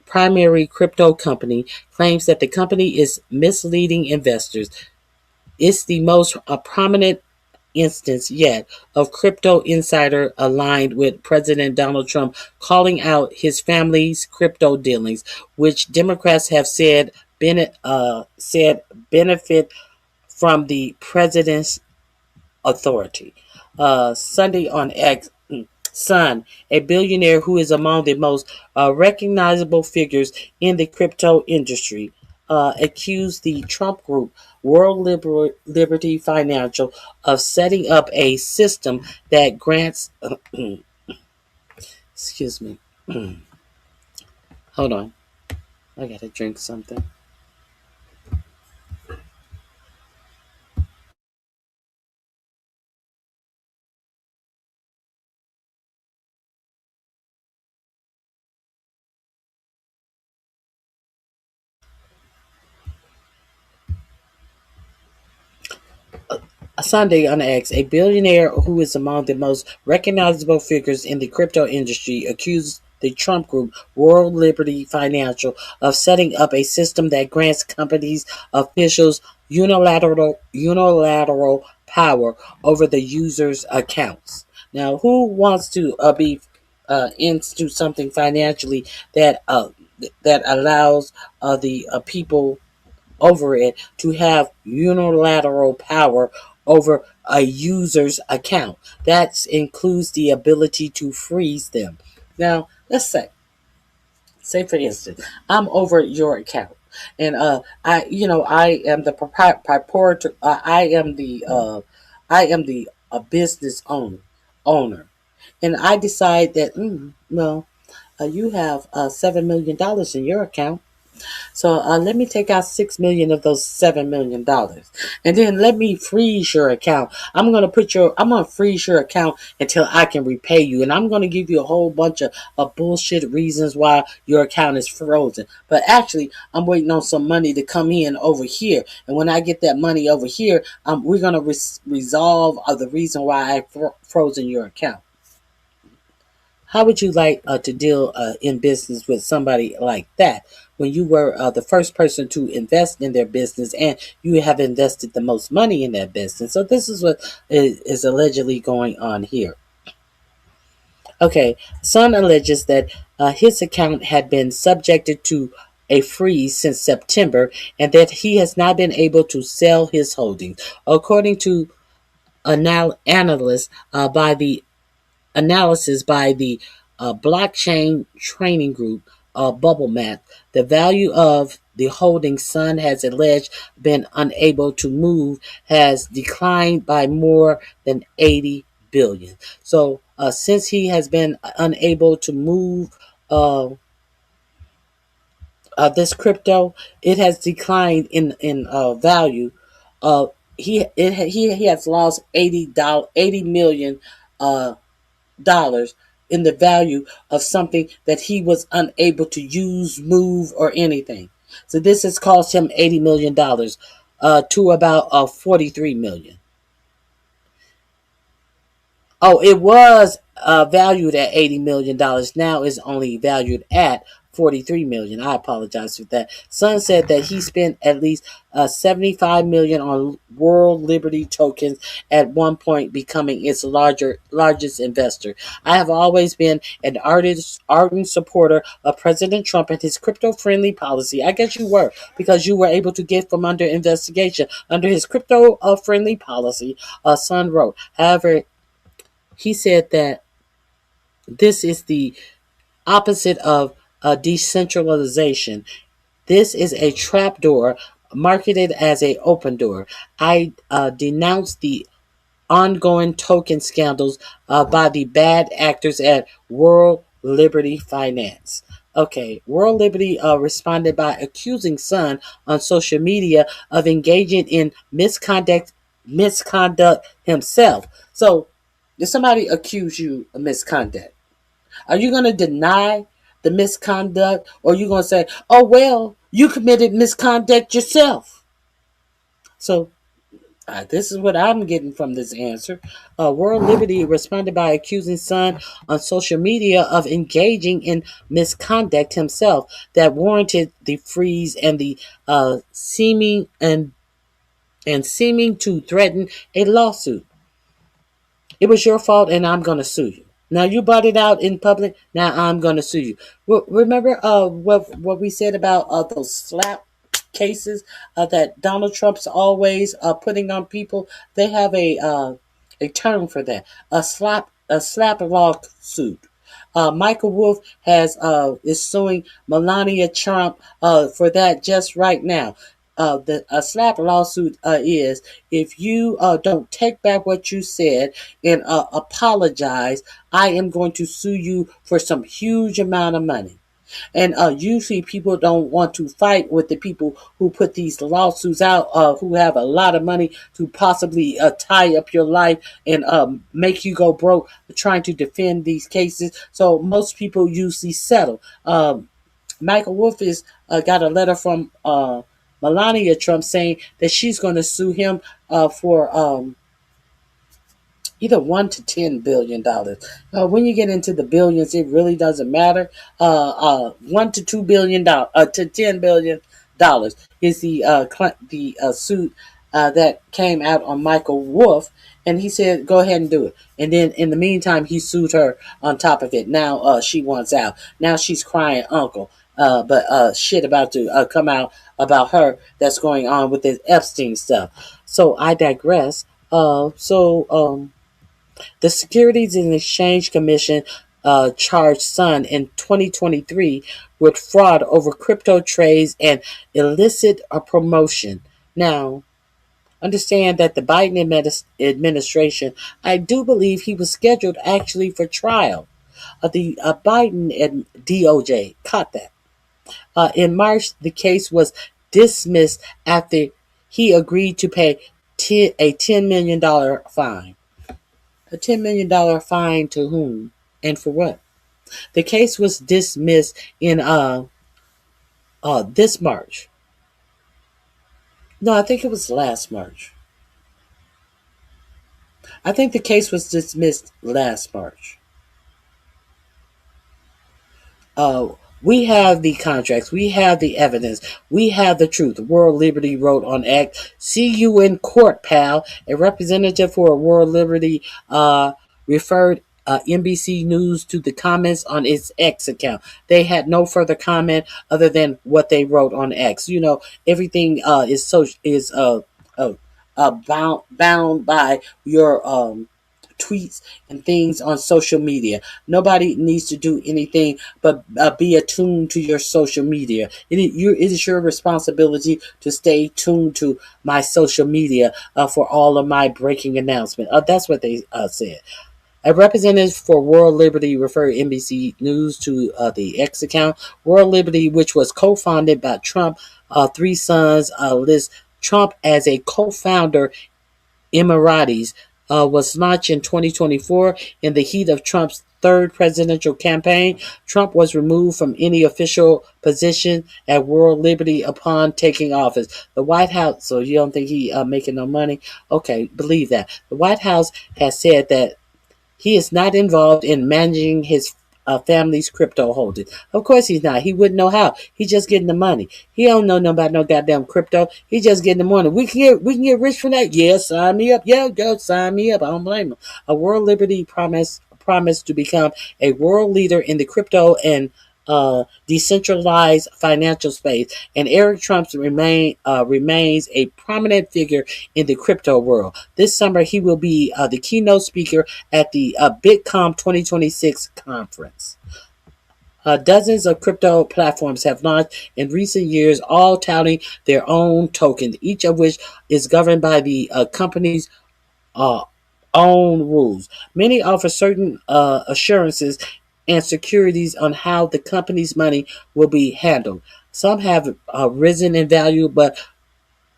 primary crypto company, claims that the company is misleading investors. It's the most prominent instance yet of crypto insider aligned with President Donald Trump calling out his family's crypto dealings, which Democrats have said benefit from the president's authority. Sunday on X, Son, a billionaire who is among the most recognizable figures in the crypto industry, accused the Trump Group, World Liberty Financial, of setting up a system that grants. Excuse me. Hold on. I gotta drink something. Sunday on X, a billionaire who is among the most recognizable figures in the crypto industry, accused the Trump Group, World Liberty Financial, of setting up a system that grants companies officials unilateral power over the users' accounts. Now, who wants to be into something financially that allows the people over it to have unilateral power over a user's account? That includes the ability to freeze them. Now, let's say for instance, I'm over your account, and I am the proprietor. I am the business owner, and I decide that you have $7 million in your account. So let me take out $6 million of those $7 million, and then let me freeze your account. I'm gonna freeze your account until I can repay you, and I'm gonna give you a whole bunch of bullshit reasons why your account is frozen. But actually, I'm waiting on some money to come in over here, and when I get that money over here, we're gonna resolve the reason why I frozen your account. How would you like to deal in business with somebody like that when you were the first person to invest in their business and you have invested the most money in that business? So this is what is allegedly going on here. Okay, Son alleges that his account had been subjected to a freeze since September and that he has not been able to sell his holdings. According to analysis by the blockchain training group Bubble Map, the value of the holding Sun has alleged been unable to move has declined by more than 80 billion. So since he has been unable to move this crypto, it has declined in value. He has lost $80 million dollars in the value of something that he was unable to use, move, or anything. So this has cost him $80 million to about 43 million. Oh, it was valued at $80 million. Now it's only valued at 43 million. I apologize for that. Sun said that he spent at least 75 million on World Liberty tokens, at one point becoming its largest investor. I have always been an ardent supporter of President Trump and his crypto-friendly policy. I guess you were, because you were able to get from under investigation under his crypto-friendly policy, Sun wrote. However, he said that this is the opposite of decentralization. This is a trapdoor marketed as an open door. I denounce the ongoing token scandals by the bad actors at World Liberty Finance. Okay, World Liberty responded by accusing Sun on social media of engaging in misconduct himself. So, did somebody accuse you of misconduct? Are you going to deny the misconduct, or are you going to say, oh, well, you committed misconduct yourself? So, this is what I'm getting from this answer. World Liberty responded by accusing Sun on social media of engaging in misconduct himself that warranted the freeze and the seeming to threaten a lawsuit. It was your fault, and I'm going to sue you. Now you brought it out in public. Now I'm going to sue you. Remember what we said about those slap cases that Donald Trump's always putting on people? They have a term for that. A slap lawsuit. Michael Wolff is suing Melania Trump for that just right now. A slap lawsuit is if you don't take back what you said and apologize, I am going to sue you for some huge amount of money. And usually people don't want to fight with the people who put these lawsuits out, who have a lot of money to possibly tie up your life and make you go broke trying to defend these cases. So most people usually settle. Michael Wolff is got a letter from Melania Trump saying that she's going to sue him for either $1 to $10 billion. When you get into the billions, it really doesn't matter. $1 to $2 billion to $10 billion is the suit that came out on Michael Wolff, and he said, "Go ahead and do it." And then in the meantime, he sued her on top of it. Now she wants out. Now she's crying uncle. But shit about to come out about her that's going on with this Epstein stuff. So I digress. The Securities and Exchange Commission charged Sun in 2023 with fraud over crypto trades and illicit promotion. Now, understand that the Biden administration, I do believe he was scheduled actually for trial. The Biden and DOJ caught that. In March, the case was dismissed after he agreed to pay a $10 million fine. A $10 million fine to whom and for what? The case was dismissed in this March. No, I think it was last March. I think the case was dismissed last March. We have the contracts. We have the evidence. We have the truth. World Liberty wrote on X. See you in court, pal. A representative for World Liberty referred NBC News to the comments on its X account. They had no further comment other than what they wrote on X. You know, everything is bound by your tweets and things on social media. Nobody needs to do anything but be attuned to your social media. It is your responsibility to stay tuned to my social media for all of my breaking announcements. That's what they said. A representative for World Liberty referred NBC News to the X account. World Liberty, which was co-founded by Trump, three sons, lists Trump as a co-founder. Emiratis was launched in 2024 in the heat of Trump's third presidential campaign. Trump was removed from any official position at World Liberty upon taking office. The White House, so you don't think he making no money? Okay, believe that. The White House has said that he is not involved in managing his family's crypto holdings. Of course he's not. He wouldn't know how. He's just getting the money. He don't know nothing about no goddamn crypto. He just getting the money. We can get rich from that. Yeah, sign me up. Yeah, go sign me up. I don't blame him. A World Liberty promised to become a world leader in the crypto and decentralized financial space, and Eric Trump remains a prominent figure in the crypto world. This summer, he will be the keynote speaker at the Bitcoin 2026 conference. Dozens of crypto platforms have launched in recent years, all touting their own tokens, each of which is governed by the company's own rules. Many offer certain assurances and securities on how the company's money will be handled. Some have risen in value, but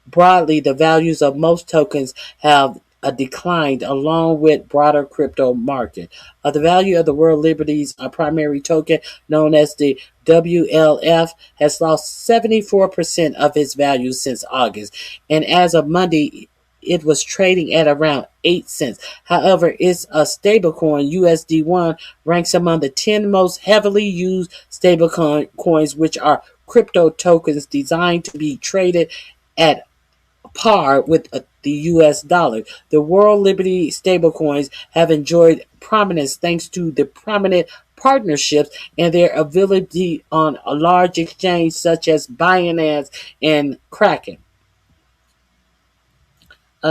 broadly, the values of most tokens have declined along with broader crypto market. The value of the World Liberty's primary token, known as the WLF, has lost 74% of its value since August, and as of Monday, it was trading at around 8 cents. However, its stablecoin USD1 ranks among the 10 most heavily used stablecoins, which are crypto tokens designed to be traded at par with the US dollar. The World Liberty stablecoins have enjoyed prominence thanks to the prominent partnerships and their availability on a large exchange such as Binance and Kraken.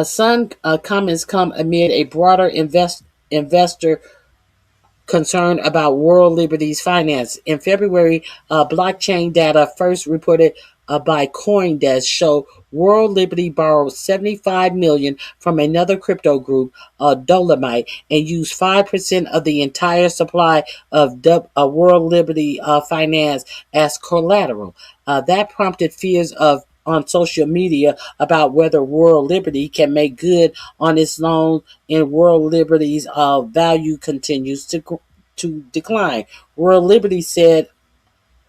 Some comments come amid a broader investor concern about World Liberty's finance. In February, blockchain data first reported by CoinDesk show World Liberty borrowed $75 million from another crypto group, Dolomite, and used 5% of the entire supply of World Liberty finance as collateral. That prompted fears on social media about whether World Liberty can make good on its loan, and World Liberty's value continues to decline. World Liberty said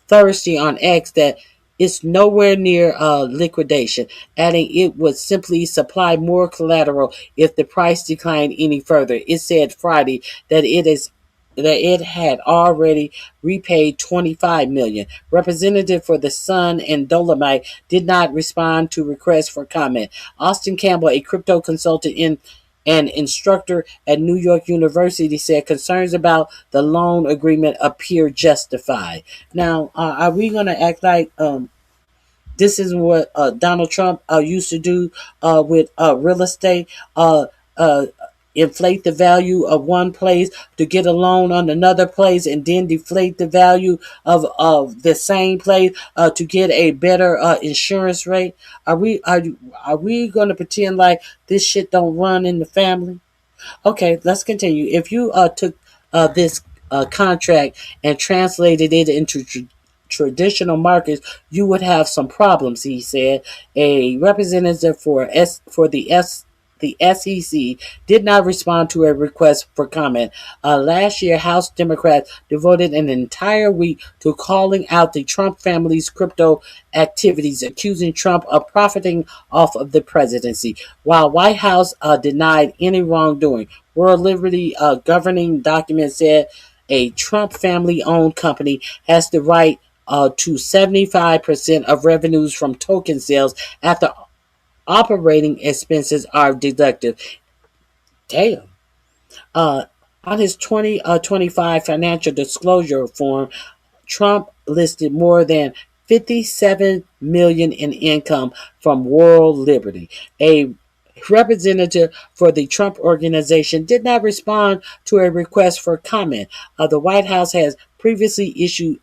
Thursday on X that it's nowhere near liquidation, adding it would simply supply more collateral if the price declined any further. It said Friday that it had already repaid $25 million. Representative for the Sun and Dolomite did not respond to requests for comment. Austin Campbell, a crypto consultant and instructor at New York University, said concerns about the loan agreement appear justified. Now, are we going to act like this is what Donald Trump used to do with real estate? Inflate the value of one place to get a loan on another place, and then deflate the value of the same place to get a better insurance rate. Are we going to pretend like this shit don't run in the family? Okay, let's continue. If you took this contract and translated it into traditional markets, you would have some problems, he said. A representative for the SEC did not respond to a request for comment. Last year, House Democrats devoted an entire week to calling out the Trump family's crypto activities, accusing Trump of profiting off of the presidency, while White House denied any wrongdoing. World Liberty governing document said a Trump family-owned company has the right to 75% of revenues from token sales after operating expenses are deducted. Damn. On his 2025 financial disclosure form, Trump listed more than $57 million in income from World Liberty. A representative for the Trump organization did not respond to a request for comment. The White House has previously issued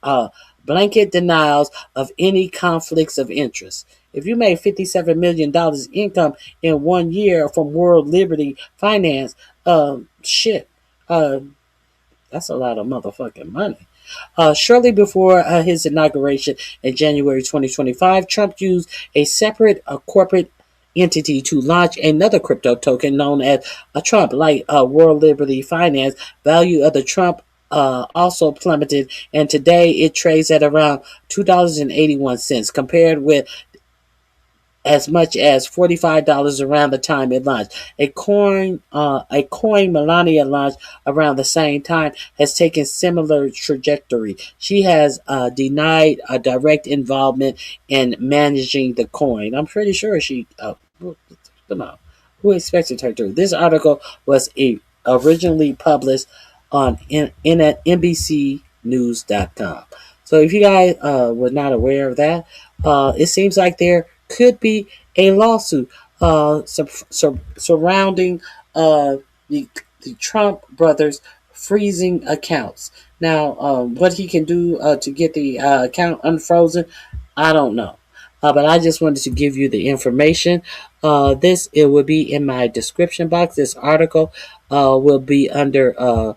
blanket denials of any conflicts of interest. If you made $57 million income in 1 year from World Liberty Finance, that's a lot of motherfucking money. Shortly before his inauguration in January 2025, Trump used a separate corporate entity to launch another crypto token known as Trump, like World Liberty Finance. Value of the Trump also plummeted, and today it trades at around $2.81, compared with as much as $45 around the time it launched. A coin Melania launched around the same time has taken similar trajectory. She has denied a direct involvement in managing the coin. I'm pretty sure she. Come on, who expected her to? This article was originally published on NBCnews.com. So if you guys were not aware of that, it seems like there could be a lawsuit surrounding the Trump brothers freezing accounts. Now, what he can do to get the account unfrozen, I don't know. But I just wanted to give you the information. It will be in my description box. This article will be under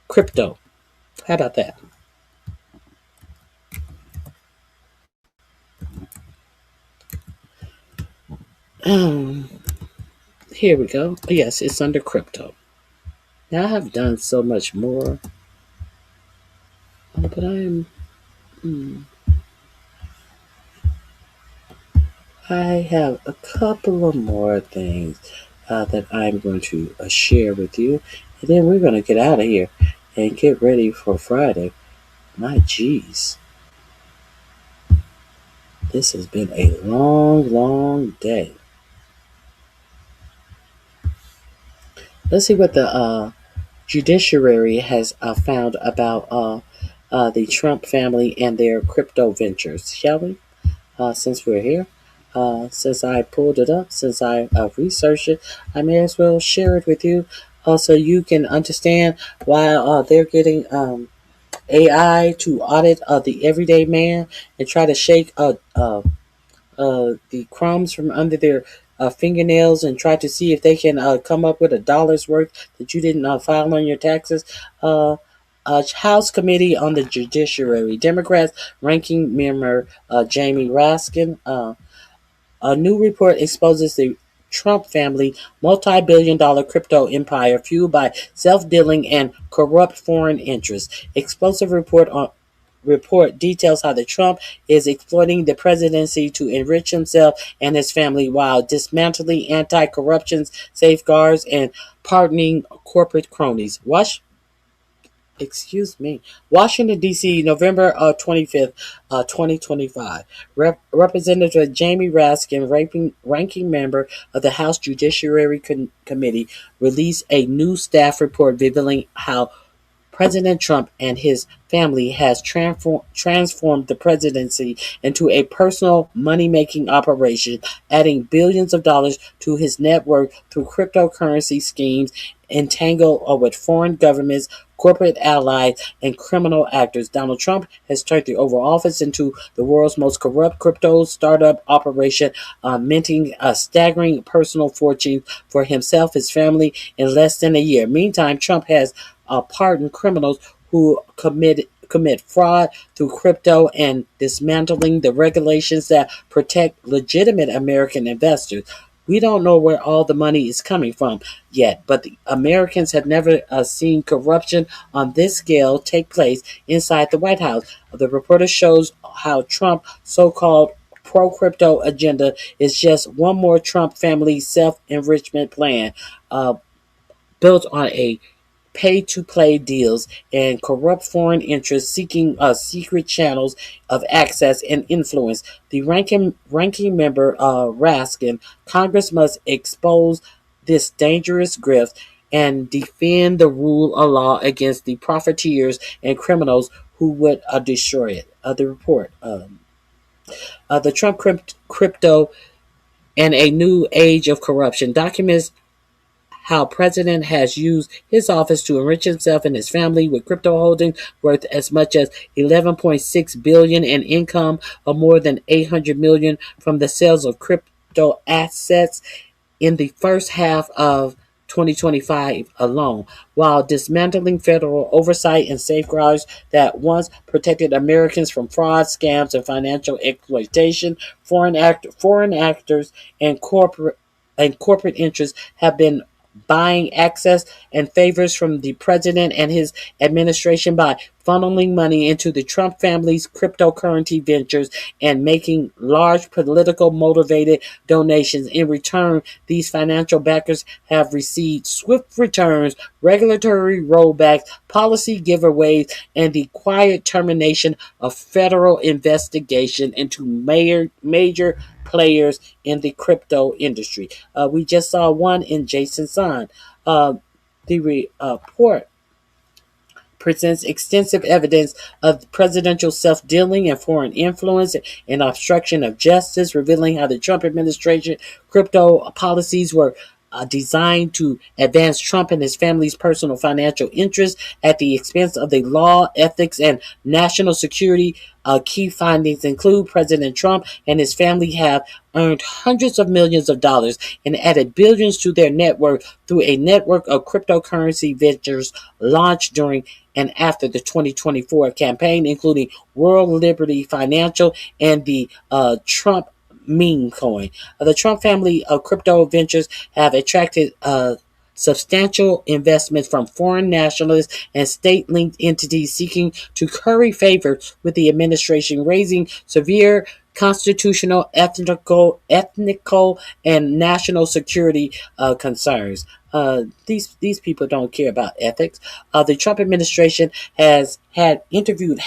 crypto. How about that? Here we go. Yes, it's under crypto. Now I have done so much more, but I have a couple of more things that I'm going to share with you, and then we're going to get out of here and get ready for Friday. My geez, this has been a long, long day. Let's see what the judiciary has found about the Trump family and their crypto ventures, shall we? Since we're here, since I pulled it up, since I researched it, I may as well share it with you so you can understand why they're getting AI to audit the everyday man and try to shake the crumbs from under their fingernails and try to see if they can come up with $1 worth that you didn't file on your taxes. House Committee on the Judiciary, Democrats ranking member Jamie Raskin. A new report exposes the Trump family multi-billion-dollar crypto empire fueled by self-dealing and corrupt foreign interests. Explosive report details how the Trump is exploiting the presidency to enrich himself and his family while dismantling anti-corruption safeguards and pardoning corporate cronies. Washington, D.C., November 25th, 2025. Representative Jamie Raskin, ranking member of the House Judiciary Committee, released a new staff report revealing how President Trump and his family has transformed the presidency into a personal money-making operation, adding billions of dollars to his net worth through cryptocurrency schemes entangled with foreign governments, corporate allies, and criminal actors. Donald Trump has turned the Oval Office into the world's most corrupt crypto startup operation, minting a staggering personal fortune for himself, his family, in less than a year. Meantime, Trump has pardoned criminals who commit fraud through crypto and dismantling the regulations that protect legitimate American investors. We don't know where all the money is coming from yet, but the Americans have never seen corruption on this scale take place inside the White House. The reporter shows how Trump's so-called pro-crypto agenda is just one more Trump family self-enrichment plan built on a pay-to-play deals and corrupt foreign interests seeking secret channels of access and influence. The ranking member, Raskin, Congress must expose this dangerous grift and defend the rule of law against the profiteers and criminals who would destroy it. The report. The Trump crypto and a new age of corruption documents how President has used his office to enrich himself and his family with crypto holdings worth as much as $11.6 billion in income, or more than $800 million from the sales of crypto assets in the first half of 2025 alone, while dismantling federal oversight and safeguards that once protected Americans from fraud, scams, and financial exploitation. Foreign actors and corporate interests have been buying access and favors from the president and his administration by funneling money into the Trump family's cryptocurrency ventures and making large political motivated donations. In return, these financial backers have received swift returns, regulatory rollbacks, policy giveaways, and the quiet termination of federal investigation into major players in the crypto industry. We just saw one in Jason Sun. The report presents extensive evidence of presidential self-dealing and foreign influence and obstruction of justice, revealing how the Trump administration crypto policies were designed to advance Trump and his family's personal financial interests at the expense of the law, ethics, and national security. Key findings include President Trump and his family have earned hundreds of millions of dollars and added billions to their net worth through a network of cryptocurrency ventures launched during and after the 2024 campaign, including World Liberty Financial and the Trump meme coin. The Trump family of crypto ventures have attracted substantial investments from foreign nationalists and state-linked entities seeking to curry favor with the administration, raising severe constitutional, ethnical, and national security concerns. These people don't care about ethics. The Trump administration has had interviewed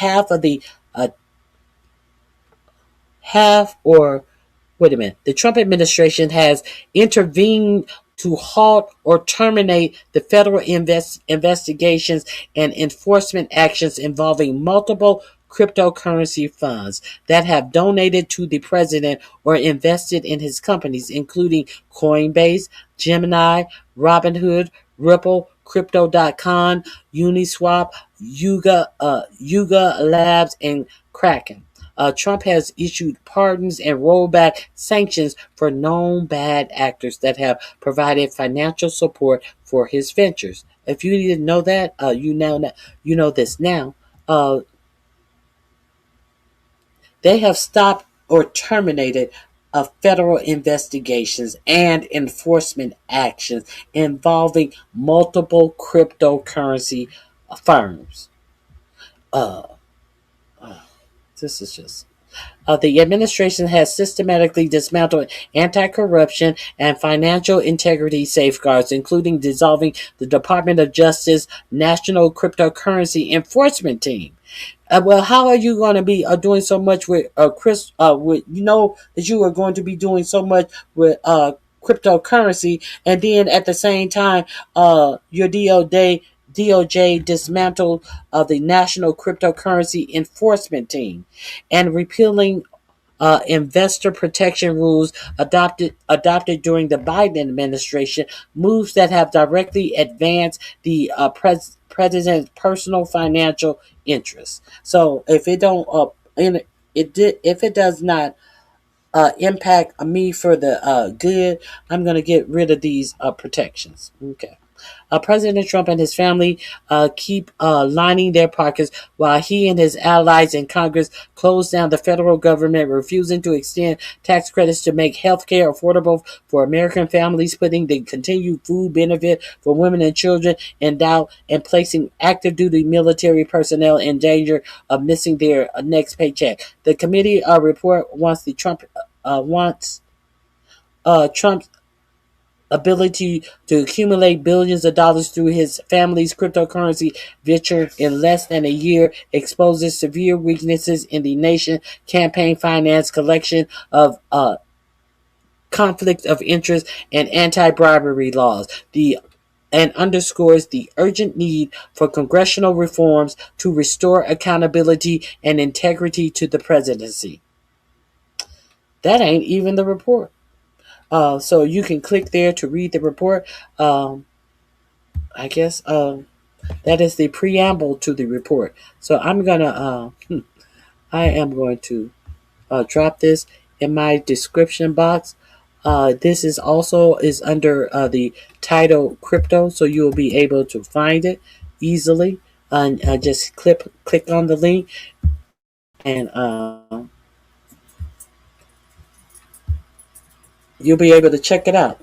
the Trump administration has intervened to halt or terminate the federal investigations and enforcement actions involving multiple cryptocurrency funds that have donated to the president or invested in his companies, including Coinbase, Gemini, Robinhood, Ripple, Crypto.com, Uniswap, Yuga Labs, and Kraken. Trump has issued pardons and rolled back sanctions for known bad actors that have provided financial support for his ventures. If you didn't know that, you know this now. They have stopped or terminated federal investigations and enforcement actions involving multiple cryptocurrency firms. This is just. The administration has systematically dismantled anti-corruption and financial integrity safeguards, including dissolving the Department of Justice National Cryptocurrency Enforcement Team. Well, how are you going to be doing so much with Chris? With that you are going to be doing so much with cryptocurrency, and then at the same time, your DOJ dismantled the National Cryptocurrency Enforcement Team and repealing investor protection rules adopted during the Biden administration, moves that have directly advanced the president's personal financial interests. So if it don't if it does not impact me for the good, I'm going to get rid of these protections. Okay. President Trump and his family keep lining their pockets while he and his allies in Congress close down the federal government, refusing to extend tax credits to make health care affordable for American families, putting the continued food benefit for women and children in doubt, and placing active duty military personnel in danger of missing their next paycheck. The committee report wants Trump's ability to accumulate billions of dollars through his family's cryptocurrency venture in less than a year exposes severe weaknesses in the nation's campaign finance, collection of conflict of interest, and anti-bribery laws. And underscores the urgent need for congressional reforms to restore accountability and integrity to the presidency. That ain't even the report. So you can click there to read the report. I guess that is the preamble to the report. So I am going to drop this in my description box. This is under the title crypto, so you will be able to find it easily. And just click on the link, and you'll be able to check it out.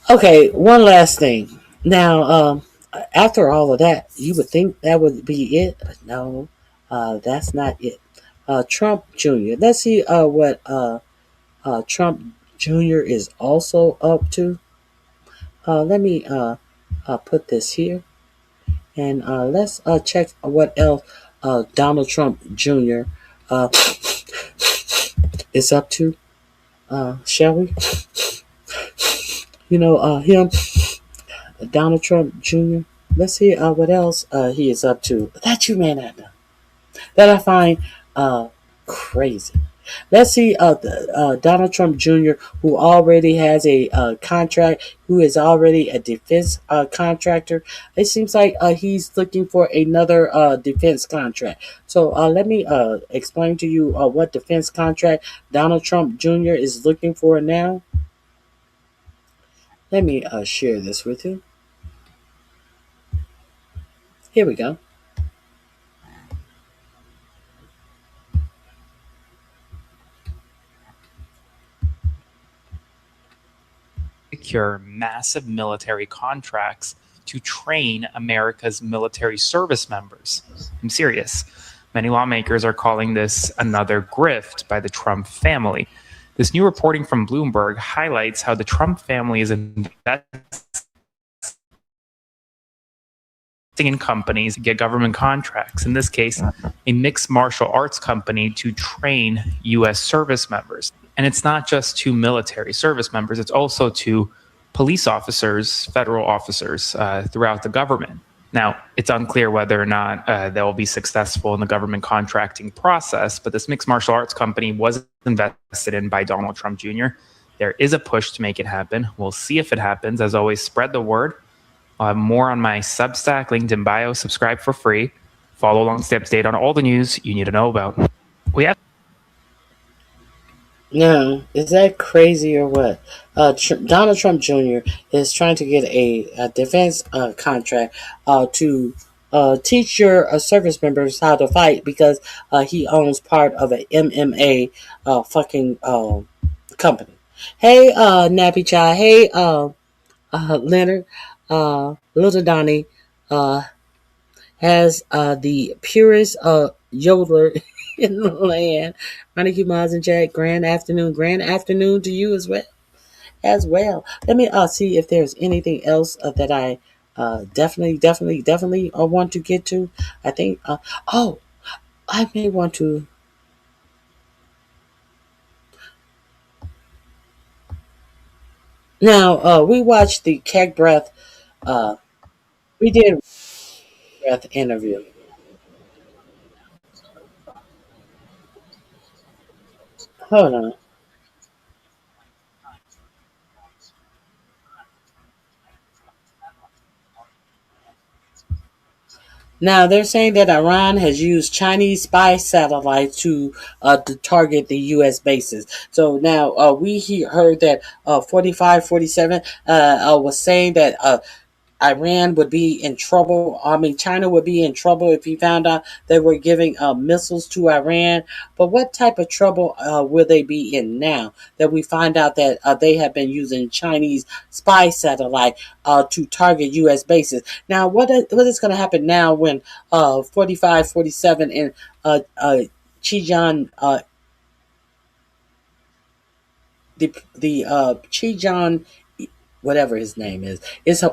Okay, one last thing. Now, after all of that, you would think that would be it, but no, that's not it. Trump Jr. Let's see what Trump Jr. is also up to. Let me put this here, and let's check what else Donald Trump Jr. Uh, is up to. Shall we? Him, Donald Trump Jr. Let's see what else he is up to that you may not know, that I find crazy. Let's see Donald Trump Jr., who already has a contract, who is already a defense contractor. It seems like he's looking for another defense contract. So let me explain to you what defense contract Donald Trump Jr. is looking for now. Let me share this with you. Here we go.
Secure massive military contracts to train America's military service members. I'm serious. Many lawmakers are calling this another grift by the Trump family. This new reporting from Bloomberg highlights how the Trump family is investing in companies to get government contracts. In this case, a mixed martial arts company to train U.S. service members. And it's not just to military service members, it's also to police officers, federal officers throughout the government. Now, it's unclear whether or not they'll be successful in the government contracting process, but this mixed martial arts company was invested in by Donald Trump Jr. There is a push to make it happen. We'll see if it happens. As always, spread the word. I'll have more on my Substack, linked in bio. Subscribe for free. Follow along, stay up to date on all the news you need to know about. We have.
Now, is that crazy or what? Donald Trump Jr. is trying to get a defense contract to teach your service members how to fight because he owns part of an MMA fucking company. Hey, Nappy Chai. Hey, Leonard. Little Donnie has the purest yodeler in the land. Monica Miles and Jack, grand afternoon to you as well. Let me see if there's anything else that I definitely want to get to. I think I may want to. Now we watched the Keg Breath. We did breath interview. Hold on. Now, they're saying that Iran has used Chinese spy satellites to target the U.S. bases. So now we heard that 4547 was saying that Iran would be in trouble. I mean, China would be in trouble if he found out they were giving missiles to Iran. But what type of trouble will they be in now that we find out that they have been using Chinese spy satellite to target U.S. bases? Now, what is going to happen now when 4547 and Xinjiang, the Xinjiang, whatever his name is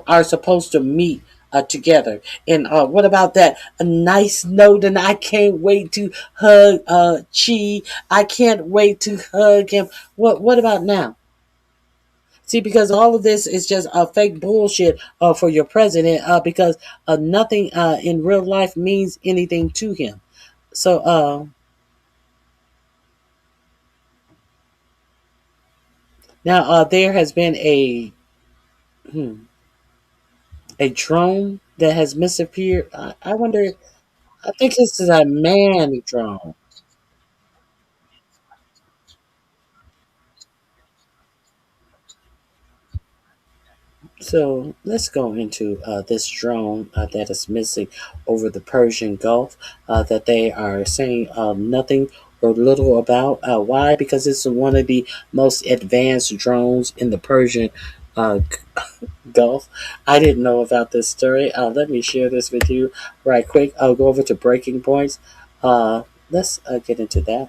are supposed to meet together. And what about that? A nice note, and I can't wait to hug Chi. I can't wait to hug him. What about now? See, because all of this is just fake bullshit for your president because nothing in real life means anything to him. So now there has been a drone that has misappeared. I wonder. I think this is a man drone. So let's go into this drone that is missing over the Persian Gulf that they are saying nothing or little about. Why? Because it's one of the most advanced drones in the Persian uh, Gulf. I didn't know about this story. Let me share this with you right quick. I'll go over to breaking points. Let's get into that.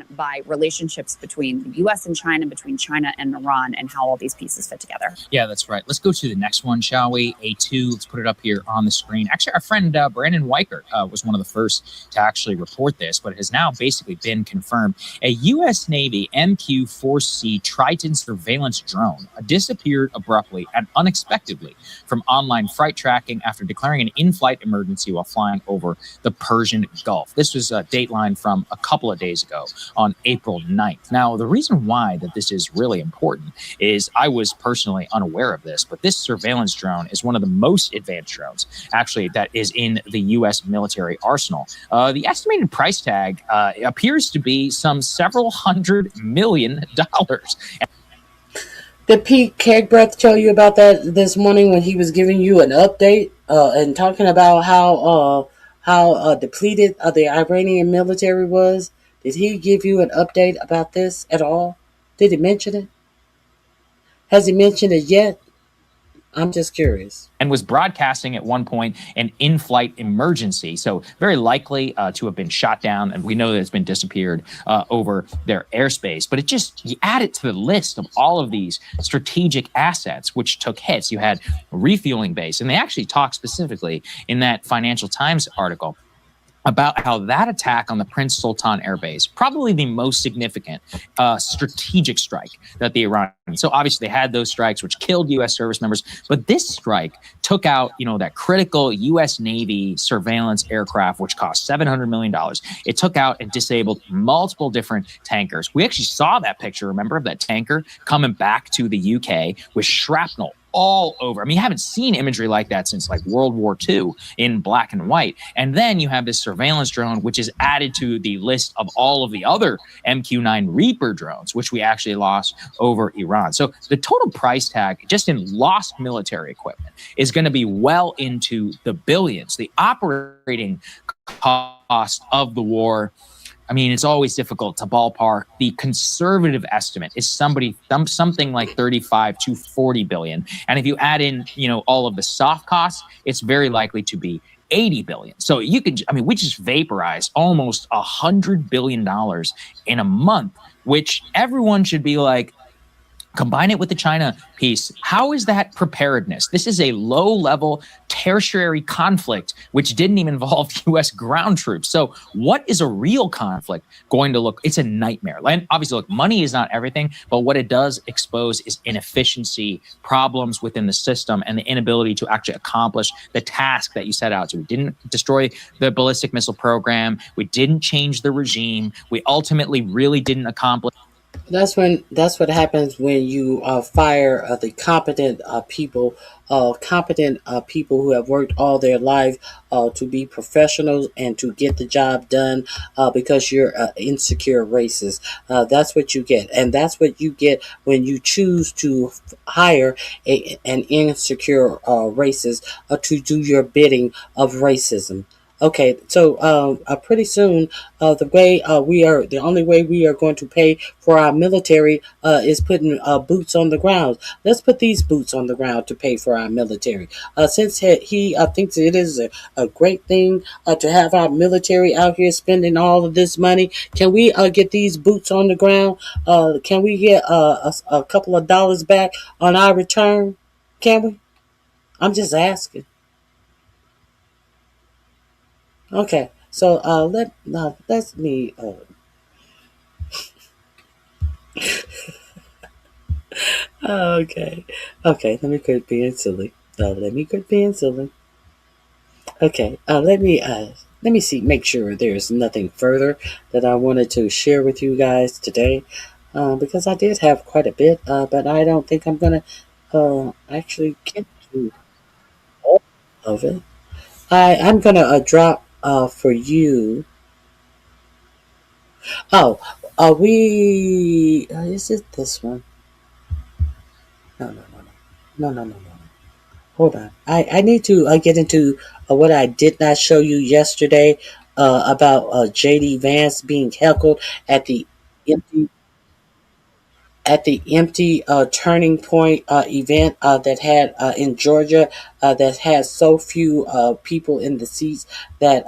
By relationships between the US and China, between China and Iran, and how all these pieces fit together.
Yeah, that's right. Let's go to the next one, shall we? A2, let's put it up here on the screen. Actually, our friend Brandon Weichert was one of the first to actually report this, but it has now basically been confirmed. A U.S. Navy MQ-4C Triton surveillance drone disappeared abruptly and unexpectedly from online flight tracking after declaring an in-flight emergency while flying over the Persian Gulf. This was a dateline from a couple of days ago, on April 9th. Now, the reason why that this is really important is I was personally unaware of this, but this surveillance drone is one of the most advanced drones, actually, that is in the U.S. military arsenal. The estimated price tag appears to be some several $100 million.
Did Pete Kegbreath tell you about that this morning when he was giving you an update and talking about how depleted the Iranian military was? Did he give you an update about this at all? Did he mention it? Has he mentioned it yet? I'm just curious.
And was broadcasting at one point an in-flight emergency. So very likely to have been shot down. And we know that it's been disappeared over their airspace. But you add it to the list of all of these strategic assets, which took hits. You had a refueling base. And they actually talk specifically in that Financial Times article about how that attack on the Prince Sultan Air Base, probably the most significant strategic strike that the Iranians. So obviously they had those strikes which killed U.S. service members, but this strike took out, that critical U.S. Navy surveillance aircraft, which cost $700 million. It took out and disabled multiple different tankers. We actually saw that picture, remember, of that tanker coming back to the U.K. with shrapnel all over. I mean, you haven't seen imagery like that since like World War II in black and white. And then you have this surveillance drone, which is added to the list of all of the other MQ-9 Reaper drones, which we actually lost over Iran. So the total price tag just in lost military equipment is going to be well into the billions. The operating cost of the war, I mean, it's always difficult to ballpark. The conservative estimate is something like 35 to 40 billion. And if you add in, all of the soft costs, it's very likely to be 80 billion. So we just vaporized almost $100 billion in a month, which everyone should be like, combine it with the China piece. How is that preparedness? This is a low-level tertiary conflict, which didn't even involve U.S. ground troops. So what is a real conflict going to look? It's a nightmare. And obviously, look, money is not everything, but what it does expose is inefficiency, problems within the system, and the inability to actually accomplish the task that you set out to. We didn't destroy the ballistic missile program. We didn't change the regime. We ultimately really didn't accomplish.
That's what happens when you fire the competent people who have worked all their life to be professionals and to get the job done because you're insecure racist. That's what you get, and that's what you get when you choose to hire an insecure racist to do your bidding of racism. Okay, so pretty soon, the only way we are going to pay for our military is putting boots on the ground. Let's put these boots on the ground to pay for our military. Since he thinks it is a great thing to have our military out here spending all of this money, can we get these boots on the ground? Can we get a couple of dollars back on our return? Can we? I'm just asking. Okay, so let me. Okay, let me quit being silly. Okay, let me see. Make sure there's nothing further that I wanted to share with you guys today, because I did have quite a bit, but I don't think I'm gonna actually get to all of it. I'm gonna drop for you. Oh, is it this one? No. Hold on. I need to get into what I did not show you yesterday about J.D. Vance being heckled at the empty. at the empty turning point event that had in Georgia that had so few people in the seats that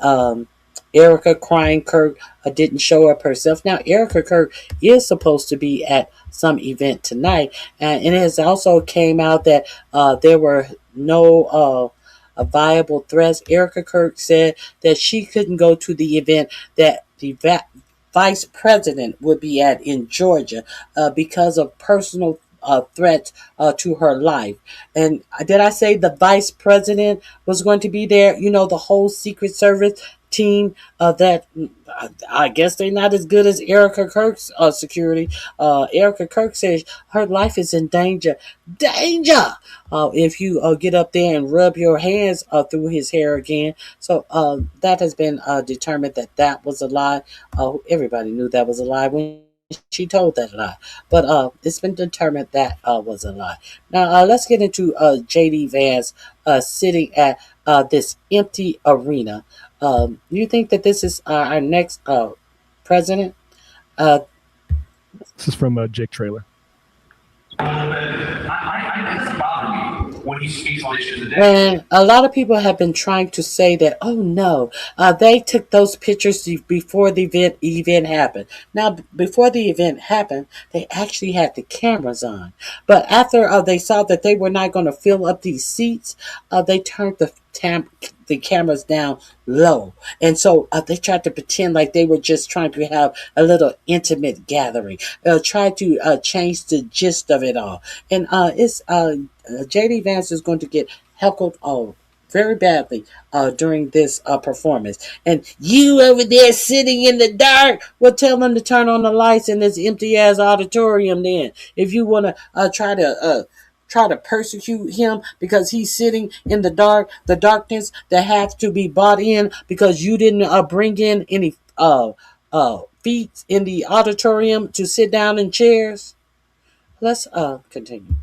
Erica Crying Kirk didn't show up herself. Now, Erica Kirk is supposed to be at some event tonight, and it has also came out that there were no viable threats. Erica Kirk said that she couldn't go to the event that the vice president would be at in Georgia because of personal threats to her life. And did I say the vice president was going to be there? You know, the whole Secret Service team that I guess they're not as good as Erica Kirk's security. Erica Kirk says her life is in danger. Danger! If you get up there and rub your hands through his hair again. So that has been determined that that was a lie. Everybody knew that was a lie when she told that lie. But it's been determined that was a lie. Now let's get into J.D. Vance sitting at this empty arena. You think that this is our next president?
This is from Jake Trailer.
When he speaks on issues today.
And a lot of people have been trying to say that, oh no, they took those pictures before the event happened. Now, before the event happened, they actually had the cameras on. But after they saw that they were not going to fill up these seats, they turned the cameras down low. And so they tried to pretend like they were just trying to have a little intimate gathering. Try to change the gist of it all. And it's J.D. Vance is going to get heckled very badly during this performance. And you over there sitting in the dark, well, tell them to turn on the lights in this empty-ass auditorium then. If you want to try to persecute him because he's sitting in the darkness that has to be bought in because you didn't bring in any feet in the auditorium to sit down in chairs. Let's continue.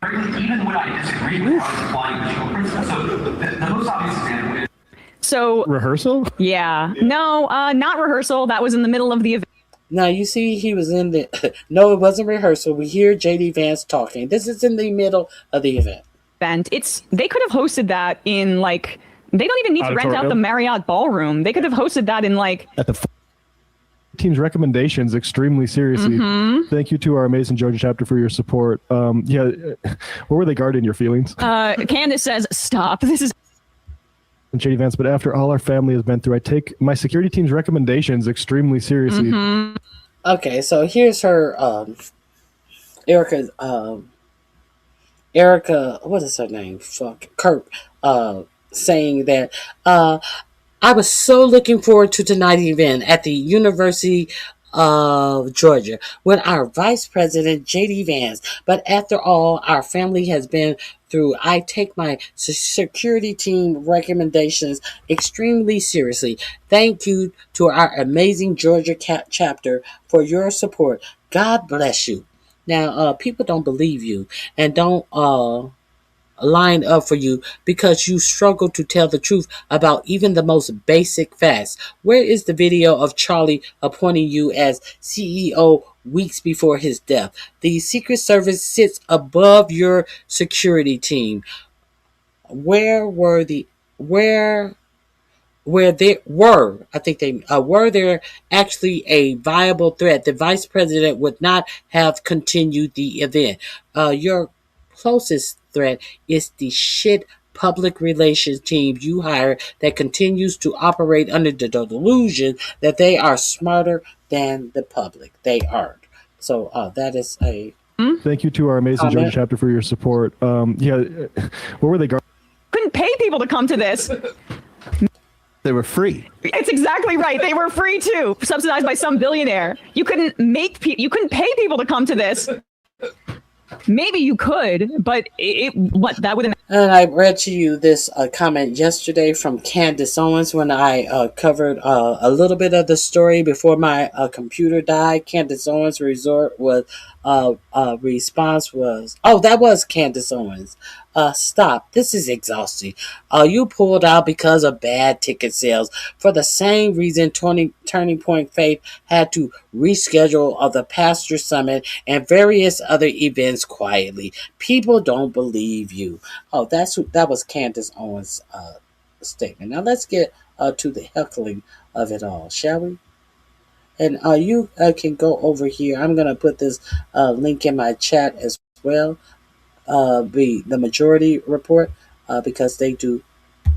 Even when I disagree with applying the legal principle, so the most obvious example is.
So rehearsal?
Yeah. No, not rehearsal. That was in the middle of the event.
Now, you see, he was in the... No, it wasn't rehearsal. We hear J.D. Vance talking. This is in the middle of the event.
They could have hosted that in, like... They don't even need to rent out the Marriott Ballroom. They could have hosted that in, like...
At the team's recommendations extremely seriously.
Mm-hmm.
Thank you to our amazing Georgia chapter for your support. What were they guarding your feelings?
Candace says, stop. This is...
J.D. Vance, but after all our family has been through, I take my security team's recommendations extremely seriously.
Mm-hmm.
Okay, so here's her, Erica, what is her name? Kirk, saying that, I was so looking forward to tonight's event at the University of Georgia with our Vice President, J.D. Vance. But after all our family has been through, I take my security team recommendations extremely seriously. Thank you to our amazing Georgia chapter for your support. God bless you. Now, people don't believe you and don't line up for you because you struggle to tell the truth about even the most basic facts. Where is the video of Charlie appointing you as CEO weeks before his death? The Secret Service sits above your security team. Were there actually a viable threat, the vice president would not have continued the event. Your closest threat is the shit public relations team you hire that continues to operate under the delusion that they are smarter than the public. They aren't. So that is a...
Thank you to our amazing Georgia chapter for your support. What were they guarding?
Couldn't pay people to come to this.
They were free.
It's exactly right. They were free too, subsidized by some billionaire. You couldn't pay people to come to this. Maybe you could, but that wouldn't.
And I read to you this comment yesterday from Candace Owens when I covered a little bit of the story before my computer died. Candace Owens' resort was response was, oh, that was Candace Owens. Stop. This is exhausting. You pulled out because of bad ticket sales. For the same reason, Turning Point Faith had to reschedule the Pastor Summit and various other events quietly. People don't believe you. Oh, that was Candace Owens' statement. Now let's get to the heckling of it all, shall we? And you can go over here. I'm going to put this link in my chat as well. The majority report, because they do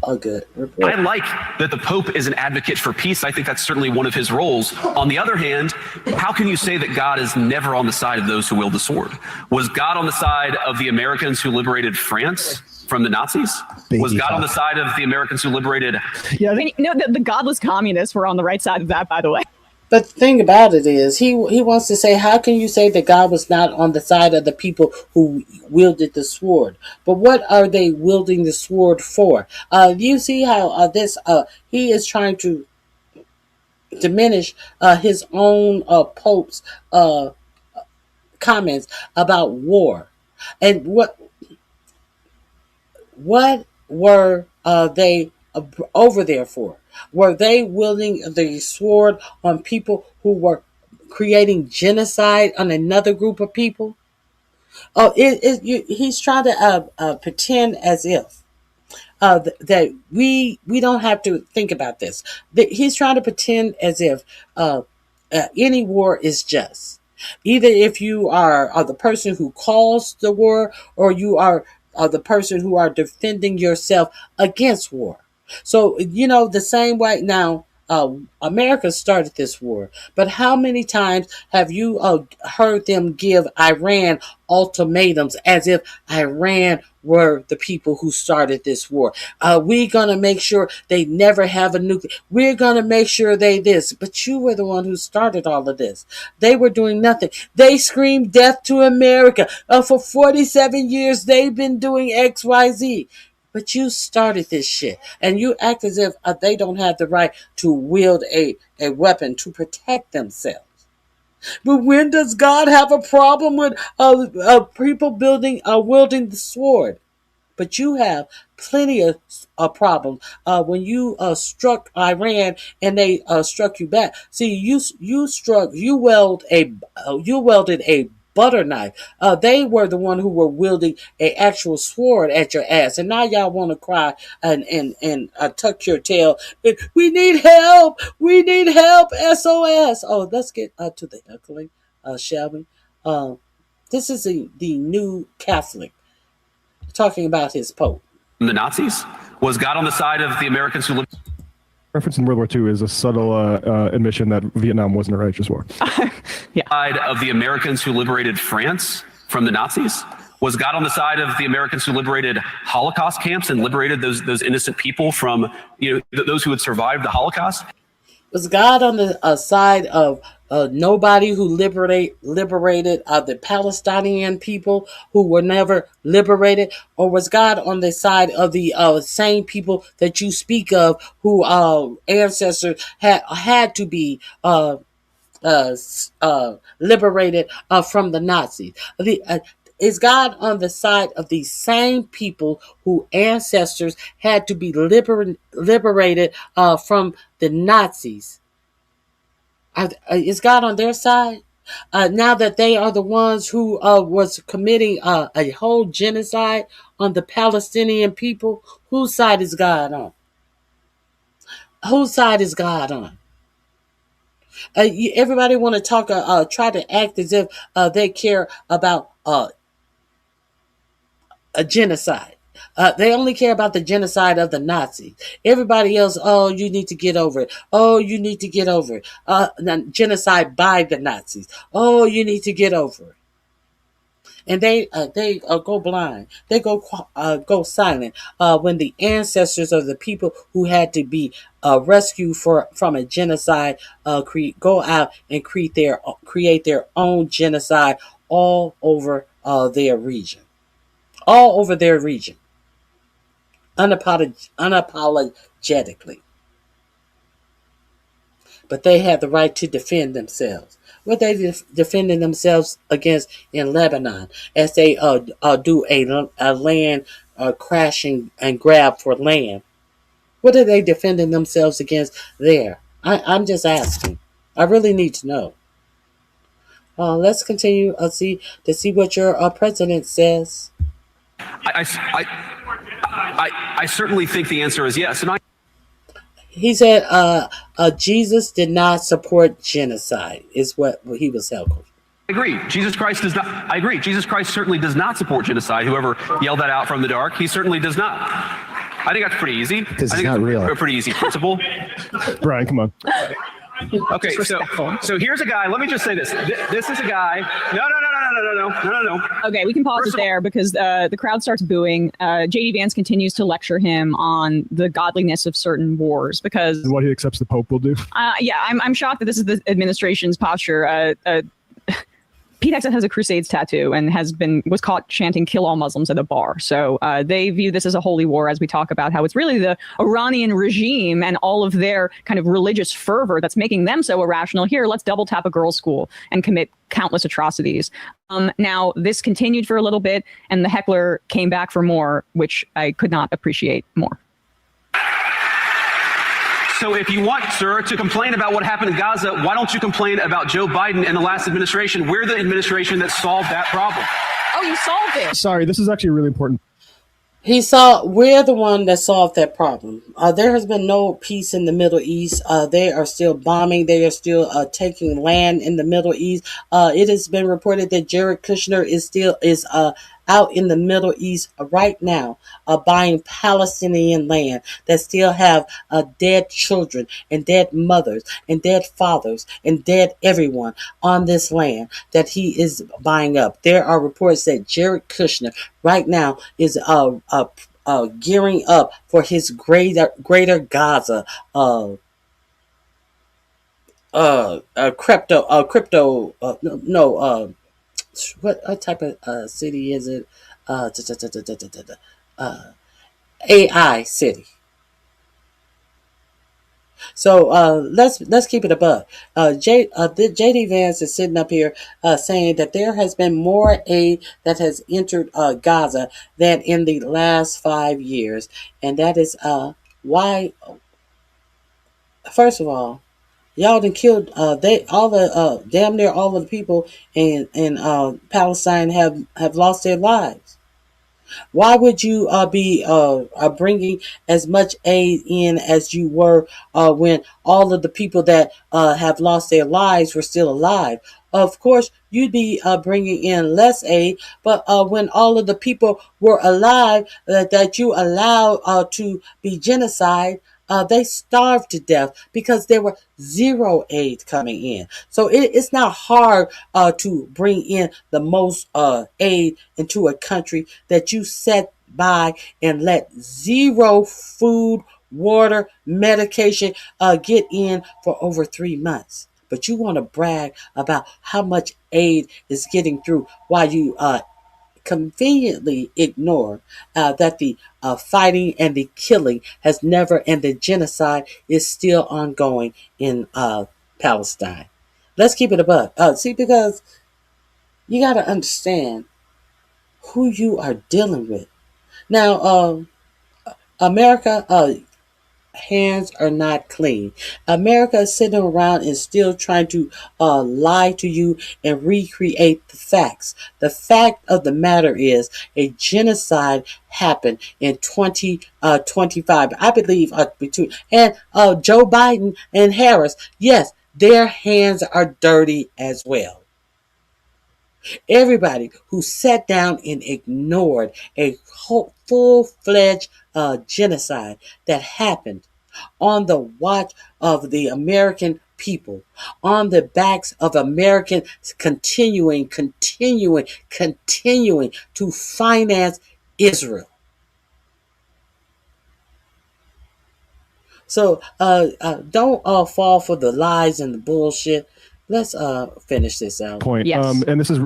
a good report.
I like that the Pope is an advocate for peace. I think that's certainly one of his roles. On the other hand, how can you say that God is never on the side of those who wield the sword? Was God on the side of the Americans who liberated France from the Nazis? Was God on the side of the Americans who liberated?
Yeah, the godless communists were on the right side of that, by the way.
But the thing about it is, he wants to say, how can you say that God was not on the side of the people who wielded the sword? But what are they wielding the sword for? You see how he is trying to diminish his own Pope's comments about war. And what were they over there for? Were they wielding the sword on people who were creating genocide on another group of people? Oh, he's trying to pretend as if that we don't have to think about this. He's trying to pretend as if any war is just. Either if you are the person who caused the war, or you are the person who are defending yourself against war. So, the same way now, America started this war, but how many times have you heard them give Iran ultimatums as if Iran were the people who started this war? We're going to make sure they never have a nuclear. We're going to make sure they this. But you were the one who started all of this. They were doing nothing. They screamed death to America. For 47 years, they've been doing X, Y, Z. But you started this shit, and you act as if they don't have the right to wield a weapon to protect themselves. But when does God have a problem with people wielding the sword? But you have plenty of problems when you struck Iran and they struck you back. See, you welded a butter knife. They were the one who were wielding an actual sword at your ass, and now y'all want to cry and tuck your tail. We need help. We need help. SOS. Oh, let's get to the heckling, shall we? This is the new Catholic talking about his Pope.
The Nazis? Was God on the side of the Americans who lived?
Reference in World War II is a subtle admission that Vietnam wasn't a righteous war.
Yeah. Side of the Americans who liberated France from the Nazis? Was God on the side of the Americans who liberated Holocaust camps and liberated those innocent people from those who had survived the Holocaust?
Was God on the side of nobody who liberated the Palestinian people who were never liberated? Or was God on the side of the same people that you speak of who ancestors had to be liberated from the Nazis? Is God on the side of the same people who ancestors had to be liberated from the Nazis? Is God on their side? Now that they are the ones who was committing a whole genocide on the Palestinian people, whose side is God on? Whose side is God on? Everybody want to talk, try to act as if they care about a genocide. They only care about the genocide of the Nazis. Everybody else, oh, you need to get over it. Oh, you need to get over it. Genocide by the Nazis. Oh, you need to get over it. And they go blind. They go silent when the ancestors of the people who had to be rescued from a genocide go out and create their own genocide all over their region. All over their region. Unapologetically. but they have the right to defend themselves. What they defending themselves against in Lebanon as they do a land crashing and grab for land? What are they defending themselves against there? I'm just asking. I really need to know. Let's continue to see what your president says.
I certainly think the answer is yes. And
He said Jesus did not support genocide, is what he was held.
I agree. Jesus Christ does not. I agree. Jesus Christ certainly does not support genocide. Whoever yelled that out from the dark, he certainly does not. I think that's pretty easy.
Because
I think
it's not real.
a pretty easy principle.
Brian, come on.
Okay, so here's a guy. Let me just say this. This is a guy. No.
Okay, we can pause it there because the crowd starts booing. JD Vance continues to lecture him on the godliness of certain wars because
What he accepts the Pope will do.
I'm shocked that this is the administration's posture. Pete Hegseth has a Crusades tattoo and was caught chanting "Kill all Muslims" at a bar. So they view this as a holy war, as we talk about how it's really the Iranian regime and all of their kind of religious fervor that's making them so irrational. Here, let's double tap a girls' school and commit countless atrocities. Now, this continued for a little bit, and the heckler came back for more, which I could not appreciate more.
So if you want, sir, to complain about what happened in Gaza, why don't you complain about Joe Biden and the last administration? We're the administration that solved that problem.
Oh, you solved it.
Sorry, this is actually really important.
We're the one that solved that problem. There has been no peace in the Middle East. They are still bombing. They are still taking land in the Middle East. It has been reported that Jared Kushner is out in the Middle East right now, buying Palestinian land that still have dead children and dead mothers and dead fathers and dead everyone on this land that he is buying up. There are reports that Jared Kushner right now is gearing up for his greater Gaza what type of city is it? AI city. So let's keep it above. JD Vance is sitting up here saying that there has been more aid that has entered Gaza than in the last 5 years, and that is why. First of all, y'all done killed damn near all of the people in Palestine have lost their lives. Why would you be bringing as much aid in as you were when all of the people that have lost their lives were still alive? Of course, you'd be bringing in less aid, but when all of the people were alive that you allowed to be genocide, they starved to death because there were zero aid coming in. So it's not hard to bring in the most aid into a country that you set by and let zero food, water, medication get in for over 3 months. But you want to brag about how much aid is getting through while you conveniently ignore that the fighting and the killing has never, and the genocide is still ongoing in Palestine. Let's keep it above. Because you got to understand who you are dealing with. Now, America, hands are not clean. America is sitting around and still trying to lie to you and recreate the facts. The fact of the matter is a genocide happened in 2025. I believe between and Joe Biden and Harris, yes, their hands are dirty as well. Everybody who sat down and ignored a full-fledged genocide that happened on the watch of the American people, on the backs of Americans continuing to finance Israel. So don't fall for the lies and the bullshit. let's finish this out.
Point. And this is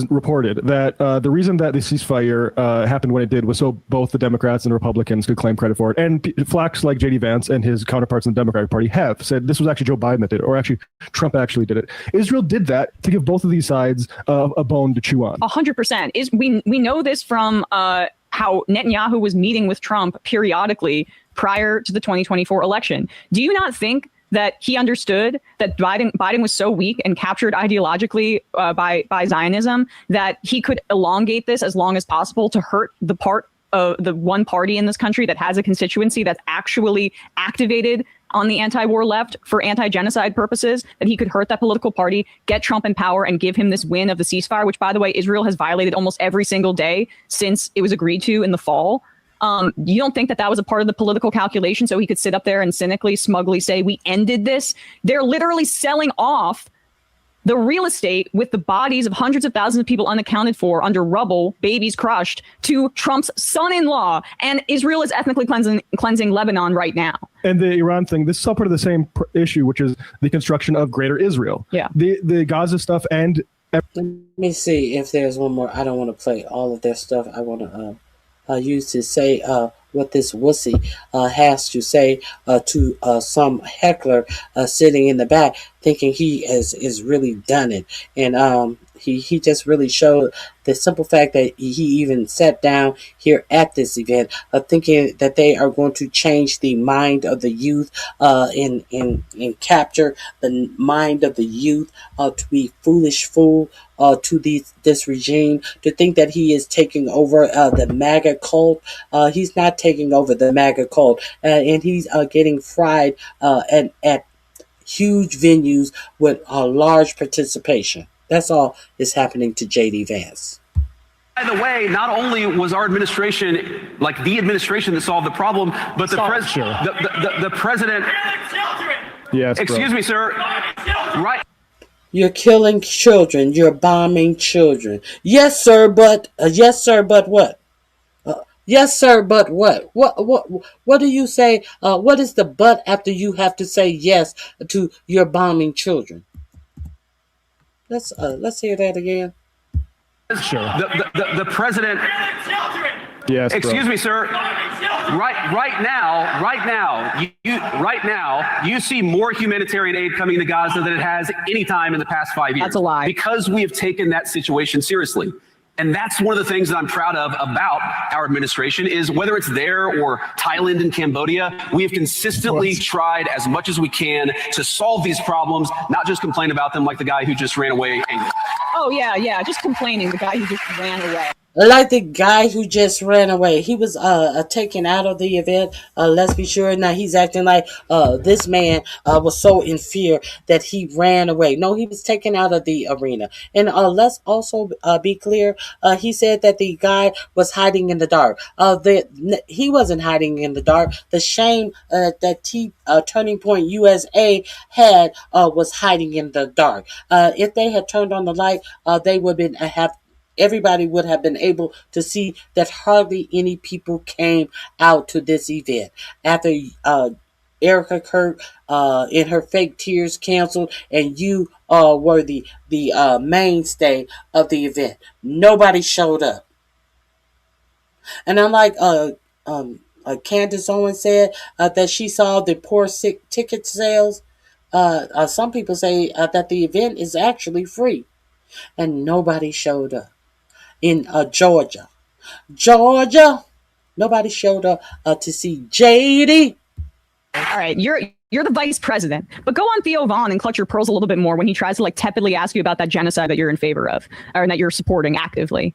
reported that the reason that the ceasefire happened when it did was so both the Democrats and Republicans could claim credit for it. And flacks like J.D. Vance and his counterparts in the Democratic Party have said this was actually Joe Biden that did it, or actually Trump actually did it. Israel did that to give both of these sides a bone to chew on.
100%. We know this from how Netanyahu was meeting with Trump periodically prior to the 2024 election. Do you not think that he understood that Biden was so weak and captured ideologically by Zionism that he could elongate this as long as possible to hurt the one party in this country that has a constituency that's actually activated on the anti-war left for anti-genocide purposes, that he could hurt that political party, get Trump in power, and give him this win of the ceasefire, which, by the way, Israel has violated almost every single day since it was agreed to in the fall? You don't think that was a part of the political calculation so he could sit up there and cynically, smugly say, we ended this? They're literally selling off the real estate with the bodies of hundreds of thousands of people unaccounted for under rubble, babies crushed, to Trump's son-in-law. And Israel is ethnically cleansing Lebanon right now.
And the Iran thing, this is all part of the same issue, which is the construction of greater Israel.
Yeah.
The Gaza stuff and...
Let me see if there's one more. I don't want to play all of their stuff. I want to... used to say what this wussy has to say to some heckler sitting in the back, thinking he is really done it. And he just really showed the simple fact that he even sat down here at this event, thinking that they are going to change the mind of the youth and capture the mind of the youth to be foolish fool to this regime, to think that he is taking over the MAGA cult. He's not taking over the MAGA cult, and he's getting fried at huge venues with large participation. That's all is happening to J.D. Vance.
By the way, not only was our administration like the administration that solved the problem, but the president.
Yes.
Excuse me, sir. Right.
You're killing children. You're bombing children. Yes, sir. But yes, sir. But what? Yes, sir. But what? What do you say? What is the but after you have to say yes to your bombing children? Let's hear that again.
Sure. The president.
Yes.
Excuse me, sir. Right now, you see more humanitarian aid coming to Gaza than it has any time in the past 5 years.
That's a lie.
Because we have taken that situation seriously. And that's one of the things that I'm proud of about our administration is whether it's there or Thailand and Cambodia, we have consistently tried as much as we can to solve these problems, not just complain about them like the guy who just ran away angry.
Oh, yeah. Just complaining. The guy who just ran away.
Like the guy who just ran away. He was taken out of the event. Let's be sure. Now he's acting like this man was so in fear that he ran away. No, he was taken out of the arena. And let's also be clear. He said that the guy was hiding in the dark. He wasn't hiding in the dark. The shame that Turning Point USA had was hiding in the dark. If they had turned on the light, they would have everybody would have been able to see that hardly any people came out to this event. After Erica Kirk in her fake tears canceled, and you were the mainstay of the event, nobody showed up. And unlike Candace Owens said that she saw the poor ticket sales, some people say that the event is actually free, and nobody showed up. In Georgia, nobody showed up to see JD.
All right, you're the vice president, but go on Theo Vaughn and clutch your pearls a little bit more when he tries to tepidly ask you about that genocide that you're in favor of, or that you're supporting actively.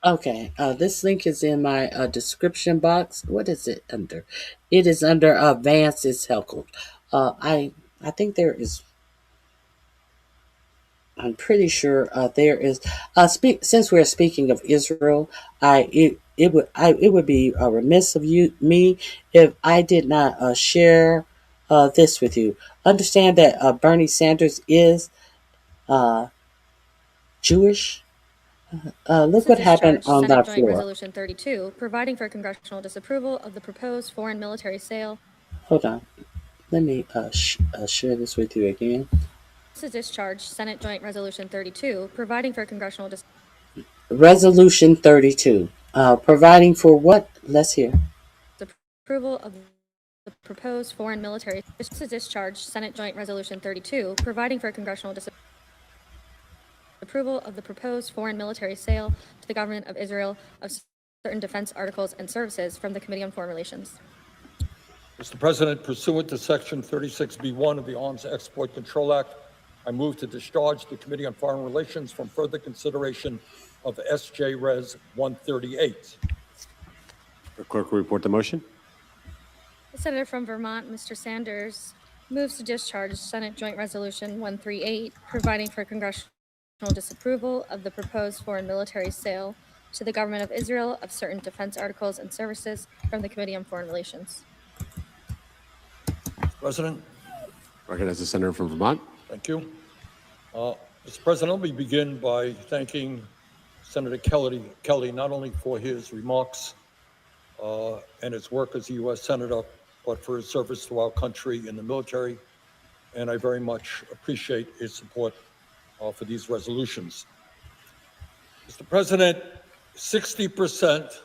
Okay, this link is in my description box. What is it under? It is under Vance is heckled. I think there is. I'm pretty sure there is. Since we're speaking of Israel, it would be remiss of me if I did not share this with you. Understand that Bernie Sanders is Jewish. Look what happened on that floor.
Resolution 32, providing for congressional disapproval of the proposed foreign military sale.
Hold on. Let me share this with you again.
To discharge Senate Joint Resolution 32, providing for congressional
Resolution 32. Providing for what? Let's hear.
approval of the proposed foreign military to discharge Senate Joint Resolution 32, providing for congressional approval of the proposed foreign military sale to the government of Israel of certain defense articles and services from the Committee on Foreign Relations.
Mr. President, pursuant to Section 36B1 of the Arms Export Control Act, I move to discharge the Committee on Foreign Relations from further consideration of SJ Res 138.
The clerk will report the motion.
The Senator from Vermont, Mr. Sanders, moves to discharge Senate Joint Resolution 138, providing for congressional disapproval of the proposed foreign military sale to the government of Israel of certain defense articles and services from the Committee on Foreign Relations.
President.
Recognize the senator from Vermont.
Thank you. Mr. President, let me begin by thanking Senator Kelly not only for his remarks and his work as a U.S. Senator, but for his service to our country in the military. And I very much appreciate his support for these resolutions. Mr. President, 60%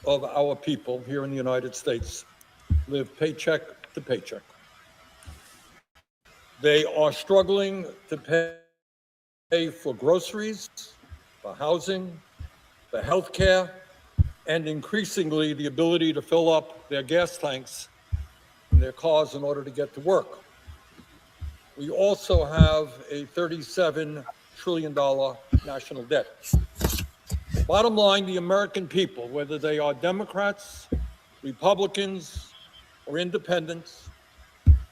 of our people here in the United States live paycheck to paycheck. They are struggling to pay for groceries, for housing, for health care, and increasingly the ability to fill up their gas tanks in their cars in order to get to work. We also have a $37 trillion national debt. Bottom line, the American people, whether they are Democrats, Republicans, or independents,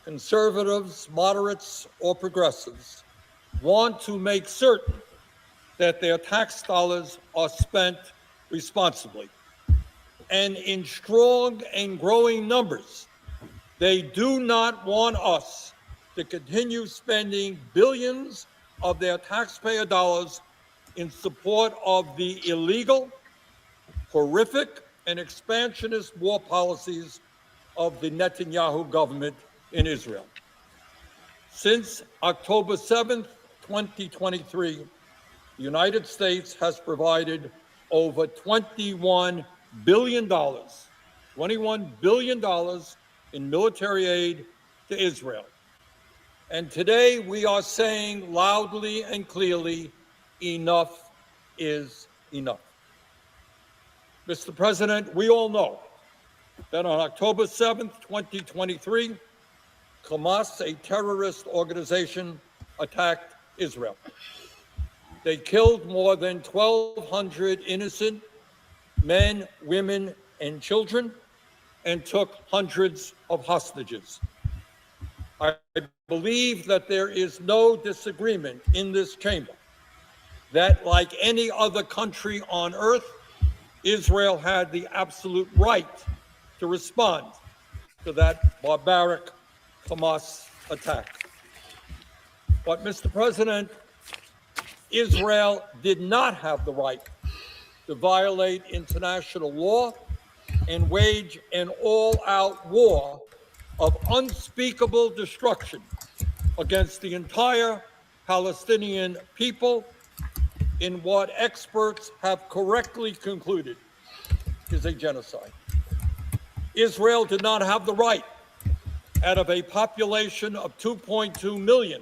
conservatives, moderates, or progressives, want to make certain that their tax dollars are spent responsibly. And in strong and growing numbers, they do not want us to continue spending billions of their taxpayer dollars in support of the illegal, horrific, and expansionist war policies of the Netanyahu government in Israel. Since October 7th, 2023, the United States has provided over $21 billion in military aid to Israel. And today we are saying loudly and clearly, enough is enough. Mr. President, we all know that on October 7th, 2023, Hamas, a terrorist organization, attacked Israel. They killed more than 1,200 innocent men, women, and children, and took hundreds of hostages. I believe that there is no disagreement in this chamber that, like any other country on earth, Israel had the absolute right to respond to that barbaric Hamas attack. But, Mr. President, Israel did not have the right to violate international law and wage an all-out war of unspeakable destruction against the entire Palestinian people in what experts have correctly concluded is a genocide. Israel did not have the right, out of a population of 2.2 million,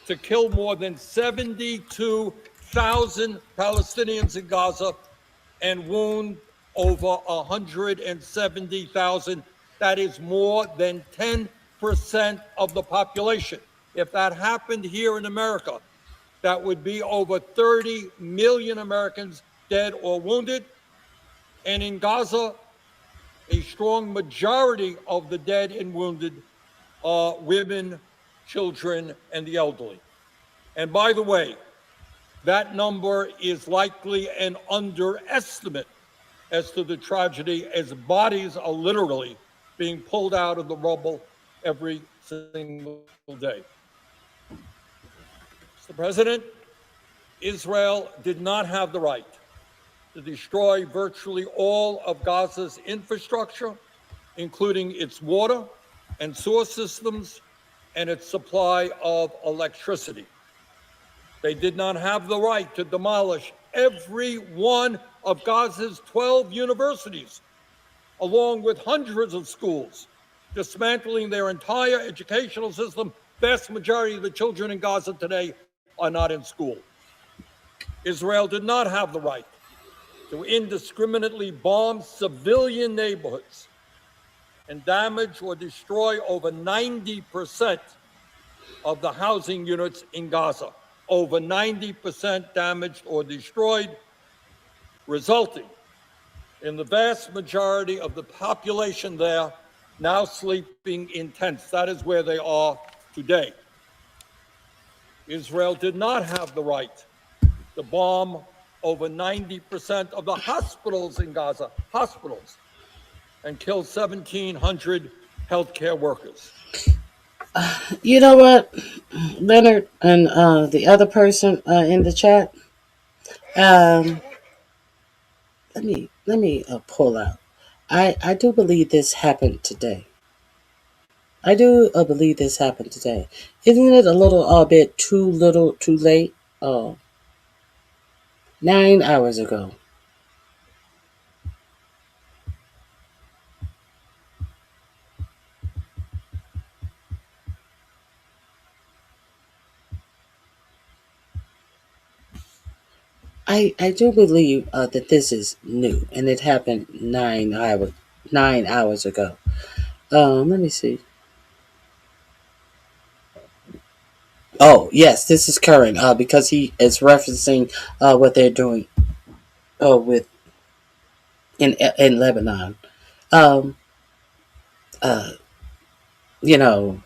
to kill more than 72,000 Palestinians in Gaza and wound over 170,000. That is more than 10% of the population. If that happened here in America, that would be over 30 million Americans dead or wounded. And in Gaza, a strong majority of the dead and wounded are women, children, and the elderly. And by the way, that number is likely an underestimate as to the tragedy, as bodies are literally being pulled out of the rubble every single day. Mr. President, Israel did not have the right to destroy virtually all of Gaza's infrastructure, including its water and sewer systems and its supply of electricity. They did not have the right to demolish every one of Gaza's 12 universities, along with hundreds of schools, dismantling their entire educational system. Vast majority of the children in Gaza today are not in school. Israel did not have the right to indiscriminately bomb civilian neighborhoods and damage or destroy over 90% of the housing units in Gaza. Over 90% damaged or destroyed, resulting in the vast majority of the population there now sleeping in tents. That is where they are today. Israel did not have the right to bomb over 90% of the hospitals in Gaza, and kill 1,700 healthcare workers.
You know what, Leonard, and the other person in the chat. Let me pull out. I do believe this happened today. I do believe this happened today. Isn't it a little bit too late? 9 hours ago. I do believe that this is new, and it happened 9 hours ago. Let me see. Oh yes, this is current because he is referencing what they're doing with in Lebanon. You know,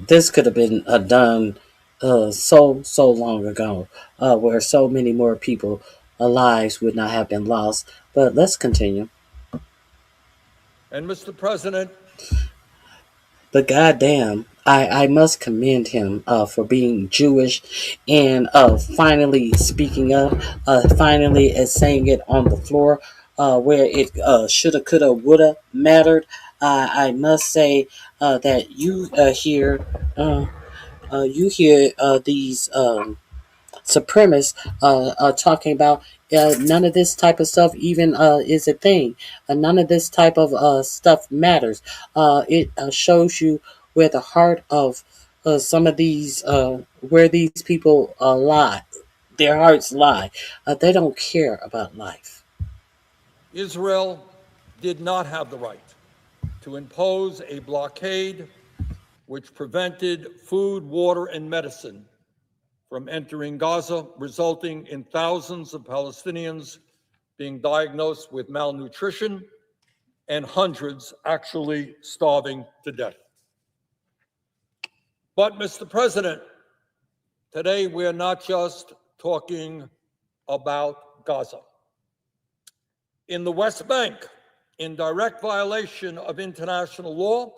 this could have been done so long ago, where so many more people lives would not have been lost. But let's continue.
And Mr. President,
but goddamn, I must commend him for being Jewish and finally speaking up, finally saying it on the floor where it shoulda, coulda, woulda mattered. I must say that you hear these supremacists talking about none of this type of stuff even is a thing. None of this type of stuff matters. It shows you where the heart of some of these, where these people lie. Their hearts lie. They don't care about life.
Israel did not have the right to impose a blockade which prevented food, water, and medicine from entering Gaza, resulting in thousands of Palestinians being diagnosed with malnutrition and hundreds actually starving to death. But, Mr. President, today we're not just talking about Gaza. In the West Bank, in direct violation of international law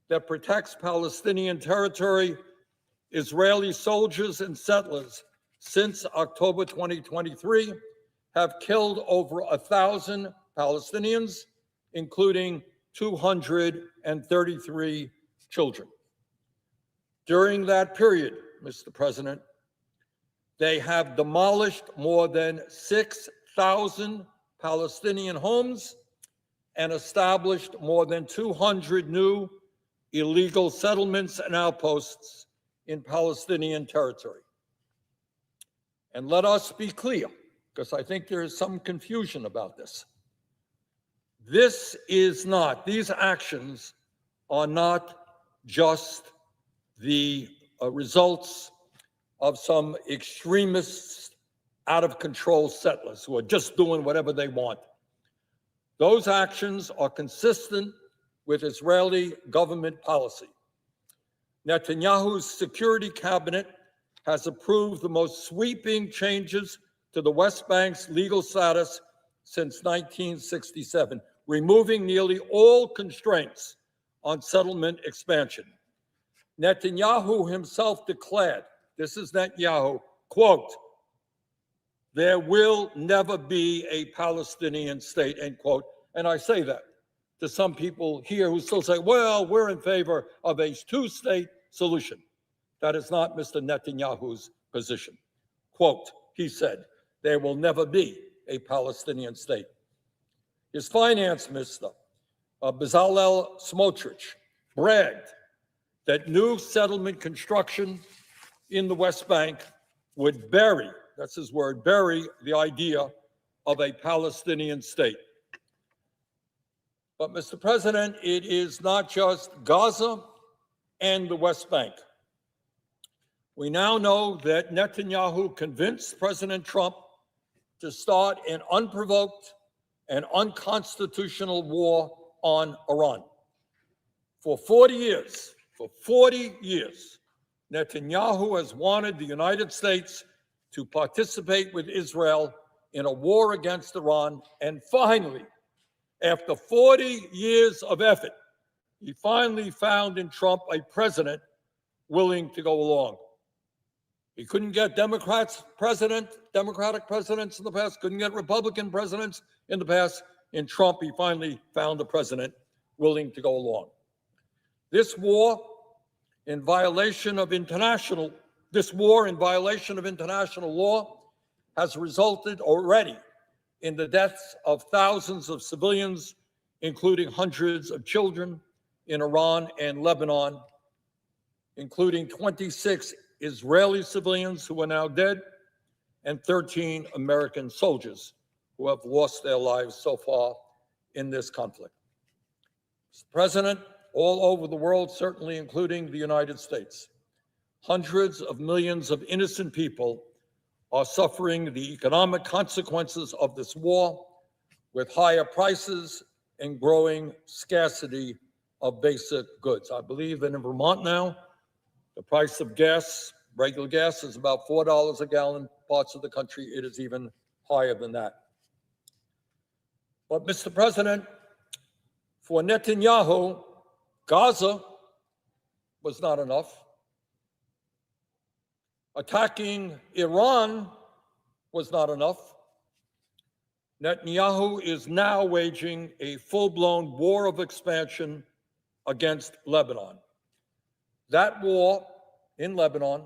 that protects Palestinian territory, Israeli soldiers and settlers since October 2023 have killed over 1,000 Palestinians, including 233 children. During that period, Mr. President, they have demolished more than 6,000 Palestinian homes and established more than 200 new illegal settlements and outposts in Palestinian territory. And let us be clear, because I think there is some confusion about this. These actions are not just the results of some extremist, out of control settlers who are just doing whatever they want. Those actions are consistent with Israeli government policy. Netanyahu's security cabinet has approved the most sweeping changes to the West Bank's legal status since 1967, removing nearly all constraints on settlement expansion. Netanyahu himself declared, this is Netanyahu, quote, "There will never be a Palestinian state," end quote. And I say that to some people here who still say, well, we're in favor of a two-state solution. That is not Mr. Netanyahu's position. Quote, he said, there will never be a Palestinian state. His finance minister, Bezalel Smotrich, bragged that new settlement construction in the West Bank would bury, that's his word, bury the idea of a Palestinian state. But, Mr. President, it is not just Gaza and the West Bank. We now know that Netanyahu convinced President Trump to start an unprovoked and unconstitutional war on Iran. For 40 years, Netanyahu has wanted the United States to participate with Israel in a war against Iran, and finally, after 40 years of effort, he finally found in Trump a president willing to go along. He couldn't get Democratic presidents in the past, couldn't get Republican presidents in the past. In Trump, he finally found a president willing to go along. This war in violation of international law has resulted already in the deaths of thousands of civilians, including hundreds of children in Iran and Lebanon, including 26 Israeli civilians who are now dead and 13 American soldiers who have lost their lives so far in this conflict. Mr. President, all over the world, certainly including the United States, hundreds of millions of innocent people are suffering the economic consequences of this war, with higher prices and growing scarcity of basic goods. I believe that in Vermont now, the price of gas, regular gas, is about $4 a gallon. Parts of the country, it is even higher than that. But, Mr. President, for Netanyahu, Gaza was not enough. Attacking Iran was not enough. Netanyahu is now waging a full-blown war of expansion against Lebanon. That war in Lebanon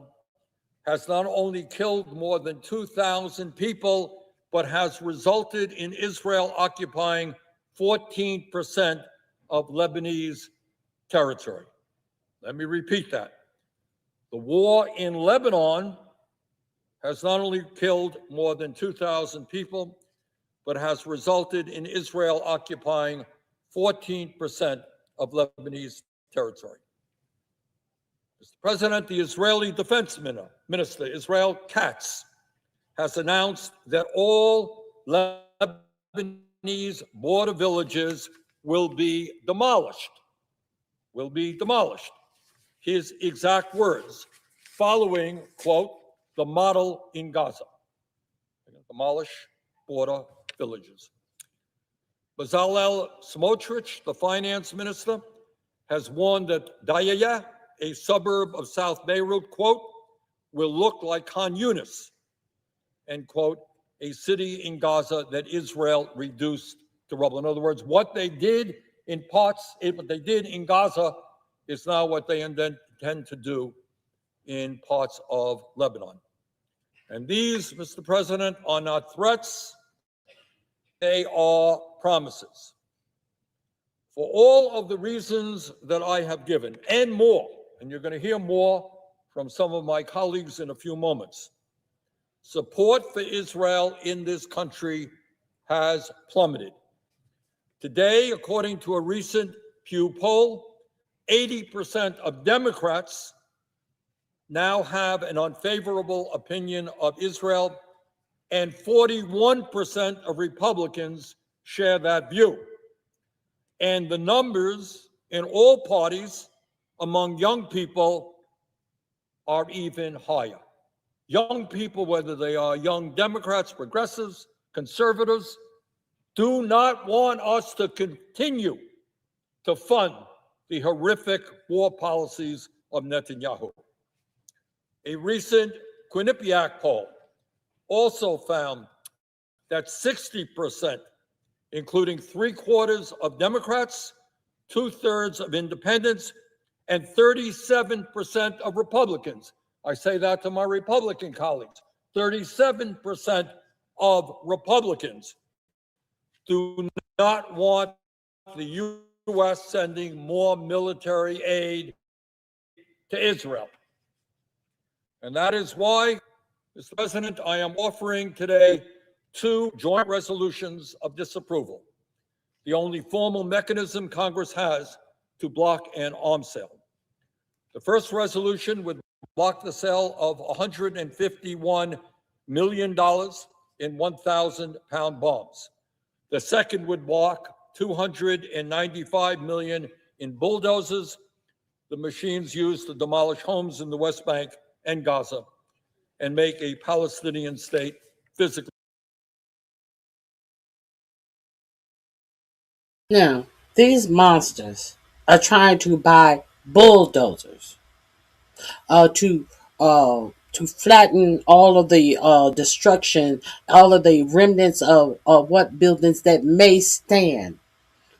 has not only killed more than 2,000 people, but has resulted in Israel occupying 14% of Lebanese territory. Let me repeat that. The war in Lebanon has not only killed more than 2,000 people, but has resulted in Israel occupying 14% of Lebanese territory. Mr. President, the Israeli Defense Minister, Israel Katz, has announced that all Lebanese border villages will be demolished. His exact words, following, quote, the model in Gaza. Demolish border villages. Bezalel Smotrich, the finance minister, has warned that Dayaya, a suburb of South Beirut, quote, will look like Khan Yunis, end quote, a city in Gaza that Israel reduced to rubble. In other words, what they did in Gaza is now what they intend to do in parts of Lebanon. And these, Mr. President, are not threats, they are promises. For all of the reasons that I have given, and more, and you're going to hear more from some of my colleagues in a few moments, support for Israel in this country has plummeted. Today, according to a recent Pew poll, 80% of Democrats now have an unfavorable opinion of Israel, and 41% of Republicans share that view. And the numbers in all parties among young people are even higher. Young people, whether they are young Democrats, progressives, conservatives, do not want us to continue to fund the horrific war policies of Netanyahu. A recent Quinnipiac poll also found that 60%, including 3/4 of Democrats, 2/3 of independents, and 37% of Republicans, I say that to my Republican colleagues, 37% of Republicans do not want the U.S. sending more military aid to Israel. And that is why, Mr. President, I am offering today 2 joint resolutions of disapproval, the only formal mechanism Congress has to block an arms sale. The first resolution would block the sale of $151 million in 1,000-pound bombs. The second would block $295 million in bulldozers, the machines used to demolish homes in the West Bank and Gaza and make a Palestinian state physically.
Now, these monsters are trying to buy bulldozers to flatten all of the destruction, all of the remnants of what buildings that may stand.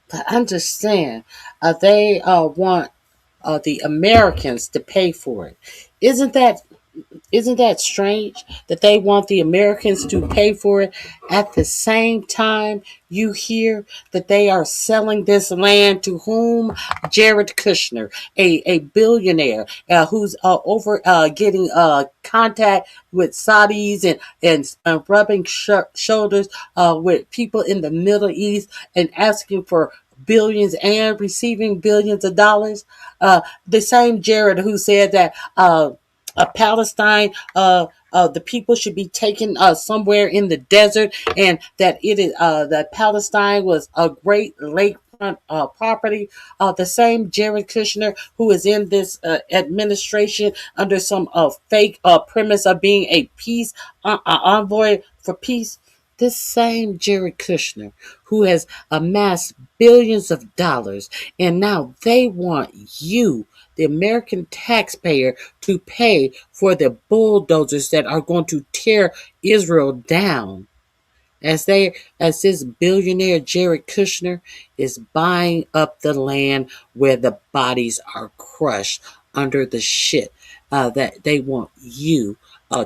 But understand, they want the Americans to pay for it. Isn't that strange that they want the Americans to pay for it? At the same time, you hear that they are selling this land to whom? Jared Kushner, a billionaire who's over getting contact with Saudis and rubbing shoulders with people in the Middle East and asking for billions and receiving billions of dollars. The same Jared who said that Palestine, the people should be taken somewhere in the desert, and that it is that Palestine was a great lakefront property. The same Jared Kushner who is in this administration under some fake premise of being a peace envoy for peace. This same Jared Kushner who has amassed billions of dollars, and now they want you, the American taxpayer, to pay for the bulldozers that are going to tear Israel down. As this billionaire Jared Kushner is buying up the land where the bodies are crushed under the shit that they want you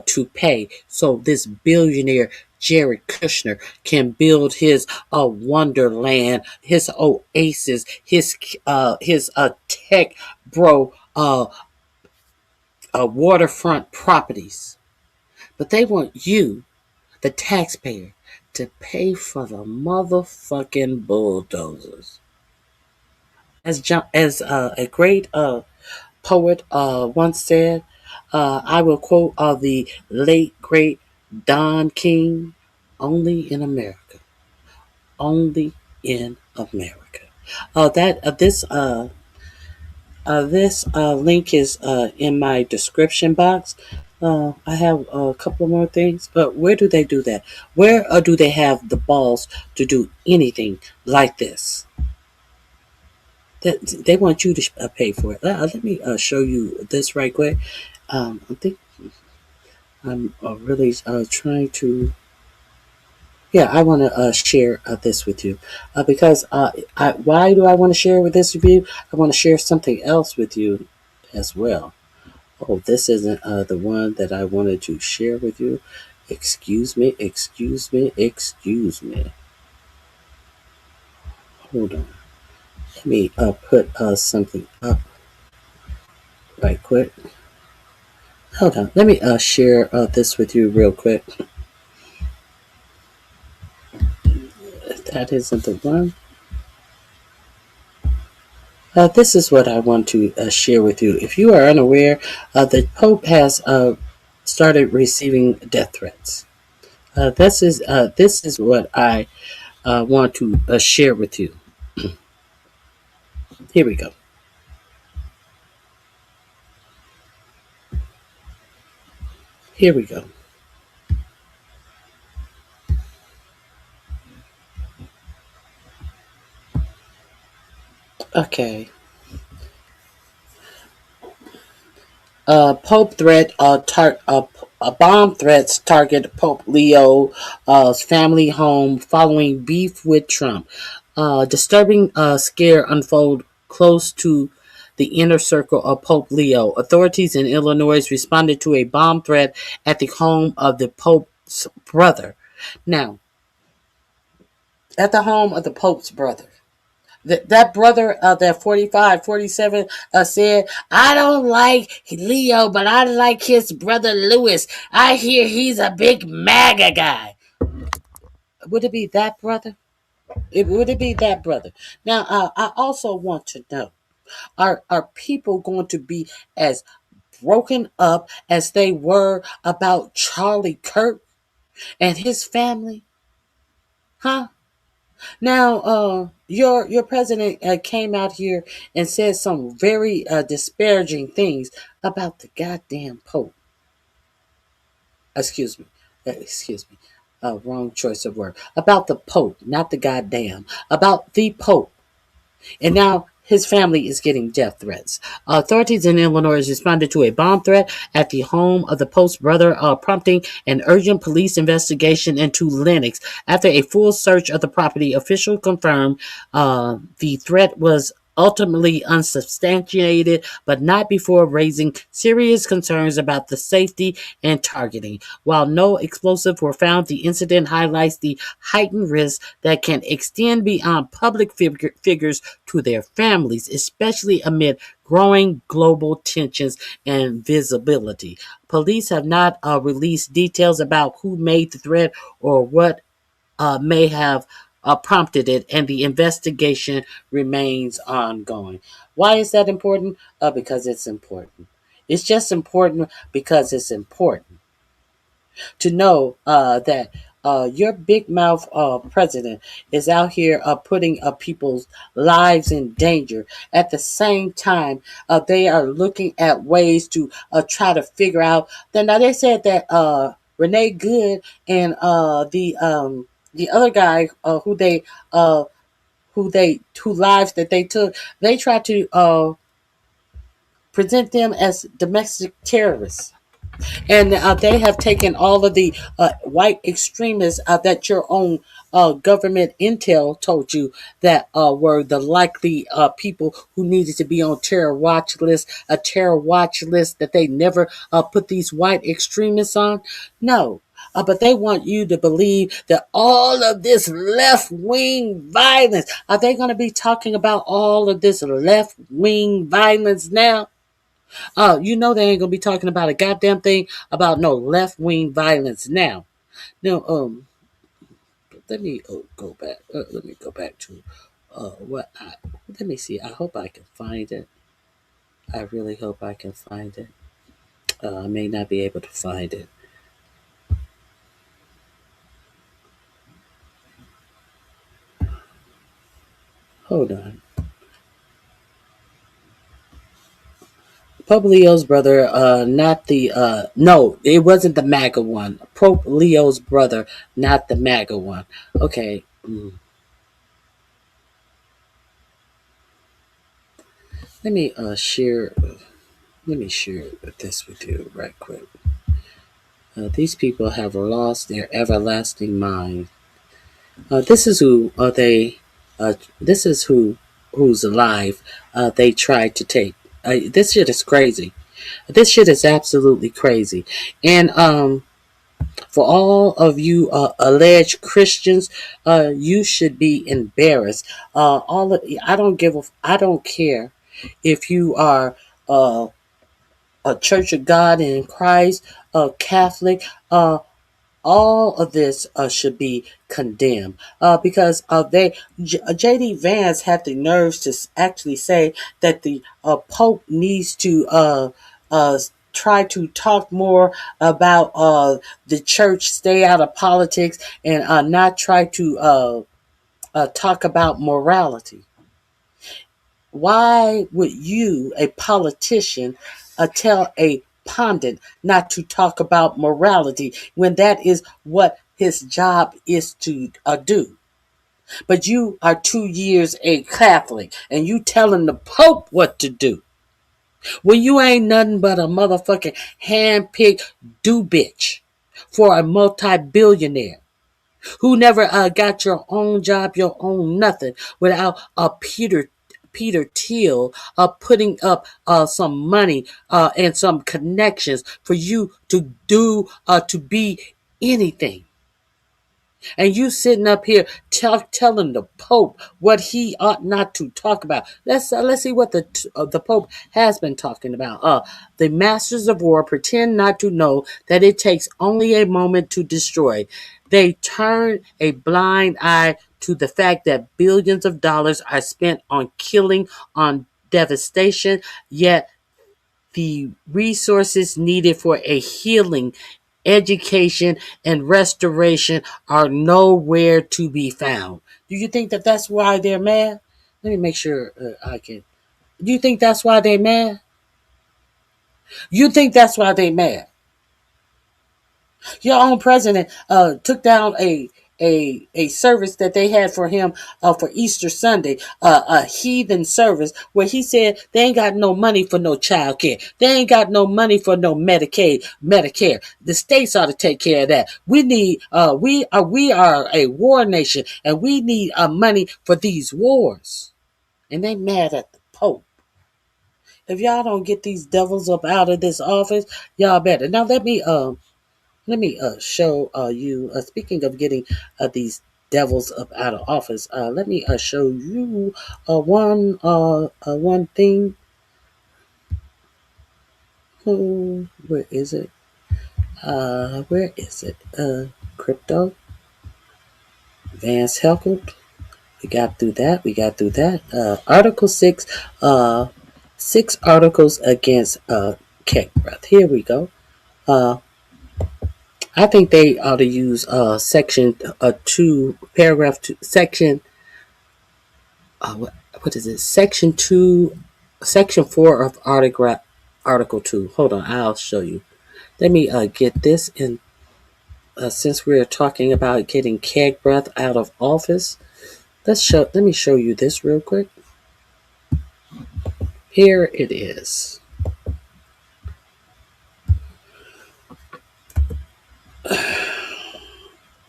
to pay. So this billionaire Jared Kushner can build his wonderland, his oasis, his tech bro waterfront properties. But they want you, the taxpayer, to pay for the motherfucking bulldozers. As a great poet once said, I will quote the late great Don King: "Only in America, only in America." This link is in my description box. I have a couple more things, but where do they do that? Where do they have the balls to do anything like this? They want you to pay for it. Let me show you this right quick. I think I'm really trying to. Yeah, I want to share this with you because why do I want to share this with you? I want to share something else with you as well. Oh, this isn't the one that I wanted to share with you. Excuse me. Hold on. Let me put something up right quick. Hold on. Let me share this with you real quick. That isn't the one. This is what I want to share with you. If you are unaware, the Pope has started receiving death threats. This is what I want to share with you. Here we go. Here we go. Okay. Pope threat. Bomb threats target Pope Leo's family home following beef with Trump. Disturbing scare unfold close to the inner circle of Pope Leo. Authorities in Illinois responded to a bomb threat at the home of the Pope's brother. Now, at the home of the Pope's brother. That brother, that 45, 47, said, I don't like Leo, but I like his brother Lewis. I hear he's a big MAGA guy. Would it be that brother? Would it be that brother? Now, I also want to know, are people going to be as broken up as they were about Charlie Kirk and his family? Huh? Now, your president came out here and said some very disparaging things about the goddamn Pope. Excuse me. Wrong choice of word. About the Pope, not the goddamn. About the Pope. And now his family is getting death threats. Authorities in Illinois responded to a bomb threat at the home of the Pope's brother, prompting an urgent police investigation into Lennox. After a full search of the property, officials confirmed the threat was ultimately unsubstantiated, but not before raising serious concerns about the safety and targeting. While no explosives were found, the incident highlights the heightened risk that can extend beyond public figures to their families, especially amid growing global tensions and visibility. Police have not released details about who made the threat or what may have prompted it, and the investigation remains ongoing. Why is that important? Because it's important. It's just important because it's important to know that your big mouth president is out here putting people's lives in danger. At the same time, they are looking at ways to try to figure out. Now they said that Renee Good and the other guy who lives that they took, they tried to present them as domestic terrorists. And they have taken all of the white extremists that your own government intel told you that were the likely people who needed to be on terror watch list, a terror watch list that they never put these white extremists on. No. But they want you to believe that all of this left-wing violence, are they going to be talking about all of this left-wing violence now? You know they ain't going to be talking about a goddamn thing about no left-wing violence now. Now, let me go back. Let me go back to let me see. I hope I can find it. I really hope I can find it. I may not be able to find it. Hold on. Pope Leo's brother, not the, no, it wasn't the MAGA one. Pope Leo's brother, not the MAGA one. Okay. Let me share this with you right quick. These people have lost their everlasting mind. This is who this is who's alive they tried to take. This shit is crazy. This shit is absolutely crazy. And for all of you alleged Christians, you should be embarrassed. I don't care if you are a Church of God in Christ, Catholic. All of this should be condemned because J.D. Vance had the nerves to actually say that the Pope needs to try to talk more about the church, stay out of politics, and not try to talk about morality. Why would you, a politician, tell a pundit not to talk about morality when that is what his job is to do? But you are 2 years a Catholic and you telling the Pope what to do. Well, you ain't nothing but a motherfucking hand-picked do-bitch for a multi-billionaire who never got your own job, your own nothing without Peter Peter Thiel putting up some money and some connections for you to do to be anything. And you sitting up here telling the Pope what he ought not to talk about. Let's see what the Pope has been talking about. The masters of war pretend not to know that it takes only a moment to destroy. They turn a blind eye to the fact that billions of dollars are spent on killing, on devastation, yet the resources needed for a healing, education, and restoration are nowhere to be found. Do you think that that's why they're mad? Let me make sure I can. Do you think that's why they're mad? You think that's why they're mad? Your own president took down a service that they had for him for Easter Sunday, a heathen service where he said they ain't got no money for no child care. They ain't got no money for no Medicaid, Medicare. The states ought to take care of that. We need we are a war nation and we need money for these wars. And they mad at the Pope. If y'all don't get these devils up out of this office, y'all better. Now let me show you. Speaking of getting these devils up out of office, let me show you one thing. Where is it? Where is it? Crypto. Vance heckled. We got through that. Article 6. 6 articles against Keck breath. Here we go. I think they ought to use section 2, paragraph 2, section, what is it? Section 2, section 4 of article 2. Hold on, I'll show you. Let me get this in, since we're talking about getting Keg Breath out of office. Let me show you this real quick. Here it is.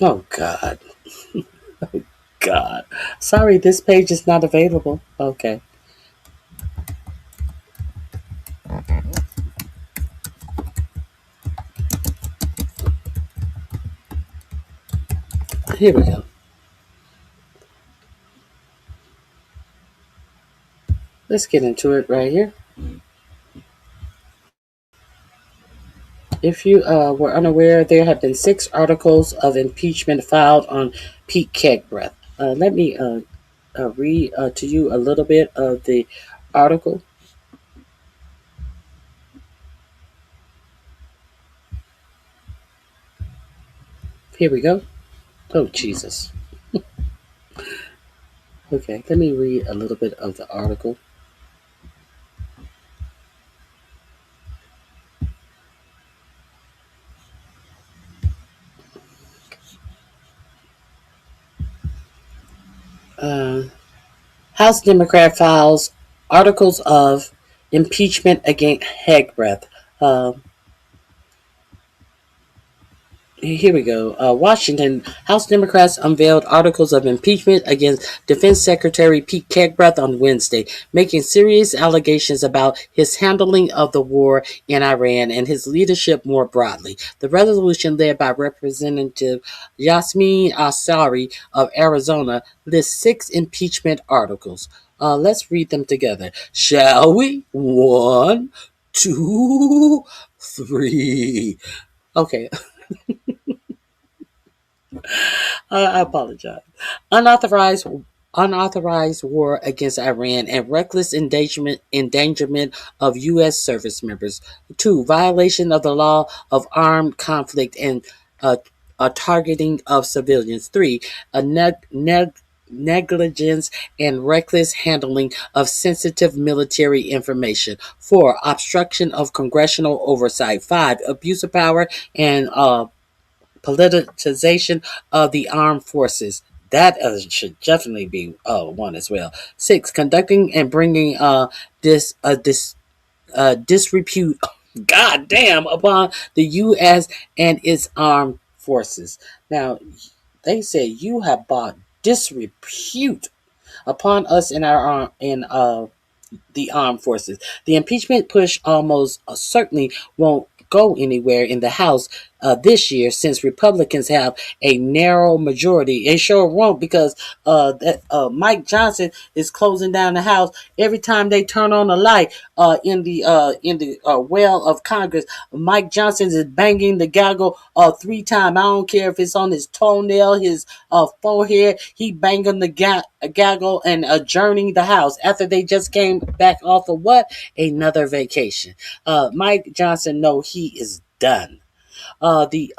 Oh, God. Oh, God. Sorry, this page is not available. Okay. Here we go. Let's get into it right here. If you were unaware, there have been 6 articles of impeachment filed on Pete Kegbreath. Let me read to you a little bit of the article. Here we go. Oh, Jesus. Okay, let me read a little bit of the article. House Democrat files articles of impeachment against Kegbreath. Here we go. Washington, House Democrats unveiled articles of impeachment against Defense Secretary Pete Kegbreath on Wednesday, making serious allegations about his handling of the war in Iran and his leadership more broadly. The resolution, led by Representative Yasmin Asari of Arizona, lists 6 impeachment articles. Let's read them together. Shall we? 1, 2, 3. Okay. I apologize. Unauthorized war against Iran and reckless endangerment of U.S. service members. 2, violation of the law of armed conflict and a targeting of civilians. 3, negligence and reckless handling of sensitive military information. 4, obstruction of congressional oversight. 5, abuse of power and politicization of the armed forces. That should definitely be one as well. 6, conducting and bringing disrepute, goddamn, upon the U.S. and its armed forces. Now, they say you have brought disrepute upon us in our in the armed forces. The impeachment push almost certainly won't go anywhere in the House this year, since Republicans have a narrow majority. It sure won't, because Mike Johnson is closing down the House every time they turn on a light in the well of Congress. Mike Johnson is banging the gavel 3 times. I don't care if it's on his toenail, his forehead. He banging the gaggle and adjourning the House after they just came back off of what? Another vacation. Mike Johnson, no, he is done. The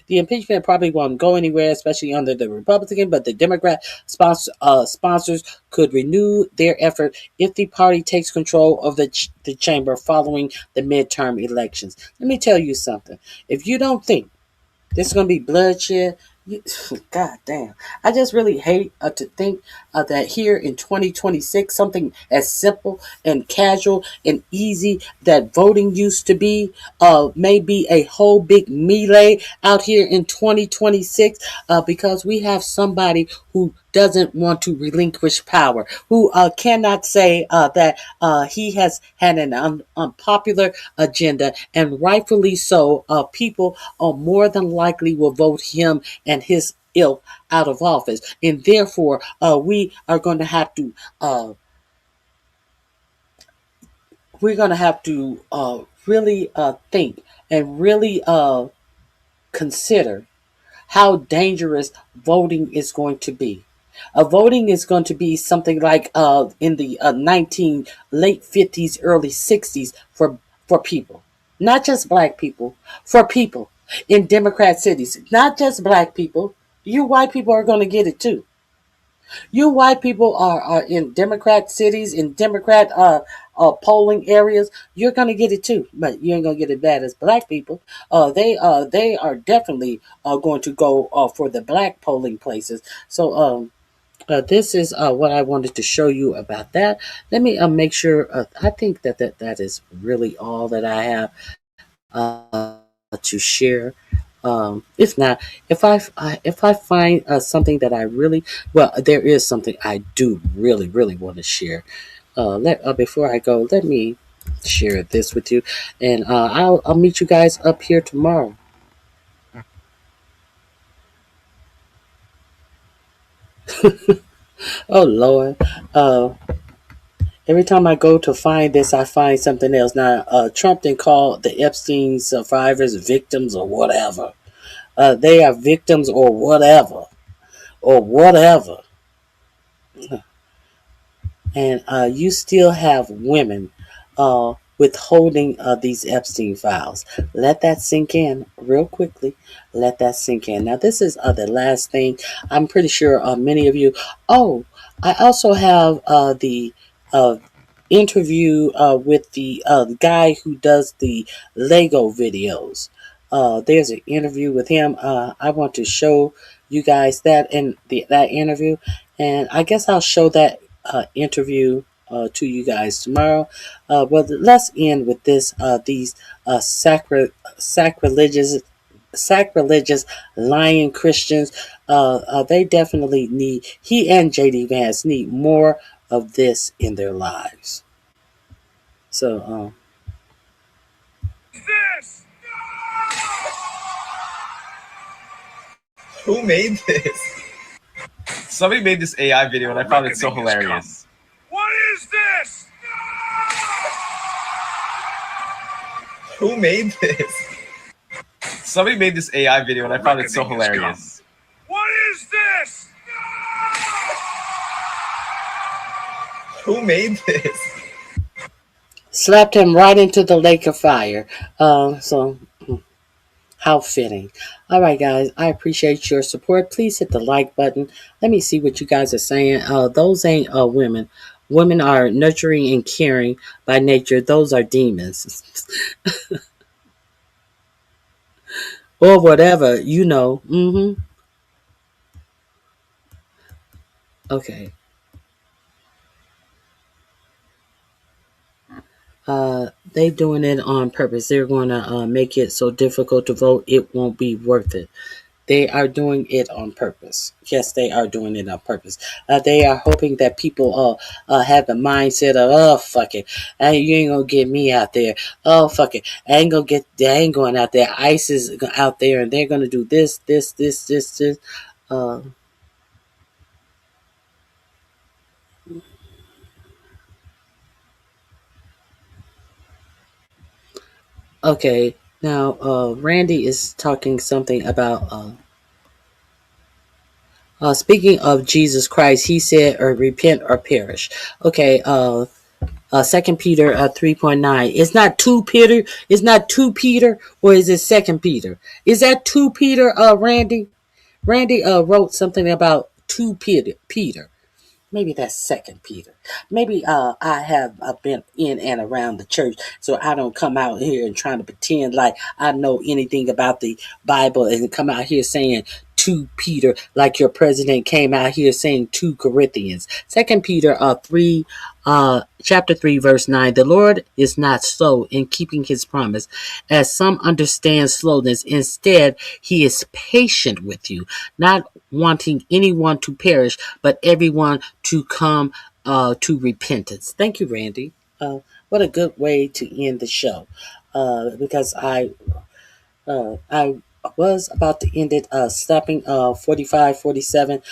the impeachment probably won't go anywhere, especially under the Republican, but the Democrat sponsors could renew their effort if the party takes control of the chamber following the midterm elections. Let me tell you something. If you don't think there's going to be bloodshed, God damn. I just really hate to think that here in 2026, something as simple and casual and easy that voting used to be may be a whole big melee out here in 2026 because we have somebody who doesn't want to relinquish power, who cannot say that he has had an unpopular agenda, and rightfully so. People more than likely will vote him and his ilk out of office, and therefore we are going to have to really think and really consider how dangerous voting is going to be. Voting is going to be something like in the late 50s, early 60s for people, not just black people, for people in Democrat cities, not just black people. You white people are going to get it too. You white people are in Democrat cities, in Democrat polling areas. You're gonna get it too, but you ain't gonna get it bad as black people. They are definitely going to go for the black polling places. So this is what I wanted to show you about that. Let me make sure. I think that is really all that I have to share. If not, if I find something that I really, well, there is something I do really want to share. Before I go, let me share this with you, and I'll meet you guys up here tomorrow. Oh Lord. Every time I go to find this, I find something else. Now, Trump didn't call the Epstein survivors victims or whatever. They are victims or whatever. Or whatever. And you still have women withholding these Epstein files. Let that sink in real quickly. Let that sink in. Now, this is the last thing. I'm pretty sure many of you. Oh, I also have the interview with the guy who does the Lego videos. There's an interview with him. I want to show you guys that and that interview, and I guess I'll show that interview to you guys tomorrow. Well, let's end with this. These sacrilegious lying Christians. They definitely need. He and JD Vance need more of this in their lives. So,
This? Who made this? Somebody made this AI video and I found it so hilarious. What is this? Who made this? Somebody made this AI video and I found it so hilarious. What is this? Who made this?
slapped him right into the lake of fire. How fitting. All right, guys, I appreciate your support. Please hit the like button. Let me see what you guys are saying. Those ain't women. Women are nurturing and caring by nature. Those are demons. Or whatever, you know. Okay. They doing it on purpose. They're going to make it so difficult to vote. It won't be worth it. They are doing it on purpose. Yes, they are doing it on purpose. They are hoping that people have the mindset of, oh, fuck it. You ain't gonna get me out there. Oh, fuck it. I ain't going out there. ICE is out there and they're gonna do this, this, this, this, this. Uh, okay. Now, Randy is talking something about, speaking of Jesus Christ, he said, or repent or perish. Okay, 2 Peter 3:9. It's not 2 Peter. It's not 2 Peter, or is it 2 Peter? Is that 2 Peter? Randy. Randy wrote something about 2 Peter. Peter. Maybe that's 2 Peter. Maybe I have been in and around the church, so I don't come out here and trying to pretend like I know anything about the Bible and come out here saying 2 Peter like your president came out here saying 2 Corinthians. 2 Peter 3 chapter 3 verse 9. The Lord is not slow in keeping his promise, as some understand slowness. Instead, he is patient with you, not wanting anyone to perish, but everyone to come to repentance. Thank you, Randy. What a good way to end the show. Because I was about to end it stopping 45, 47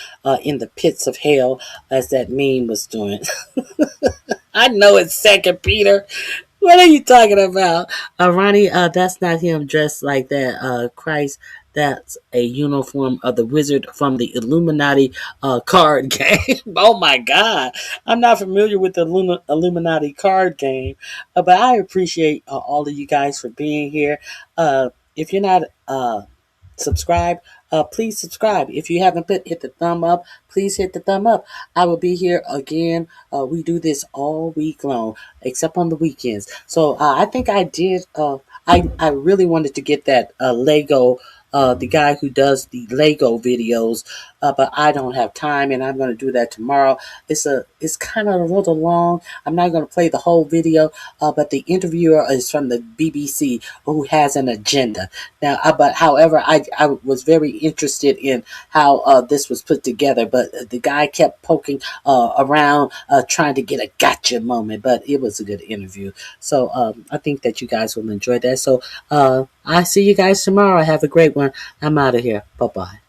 in the pits of hell, as that meme was doing. I know it's 2 Peter. What are you talking about? Ronnie, that's not him dressed like that. Christ, that's a uniform of the wizard from the Illuminati card game. Oh my God. I'm not familiar with the Illuminati card game, but I appreciate all of you guys for being here. If you're not subscribe, please subscribe. If you haven't hit the thumb up, please hit the thumb up. I will be here again. We do this all week long, except on the weekends. So I think I did. I really wanted to get that Lego. The guy who does the Lego videos, but I don't have time, and I'm going to do that tomorrow. It's kind of a little long. I'm not going to play the whole video, but the interviewer is from the BBC who has an agenda. Now, but however, I was very interested in how this was put together, but the guy kept poking around, trying to get a gotcha moment, but it was a good interview. So I think that you guys will enjoy that. So I see you guys tomorrow. Have a great one. I'm out of here. Bye-bye.